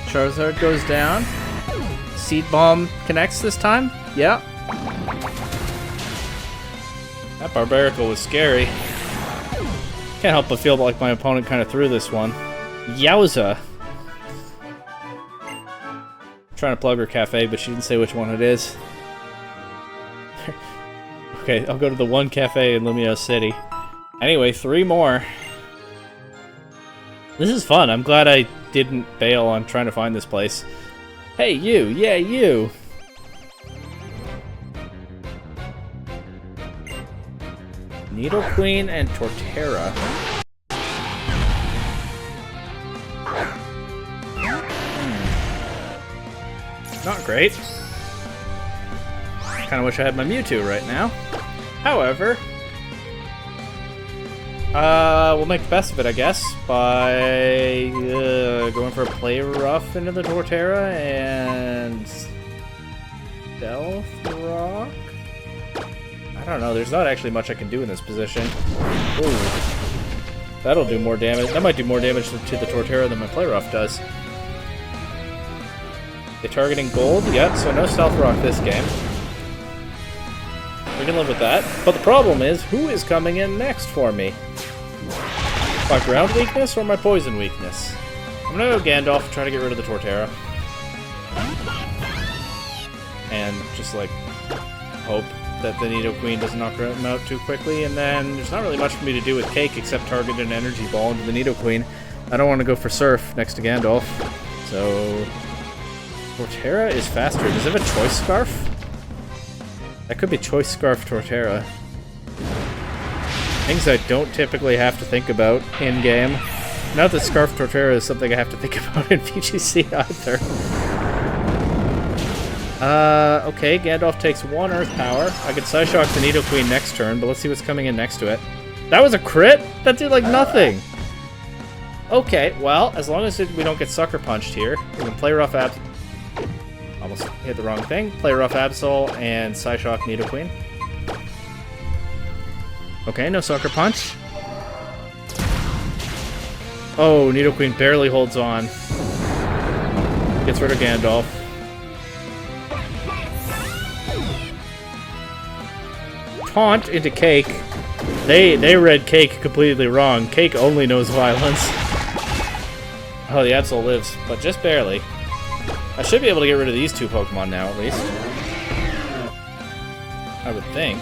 Charizard goes down. Seed Bomb connects this time. Yeah. That Barbaracle was scary. Can't help but feel like my opponent kind of threw this one. Yowza. Trying to plug her cafe, but she didn't say which one it is. Okay, I'll go to the one cafe in Lumio City. Anyway, 3 more. This is fun. I'm glad I didn't bail on trying to find this place. Hey, you! Yeah, you! Nidoqueen and Torterra. Not great. Kinda wish I had my Mewtwo right now. However, we'll make the best of it, I guess, by going for a Play Rough into the Torterra and Stealth Rock? I don't know, there's not actually much I can do in this position. Ooh. That'll do more damage. That might do more damage to the Torterra than my Play Rough does. They targeting Gold? Yep, so no Stealth Rock this game. We can live with that. But the problem is, who is coming in next for me? My ground weakness or my poison weakness? I'm gonna go Gandalf, try to get rid of the Torterra. And just, like, hope that the Nidoqueen doesn't knock him out too quickly, and then there's not really much for me to do with Cake except target an Energy Ball into the Nidoqueen. I don't want to go for Surf next to Gandalf, so... Torterra is faster. Does it have a Choice Scarf? That could be Choice Scarf Torterra. Things I don't typically have to think about in-game. Not that Scarf Torterra is something I have to think about in VGC either. Okay, Gandalf takes 1 Earth Power. I could Psyshock the Nidoqueen next turn, but let's see what's coming in next to it. That was a crit? That did, like, nothing! Okay, well, as long as we don't get Sucker Punched here, we can Play Rough Almost hit the wrong thing. Play Rough Absol and Psyshock Nidoqueen. Okay, no Sucker Punch. Oh, Nidoqueen barely holds on. Gets rid of Gandalf. Taunt into Cake. They read Cake completely wrong. Cake only knows violence. Oh, the Absol lives, but just barely. I should be able to get rid of these two Pokemon now, at least. I would think.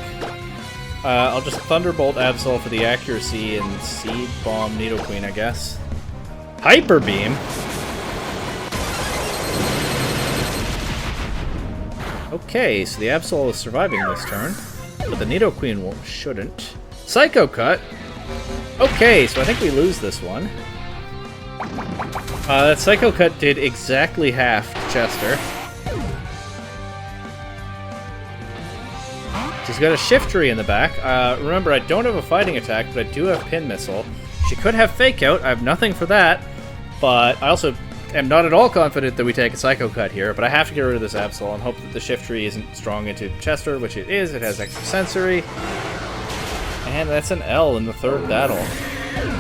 I'll just Thunderbolt Absol for the accuracy and Seed Bomb Nidoqueen, I guess. Hyper Beam? Okay, so the Absol is surviving this turn, but the Nidoqueen shouldn't. Psycho Cut? Okay, so I think we lose this one. That Psycho Cut did exactly half to Chester. She's got a Shiftry in the back. Remember, I don't have a fighting attack, but I do have Pin Missile. She could have Fake Out. I have nothing for that, but I also am not at all confident that we take a Psycho Cut here, but I have to get rid of this Absol and hope that the Shiftry isn't strong into Chester, which it is. It has extra sensory. And that's an L in the third battle.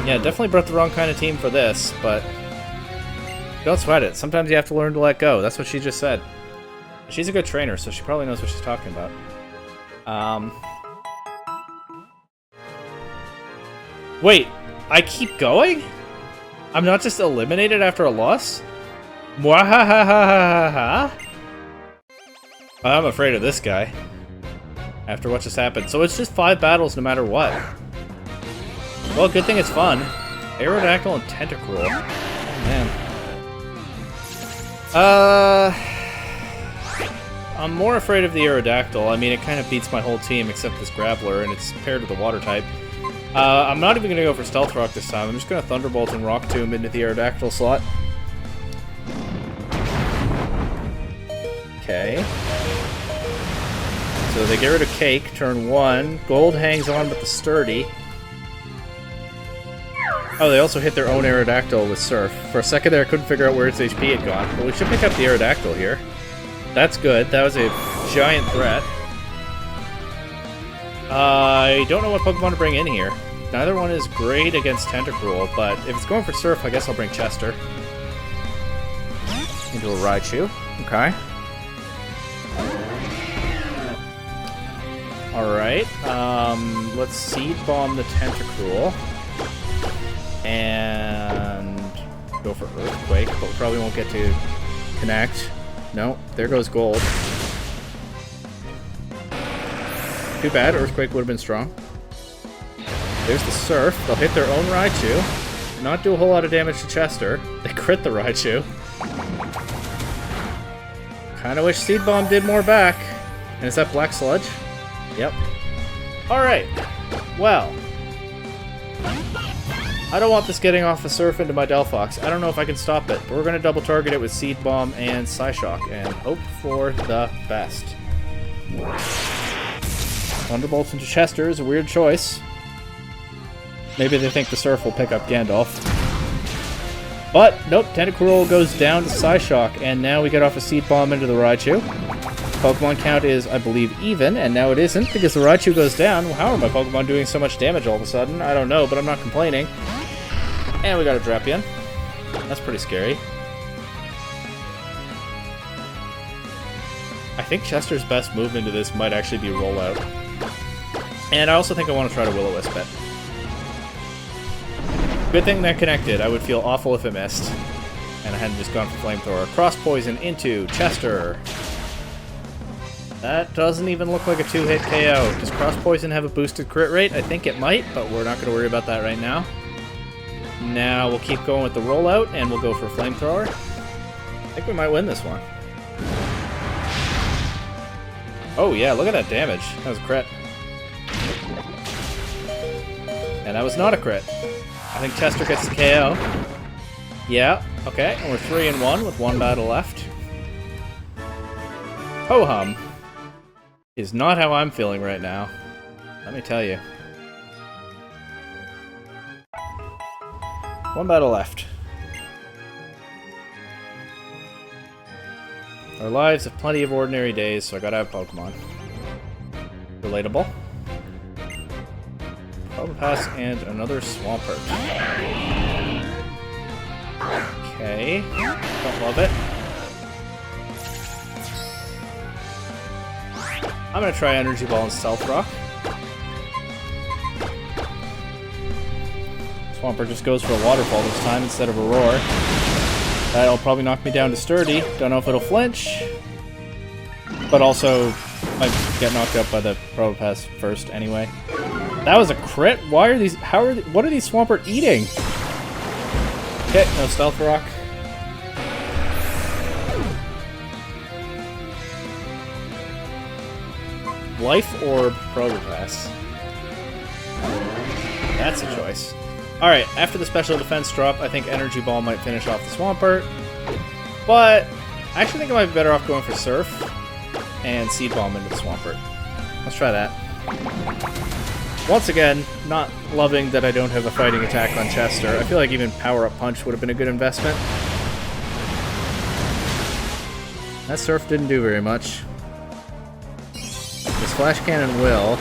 Yeah, definitely brought the wrong kind of team for this, but don't sweat it. Sometimes you have to learn to let go. That's what she just said. She's a good trainer, so she probably knows what she's talking about. Wait, I keep going? I'm not just eliminated after a loss? Mwahahahaha. I'm afraid of this guy. After what just happened. So it's just 5 battles no matter what. Well, good thing it's fun. Aerodactyl and Tentacruel. Oh, man. I'm more afraid of the Aerodactyl. I mean, it kind of beats my whole team except this Graveler, and it's paired with the Water type. I'm not even going to go for Stealth Rock this time. I'm just going to Thunderbolt and Rock Tomb into the Aerodactyl slot. Okay. So they get rid of Cake, turn 1. Gold hangs on with the Sturdy. Oh, they also hit their own Aerodactyl with Surf. For a second there, I couldn't figure out where its HP had gone. But we should pick up the Aerodactyl here. That's good. That was a giant threat. I don't know what Pokemon to bring in here. Neither one is great against Tentacruel, but if it's going for Surf, I guess I'll bring Chester. Into a Raichu. Okay. Alright. Let's Seed Bomb the Tentacruel. And go for Earthquake, but we probably won't get to connect. No, there goes Gold. Too bad, Earthquake would have been strong. There's the Surf. They'll hit their own Raichu. Not do a whole lot of damage to Chester. They crit the Raichu. Kinda wish Seed Bomb did more back. And is that Black Sludge? Yep. Alright. Well. I don't want this getting off the Surf into my Delphox. I don't know if I can stop it, but we're going to double target it with Seed Bomb and Psyshock and hope for the best. Thunderbolt into Chester is a weird choice. Maybe they think the Surf will pick up Gandalf. But, nope, Tentacruel goes down to Psyshock, and now we get off a Seed Bomb into the Raichu. Pokemon count is, I believe, even, and now it isn't because the Raichu goes down. Well, how are my Pokemon doing so much damage all of a sudden? I don't know, but I'm not complaining. And we got a Drapion. That's pretty scary. I think Chester's best move into this might actually be Rollout. And I also think I want to try to Will-O-Wisp it. Good thing that connected. I would feel awful if it missed. And I hadn't just gone for Flamethrower. Cross Poison into Chester. That doesn't even look like a 2-hit KO. Does Cross Poison have a boosted crit rate? I think it might, but we're not going to worry about that right now. Now we'll keep going with the Rollout, and we'll go for Flamethrower. I think we might win this one. Oh yeah, look at that damage. That was a crit. And that was not a crit. I think Chester gets the KO. Yeah, okay, and we're 3-1 with 1 battle left. Ho-hum is not how I'm feeling right now. Let me tell you. 1 battle left. Our lives have plenty of ordinary days, so I gotta have Pokemon. Relatable. Probopass and another Swampert. Okay. Don't love it. I'm gonna try Energy Ball and Stealth Rock. Swampert just goes for a Waterfall this time instead of a Roar. That'll probably knock me down to Sturdy. Don't know if it'll flinch. But also, might get knocked out by the Probopass first anyway. That was a crit? Why are these... what are these Swampert eating? Okay, no Stealth Rock. Life Orb Probopass. That's a choice. Alright, after the special defense drop, I think Energy Ball might finish off the Swampert. But I actually think I might be better off going for Surf and Seed Bomb into the Swampert. Let's try that. Once again, not loving that I don't have a fighting attack on Chester. I feel like even Power Up Punch would have been a good investment. That Surf didn't do very much. This Flash Cannon will.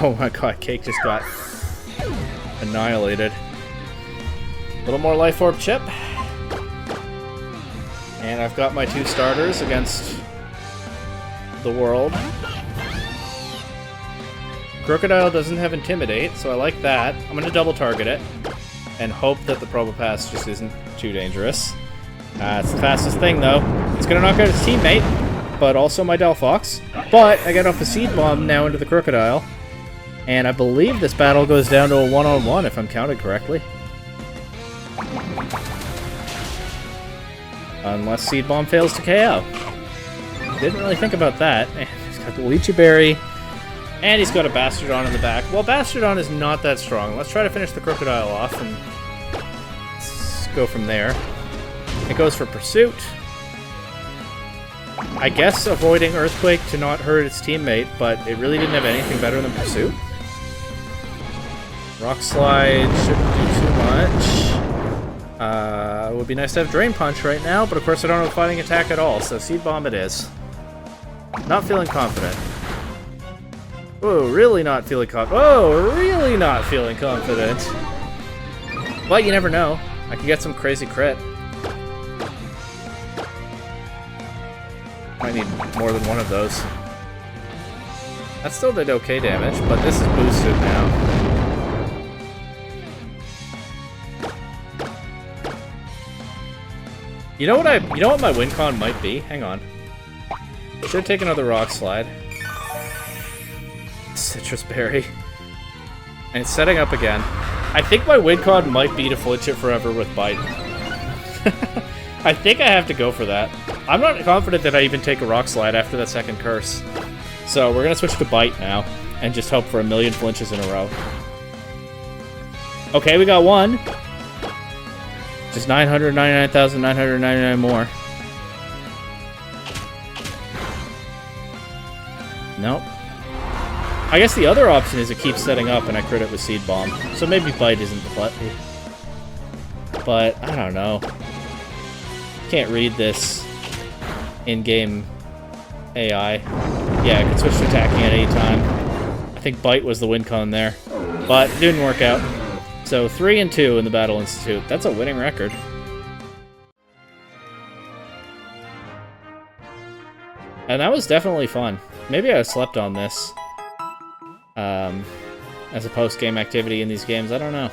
Oh my god, Cake just got annihilated. A little more Life Orb Chip. And I've got my 2 starters against the world. Crocodile doesn't have Intimidate, so I like that. I'm going to double target it and hope that the Probopass just isn't too dangerous. It's the fastest thing, though. It's going to knock out its teammate, but also my Delphox. But I get off a Seed Bomb now into the Crocodile. And I believe this battle goes down to a one-on-one, if I'm counted correctly. Unless Seed Bomb fails to KO. Didn't really think about that. He's got the Lychee Berry, and he's got a Bastardon in the back. Well, Bastardon is not that strong. Let's try to finish the Crocodile off, and let's go from there. It goes for Pursuit. I guess avoiding Earthquake to not hurt its teammate, but it really didn't have anything better than Pursuit. Rock Slide shouldn't do too much. It would be nice to have Drain Punch right now, but of course I don't have a fighting attack at all, so Seed Bomb it is. Not feeling confident. Oh, really not feeling confident. Oh, really not feeling confident. But you never know. I can get some crazy crit. I need more than one of those. That still did okay damage, but this is boosted now. You know what my win con might be? Hang on. Should take another Rock Slide. Citrus Berry. And it's setting up again. I think my win con might be to flinch it forever with Bite. I think I have to go for that. I'm not confident that I even take a Rock Slide after that second curse. So we're going to switch to Bite now, and just hope for a million flinches in a row. Okay, we got one. Just 999,999 more. Nope. I guess the other option is it keeps setting up and I crit it with Seed Bomb. So maybe Bite isn't the play. But, I don't know. Can't read this in-game AI. Yeah, I could switch to attacking at any time. I think Bite was the win con there. But it didn't work out. So 3-2 in the Battle Institute. That's a winning record. And that was definitely fun. Maybe I slept on this. As a post-game activity in these games. I don't know.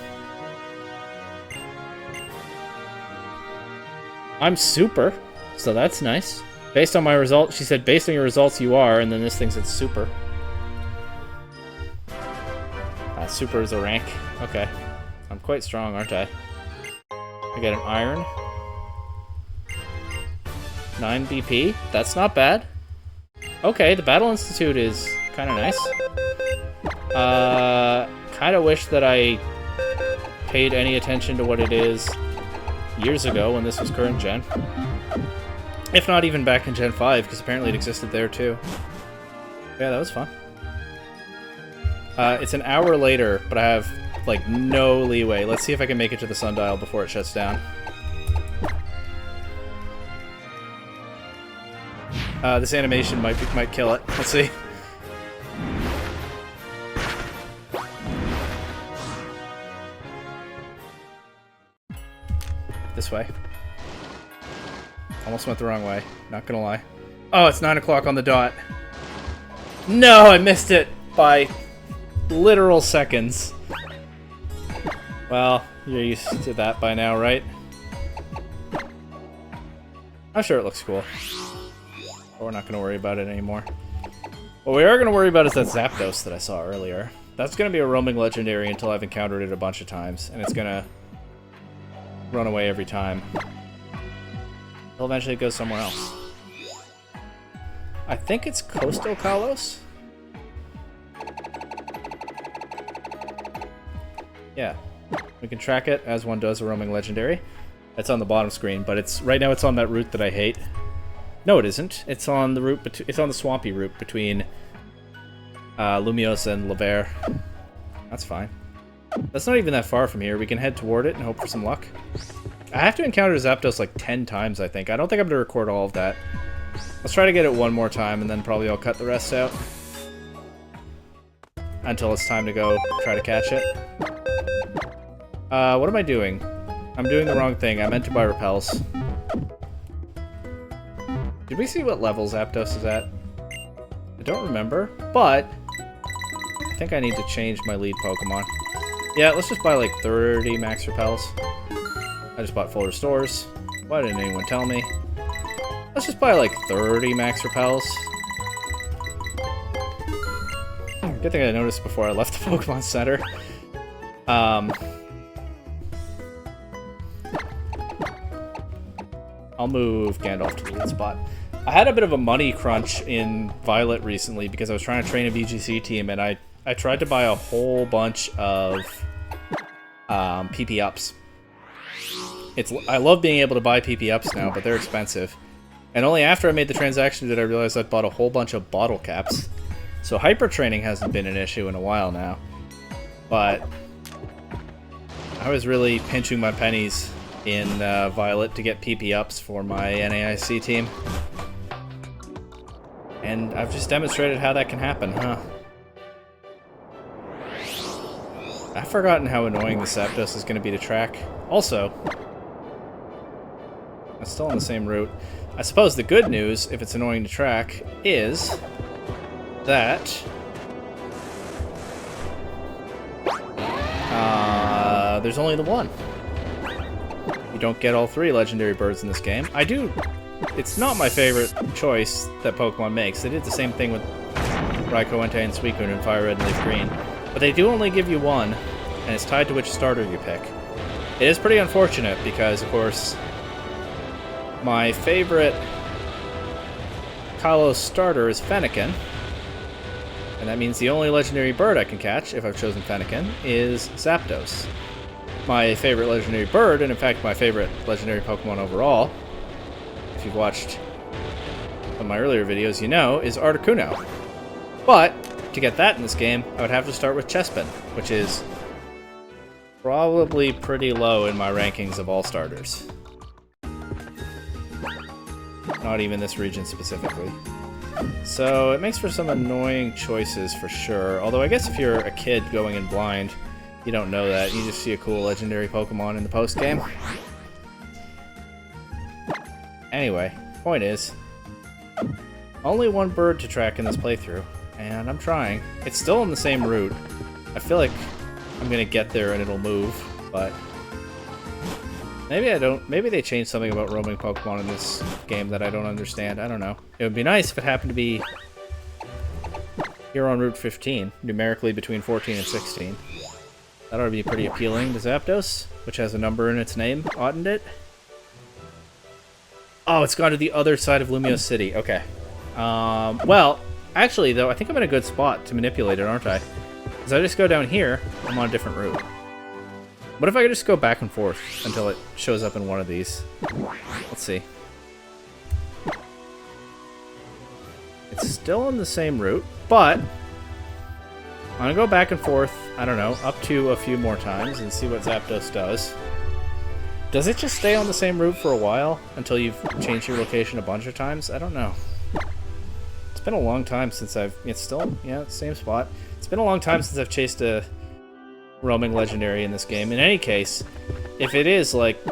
I'm super, so that's nice. Based on my results, she said, based on your results you are, and then this thing said super. Super is a rank. Okay. I'm quite strong, aren't I? I get an Iron. 9 BP. That's not bad. Okay, the Battle Institute is kind of nice. Kind of wish that I paid any attention to what it is years ago when this was current gen. If not even back in Gen 5, because apparently it existed there too. Yeah, that was fun. It's an hour later, but I have, like, no leeway. Let's see if I can make it to the sundial before it shuts down. This animation might kill it. Let's see. This way. Almost went the wrong way. Not gonna lie. Oh, it's 9 o'clock on the dot. No, I missed it by literal seconds. Well, you're used to that by now, right? I'm sure it looks cool. But we're not going to worry about it anymore. What we are going to worry about is that Zapdos that I saw earlier. That's going to be a roaming legendary until I've encountered it a bunch of times. And it's going to run away every time. Until eventually it goes somewhere else. I think it's Coastal Kalos? Yeah. We can track it as one does a roaming legendary. It's on the bottom screen, but it's right now it's on that route that I hate. No, it isn't. It's on the route. It's on the swampy route between Lumiosa and Laver. That's fine. That's not even that far from here. We can head toward it and hope for some luck. I have to encounter Zapdos like 10 times, I think. I don't think I'm going to record all of that. Let's try to get it one more time, and then probably I'll cut the rest out. Until it's time to go try to catch it. What am I doing? I'm doing the wrong thing. I meant to buy repels. Did we see what level Zapdos is at? I don't remember, but I think I need to change my lead Pokemon. Yeah, let's just buy like 30 max repels. I just bought full restores. Why didn't anyone tell me? Let's just buy like 30 max repels. Good thing I noticed before I left the Pokemon Center. I'll move Gandalf to the lead spot. I had a bit of a money crunch in Violet recently because I was trying to train a VGC team, and I tried to buy a whole bunch of PP ups. I love being able to buy PP ups now, but they're expensive. And only after I made the transaction did I realize I'd bought a whole bunch of bottle caps. So hyper training hasn't been an issue in a while now. But I was really pinching my pennies in Violet to get PP ups for my NAIC team. And I've just demonstrated how that can happen, huh? I've forgotten how annoying the Zapdos is going to be to track. Also, it's still on the same route. I suppose the good news, if it's annoying to track, is that there's only the one. You don't get all 3 legendary birds in this game. It's not my favorite choice that Pokemon makes. They did the same thing with Raikou, Entei, and Suicune in Fire Red and Leaf Green. But they do only give you one, and it's tied to which starter you pick. It is pretty unfortunate because, of course, my favorite Kalos starter is Fennekin. And that means the only legendary bird I can catch, if I've chosen Fennekin, is Zapdos. My favorite legendary bird, and in fact my favorite legendary Pokemon overall, if you've watched some of my earlier videos, you know, is Articuno. But, to get that in this game, I would have to start with Chespin, which is probably pretty low in my rankings of all starters. Not even this region specifically. So, it makes for some annoying choices for sure. Although I guess if you're a kid going in blind, you don't know that. You just see a cool legendary Pokemon in the post-game. Anyway, point is, only one bird to track in this playthrough, and I'm trying. It's still on the same route. I feel like I'm gonna get there and it'll move, but maybe I don't. Maybe they changed something about roaming Pokemon in this game that I don't understand. I don't know. It would be nice if it happened to be here on Route 15, numerically between 14 and 16. That ought to be pretty appealing to Zapdos, which has a number in its name, oughtn't it? Oh, it's gone to the other side of Lumio City. Okay. Well, actually, though, I think I'm in a good spot to manipulate it, aren't I? Because I just go down here, I'm on a different route. What if I could just go back and forth until it shows up in one of these? Let's see. It's still on the same route, but I'm going to go back and forth, I don't know, up to a few more times and see what Zapdos does. Does it just stay on the same route for a while until you've changed your location a bunch of times? I don't know. It's been a long time since I've... It's still, yeah, same spot. It's been a long time since I've chased a roaming legendary in this game. In any case, if it is, like,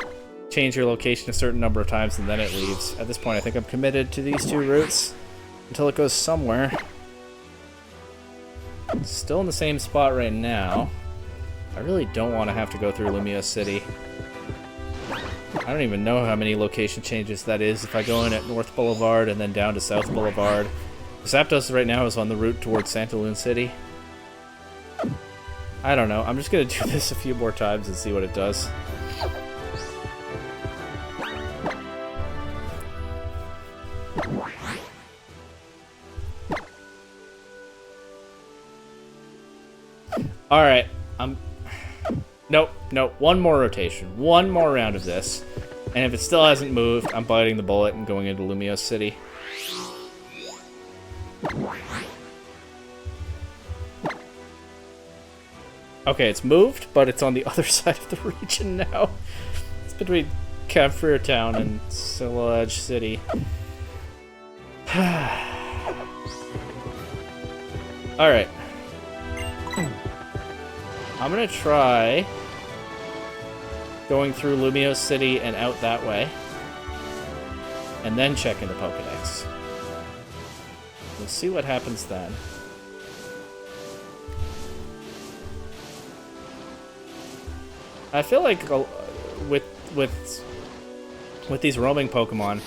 change your location a certain number of times and then it leaves, at this point I think I'm committed to these two routes until it goes somewhere. Still in the same spot right now. I really don't want to have to go through Lumio City. I don't even know how many location changes that is if I go in at North Boulevard and then down to South Boulevard. Zapdos right now is on the route towards Santaloon City. I don't know. I'm just going to do this a few more times and see what it does. Alright. Nope. One more rotation. One more round of this. And if it still hasn't moved, I'm biting the bullet and going into Lumio City. Okay, it's moved, but it's on the other side of the region now. It's between Campfire Town and Silage City. Alright. I'm gonna try going through Lumio City and out that way. And then checking the Pokédex. We'll see what happens then. I feel like with these roaming Pokemon,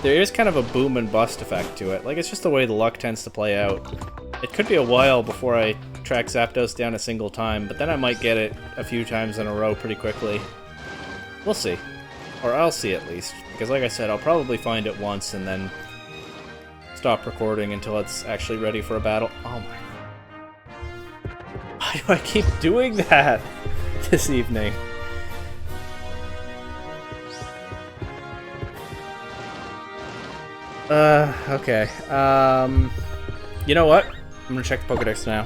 there is kind of a boom and bust effect to it. Like, it's just the way the luck tends to play out. It could be a while before I track Zapdos down a single time, but then I might get it a few times in a row pretty quickly. We'll see. Or I'll see at least. Because like I said, I'll probably find it once and then stop recording until it's actually ready for a battle. Oh my... Why do I keep doing that this evening? Okay. You know what? I'm gonna check the Pokédex now.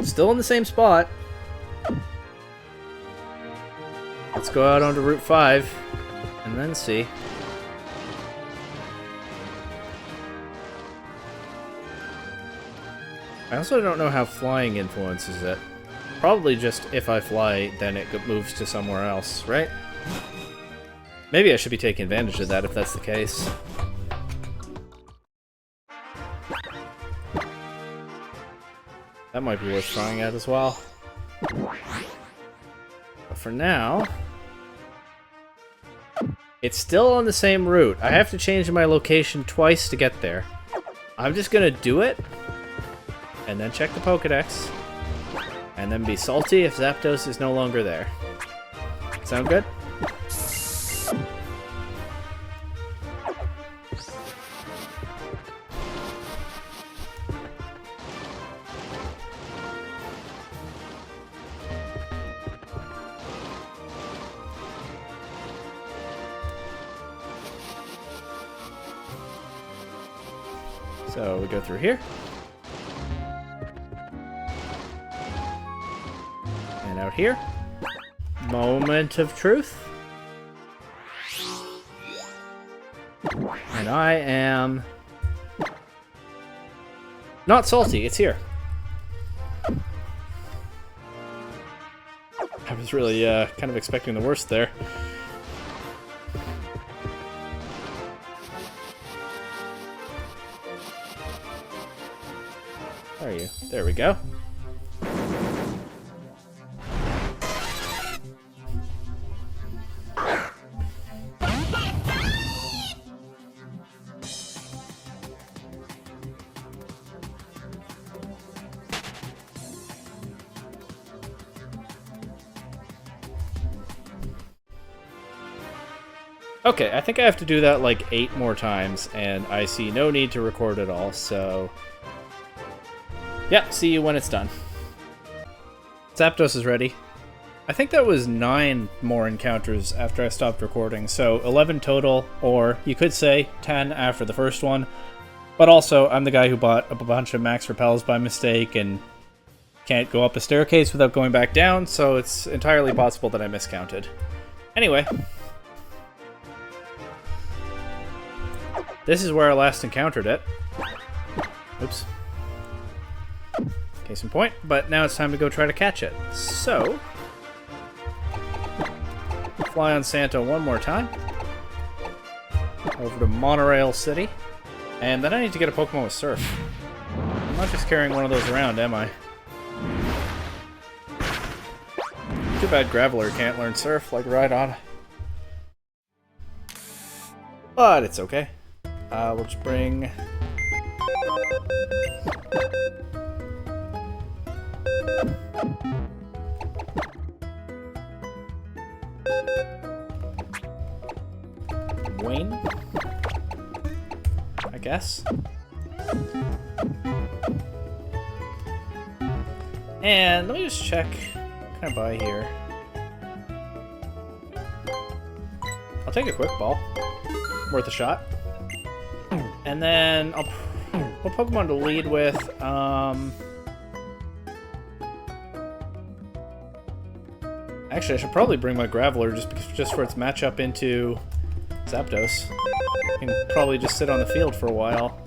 Still in the same spot. Let's go out onto Route 5 and then see. I also don't know how flying influences it. Probably just if I fly, then it moves to somewhere else, right? Maybe I should be taking advantage of that if that's the case. That might be worth trying out as well. But for now, it's still on the same route. I have to change my location twice to get there. I'm just gonna do it, and then check the Pokédex, and then be salty if Zapdos is no longer there. Sound good? So we go through here. And out here. Moment of truth. And I am not salty, it's here. I was really kind of expecting the worst there. Where are you? There we go. Okay, I think I have to do that like 8 more times, and I see no need to record at all, so... yeah, see you when it's done. Zapdos is ready. I think that was 9 more encounters after I stopped recording, so 11 total, or you could say 10 after the first one. But also, I'm the guy who bought a bunch of Max Repels by mistake, and Can't go up a staircase without going back down, so it's entirely possible that I miscounted. Anyway. This is where I last encountered it. Oops. Case in point, but now it's time to go try to catch it. So, fly on Santa one more time. Over to Monorail City. And then I need to get a Pokemon with Surf. I'm not just carrying one of those around, am I? Too bad Graveler can't learn Surf like Rhydon. But it's okay. We'll just bring... Wayne? I guess. And let me just check. What can I buy here? I'll take a quick ball. Worth a shot. And then I'll put Pokemon to lead with. Actually, I should probably bring my Graveler just for its matchup into Zapdos. I can probably just sit on the field for a while.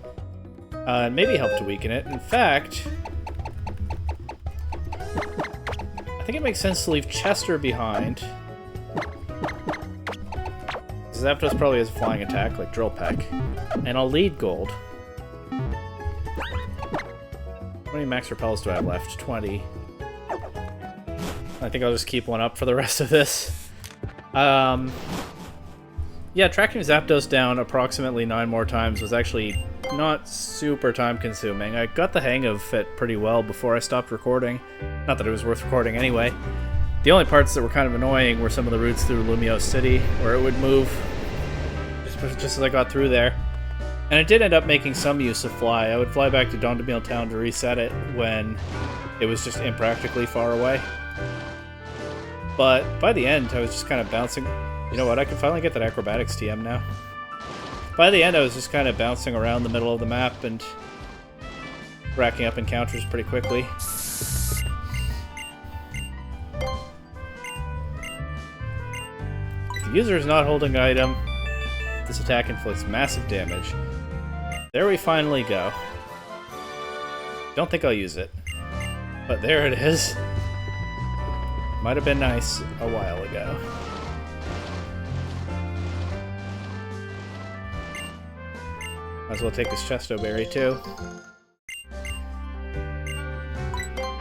And maybe help to weaken it. In fact, I think it makes sense to leave Chester behind. Zapdos probably has a flying attack, like Drill Peck. And I'll lead Gold. How many Max Repels do I have left? 20. I think I'll just keep one up for the rest of this. Yeah, tracking Zapdos down approximately 9 more times was actually not super time-consuming. I got the hang of it pretty well before I stopped recording. Not that it was worth recording anyway. The only parts that were kind of annoying were some of the routes through Lumio City, where it would move just as I got through there. And it did end up making some use of Fly. I would fly back to Dondemille Town to reset it when it was just impractically far away. But by the end, I was just kind of bouncing... You know what, I can finally get that Acrobatics TM now. By the end, I was just kind of bouncing around the middle of the map and racking up encounters pretty quickly. If the user is not holding an item, this attack inflicts massive damage. There we finally go. Don't think I'll use it. But there it is. Might have been nice a while ago. Might as well take this Chesto Berry too.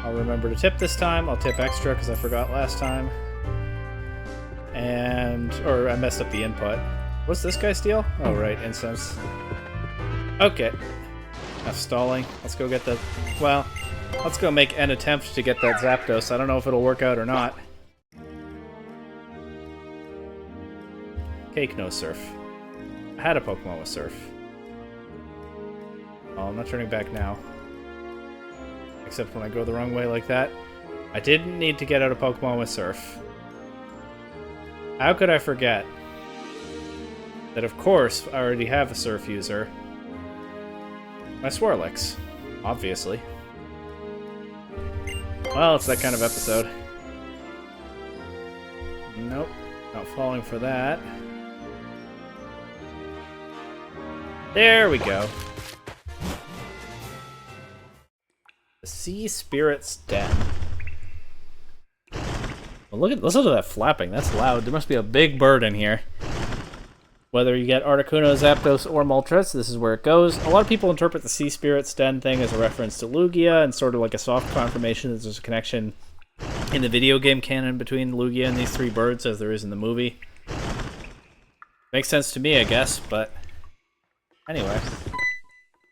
I'll remember to tip this time. I'll tip extra because I forgot last time. Or I messed up the input. What's this guy steal? Oh right, incense. Okay. Enough stalling. Let's go get the... Well, let's go make an attempt to get that Zapdos. I don't know if it'll work out or not. Cake, no Surf. I had a Pokemon with Surf. Oh, I'm not turning back now. Except when I go the wrong way like that. I didn't need to get out a Pokemon with Surf. How could I forget that, of course, I already have a Surf user. My Swirlix, obviously. Well, it's that kind of episode. Nope, not falling for that. There we go. The Sea Spirit's Den. Well, listen to that flapping. That's loud. There must be a big bird in here. Whether you get Articuno, Zapdos, or Moltres, this is where it goes. A lot of people interpret the Sea Spirit's Den thing as a reference to Lugia and sort of like a soft confirmation that there's a connection in the video game canon between Lugia and these three birds as there is in the movie. Makes sense to me, I guess, but anyway.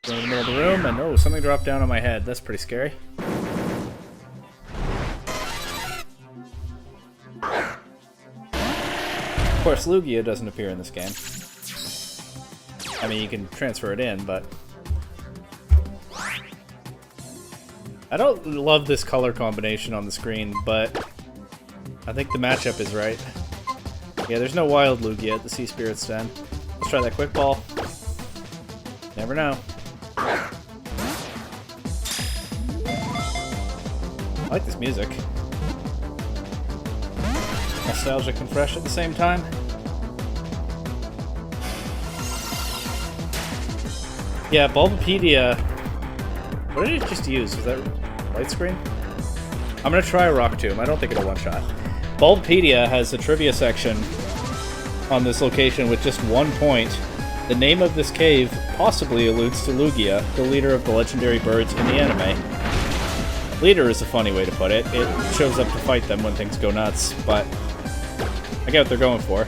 Go in the middle of the room, and oh, something dropped down on my head. That's pretty scary. Of course, Lugia doesn't appear in this game. I mean, you can transfer it in, but... I don't love this color combination on the screen, but I think the matchup is right. Yeah, there's no wild Lugia at the Sea Spirit's Den. Let's try that quick ball. Never know. like this music. Nostalgic and fresh at the same time. Yeah, Bulbapedia. What did it just use? Was that light screen? I'm gonna try Rock Tomb. I don't think it'll one-shot. Bulbapedia has a trivia section on this location with just 1 point. The name of this cave possibly alludes to Lugia, the leader of the legendary birds in the anime. Leader is a funny way to put it. It shows up to fight them when things go nuts, but I get what they're going for.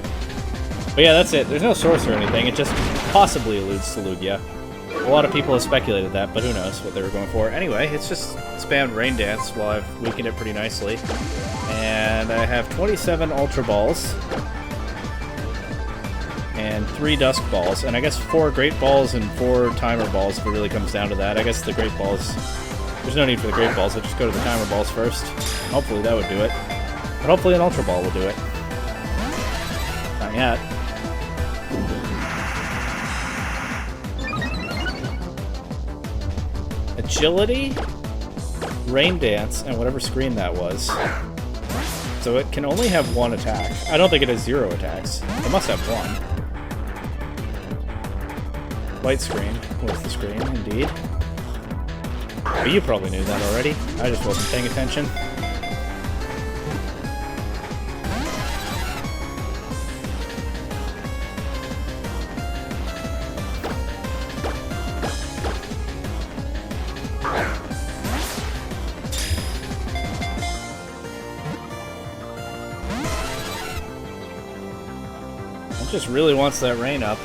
But yeah, that's it. There's no source or anything. It just possibly alludes to Lugia. A lot of people have speculated that, but who knows what they were going for. Anyway, it's just spammed Rain Dance while I've weakened it pretty nicely. And I have 27 Ultra Balls. And 3 Dusk Balls. And I guess 4 Great Balls and 4 Timer Balls if it really comes down to that. I guess the Great Balls... There's no need for the Great Balls, I'll just go to the Timer Balls first. Hopefully that would do it. But hopefully an Ultra Ball will do it. Not yet. Agility, Rain Dance, and whatever screen that was. So it can only have 1 attack. I don't think it has 0 attacks. It must have 1. Light screen was the screen, indeed. But you probably knew that already. I just wasn't paying attention. It just really wants that rain up.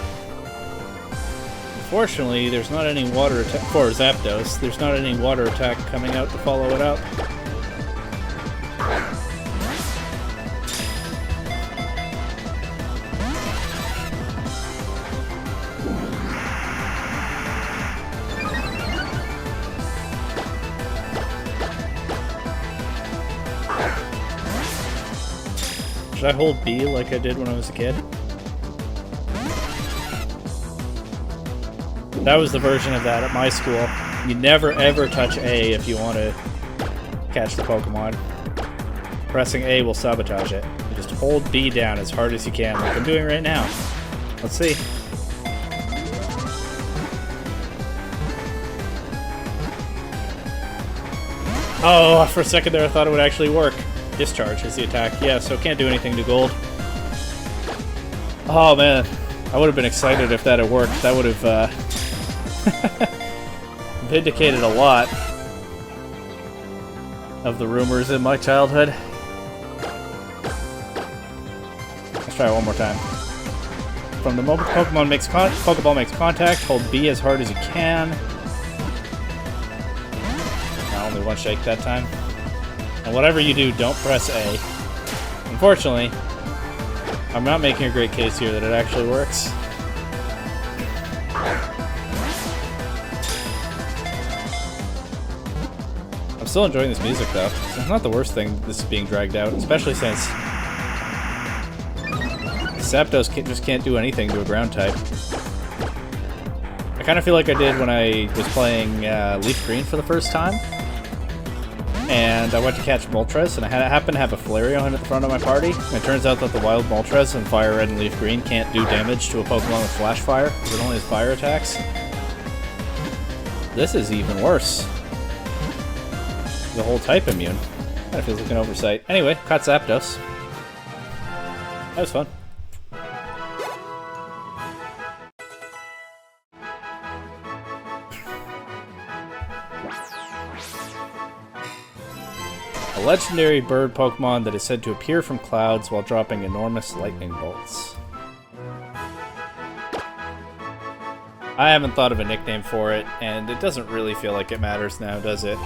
Unfortunately, there's not any water attack for Zapdos. There's not any water attack coming out to follow it up. Should I hold B like I did when I was a kid? That was the version of that at my school. You never ever touch A if you want to catch the Pokemon. Pressing A will sabotage it. You just hold B down as hard as you can, like I'm doing right now. Let's see. Oh, for a second there I thought it would actually work. Discharge is the attack. Yeah, so it can't do anything to Gold. Oh man, I would have been excited if that had worked. That would have vindicated a lot of the rumors in my childhood. Let's try it one more time. From the moment Pokeball makes contact, hold B as hard as you can. Only 1 shake that time. And whatever you do, don't press A. Unfortunately, I'm not making a great case here that it actually works. I'm still enjoying this music though. It's not the worst thing this is being dragged out, especially since Zapdos just can't do anything to a ground type. I kind of feel like I did when I was playing Leaf Green for the first time. And I went to catch Moltres, and I happened to have a Flareon at the front of my party. And it turns out that the wild Moltres in Fire Red and Leaf Green can't do damage to a Pokemon with Flash Fire, because it only has fire attacks. This is even worse. The whole type immune. Kind of feels like an oversight. Anyway, caught Zapdos. That was fun. A legendary bird Pokemon that is said to appear from clouds while dropping enormous lightning bolts. I haven't thought of a nickname for it, and it doesn't really feel like it matters now, does it?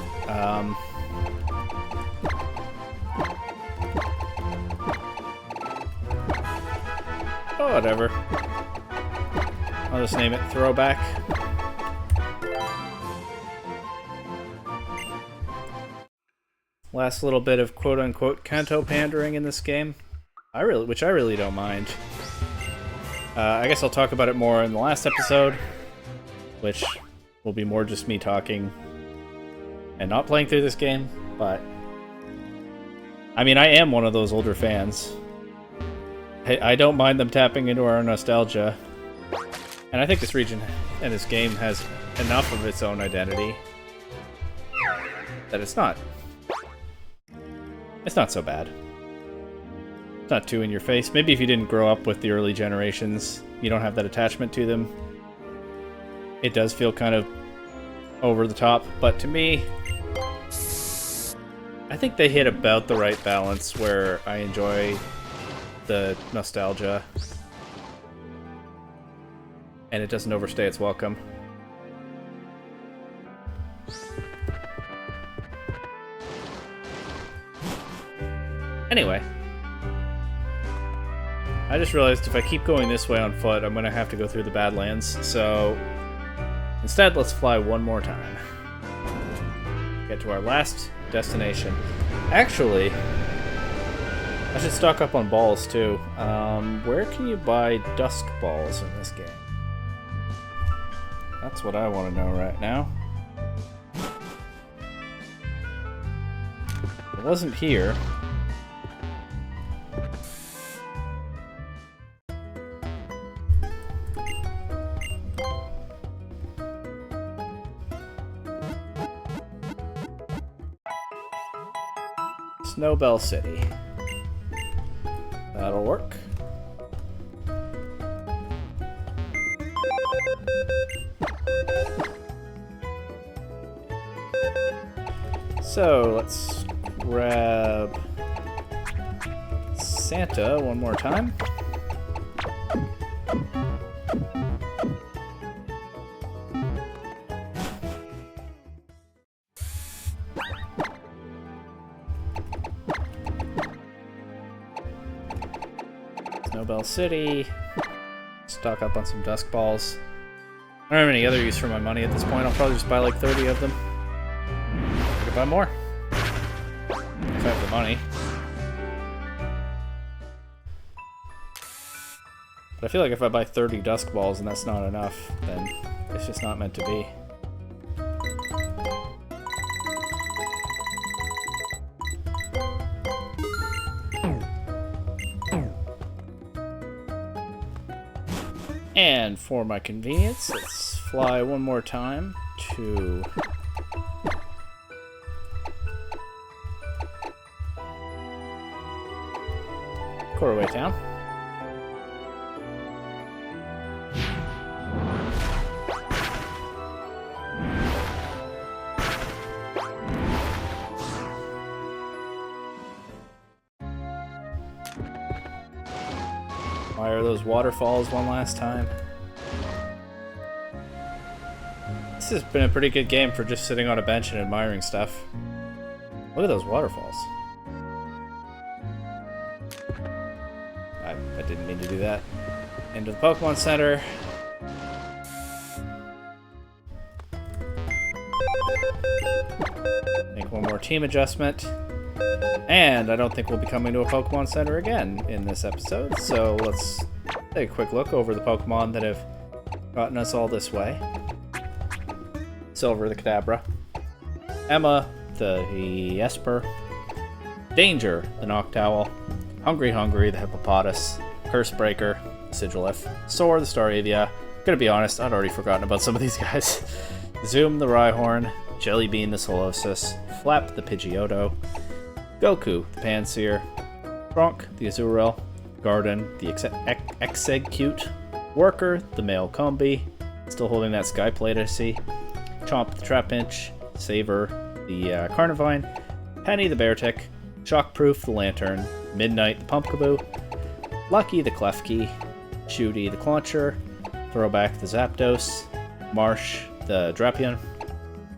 Oh, whatever. I'll just name it Throwback. Last little bit of quote-unquote Kanto pandering in this game, which I really don't mind. I guess I'll talk about it more in the last episode, which will be more just me talking and not playing through this game, but I mean, I am one of those older fans. I don't mind them tapping into our nostalgia. And I think this region and this game has enough of its own identity that it's not so bad. It's not too in your face. Maybe if you didn't grow up with the early generations, you don't have that attachment to them. It does feel kind of over the top, but to me, I think they hit about the right balance where I enjoy the nostalgia and it doesn't overstay its welcome. Anyway, I just realized if I keep going this way on foot, I'm gonna have to go through the Badlands, so instead let's fly one more time. Get to our last destination. Actually, I should stock up on balls too. Where can you buy dusk balls in this game? That's what I want to know right now. It wasn't here. Snowbell City. That'll work. So let's grab Santa one more time. Snowbell City. Stock up on some dusk balls. I don't have any other use for my money at this point. I'll probably just buy like 30 of them. I could buy more. If I have the money. But I feel like if I buy 30 dusk balls and that's not enough, then it's just not meant to be. And for my convenience, let's fly one more time to Corway Town. Fire those waterfalls one last time. This has been a pretty good game for just sitting on a bench and admiring stuff. Look at those waterfalls. I didn't mean to do that. Into the Pokemon Center. Make one more team adjustment. And I don't think we'll be coming to a Pokemon Center again in this episode, so let's take a quick look over the Pokemon that have gotten us all this way. Silver, the Kadabra. Emma, the Esper. Danger, the Noctowl. Hungry, the Hippopotas. Cursebreaker, the Sigilif. Soar, the Staravia. Gonna be honest, I'd already forgotten about some of these guys. Zoom, the Rhyhorn. Jellybean, the Solosis. Flap, the Pidgeotto. Goku, the Panseer. Bronk, the Azurill. Garden, the Exeggcute. Worker, the male Combi. Still holding that Skyplate, I see. Chomp, the Trapinch. Saver, the Carnivine. Penny, the Beartick. Shockproof, the Lantern. Midnight, the Pumpkaboo. Lucky, the Klefki. Shooty, the Clauncher. Throwback, the Zapdos. Marsh, the Drapion.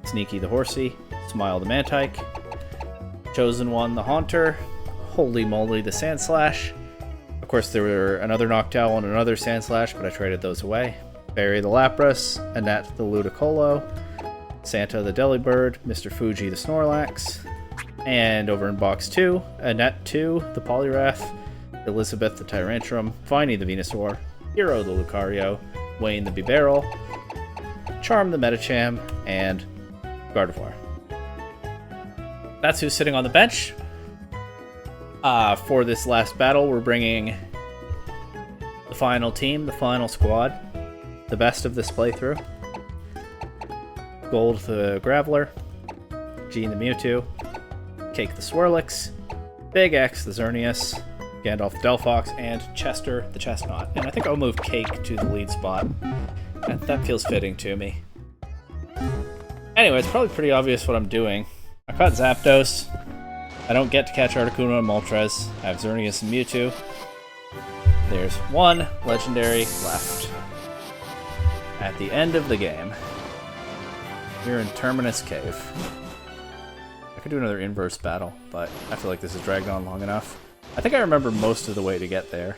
Sneaky, the Horsey. Smile, the Mantike. Chosen One, the Haunter. Holy moly, the Sandslash. Of course, there were another Noctowl and another Sandslash, but I traded those away. Barry, the Lapras. Annette, the Ludicolo. Santa, the Delibird. Mr. Fuji, the Snorlax. And over in box 2, Annette 2, the Poliwrath. Elizabeth, the Tyrantrum. Viney, the Venusaur. Hero, the Lucario. Wayne, the Bibarel. Charm, the Medicham. And Gardevoir. That's who's sitting on the bench. For this last battle, we're bringing the final team, the final squad, the best of this playthrough. Gold the Graveler, Gene the Mewtwo, Cake the Swirlix, Big X the Xerneas, Gandalf the Delphox, and Chester the Chestnut. And I think I'll move Cake to the lead spot. That feels fitting to me. Anyway, it's probably pretty obvious what I'm doing. I caught Zapdos. I don't get to catch Articuno and Moltres. I have Xerneas and Mewtwo. There's one legendary left. At the end of the game. We're in Terminus Cave. I could do another inverse battle, but I feel like this has dragged on long enough. I think I remember most of the way to get there,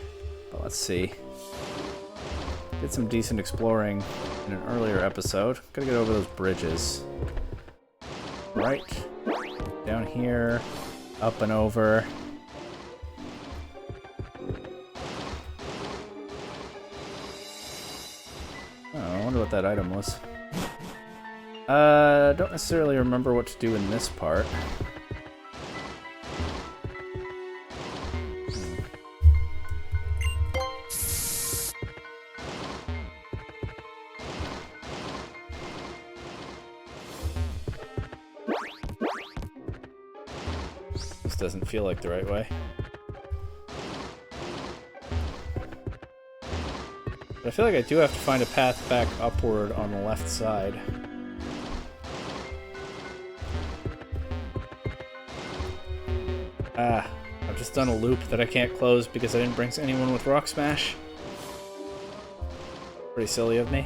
but let's see. Did some decent exploring in an earlier episode. Gotta get over those bridges. Right. Down here. Up and over. Oh, I wonder what that item was. Don't necessarily remember what to do in this part. This doesn't feel like the right way. But I feel like I do have to find a path back upward on the left side. I've just done a loop that I can't close because I didn't bring anyone with Rock Smash. Pretty silly of me.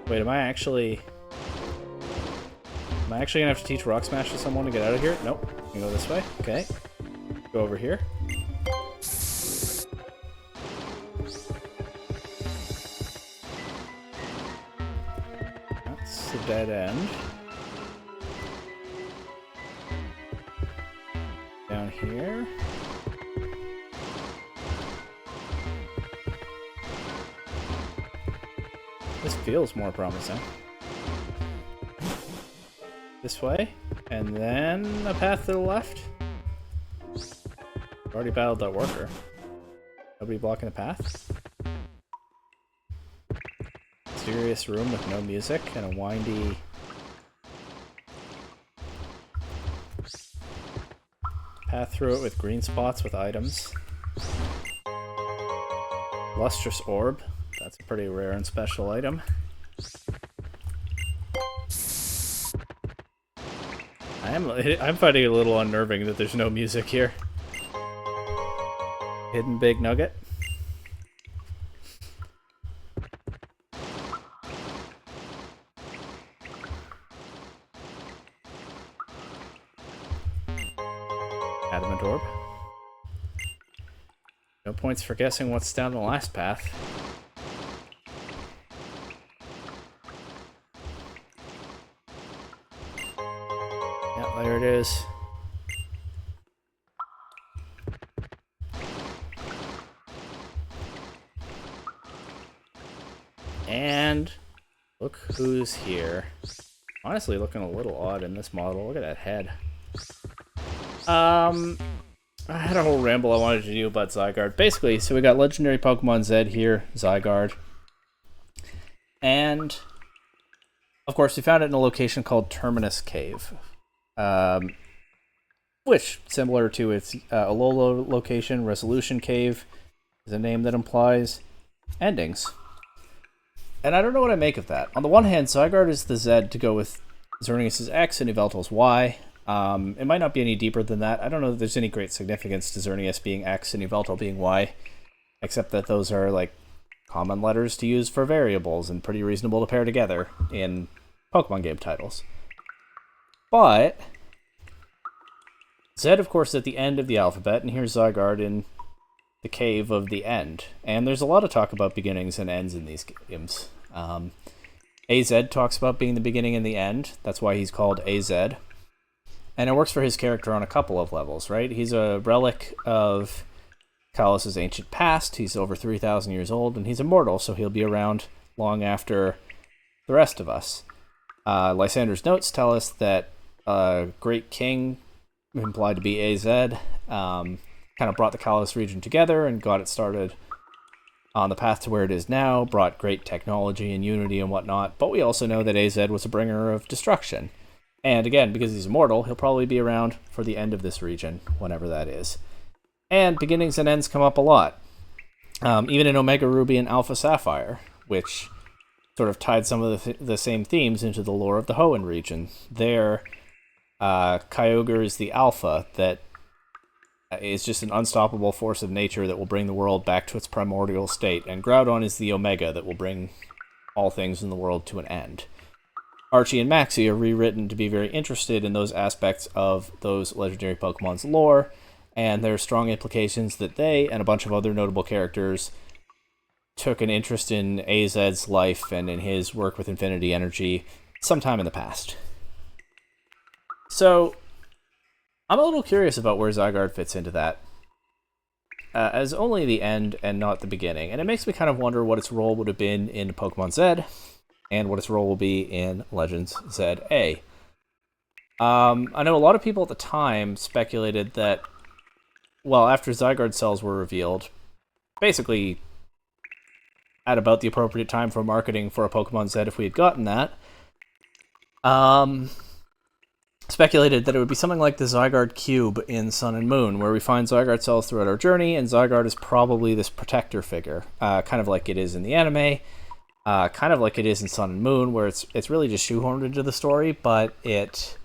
Wait, am I actually gonna have to teach Rock Smash to someone to get out of here? Nope. I can go this way. Okay. Go over here. That's the dead end. Down here. This feels more promising. This way, and then a path to the left. Already battled that worker. Nobody blocking the path. Mysterious room with no music and a windy... path through it with green spots with items. Lustrous Orb. That's a pretty rare and special item. I'm finding it a little unnerving that there's no music here. Hidden Big Nugget. Adamant Orb. No points for guessing what's down the last path. Yeah, there it is. And look who's here. Honestly, looking a little odd in this model. Look at that head. I had a whole ramble I wanted to do about Zygarde. Basically, so we got legendary Pokemon Zed here, Zygarde. And, of course, we found it in a location called Terminus Cave. Which, similar to its Alola location, Resolution Cave is a name that implies endings. And I don't know what I make of that. On the one hand, Zygarde is the Zed to go with Xerneas' X and Yveltal's Y. It might not be any deeper than that. I don't know if there's any great significance to Xerneas being X and Yveltal being Y, except that those are like common letters to use for variables and pretty reasonable to pair together in Pokemon game titles. But Z, of course, is at the end of the alphabet, and here's Zygarde in the Cave of the End. And there's a lot of talk about beginnings and ends in these games. AZ talks about being the beginning and the end. That's why he's called AZ. And it works for his character on a couple of levels, right? He's a relic of Kalos' ancient past. He's over 3,000 years old, and he's immortal, so he'll be around long after the rest of us. Lysander's notes tell us that a great king implied to be AZ, kind of brought the Kalos region together and got it started on the path to where it is now, brought great technology and unity and whatnot, but we also know that AZ was a bringer of destruction. And again, because he's immortal, he'll probably be around for the end of this region, whenever that is. And beginnings and ends come up a lot. Even in Omega Ruby and Alpha Sapphire, which sort of tied some of the same themes into the lore of the Hoenn region. There, Kyogre is the Alpha that is just an unstoppable force of nature that will bring the world back to its primordial state, and Groudon is the Omega that will bring all things in the world to an end. Archie and Maxie are rewritten to be very interested in those aspects of those legendary Pokemon's lore, and there are strong implications that they and a bunch of other notable characters took an interest in AZ's life and in his work with Infinity Energy sometime in the past. So, I'm a little curious about where Zygarde fits into that, as only the end and not the beginning, and it makes me kind of wonder what its role would have been in Pokemon Z, and what its role will be in Legends ZA. I know a lot of people at the time speculated that, well, after Zygarde cells were revealed, basically at about the appropriate time for marketing for a Pokemon Z if we had gotten that, speculated that it would be something like the Zygarde Cube in Sun and Moon, where we find Zygarde cells throughout our journey, and Zygarde is probably this protector figure, kind of like it is in the anime, kind of like it is in Sun and Moon, where it's really just shoehorned into the story, but it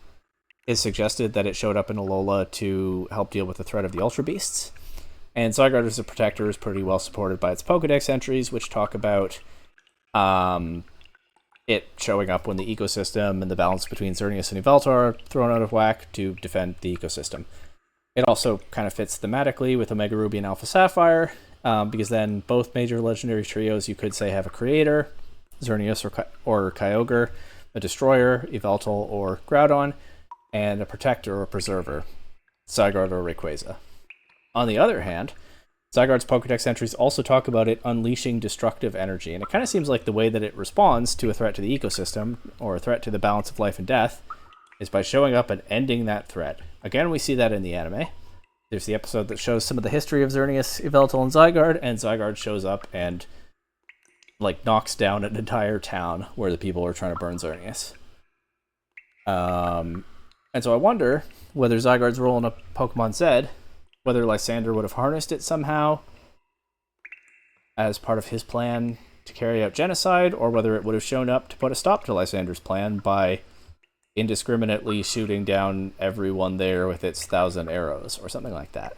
is suggested that it showed up in Alola to help deal with the threat of the Ultra Beasts. And Zygarde as a protector is pretty well supported by its Pokedex entries, which talk about it showing up when the ecosystem and the balance between Xerneas and Yveltal are thrown out of whack to defend the ecosystem. It also kind of fits thematically with Omega Ruby and Alpha Sapphire, because then both major legendary trios, you could say, have a creator, Xerneas or Kyogre, a destroyer, Yveltal or Groudon, and a protector or preserver, Zygarde or Rayquaza. On the other hand, Zygarde's Pokedex entries also talk about it unleashing destructive energy, and it kind of seems like the way that it responds to a threat to the ecosystem, or a threat to the balance of life and death, is by showing up and ending that threat. Again, we see that in the anime. There's the episode that shows some of the history of Xerneas, Yveltal, and Zygarde shows up and knocks down an entire town where the people are trying to burn Xerneas. And so I wonder whether Zygarde's role in a Pokemon Z, whether Lysander would have harnessed it somehow as part of his plan to carry out genocide, or whether it would have shown up to put a stop to Lysander's plan by indiscriminately shooting down everyone there with its 1,000 arrows, or something like that.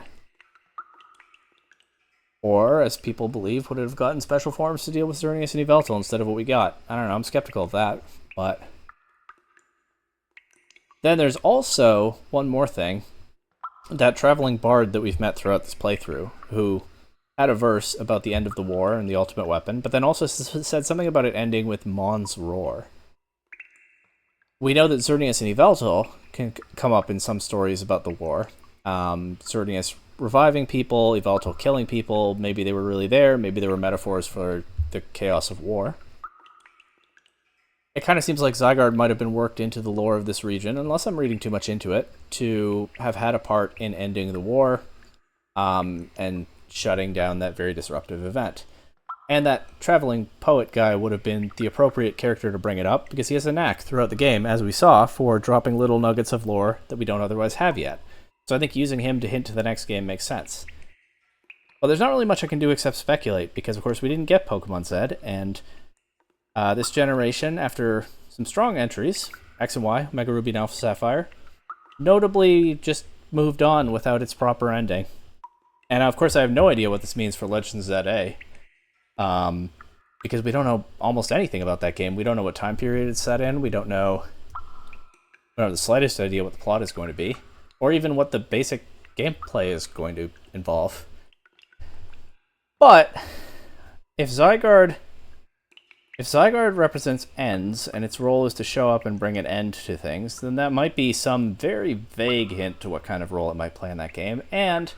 Or, as people believe, would it have gotten special forms to deal with Xerneas and Yveltal instead of what we got? I don't know, I'm skeptical of that, but... Then there's also one more thing. That traveling bard that we've met throughout this playthrough, who had a verse about the end of the war and the ultimate weapon, but then also said something about it ending with Mon's Roar. We know that Xerneas and Yveltal can come up in some stories about the war. Xerneas reviving people, Yveltal killing people, maybe they were really there, maybe they were metaphors for the chaos of war. It kind of seems like Zygarde might have been worked into the lore of this region, unless I'm reading too much into it, to have had a part in ending the war and shutting down that very disruptive event. And that traveling poet guy would have been the appropriate character to bring it up, because he has a knack throughout the game, as we saw, for dropping little nuggets of lore that we don't otherwise have yet. So I think using him to hint to the next game makes sense. Well, there's not really much I can do except speculate, because of course we didn't get Pokemon Z, and this generation, after some strong entries, X and Y, Omega Ruby and Alpha Sapphire, notably just moved on without its proper ending. And of course I have no idea what this means for Legends ZA, because we don't know almost anything about that game. We don't know what time period it's set in, we don't know the slightest idea what the plot is going to be, or even what the basic gameplay is going to involve. But if Zygarde represents ends, and its role is to show up and bring an end to things, then that might be some very vague hint to what kind of role it might play in that game, and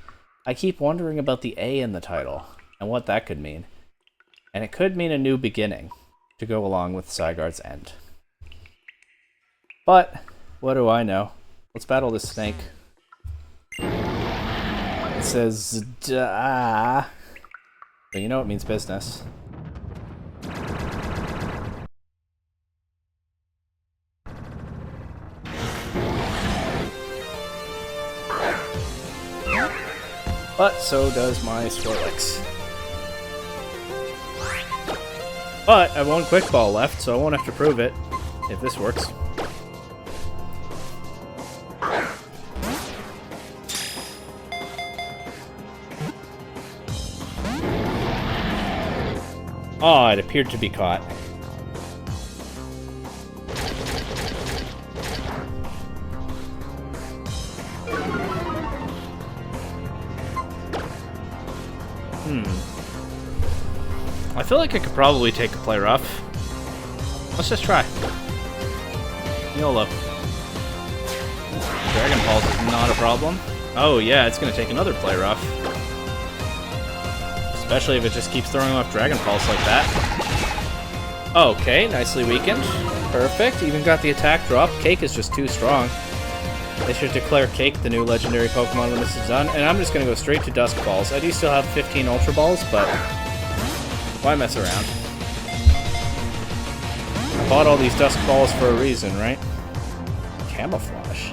I keep wondering about the A in the title, and what that could mean. And it could mean a new beginning, to go along with Zygarde's end. But, what do I know? Let's battle this snake. It says da. But you know it means business. But so does my Swirlix. But I have one quick ball left, so I won't have to prove it if this works. Oh, it appeared to be caught. I feel like I could probably take a play rough. Let's just try. YOLO. Dragon Pulse is not a problem. Oh yeah, it's gonna take another play rough. Especially if it just keeps throwing off Dragon Pulse like that. Okay, nicely weakened. Perfect. Even got the attack drop. Cake is just too strong. They should declare Cake the new legendary Pokemon when this is done. And I'm just gonna go straight to Dusk Balls. I do still have 15 Ultra Balls, but why mess around? I bought all these Dusk Balls for a reason, right? Camouflage.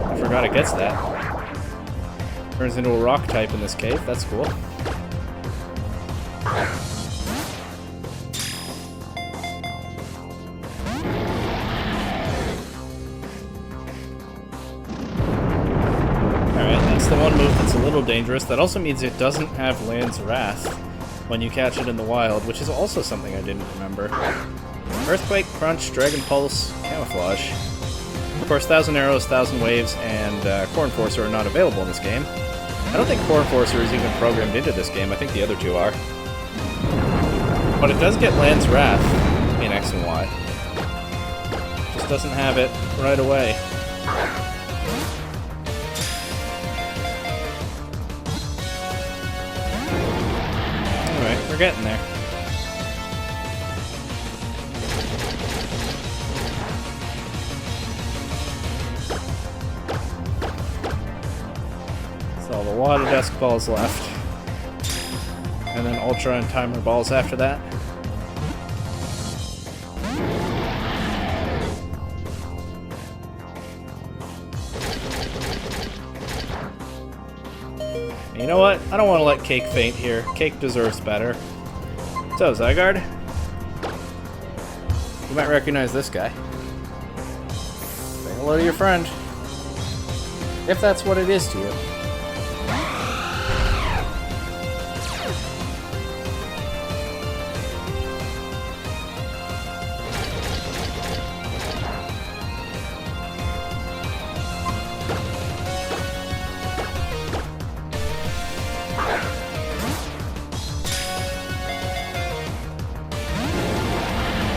I forgot it gets that. Turns into a rock type in this cave. That's cool. Alright, that's the one move that's a little dangerous. That also means it doesn't have Land's Wrath when you catch it in the wild, which is also something I didn't remember. Earthquake, Crunch, Dragon Pulse, Camouflage. Of course, 1,000 Arrows, 1,000 Waves, and Cornforcer are not available in this game. I don't think Cornforcer is even programmed into this game. I think the other two are. But it does get Land's Wrath in X and Y. Just doesn't have it right away. Alright, we're getting there. That's all the Water Dusk Balls left. And then Ultra and Timer Balls after that. You know what? I don't want to let Cake faint here. Cake deserves better. So, Zygarde, you might recognize this guy. Say hello to your friend. If that's what it is to you.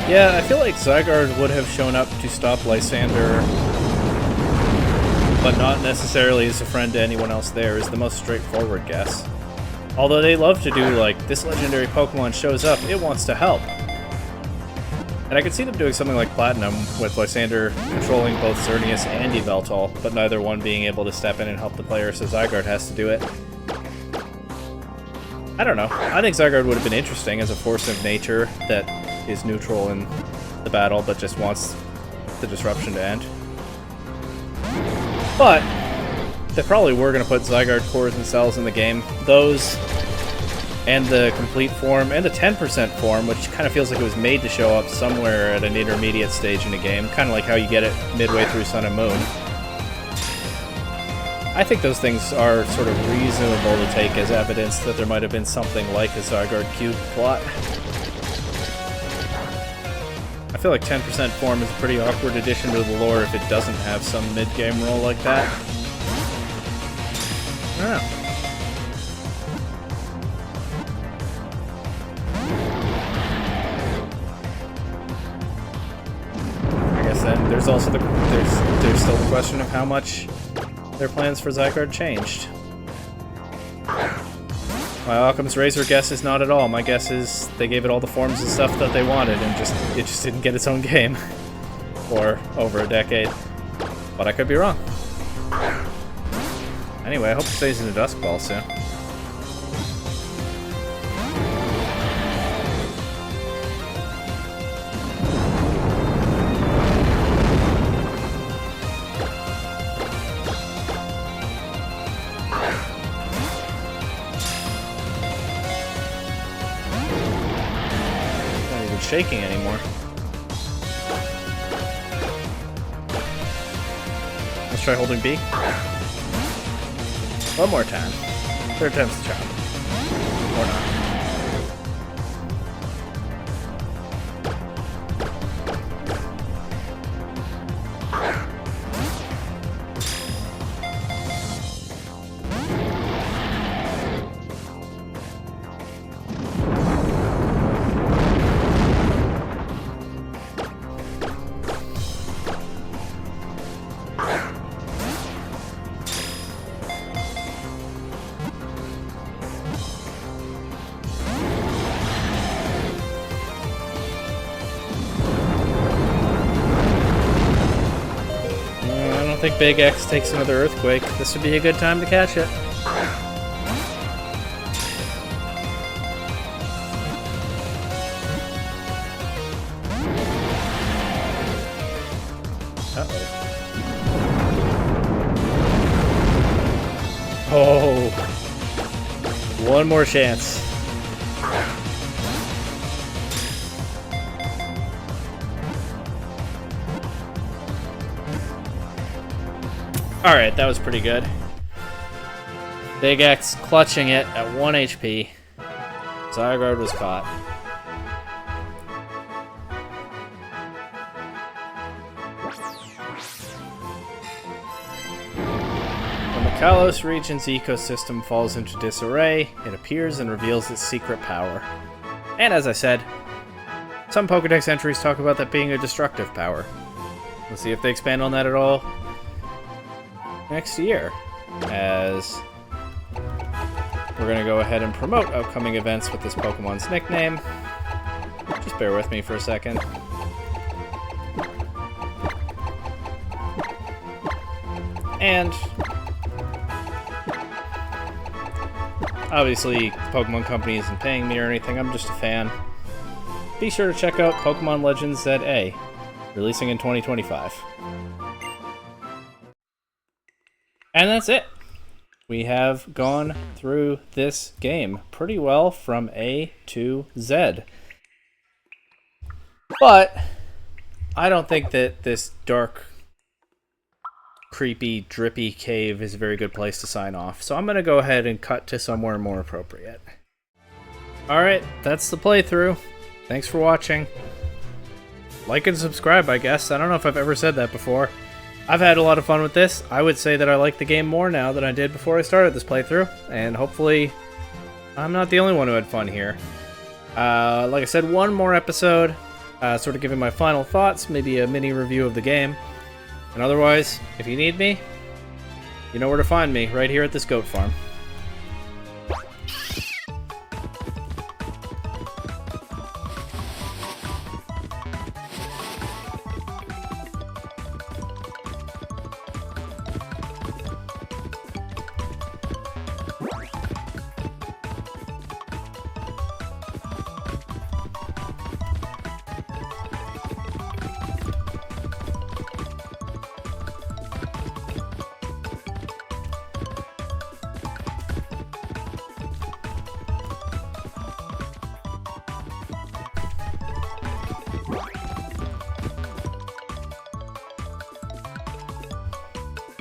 Yeah, I feel like Zygarde would have shown up to stop Lysander, but not necessarily as a friend to anyone else there, is the most straightforward guess. Although they love to do, like, this legendary Pokemon shows up, it wants to help. And I could see them doing something like Platinum, with Lysander controlling both Xerneas and Yveltal, but neither one being able to step in and help the player, so Zygarde has to do it. I don't know. I think Zygarde would have been interesting as a force of nature that is neutral in the battle, but just wants the disruption to end. But they probably were going to put Zygarde cores and cells in the game. Those, and the complete form, and the 10% form, which kind of feels like it was made to show up somewhere at an intermediate stage in a game, kind of like how you get it midway through Sun and Moon. I think those things are sort of reasonable to take as evidence that there might have been something like a Zygarde Cube plot. I feel like 10% form is a pretty awkward addition to the lore if it doesn't have some mid-game role like that. I don't know. I guess then there's also there's still the question of how much their plans for Zygarde changed. My Occam's Razor guess is not at all. My guess is they gave it all the forms and stuff that they wanted, and it just didn't get its own game for over a decade. But I could be wrong. Anyway, I hope it stays in the Dusk Ball soon. Not even shaking anymore. Let's try holding B. One more time. Third time's the charm. Or not. I think Big X takes another earthquake. This would be a good time to catch it. Uh-oh. Oh. One more chance. Alright, that was pretty good. Big X clutching it at 1 HP. Zygarde was caught. When the Kalos region's ecosystem falls into disarray, it appears and reveals its secret power. And as I said, some Pokédex entries talk about that being a destructive power. We'll see if they expand on that at all next year, as we're going to go ahead and promote upcoming events with this Pokemon's nickname. Just bear with me for a second. And obviously, the Pokemon Company isn't paying me or anything, I'm just a fan. Be sure to check out Pokemon Legends ZA, releasing in 2025. And that's it. We have gone through this game pretty well from A to Z. But I don't think that this dark, creepy, drippy cave is a very good place to sign off. So I'm going to go ahead and cut to somewhere more appropriate. Alright, that's the playthrough. Thanks for watching. Like and subscribe, I guess. I don't know if I've ever said that before. I've had a lot of fun with this. I would say that I like the game more now than I did before I started this playthrough, and hopefully I'm not the only one who had fun here. Like I said, one more episode, sort of giving my final thoughts, maybe a mini review of the game. And otherwise, if you need me, you know where to find me, right here at this goat farm.